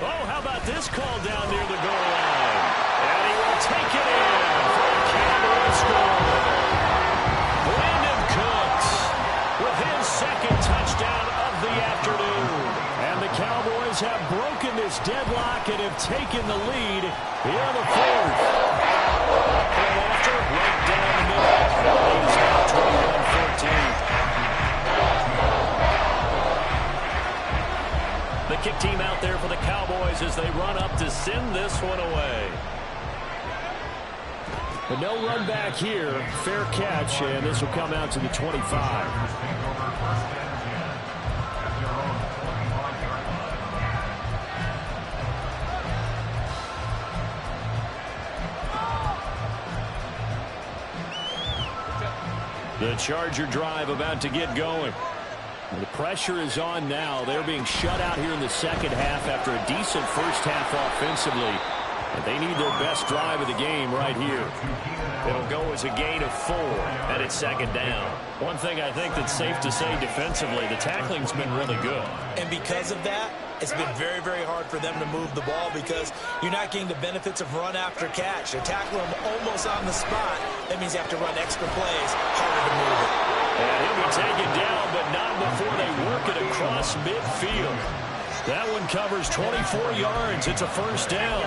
Oh, how about this call down near the goal line? And he will take it in for a Cowboys score. Brandon Cooks with his 2nd touchdown of the afternoon. And the Cowboys have broken this deadlock and have taken the lead in the 4th. And after, right down the middle, the lead is now 21-14. The kick team out there for the Cowboys as they run up to send this one away. But no run back here. Fair catch, and this will come out to the 25. The Charger drive about to get going. The pressure is on now. They're being shut out here in the 2nd half after a decent 1st half offensively. But they need their best drive of the game right here. It'll go as a gain of 4, and it's 2nd down. One thing I think that's safe to say defensively, the tackling's been really good. And because of that, it's been very, very hard for them to move the ball because you're not getting the benefits of run after catch. They're tackling them almost on the spot. That means you have to run extra plays, harder to move it. And he'll be taken down, but not before they work it across midfield. That one covers 24 yards. It's a 1st down.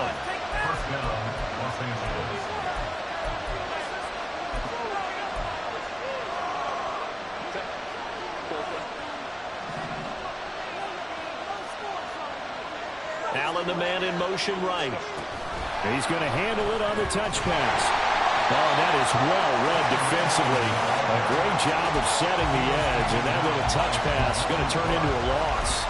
Allen, the man in motion right. He's going to handle it on the touch pass. Oh, that is well read defensively. A great job of setting the edge, and that little touch pass is going to turn into a loss.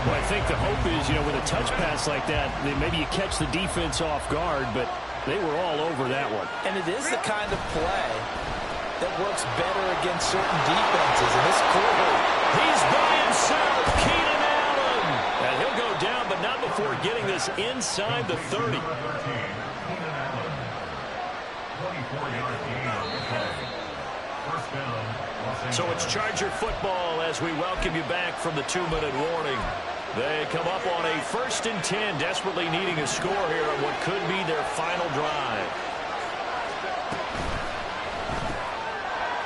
Well, I think the hope is, with a touch pass like that, maybe you catch the defense off guard, but They were all over that one. And it is the kind of play that works better against certain defenses. And this quarter, he's by himself, Keenan Allen. And he'll go down, but not before getting this inside the 30. So it's Charger football as we welcome you back from the 2-minute warning. They come up on a 1st and 10, desperately needing a score here on what could be their final drive.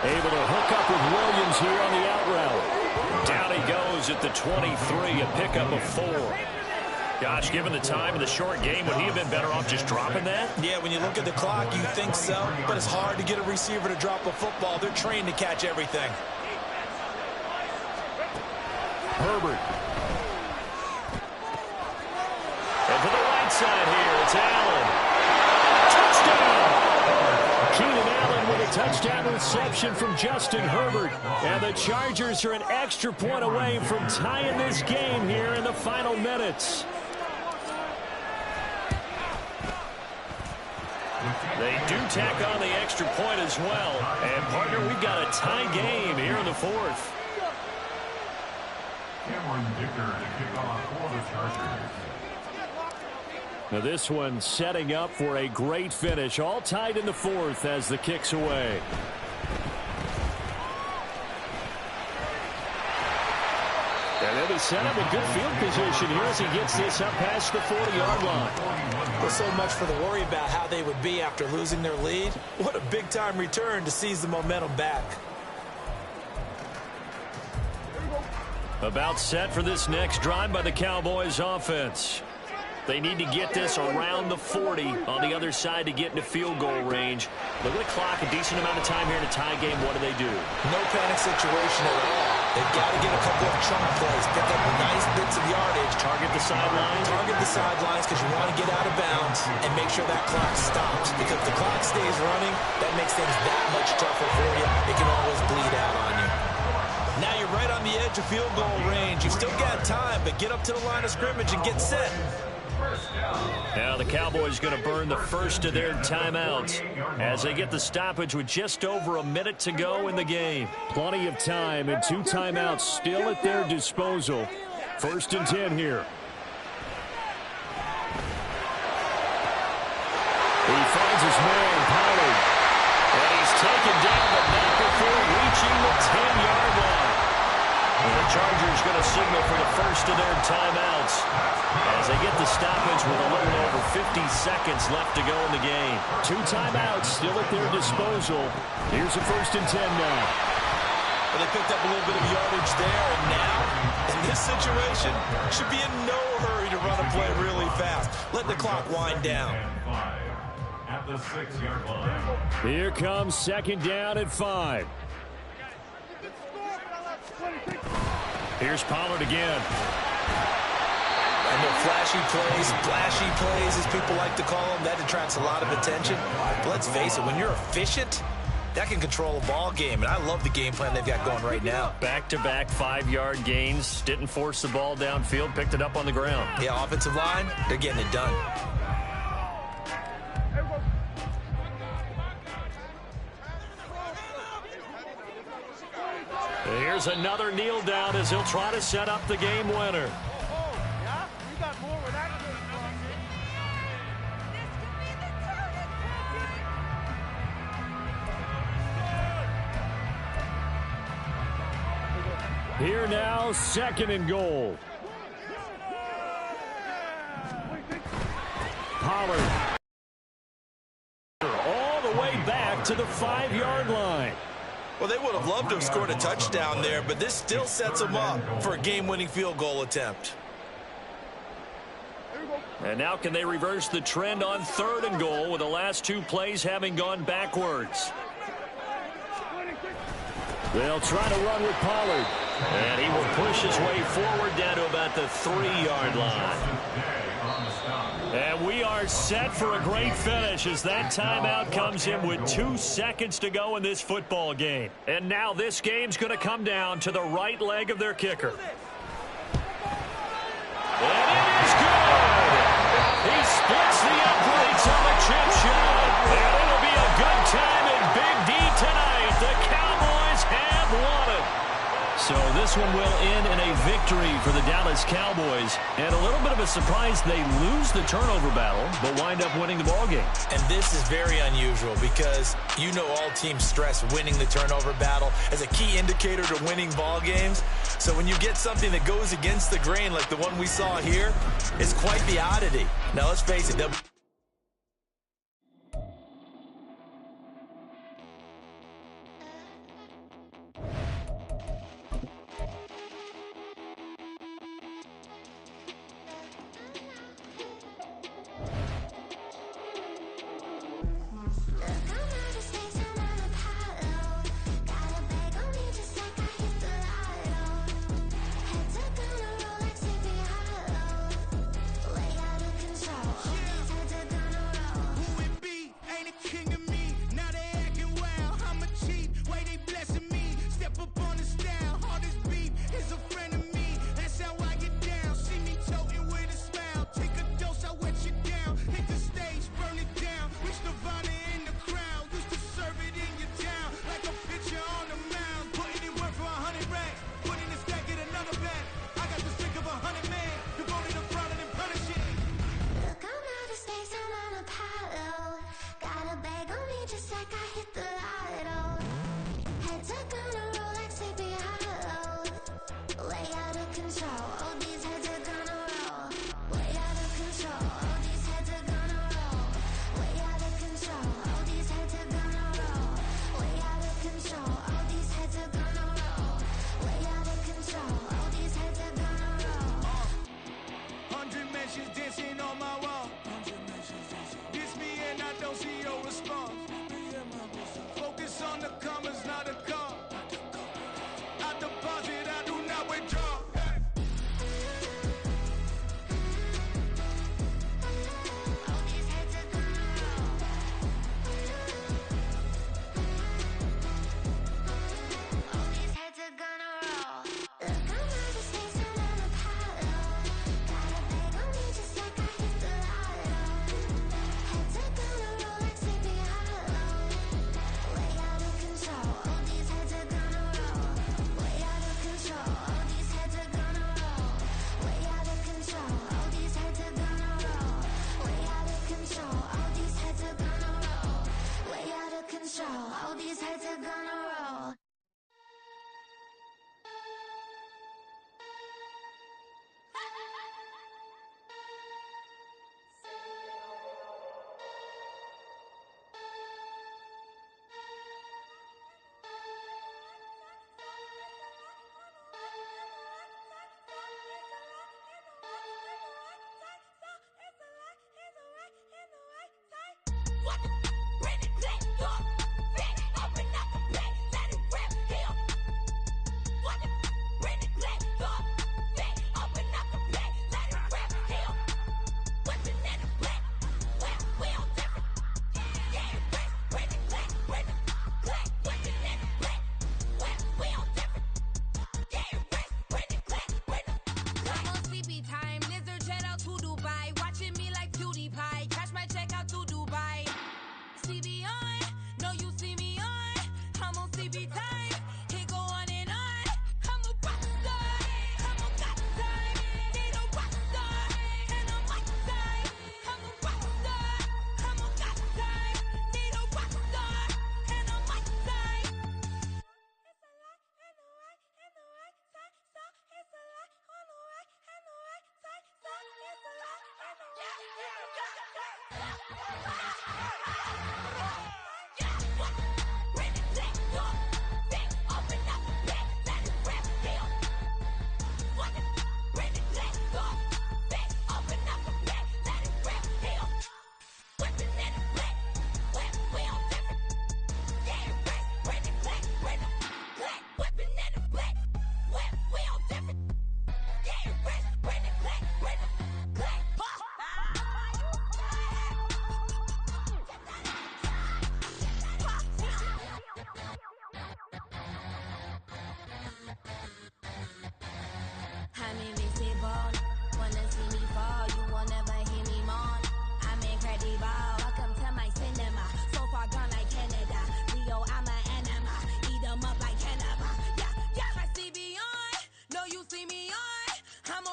Able to hook up with Williams here on the out route. Down he goes at the 23, a pickup of 4. Gosh, given the time of the short game, would he have been better off just dropping that? Yeah, when you look at the clock, you think so, but it's hard to get a receiver to drop a football. They're trained to catch everything. Herbert. And to the right side here, it's Allen. Touchdown! Keenan Allen with a touchdown reception from Justin Herbert. And the Chargers are an extra point away from tying this game here in the final minutes. They do tack on the extra point as well. And, partner, we've got a tie game here in the 4th. Cameron Dicker to kick off for the Chargers. Now this one setting up for a great finish. All tied in the 4th as the kick's away. And they'll be set up in good field position here as he gets this up past the 40-yard line. There's so much for the worry about how they would be after losing their lead. What a big-time return to seize the momentum back. About set for this next drive by the Cowboys offense. They need to get this around the 40 on the other side to get into field goal range. Look at the clock, a decent amount of time here in a tie game. What do? No panic situation at all. They've got to get a couple of chunk plays, pick up nice bits of yardage. Target the sidelines. Target the sidelines because you want to get out of bounds and make sure that clock stops. Because if the clock stays running, that makes things that much tougher for you. It can always bleed out on you. Now you're right on the edge of field goal range. You've still got time, but get up to the line of scrimmage and get set. Now the Cowboys going to burn the first of their timeouts as they get the stoppage with just over a minute to go in the game. Plenty of time and 2 timeouts still at their disposal. 1st and 10 here. He finds his man, Pollard. And he's taken down, but not before reaching the 10-yard line. And the Chargers going to signal for the first of their timeouts as they get the stoppage with a little over 50 seconds left to go in the game. 2 timeouts still at their disposal. Here's a 1st and 10 now. Well, they picked up a little bit of yardage there, and now, in this situation, should be in no hurry to run a play really fast. Let the clock wind down. At the 6-yard line. Here comes 2nd down at 5. Here's Pollard again. And their flashy plays, splashy plays, as people like to call them, that attracts a lot of attention. But let's face it, when you're efficient, that can control a ball game. And I love the game plan they've got going right now. Back-to-back 5-yard gains. Didn't force the ball downfield. Picked it up on the ground. Yeah, offensive line, they're getting it done. Here's another kneel down as he'll try to set up the game winner. Here now, 2nd and goal. Pollard. All the way back to the 5-yard line. Well, they would have loved to have scored a touchdown there, but this still sets them up for a game-winning field goal attempt. And now can they reverse the trend on 3rd and goal with the last 2 plays having gone backwards? They'll try to run with Pollard. And he will push his way forward down to about the 3-yard line. And we are set for a great finish as that timeout comes in with 2 seconds to go in this football game. And now this game's going to come down to the right leg of their kicker. And it is good! He splits the uprights Hits on the chip shot. And it'll be a good time in Big D tonight. The Cowboys have won it. So this one will end in a victory for the Dallas Cowboys. And a little bit of a surprise, they lose the turnover battle, but wind up winning the ballgame. And this is very unusual because you know all teams stress winning the turnover battle as a key indicator to winning ball games. So when you get something that goes against the grain like the one we saw here, it's quite the oddity. Now let's face it,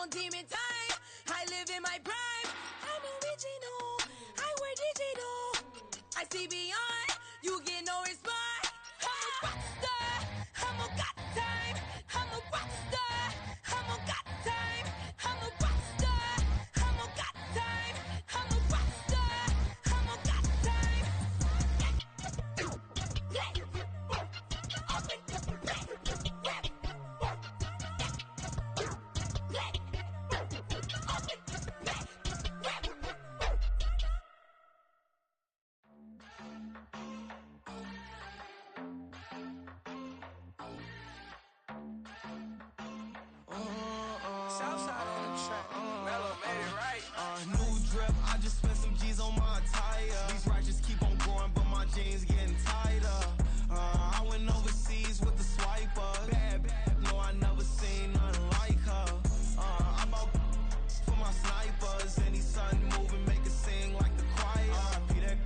on demon time. I live in my prime. I'm original. I wear digital. I see beyond. You get no response. I'm a rock star. I'm a got time. I'm a rock star. I'm a got time. I'm a rock star. I'm a got time. I'm a rock star. I'm a got time. Southside on the track. Mellow made it right. New drip, I just spent some G's on my attire. These righteous keep on growing, but my jeans getting tighter. I went overseas with the swiper. Bad, no, I never seen nothing like her. I bought for my snipers. Any sudden moving, make it sing like the choir. Peter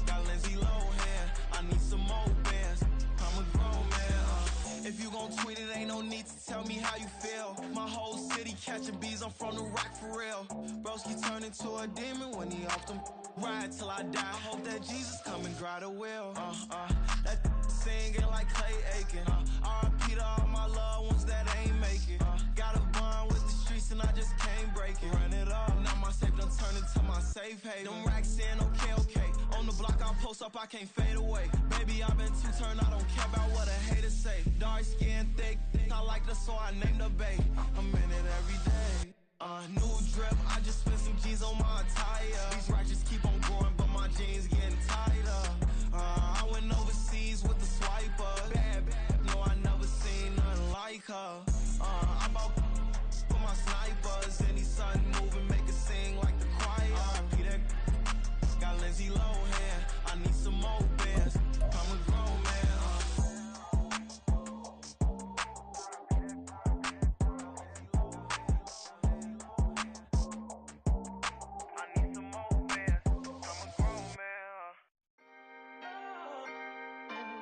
got Lindsay Lohan. I need some more bands. I'm a grown man. If you gon' tweet it, ain't no need to tell me how you feel. My whole city catching bees, I'm from the rock for real. Broski turn into a demon when he off them. Ride till I die. I hope that Jesus come and dry the wheel. That singing like Clay Aiken. R.I.P. to all my loved ones that ain't make it. Got a bond with the streets and I just can't break it. Run it up, now my safe done turn into my safe haven. Them racks in, okay. On the block I post up, I can't fade away. Baby, I've been too turned, I don't care about what a hater say. Dark skin, thick, I like the so I named the bay. I'm in it every day. New drip, I just spent some G's on my attire. These righteous keep on growing, but my jeans getting tighter. I went overseas with the swiper. Bad, no, I never seen nothing like her. I bought for my snipers. Any sudden moving, make it sing like the choir. Peter got Lindsay Lohan. I need some more bands. I'm a grown man.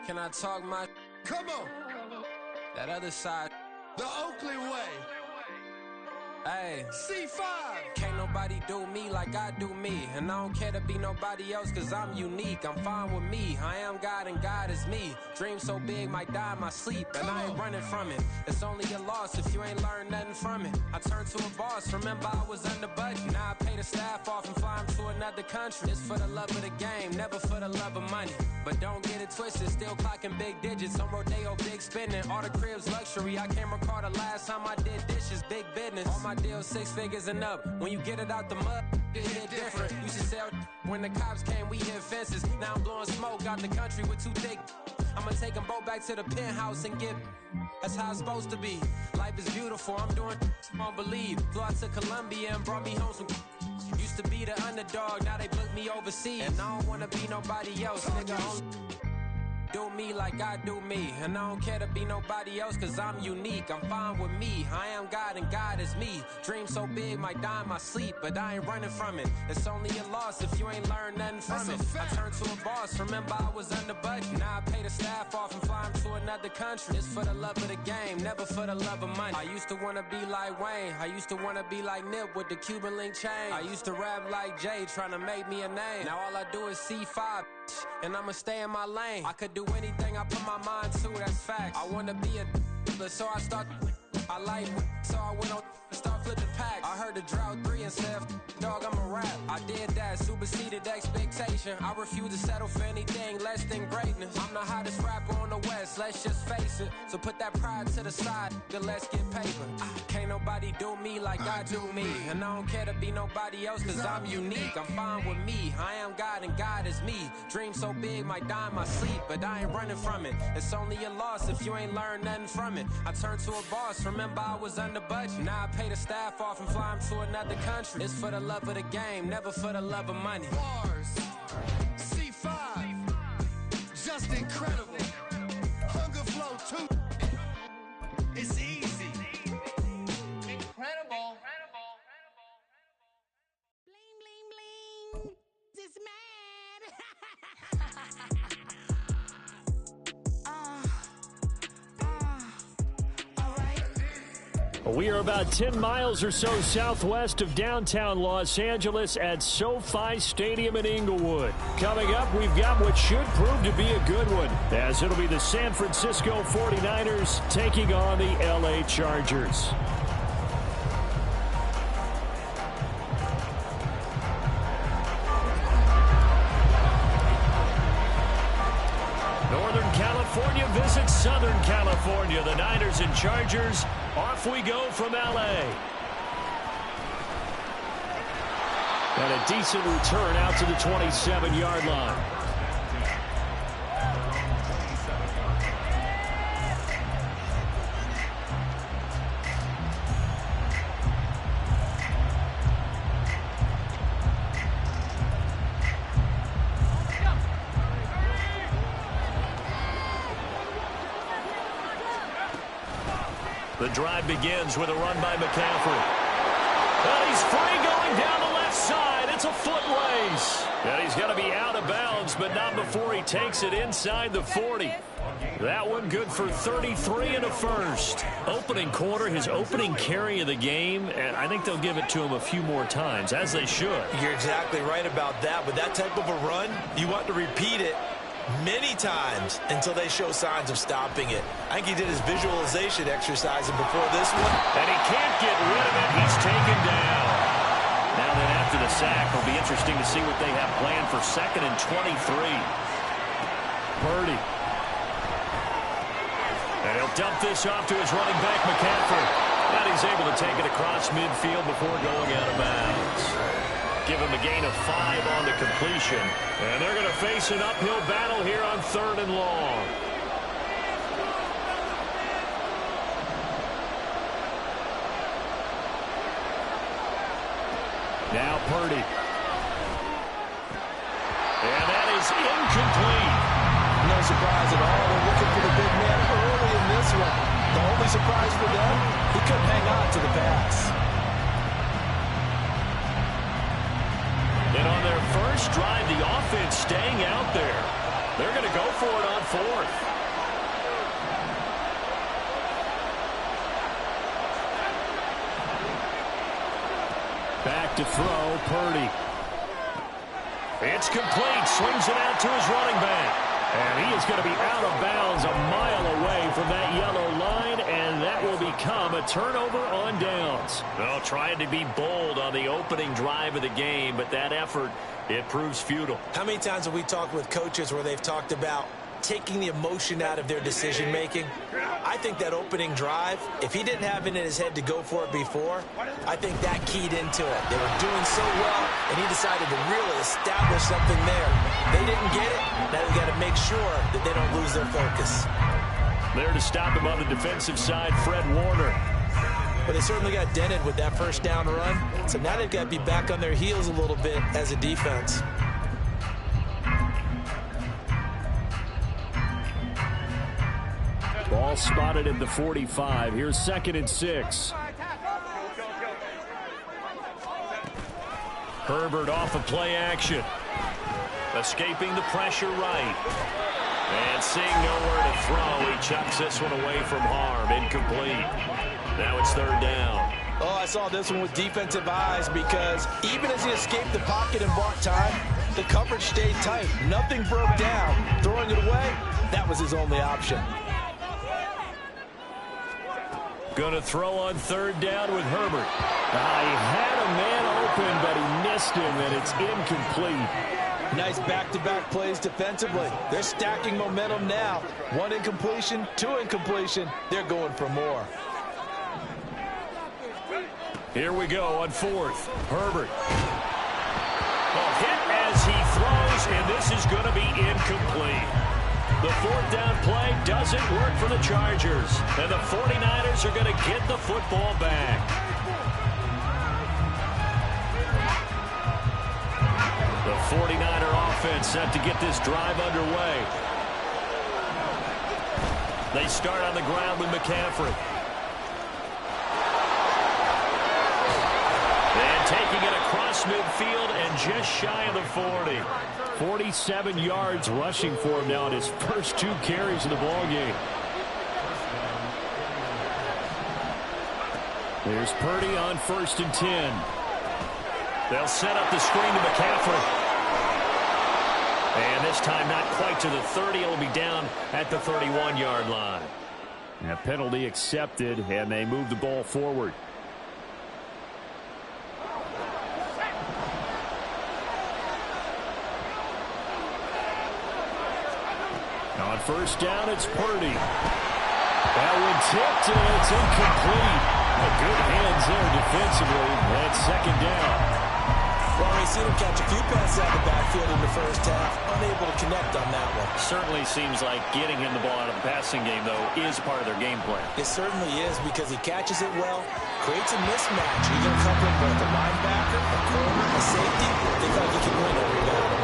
Can I talk my? Come on. That other side. The Oakley way. Hey. C5. Can't nobody do me like I do me. And I don't care to be nobody else cause I'm unique. I'm fine with me. I am God and God is me. Dream so big might die in my sleep. And I ain't running from it. It's only a loss if you ain't learned nothing from it. I turned to a boss. Remember I was under budget. Now I pay the staff off and fly them to another country. It's for the love of the game, never for the love of money. But don't get it twisted, still clocking big digits. On Rodeo, big spending. All the cribs luxury. I can't recall the last time I did dishes. Big business. All my deals 6 figures and up. When you get it out the mud, it hit different. Used to sell when the cops came, we hit fences. Now I'm blowing smoke out the country with 2 thick. I'ma take them both back to the penthouse and get. That's how it's supposed to be. Life is beautiful, I'm doing you won't believe. Flew out to Colombia and brought me home some. Used to be the underdog, now they book me overseas. And I don't wanna be nobody else, nigga. Do me like I do me. And I don't care to be nobody else cause I'm unique. I'm fine with me. I am God and God is me. Dream so big might die in my sleep, but I ain't running from it. It's only a loss if you ain't learned nothing from it. I turned to a boss. Remember I was under budget. Now I pay the staff off and fly them to another country. It's for the love of the game, never for the love of money. I used to wanna be like Wayne. I used to wanna be like Nip with the Cuban link chain. I used to rap like Jay, trying to make me a name. Now all I do is C5, and I'ma stay in my lane. I could do anything I put my mind to, that's facts. I wanna be a so I start. I like so I went on start flipping packs. I heard the drought 3 and said, dog, I'm a rap. I did that, superseded expectation. I refuse to settle for anything less than greatness. I'm the hottest rapper on the West, let's just face it. So put that pride to the side, then let's get paper. Can't nobody do me like I do me. And I don't care to be nobody else cause I'm unique. I'm fine with me. I am God and God is me. Dream so big might die in my sleep, but I ain't running from it. It's only a loss if you ain't learned nothing from it. I turned to a boss, remember I was under budget. Now I pay the staff off and fly them to another country. It's for the love of the game, never for the love of money. Bars. C5. Just incredible. Hunger flow 2. It's easy. Incredible. Bling, bling, bling. This man. Alright. We are about 10 miles or so southwest of downtown Los Angeles at SoFi Stadium in Inglewood. Coming up, we've got what should prove to be a good one, as it'll be the San Francisco 49ers taking on the LA Chargers. Northern California visits Southern California. The Niners and Chargers. Off we go from L.A. And a decent return out to the 27-yard line. The drive begins with a run by McCaffrey. And he's free going down the left side. It's a foot race. And he's got to be out of bounds, but not before he takes it inside the 40. That one good for 33 and a first. Opening quarter, his opening carry of the game, and I think they'll give it to him a few more times, as they should. You're exactly right about that. With that type of a run, you want to repeat it many times until they show signs of stopping it. I think he did his visualization exercise before this one. And he can't get rid of it. He's taken down. Now then, after the sack, it'll be interesting to see what they have planned for 2nd and 23. Purdy. And he'll dump this off to his running back, McCaffrey. And he's able to take it across midfield before going out of bounds. Give him a gain of 5 on the completion. And they're going to face an uphill battle here on 3rd and long. Now Purdy. And that is incomplete. No surprise at all. They're looking for the big man early in this one. The only surprise for them, he couldn't hang on to the pass. And on their first drive, the offense staying out there. They're going to go for it on 4th. Back to throw, Purdy. It's complete. Swings it out to his running back. And he is going to be out of bounds a mile away from that yellow line, and that will become a turnover on downs. Well, trying to be bold on the opening drive of the game, but that effort, it proves futile. How many times have we talked with coaches where they've talked about taking the emotion out of their decision-making? I think that opening drive, if he didn't have it in his head to go for it before, I think that keyed into it. They were doing so well, and he decided to really establish something there. They didn't get it. Now they've got to make sure that they don't lose their focus. There to stop him on the defensive side, Fred Warner. But they certainly got dented with that first down run, so now they've got to be back on their heels a little bit as a defense. Ball spotted at the 45. Here's 2nd and 6. Herbert off of play action. Escaping the pressure right. And seeing nowhere to throw, he chucks this one away from harm. Incomplete. Now it's 3rd down. Oh, I saw this one with defensive eyes because even as he escaped the pocket and bought time, the coverage stayed tight. Nothing broke down. Throwing it away, that was his only option. Going to throw on 3rd down with Herbert. He had a man open, but he missed him, and it's incomplete. Nice back-to-back plays defensively. They're stacking momentum now. 1 incompletion, 2 incompletion. They're going for more. Here we go on 4th. Herbert. Hit as he throws, and this is going to be incomplete. The 4th down play doesn't work for the Chargers, and the 49ers are going to get the football back. The 49er offense set to get this drive underway. They start on the ground with McCaffrey. And taking it across midfield and just shy of the 40. 47 yards rushing for him now in his first 2 carries of the ballgame. There's Purdy on 1st and 10. They'll set up the screen to McCaffrey. And this time not quite to the 30. It'll be down at the 31-yard line. A penalty accepted, and they move the ball forward. On 1st down, it's Purdy. That one tipped, and it's incomplete. Good hands there defensively. And 2nd down. Well, we've seen him catch a few passes out of the backfield in the first half. Unable to connect on that one. Certainly seems like getting him the ball out of the passing game, though, is part of their game plan. It certainly is because he catches it well, creates a mismatch. He's going to cover both a linebacker, a corner, a safety. They feel like he can win every battle.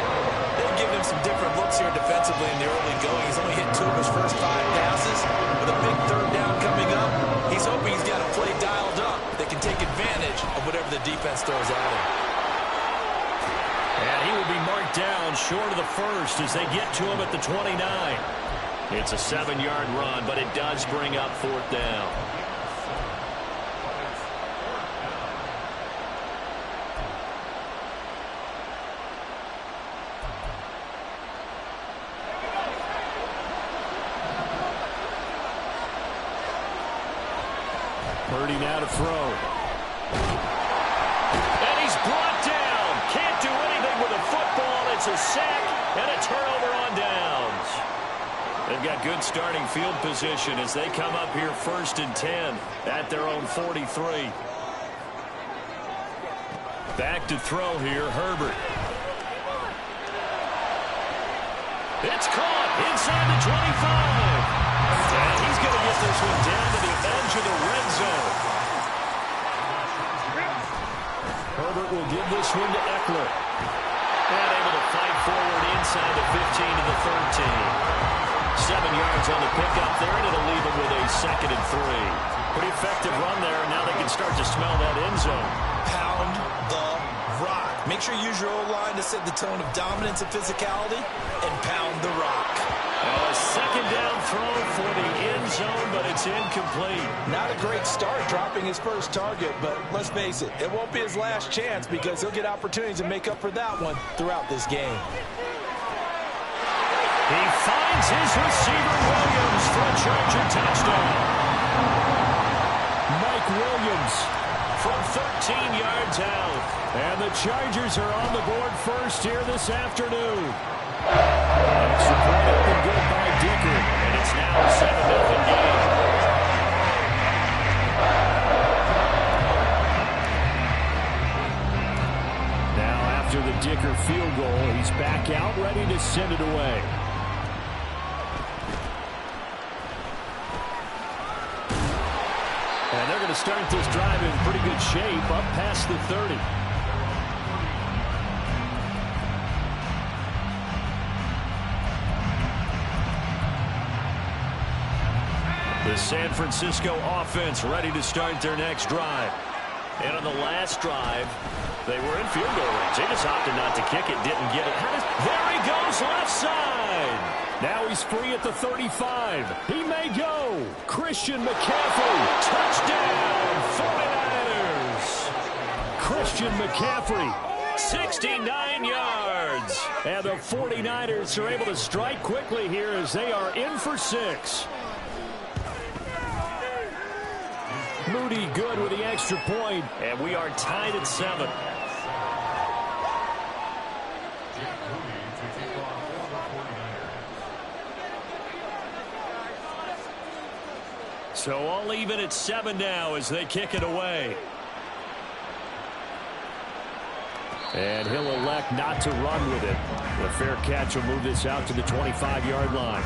They've given him some different looks here defensively in the early going. He's only hit 2 of his first 5 passes. With a big 3rd down coming up, he's hoping he's got a play dialed up that can take advantage of whatever the defense throws at him. And he will be marked down short of the 1st as they get to him at the 29. It's a 7-yard run, but it does bring up 4th down. Purdy now to throw. And he's brought down. Can't do anything with a football. It's a sack and a turnover on downs. They've got good starting field position as they come up here 1st and 10 at their own 43. Back to throw here, Herbert. It's caught inside the 25. And he's going to get this one down to the edge of the red zone. Herbert will give this one to Eckler. And able to fight forward inside the 15 to the 13. 7 yards on the pickup there, and it'll leave him with a 2nd and 3. Pretty effective run there, and now they can start to smell that end zone. Pound the rock. Make sure you use your O-line to set the tone of dominance and physicality, and pound the rock. A 2nd down throw for the end zone, but it's incomplete. Not a great start dropping his first target, but let's face it, it won't be his last chance because he'll get opportunities to make up for that one throughout this game. He finds his receiver, Williams, for a Charger touchdown. Mike Williams from 13 yards out. And the Chargers are on the board first here this afternoon. Extra point up and good by Dicker. And it's now a 7-0 game. Now after the Dicker field goal, he's back out ready to send it away. And they're going to start this drive in pretty good shape up past the 30. The San Francisco offense ready to start their next drive. And on the last drive, they were in field goal range. They just opted not to kick it, didn't get it. There he goes, left side. Now he's free at the 35. He may go. Christian McCaffrey. Touchdown, 49ers. Christian McCaffrey. 69 yards. And the 49ers are able to strike quickly here as they are in for 6. Moody good with the extra point. And we are tied at 7. So all even at 7 now as they kick it away. And he'll elect not to run with it. The fair catch will move this out to the 25-yard line.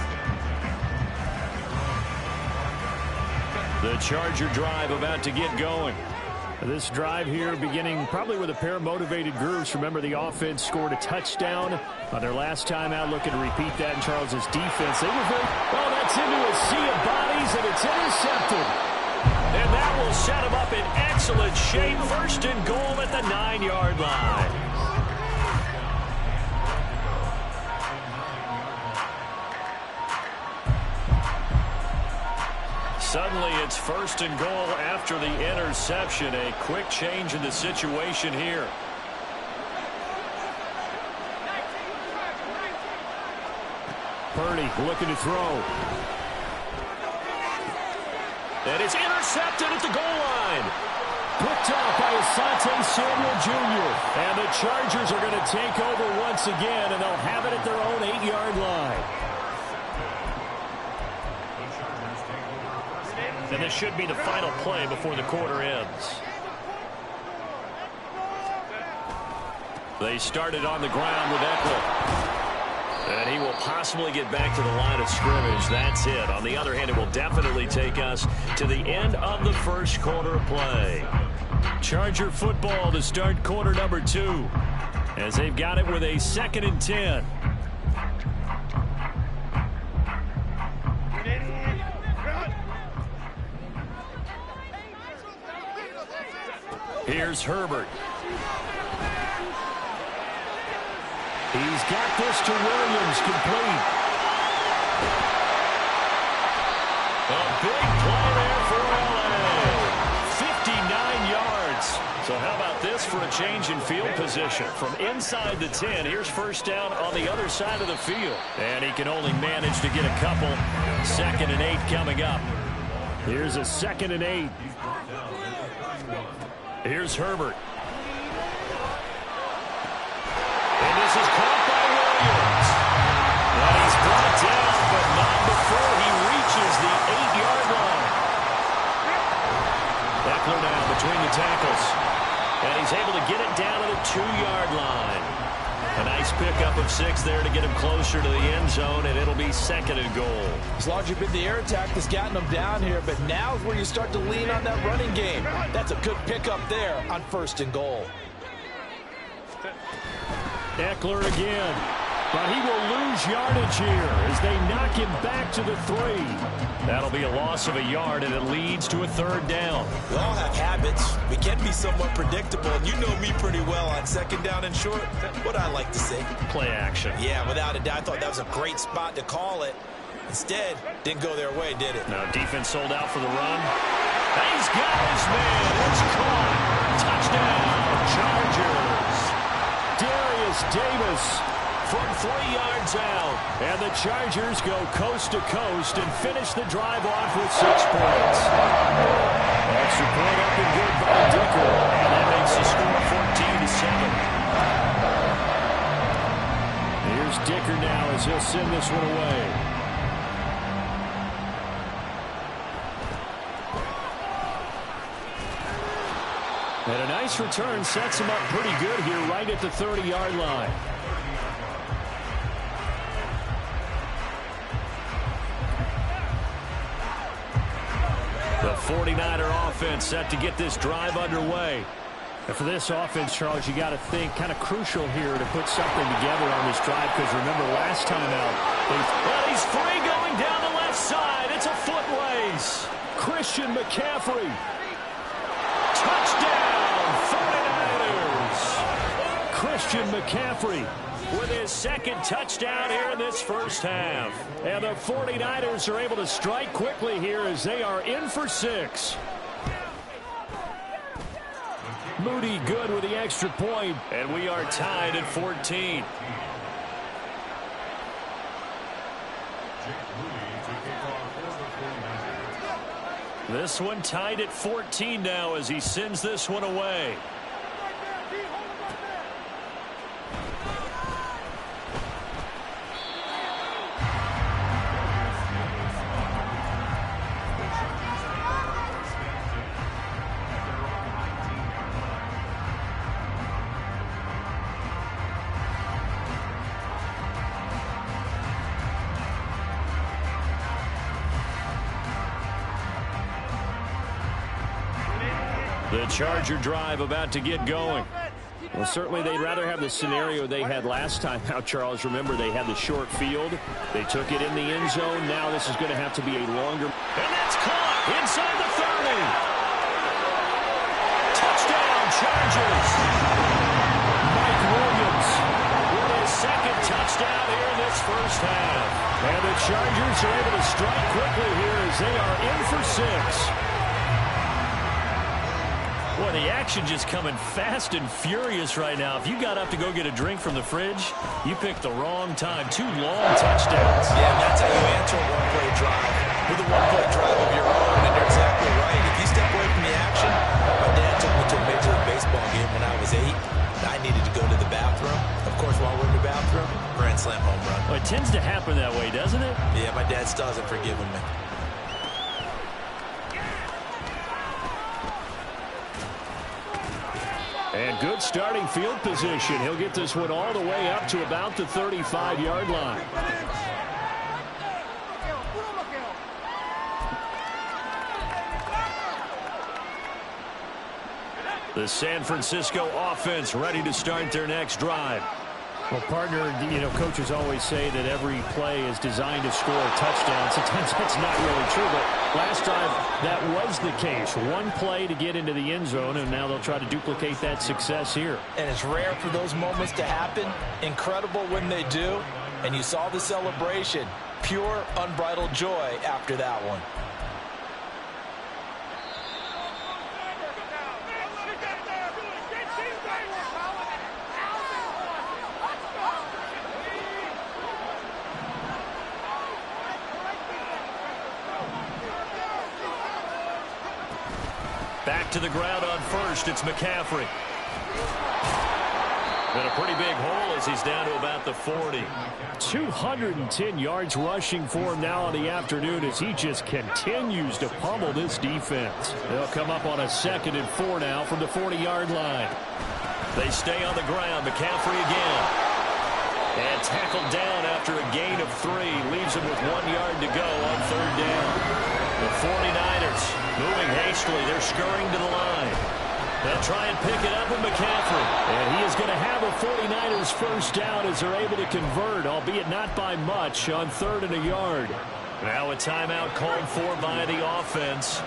The Charger drive about to get going. This drive here beginning probably with a pair of motivated groups. Remember, the offense scored a touchdown on their last time out. Looking to repeat that in Charles's defense. They were very, oh, that's into a sea of bodies, and it's intercepted. And that will set them up in excellent shape. 1st and goal at the 9-yard line. Suddenly it's 1st and goal after the interception. A quick change in the situation here. Purdy looking to throw. And it's intercepted at the goal line. Picked off by Asante Samuel Jr. And the Chargers are going to take over once again, and they'll have it at their own 8-yard line. And this should be the final play before the quarter ends. They started on the ground with Eckler. And he will possibly get back to the line of scrimmage. That's it. On the other hand, it will definitely take us to the end of the first quarter of play. Charger football to start quarter number 2, as they've got it with a 2nd and 10. Here's Herbert. He's got this to Williams, complete. A big play there for LA. 59 yards. So how about this for a change in field position? From inside the 10, here's 1st down on the other side of the field. And he can only manage to get a couple. 2nd and 8 coming up. Here's a 2nd and 8. Here's Herbert. And this is caught by Williams. And he's brought down, but not before he reaches the 8-yard line. Eckler now between the tackles. And he's able to get it down to the 2-yard line. A nice pickup of 6 there to get him closer to the end zone, and it'll be 2nd and goal. As long as you've been the air attack that's gotten them down here, but now is where you start to lean on that running game. That's a good pickup there on 1st and goal. Eckler again, but he will lose yardage here as they knock him back to the 3. That'll be a loss of a yard, and it leads to a 3rd down. We all have habits. We can be somewhat predictable, and you know me pretty well on 2nd down and short. What I like to say. Play action. Yeah, without a doubt, I thought that was a great spot to call it. Instead, didn't go their way, did it? No, defense sold out for the run. He's got his man. It's caught. Touchdown, Chargers. Darius Davis from 3 yards out. And the Chargers go coast to coast and finish the drive off with 6 points. Extra point up and good by Dicker. And that makes the score 14-7. Here's Dicker now as he'll send this one away. And a nice return sets him up pretty good here right at the 30-yard line. The 49er offense set to get this drive underway. And for this offense, Charles, you got to think kind of crucial here to put something together on this drive, because remember last time out, he's free going down the left side. It's a foot race. Christian McCaffrey. Touchdown, 49ers. Christian McCaffrey with his 2nd touchdown here in this first half. And the 49ers are able to strike quickly here as they are in for 6. Moody good with the extra point, and we are tied at 14. This one tied at 14 now as he sends this one away. The Charger drive about to get going. Well, certainly they'd rather have the scenario they had last time out, Charles. Remember, they had the short field. They took it in the end zone. Now this is going to have to be a longer. And that's caught inside the 30. Touchdown, Chargers. Mike Williams with his 2nd touchdown touchdown here in this first half. And the Chargers are able to strike quickly here as they are in for 6. Boy, the action just coming fast and furious right now. If you got up to go get a drink from the fridge, you picked the wrong time. 2 long touchdowns. Yeah, and that's how you answer a one-play drive with a one-play drive of your own. And you're exactly right. If you step away from the action, my dad took me to a Major League Baseball game when I was 8. I needed to go to the bathroom. Of course, while we're in the bathroom, grand slam home run. Well, it tends to happen that way, doesn't it? Yeah, my dad still hasn't forgiven me. And good starting field position. He'll get this one all the way up to about the 35-yard line. The San Francisco offense ready to start their next drive. Well, partner, coaches always say that every play is designed to score a touchdown. Sometimes that's not really true, but last drive that was the case. One play to get into the end zone, and now they'll try to duplicate that success here. And it's rare for those moments to happen. Incredible when they do. And you saw the celebration. Pure, unbridled joy after that one. Back to the ground on first. It's McCaffrey. Been a pretty big hole as he's down to about the 40. 210 yards rushing for him now on the afternoon as he just continues to pummel this defense. They'll come up on a 2nd and 4 now from the 40-yard line. They stay on the ground. McCaffrey again. And tackled down after a gain of 3. Leaves him with 1 yard to go on 3rd down. The 49ers moving hastily. They're scurrying to the line. They'll try and pick it up with McCaffrey. And he is going to have a 49ers first down as they're able to convert, albeit not by much, on 3rd and a yard. Now a timeout called for by the offense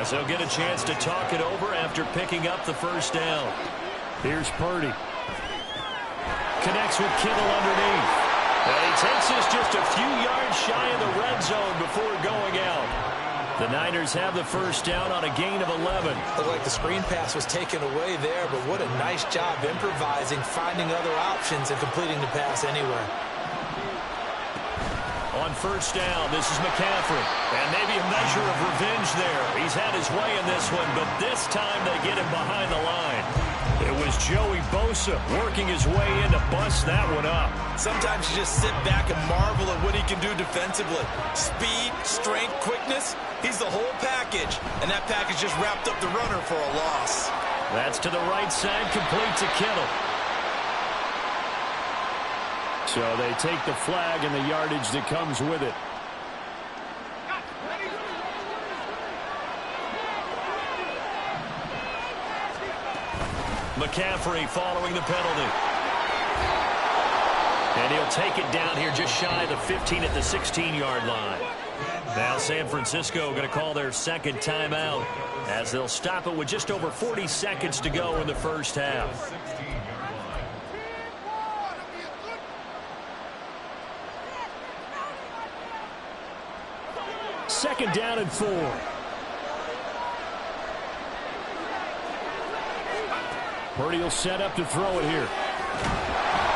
as they'll get a chance to talk it over after picking up the first down. Here's Purdy. Connects with Kittle underneath. And he takes this just a few yards shy of the red zone before going out. The Niners have the first down on a gain of 11. Looked like the screen pass was taken away there, but what a nice job improvising, finding other options, and completing the pass anywhere. On first down, this is McCaffrey. And maybe a measure of revenge there. He's had his way in this one, but this time they get him behind the line. It was Joey Bosa working his way in to bust that one up. Sometimes you just sit back and marvel at what he can do defensively. Speed, strength, quickness. He's the whole package. And that package just wrapped up the runner for a loss. That's to the right side, complete to Kittle. So they take the flag and the yardage that comes with it. McCaffrey following the penalty. And he'll take it down here just shy of the 15 at the 16-yard line. Now San Francisco going to call their 2nd timeout as they'll stop it with just over 40 seconds to go in the first half. Second down and 4. Purdy will set up to throw it here.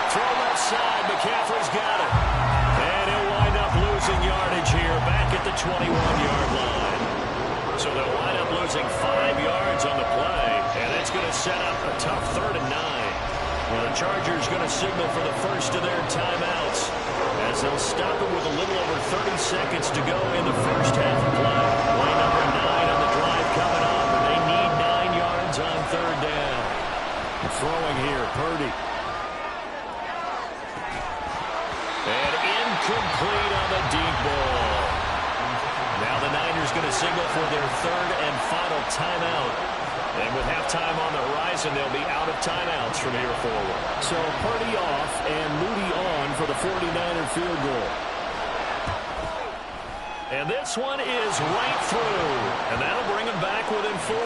Throw left side. McCaffrey's got it. And he'll wind up losing yardage here back at the 21-yard line. So they'll wind up losing 5 yards on the play. And it's going to set up a tough 3rd and 9. Well, the Chargers going to signal for the first of their timeouts as they'll stop it with a little over 30 seconds to go in the first half of play. Play number 9 on the drive coming up. And they need 9 yards on 3rd down. Throwing here, Purdy. And incomplete on the deep ball. Now the Niners going to signal for their 3rd and final timeout. And with halftime on the horizon, they'll be out of timeouts from here forward. So Purdy off and Moody on for the 49er field goal. And this one is right through. And that'll bring them back within 4.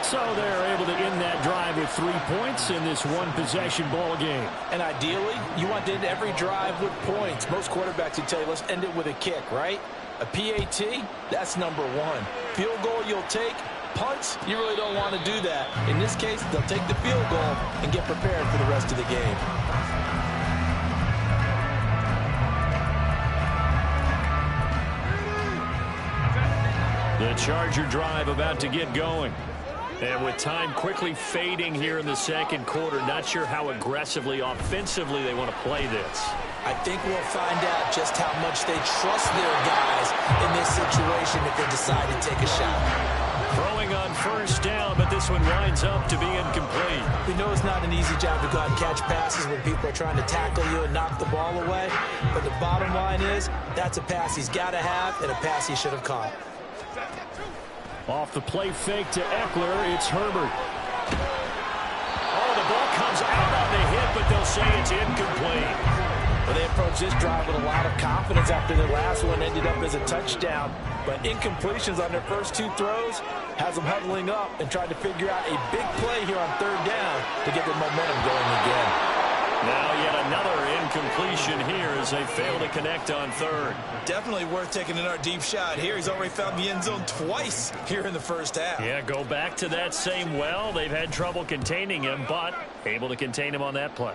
So they're able to end that drive with 3 points in this one-possession ball game. And ideally, you want to end every drive with points. Most quarterbacks would tell you, let's end it with a kick, right? A PAT, that's number one. Field goal you'll take. Punts, you really don't want to do that. In this case, they'll take the field goal and get prepared for the rest of the game. The Charger drive about to get going. And with time quickly fading here in the second quarter, not sure how aggressively, offensively they want to play this. I think we'll find out just how much they trust their guys in this situation if they decide to take a shot. Throwing on first down, but this one winds up to be incomplete. We know it's not an easy job to go out and catch passes when people are trying to tackle you and knock the ball away. But the bottom line is, that's a pass he's got to have and a pass he should have caught. Off the play fake to Eckler, it's Herbert. Oh, the ball comes out on the hit, but they'll say it's incomplete. Well, they approached this drive with a lot of confidence after their last one ended up as a touchdown. But incompletions on their first two throws has them huddling up and trying to figure out a big play here on third down to get the momentum going again. Now yet another incompletion here as they fail to connect on third. Definitely worth taking another deep shot here. He's already found the end zone twice here in the first half. Yeah, go back to that same well. They've had trouble containing him, but able to contain him on that play.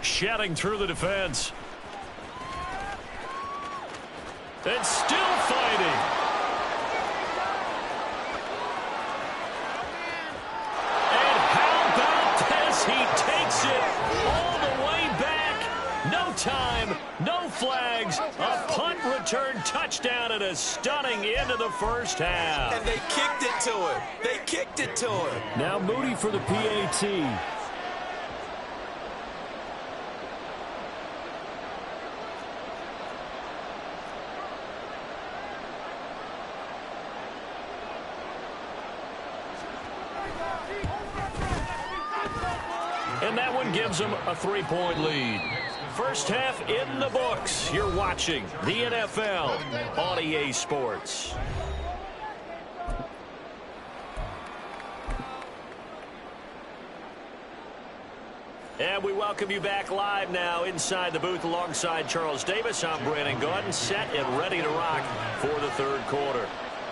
Shedding through the defense. And still fighting. And how about this? He takes it all the way back. No time, no flags. A punt return touchdown and a stunning end of the first half. And they kicked it to him. They kicked it to him. Now Moody for the PAT. And that one gives them a 3-point lead. First half in the books. You're watching the NFL on EA Sports. And we welcome you back live now inside the booth alongside Charles Davis. I'm Brandon Gordon, set and ready to rock for the third quarter.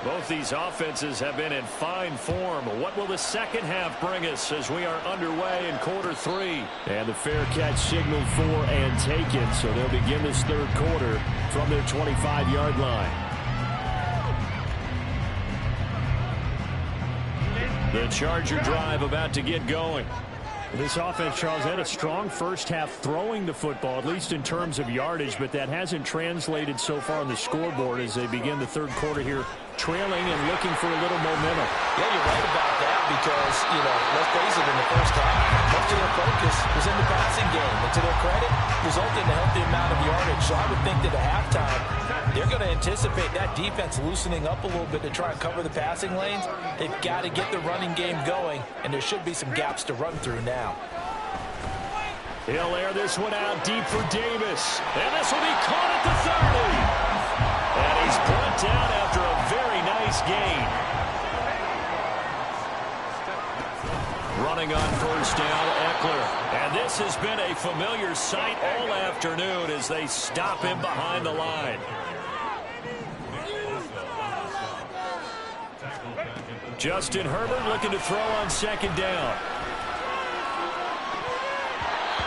Both these offenses have been in fine form. What will the second half bring us as we are underway in quarter three? And the fair catch signaled for and taken, so they'll begin this third quarter from their 25-yard line. The Charger drive about to get going. This offense, Charles, had a strong first half throwing the football, at least in terms of yardage, but that hasn't translated so far on the scoreboard as they begin the third quarter here, trailing and looking for a little momentum. Yeah, you're right about that because, let's face it, in the first half, most of their focus was in the passing game. And to their credit, resulted in a healthy amount of yardage. So I would think that at halftime, they're going to anticipate that defense loosening up a little bit to try and cover the passing lanes. They've got to get the running game going, and there should be some gaps to run through now. He'll air this one out deep for Davis. And this will be caught at the 30. And he's brought down after a very nice gain. Running on first down, Eckler. And this has been a familiar sight all afternoon as they stop him behind the line. Justin Herbert looking to throw on second down.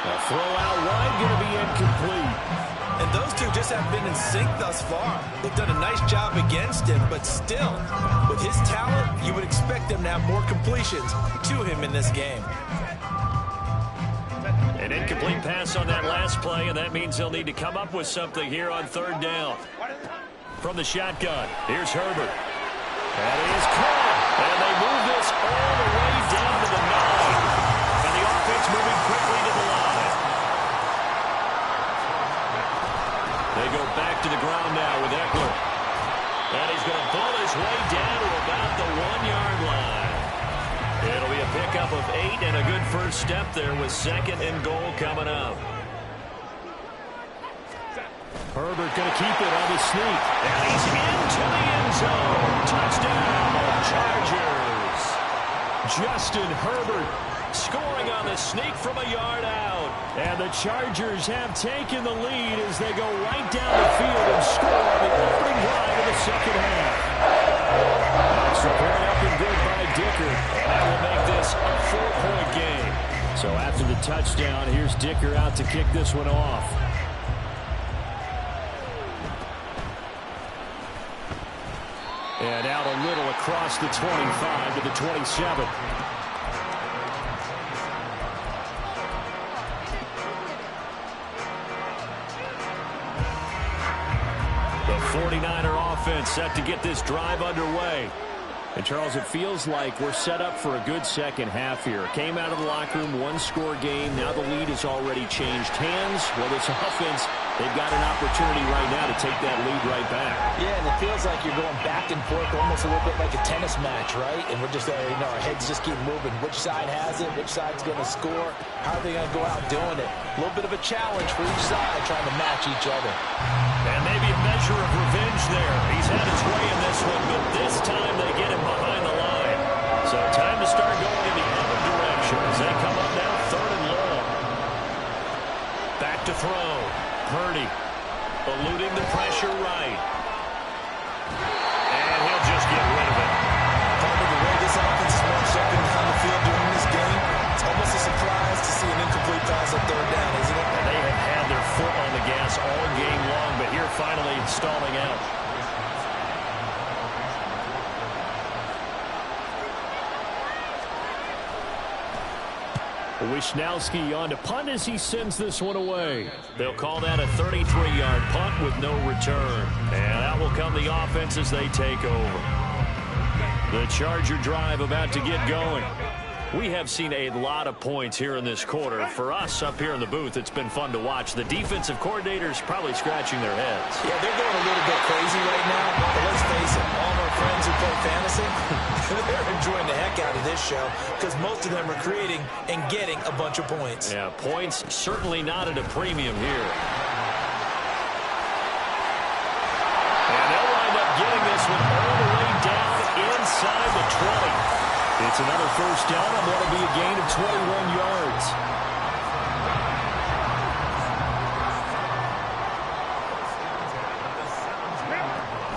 A throw out wide, going to be incomplete. And those two just haven't been in sync thus far. They've done a nice job against him, but still, with his talent, you would expect them to have more completions to him in this game. An incomplete pass on that last play, and that means they'll need to come up with something here on third down. From the shotgun, here's Herbert. That is caught. And they move this all the way down to the 9. And the offense moving quickly to the line. They go back to the ground now with Eckler. And he's going to pull his way down to about the 1-yard line. It'll be a pickup of 8 and a good first step there with second and goal coming up. Herbert going to keep it on the sneak. And he's into the end zone. Touchdown, Chargers. Justin Herbert scoring on the sneak from a yard out. And the Chargers have taken the lead as they go right down the field and score on the opening drive of the second half. Extra point up and good by Dicker. And that will make this a 4-point game. So after the touchdown, here's Dicker out to kick this one off. And out a little across the 25 to the 27. The 49er offense set to get this drive underway. And, Charles, it feels like we're set up for a good second half here. Came out of the locker room, one-score game. Now the lead has already changed hands. Well, this offense, they've got an opportunity right now to take that lead right back. Yeah, and it feels like you're going back and forth almost a little bit like a tennis match, right? And we're just, our heads just keep moving. Which side has it? Which side's going to score? How are they going to go out doing it? A little bit of a challenge for each side trying to match each other. And maybe a measure of revenge there. He's had his way in this one, but this time they get him behind the line. So time to start going in the other direction as they come up now 3rd and long. Back to throw. Purdy eluding the pressure right. And he'll just get rid of it. Part of the way this offense is marched up and down the field during this game, it's almost a surprise to see an incomplete pass on 3rd down, isn't it? And they have had their foot on the gas all game long, but here finally stalling out. Wisnowski on to punt as he sends this one away. They'll call that a 33-yard punt with no return. And out will come the offense as they take over. The Charger drive about to get going. We have seen a lot of points here in this quarter. For us up here in the booth, it's been fun to watch. The defensive coordinators probably scratching their heads. Yeah, they're going a little bit crazy right now. But let's face it, all of our friends who play fantasy, they're enjoying the heck out of this show because most of them are creating and getting a bunch of points. Yeah, points certainly not at a premium here. And they'll wind up getting this one all the way down inside the 20. It's another first down on what will be a gain of 21 yards.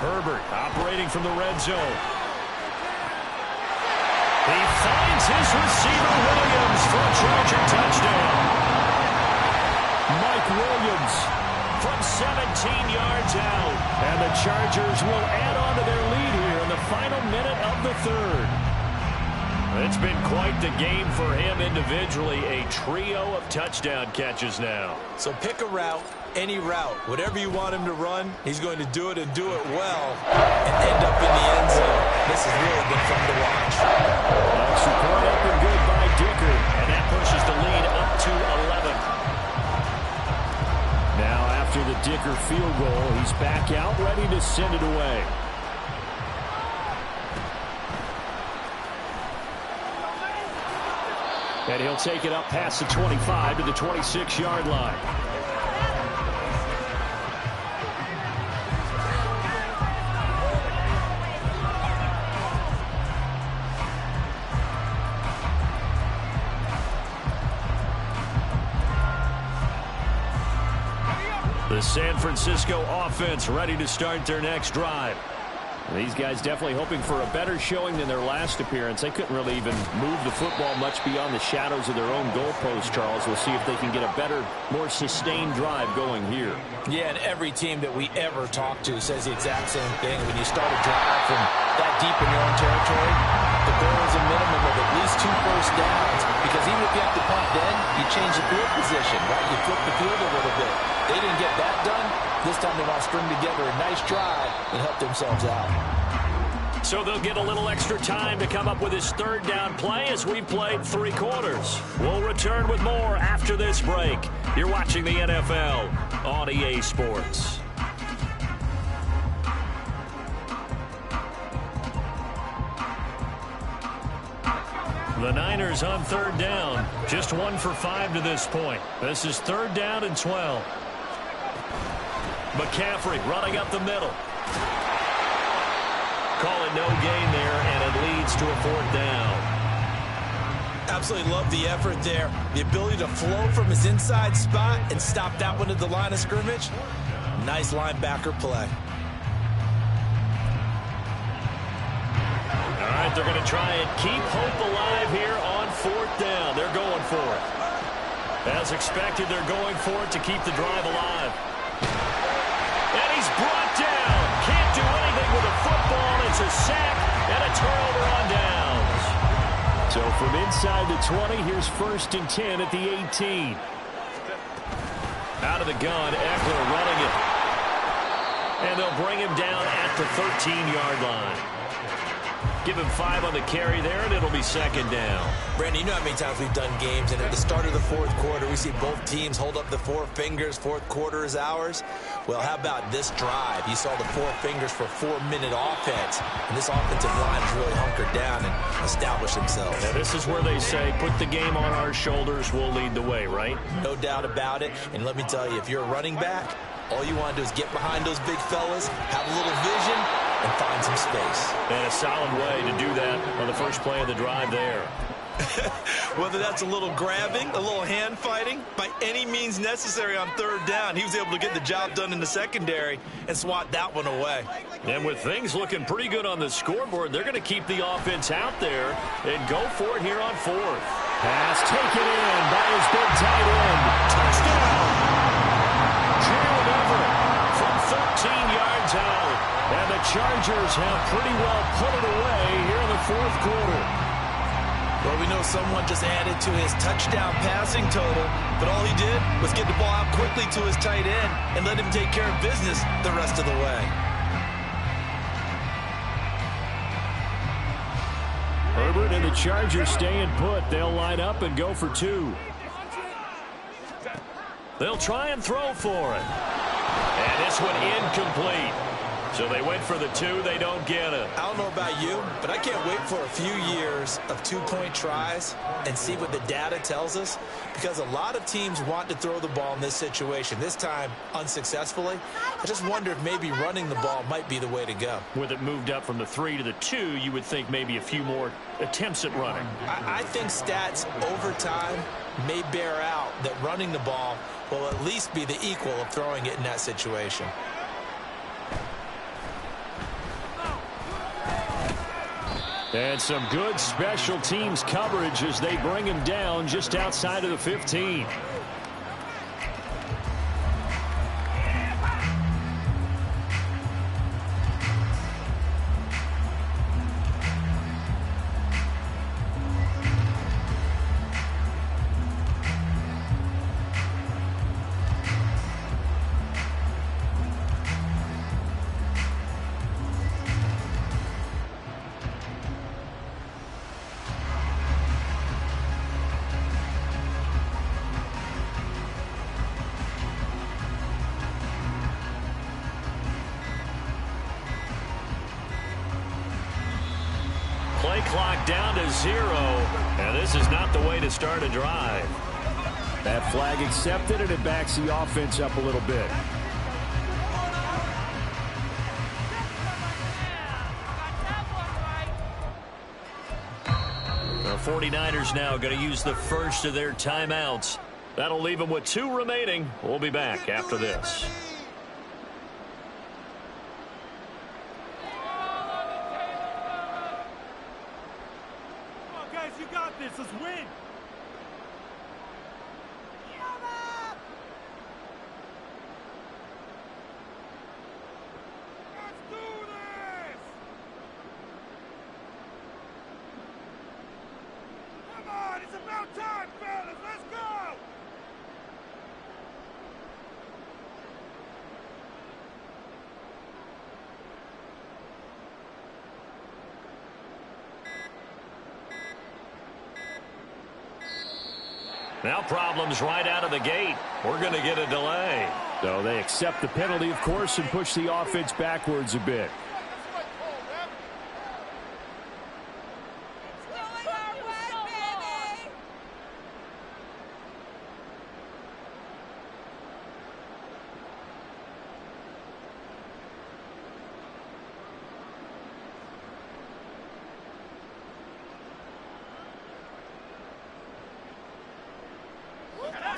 Herbert operating from the red zone. He finds his receiver Williams for a Charger touchdown. Mike Williams from 17 yards out. And the Chargers will add on to their lead here in the final minute of the 3rd. It's been quite the game for him individually. A trio of touchdown catches now. So pick a route, any route. Whatever you want him to run, he's going to do it and do it well and end up in the end zone. This has really been fun to watch. Extra point up and good by Dicker. And that pushes the lead up to 11. Now after the Dicker field goal, he's back out ready to send it away. And he'll take it up past the 25 to the 26-yard line. The San Francisco offense ready to start their next drive. These guys definitely hoping for a better showing than their last appearance. They couldn't really even move the football much beyond the shadows of their own goalpost, Charles. We'll see if they can get a better, more sustained drive going here. Yeah, and every team that we ever talk to says the exact same thing. When you start a drive from that deep in your own territory, the goal is a minimum of at least 2 first downs. Because even if you have to punt then, you change the field position, right? You flip the field a little bit. They didn't get that done. This time they want to string together a nice drive and help themselves out. So they'll get a little extra time to come up with his 3rd down play as we played 3 quarters. We'll return with more after this break. You're watching the NFL on EA Sports. The Niners on 3rd down. Just 1 for 5 to this point. This is 3rd down and 12. McCaffrey running up the middle. Call it no gain there, and it leads to a 4th down. Absolutely love the effort there. The ability to flow from his inside spot and stop that one at the line of scrimmage. Nice linebacker play. All right, they're going to try and keep hope alive here on 4th down. They're going for it. As expected, they're going for it to keep the drive alive. And he's brought down. Can't do anything with a football. It's a sack and a turnover on downs. So from inside the 20, here's 1st and 10 at the 18. Out of the gun, Eckler running it. And they'll bring him down at the 13-yard line. Give him 5 on the carry there, and it'll be 2nd down. Brandon, you know how many times we've done games, and at the start of the 4th quarter, we see both teams hold up the 4 fingers, 4th quarter is ours. Well, how about this drive? You saw the 4 fingers for 4-minute offense, and this offensive line has really hunkered down and established themselves. Now, this is where they say, put the game on our shoulders, we'll lead the way, right? No doubt about it, and let me tell you, if you're a running back, all you want to do is get behind those big fellas, have a little vision, and find some space. And a solid way to do that on the first play of the drive there. Whether that's a little grabbing, a little hand fighting, by any means necessary on 3rd down, he was able to get the job done in the secondary and swat that one away. And with things looking pretty good on the scoreboard, they're going to keep the offense out there and go for it here on 4th. Pass taken in by his big tight end. Touchdown! Gerald Everett from 13 yards out. And the Chargers have pretty well put it away here in the 4th quarter. Well, we know someone just added to his touchdown passing total, but all he did was get the ball out quickly to his tight end and let him take care of business the rest of the way. Herbert and the Chargers staying put. They'll line up and go for 2. They'll try and throw for it. And this one incomplete. So they went for the 2. They don't get it. I don't know about you, but I can't wait for a few years of 2-point tries and see what the data tells us, because a lot of teams want to throw the ball in this situation. This time, unsuccessfully. I just wonder if maybe running the ball might be the way to go. With it moved up from the 3 to the 2, you would think maybe a few more attempts at running. I think stats over time may bear out that running the ball will at least be the equal of throwing it in that situation. And some good special teams coverage as they bring him down just outside of the 15. Play clock down to 0. And this is not the way to start a drive. That flag accepted, and it backs the offense up a little bit. The 49ers now going to use the first of their timeouts. That'll leave them with 2 remaining. We'll be back after this. You got this. Let's win. Let's do this. Come on, it's about time, fellas. Let's go. Now problems right out of the gate. We're going to get a delay. So they accept the penalty, of course, and push the offense backwards a bit.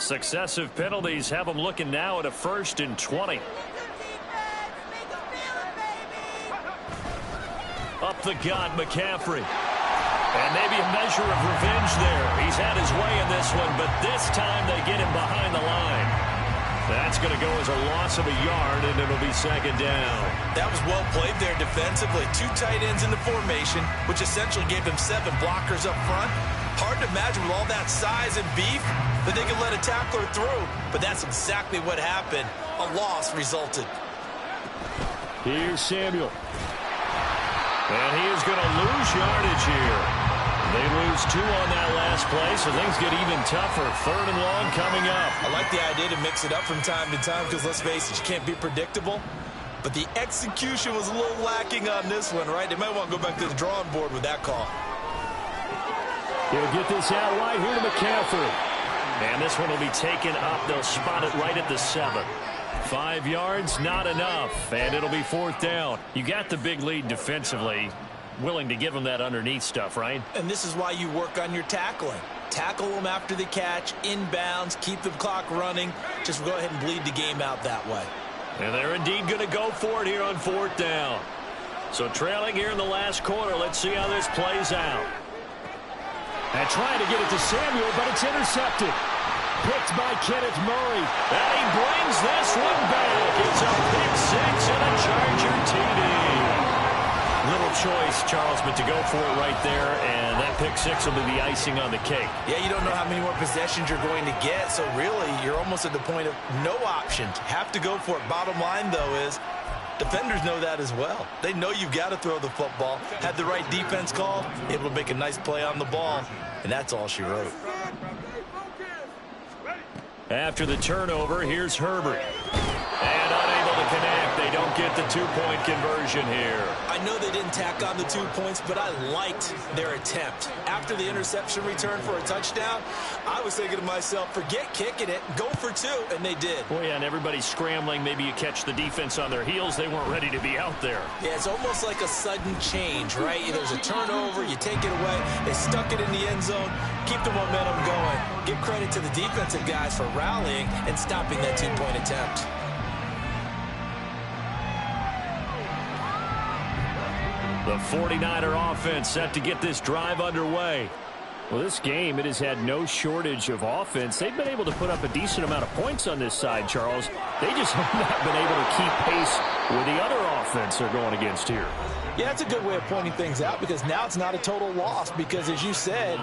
Successive penalties have them looking now at a 1st and 20. Up the gut, McCaffrey. And maybe a measure of revenge there. He's had his way in this one, but this time they get him behind the line. That's going to go as a loss of a yard, and it'll be 2nd down. That was well played there defensively. 2 tight ends in the formation, which essentially gave them 7 blockers up front. Hard to imagine with all that size and beef that they could let a tackler through, but that's exactly what happened. A loss resulted. Here's Samuel. And he is going to lose yardage here. They lose 2 on that last play, so things get even tougher. 3rd and long coming up. I like the idea to mix it up from time to time because, let's face it, you can't be predictable. But the execution was a little lacking on this one, right? They might want to go back to the drawing board with that call. He'll get this out right here to McCaffrey. And this one will be taken up. They'll spot it right at the 7. 5 yards, not enough, and it'll be 4th down. You got the big lead defensively. Willing to give them that underneath stuff, right? And this is why you work on your tackling. Tackle them after the catch, inbounds, keep the clock running. Just go ahead and bleed the game out that way. And they're indeed going to go for it here on 4th down. So trailing here in the last quarter. Let's see how this plays out. And trying to get it to Samuel, but it's intercepted. Picked by Kenneth Murray. And he brings this one back. It's a pick 6 and a Charger TD. Little choice, Charles, but to go for it right there, and that pick 6 will be the icing on the cake. Yeah, you don't know how many more possessions you're going to get, so really you're almost at the point of no options. Have to go for it. Bottom line, though, is defenders know that as well. They know you've got to throw the football. Had the right defense called, able to make a nice play on the ball, and that's all she wrote. After the turnover, here's Herbert. And unable to connect. They don't get the 2-point conversion here. I know they didn't tack on the 2 points, but I liked their attempt. After the interception return for a touchdown, I was thinking to myself, forget kicking it, go for 2, and they did. Well, yeah, and everybody's scrambling. Maybe you catch the defense on their heels. They weren't ready to be out there. Yeah, it's almost like a sudden change, right? There's a turnover, you take it away, they stuck it in the end zone, keep the momentum going. Give credit to the defensive guys for rallying and stopping that 2-point attempt. The 49er offense set to get this drive underway. Well, this game, it has had no shortage of offense. They've been able to put up a decent amount of points on this side, Charles. They just have not been able to keep pace with the other offense they're going against here. Yeah, that's a good way of pointing things out because now it's not a total loss because, as you said,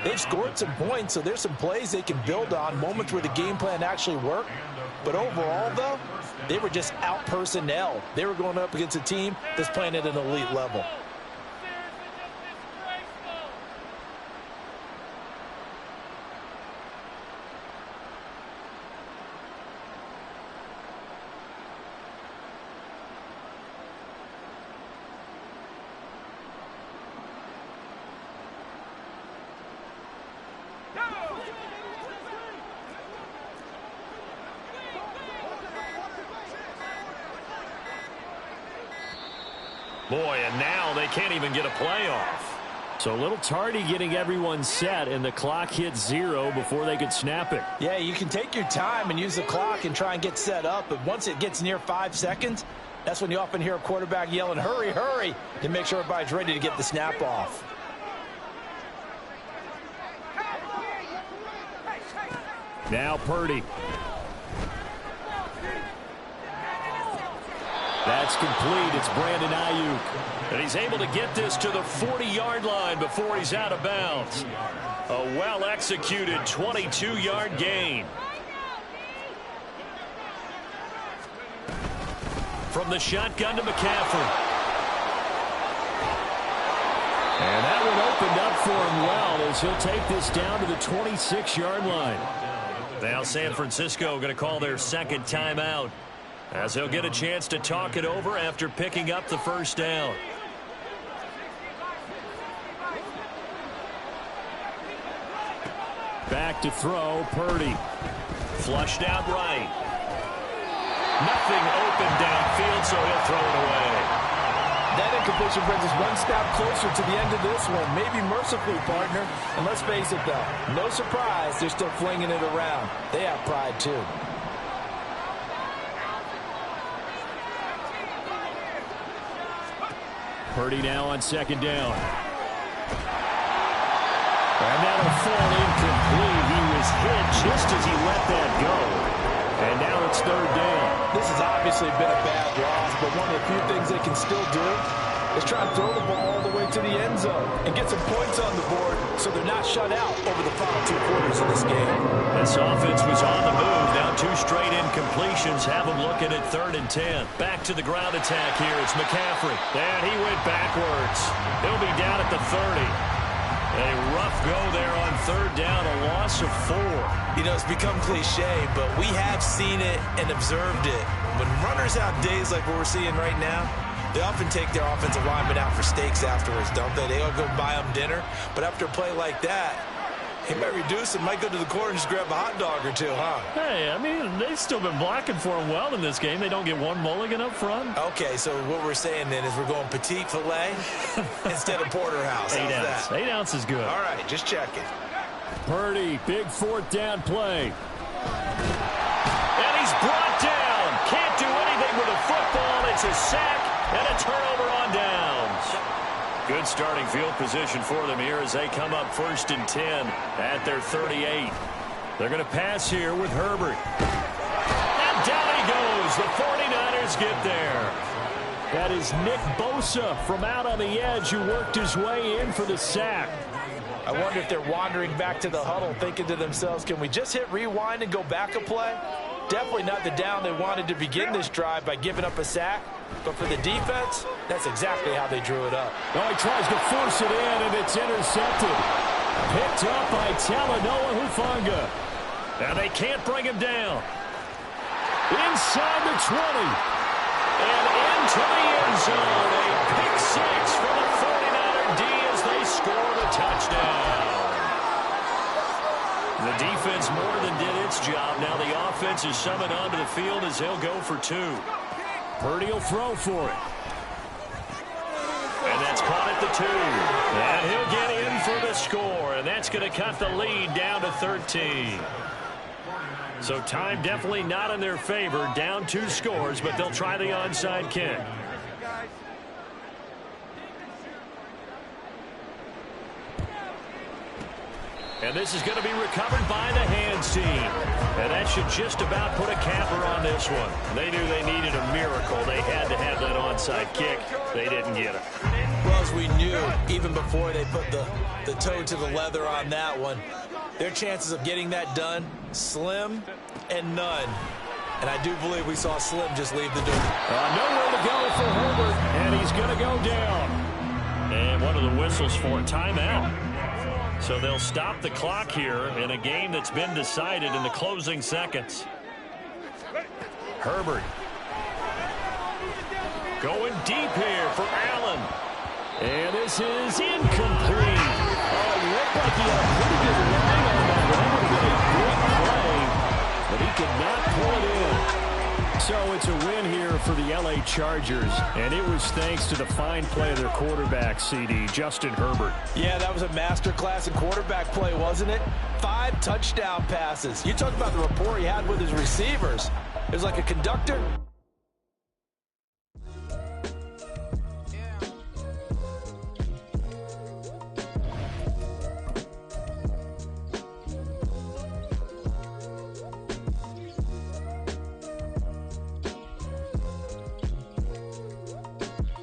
they've scored some points, so there's some plays they can build on, moments where the game plan actually worked. But overall, though, they were just out-personnel. They were going up against a team that's playing at an elite level. Boy, and now they can't even get a playoff. So a little tardy getting everyone set, and the clock hits 0 before they could snap it. Yeah, you can take your time and use the clock and try and get set up, but once it gets near 5 seconds, that's when you often hear a quarterback yelling, hurry, hurry, to make sure everybody's ready to get the snap off. Now Purdy. That's complete. It's Brandon Ayuk. And he's able to get this to the 40-yard line before he's out of bounds. A well-executed 22-yard gain. From the shotgun to McCaffrey. And that one opened up for him well as he'll take this down to the 26-yard line. Now San Francisco going to call their second timeout, as they'll get a chance to talk it over after picking up the first down. Back to throw, Purdy. Flushed out right. Nothing open downfield, so he'll throw it away. That incompletion brings us one step closer to the end of this one. Maybe mercifully, partner. And let's face it, though, no surprise, they're still flinging it around. They have pride, too. Purdy now on second down. And that'll fall incomplete. He was hit just as he let that go. And now it's third down. This has obviously been a bad loss, but one of the few things they can still do is try and throw the ball all the way to the end zone and get some points on the board so they're not shut out over the final 2 quarters of this game. This offense was on the move. Now 2 straight incompletions have them looking at 3rd and 10. Back to the ground attack here. It's McCaffrey. And he went backwards. He'll be down at the 30. A rough go there on 3rd down, a loss of 4. You know, it's become cliche, but we have seen it and observed it. When runners have days like what we're seeing right now, they often take their offensive linemen out for steaks afterwards, don't they? They all go buy them dinner. But after a play like that, he might reduce it, might go to the corner and just grab a hot dog or 2, huh? Hey, I mean, they've still been blocking for him well in this game. They don't get one mulligan up front. Okay, so what we're saying then is we're going petite filet instead of porterhouse. 8 ounce. 8 ounce is good. All right, just checking. Purdy, big 4th down play. And he's brought down. Can't do anything with a football. It's a sack and a turnover on downs. Good starting field position for them here as they come up 1st and 10 at their 38. They're going to pass here with Herbert. And down he goes. The 49ers get there. That is Nick Bosa from out on the edge who worked his way in for the sack. I wonder if they're wandering back to the huddle thinking to themselves, can we just hit rewind and go back a play? Definitely not the down they wanted to begin this drive by giving up a sack. But for the defense, that's exactly how they drew it up. Oh, he tries to force it in, and it's intercepted. Picked up by Talanoa Hufanga. Now they can't bring him down. Inside the 20. And into the end zone. A pick 6 for the 49er D as they score the touchdown. The defense more than did its job. Now the offense is summoned onto the field as they'll go for 2. Purdy will throw for it. And that's caught at the 2. And he'll get in for the score. And that's going to cut the lead down to 13. So time definitely not in their favor. Down 2 scores, but they'll try the onside kick. And this is going to be recovered by the hands team. And that should just about put a capper on this one. They knew they needed a miracle. They had to have that onside kick. They didn't get it. Well, as we knew, even before they put the toe to the leather on that one, their chances of getting that done, slim and none. And I do believe we saw Slim just leave the door. Nowhere to go for Herbert, and he's going to go down. And one of the whistles for a timeout. So they'll stop the clock here in a game that's been decided in the closing seconds. Herbert. Going deep here for Allen. And this is incomplete. Oh, it looked like he had a pretty good line on that. That would have been a great play, but he could not pull it in. So it's a win here for the LA Chargers, and it was thanks to the fine play of their quarterback, CD, Justin Herbert. Yeah, that was a masterclass in quarterback play, wasn't it? 5 touchdown passes. You talk about the rapport he had with his receivers. It was like a conductor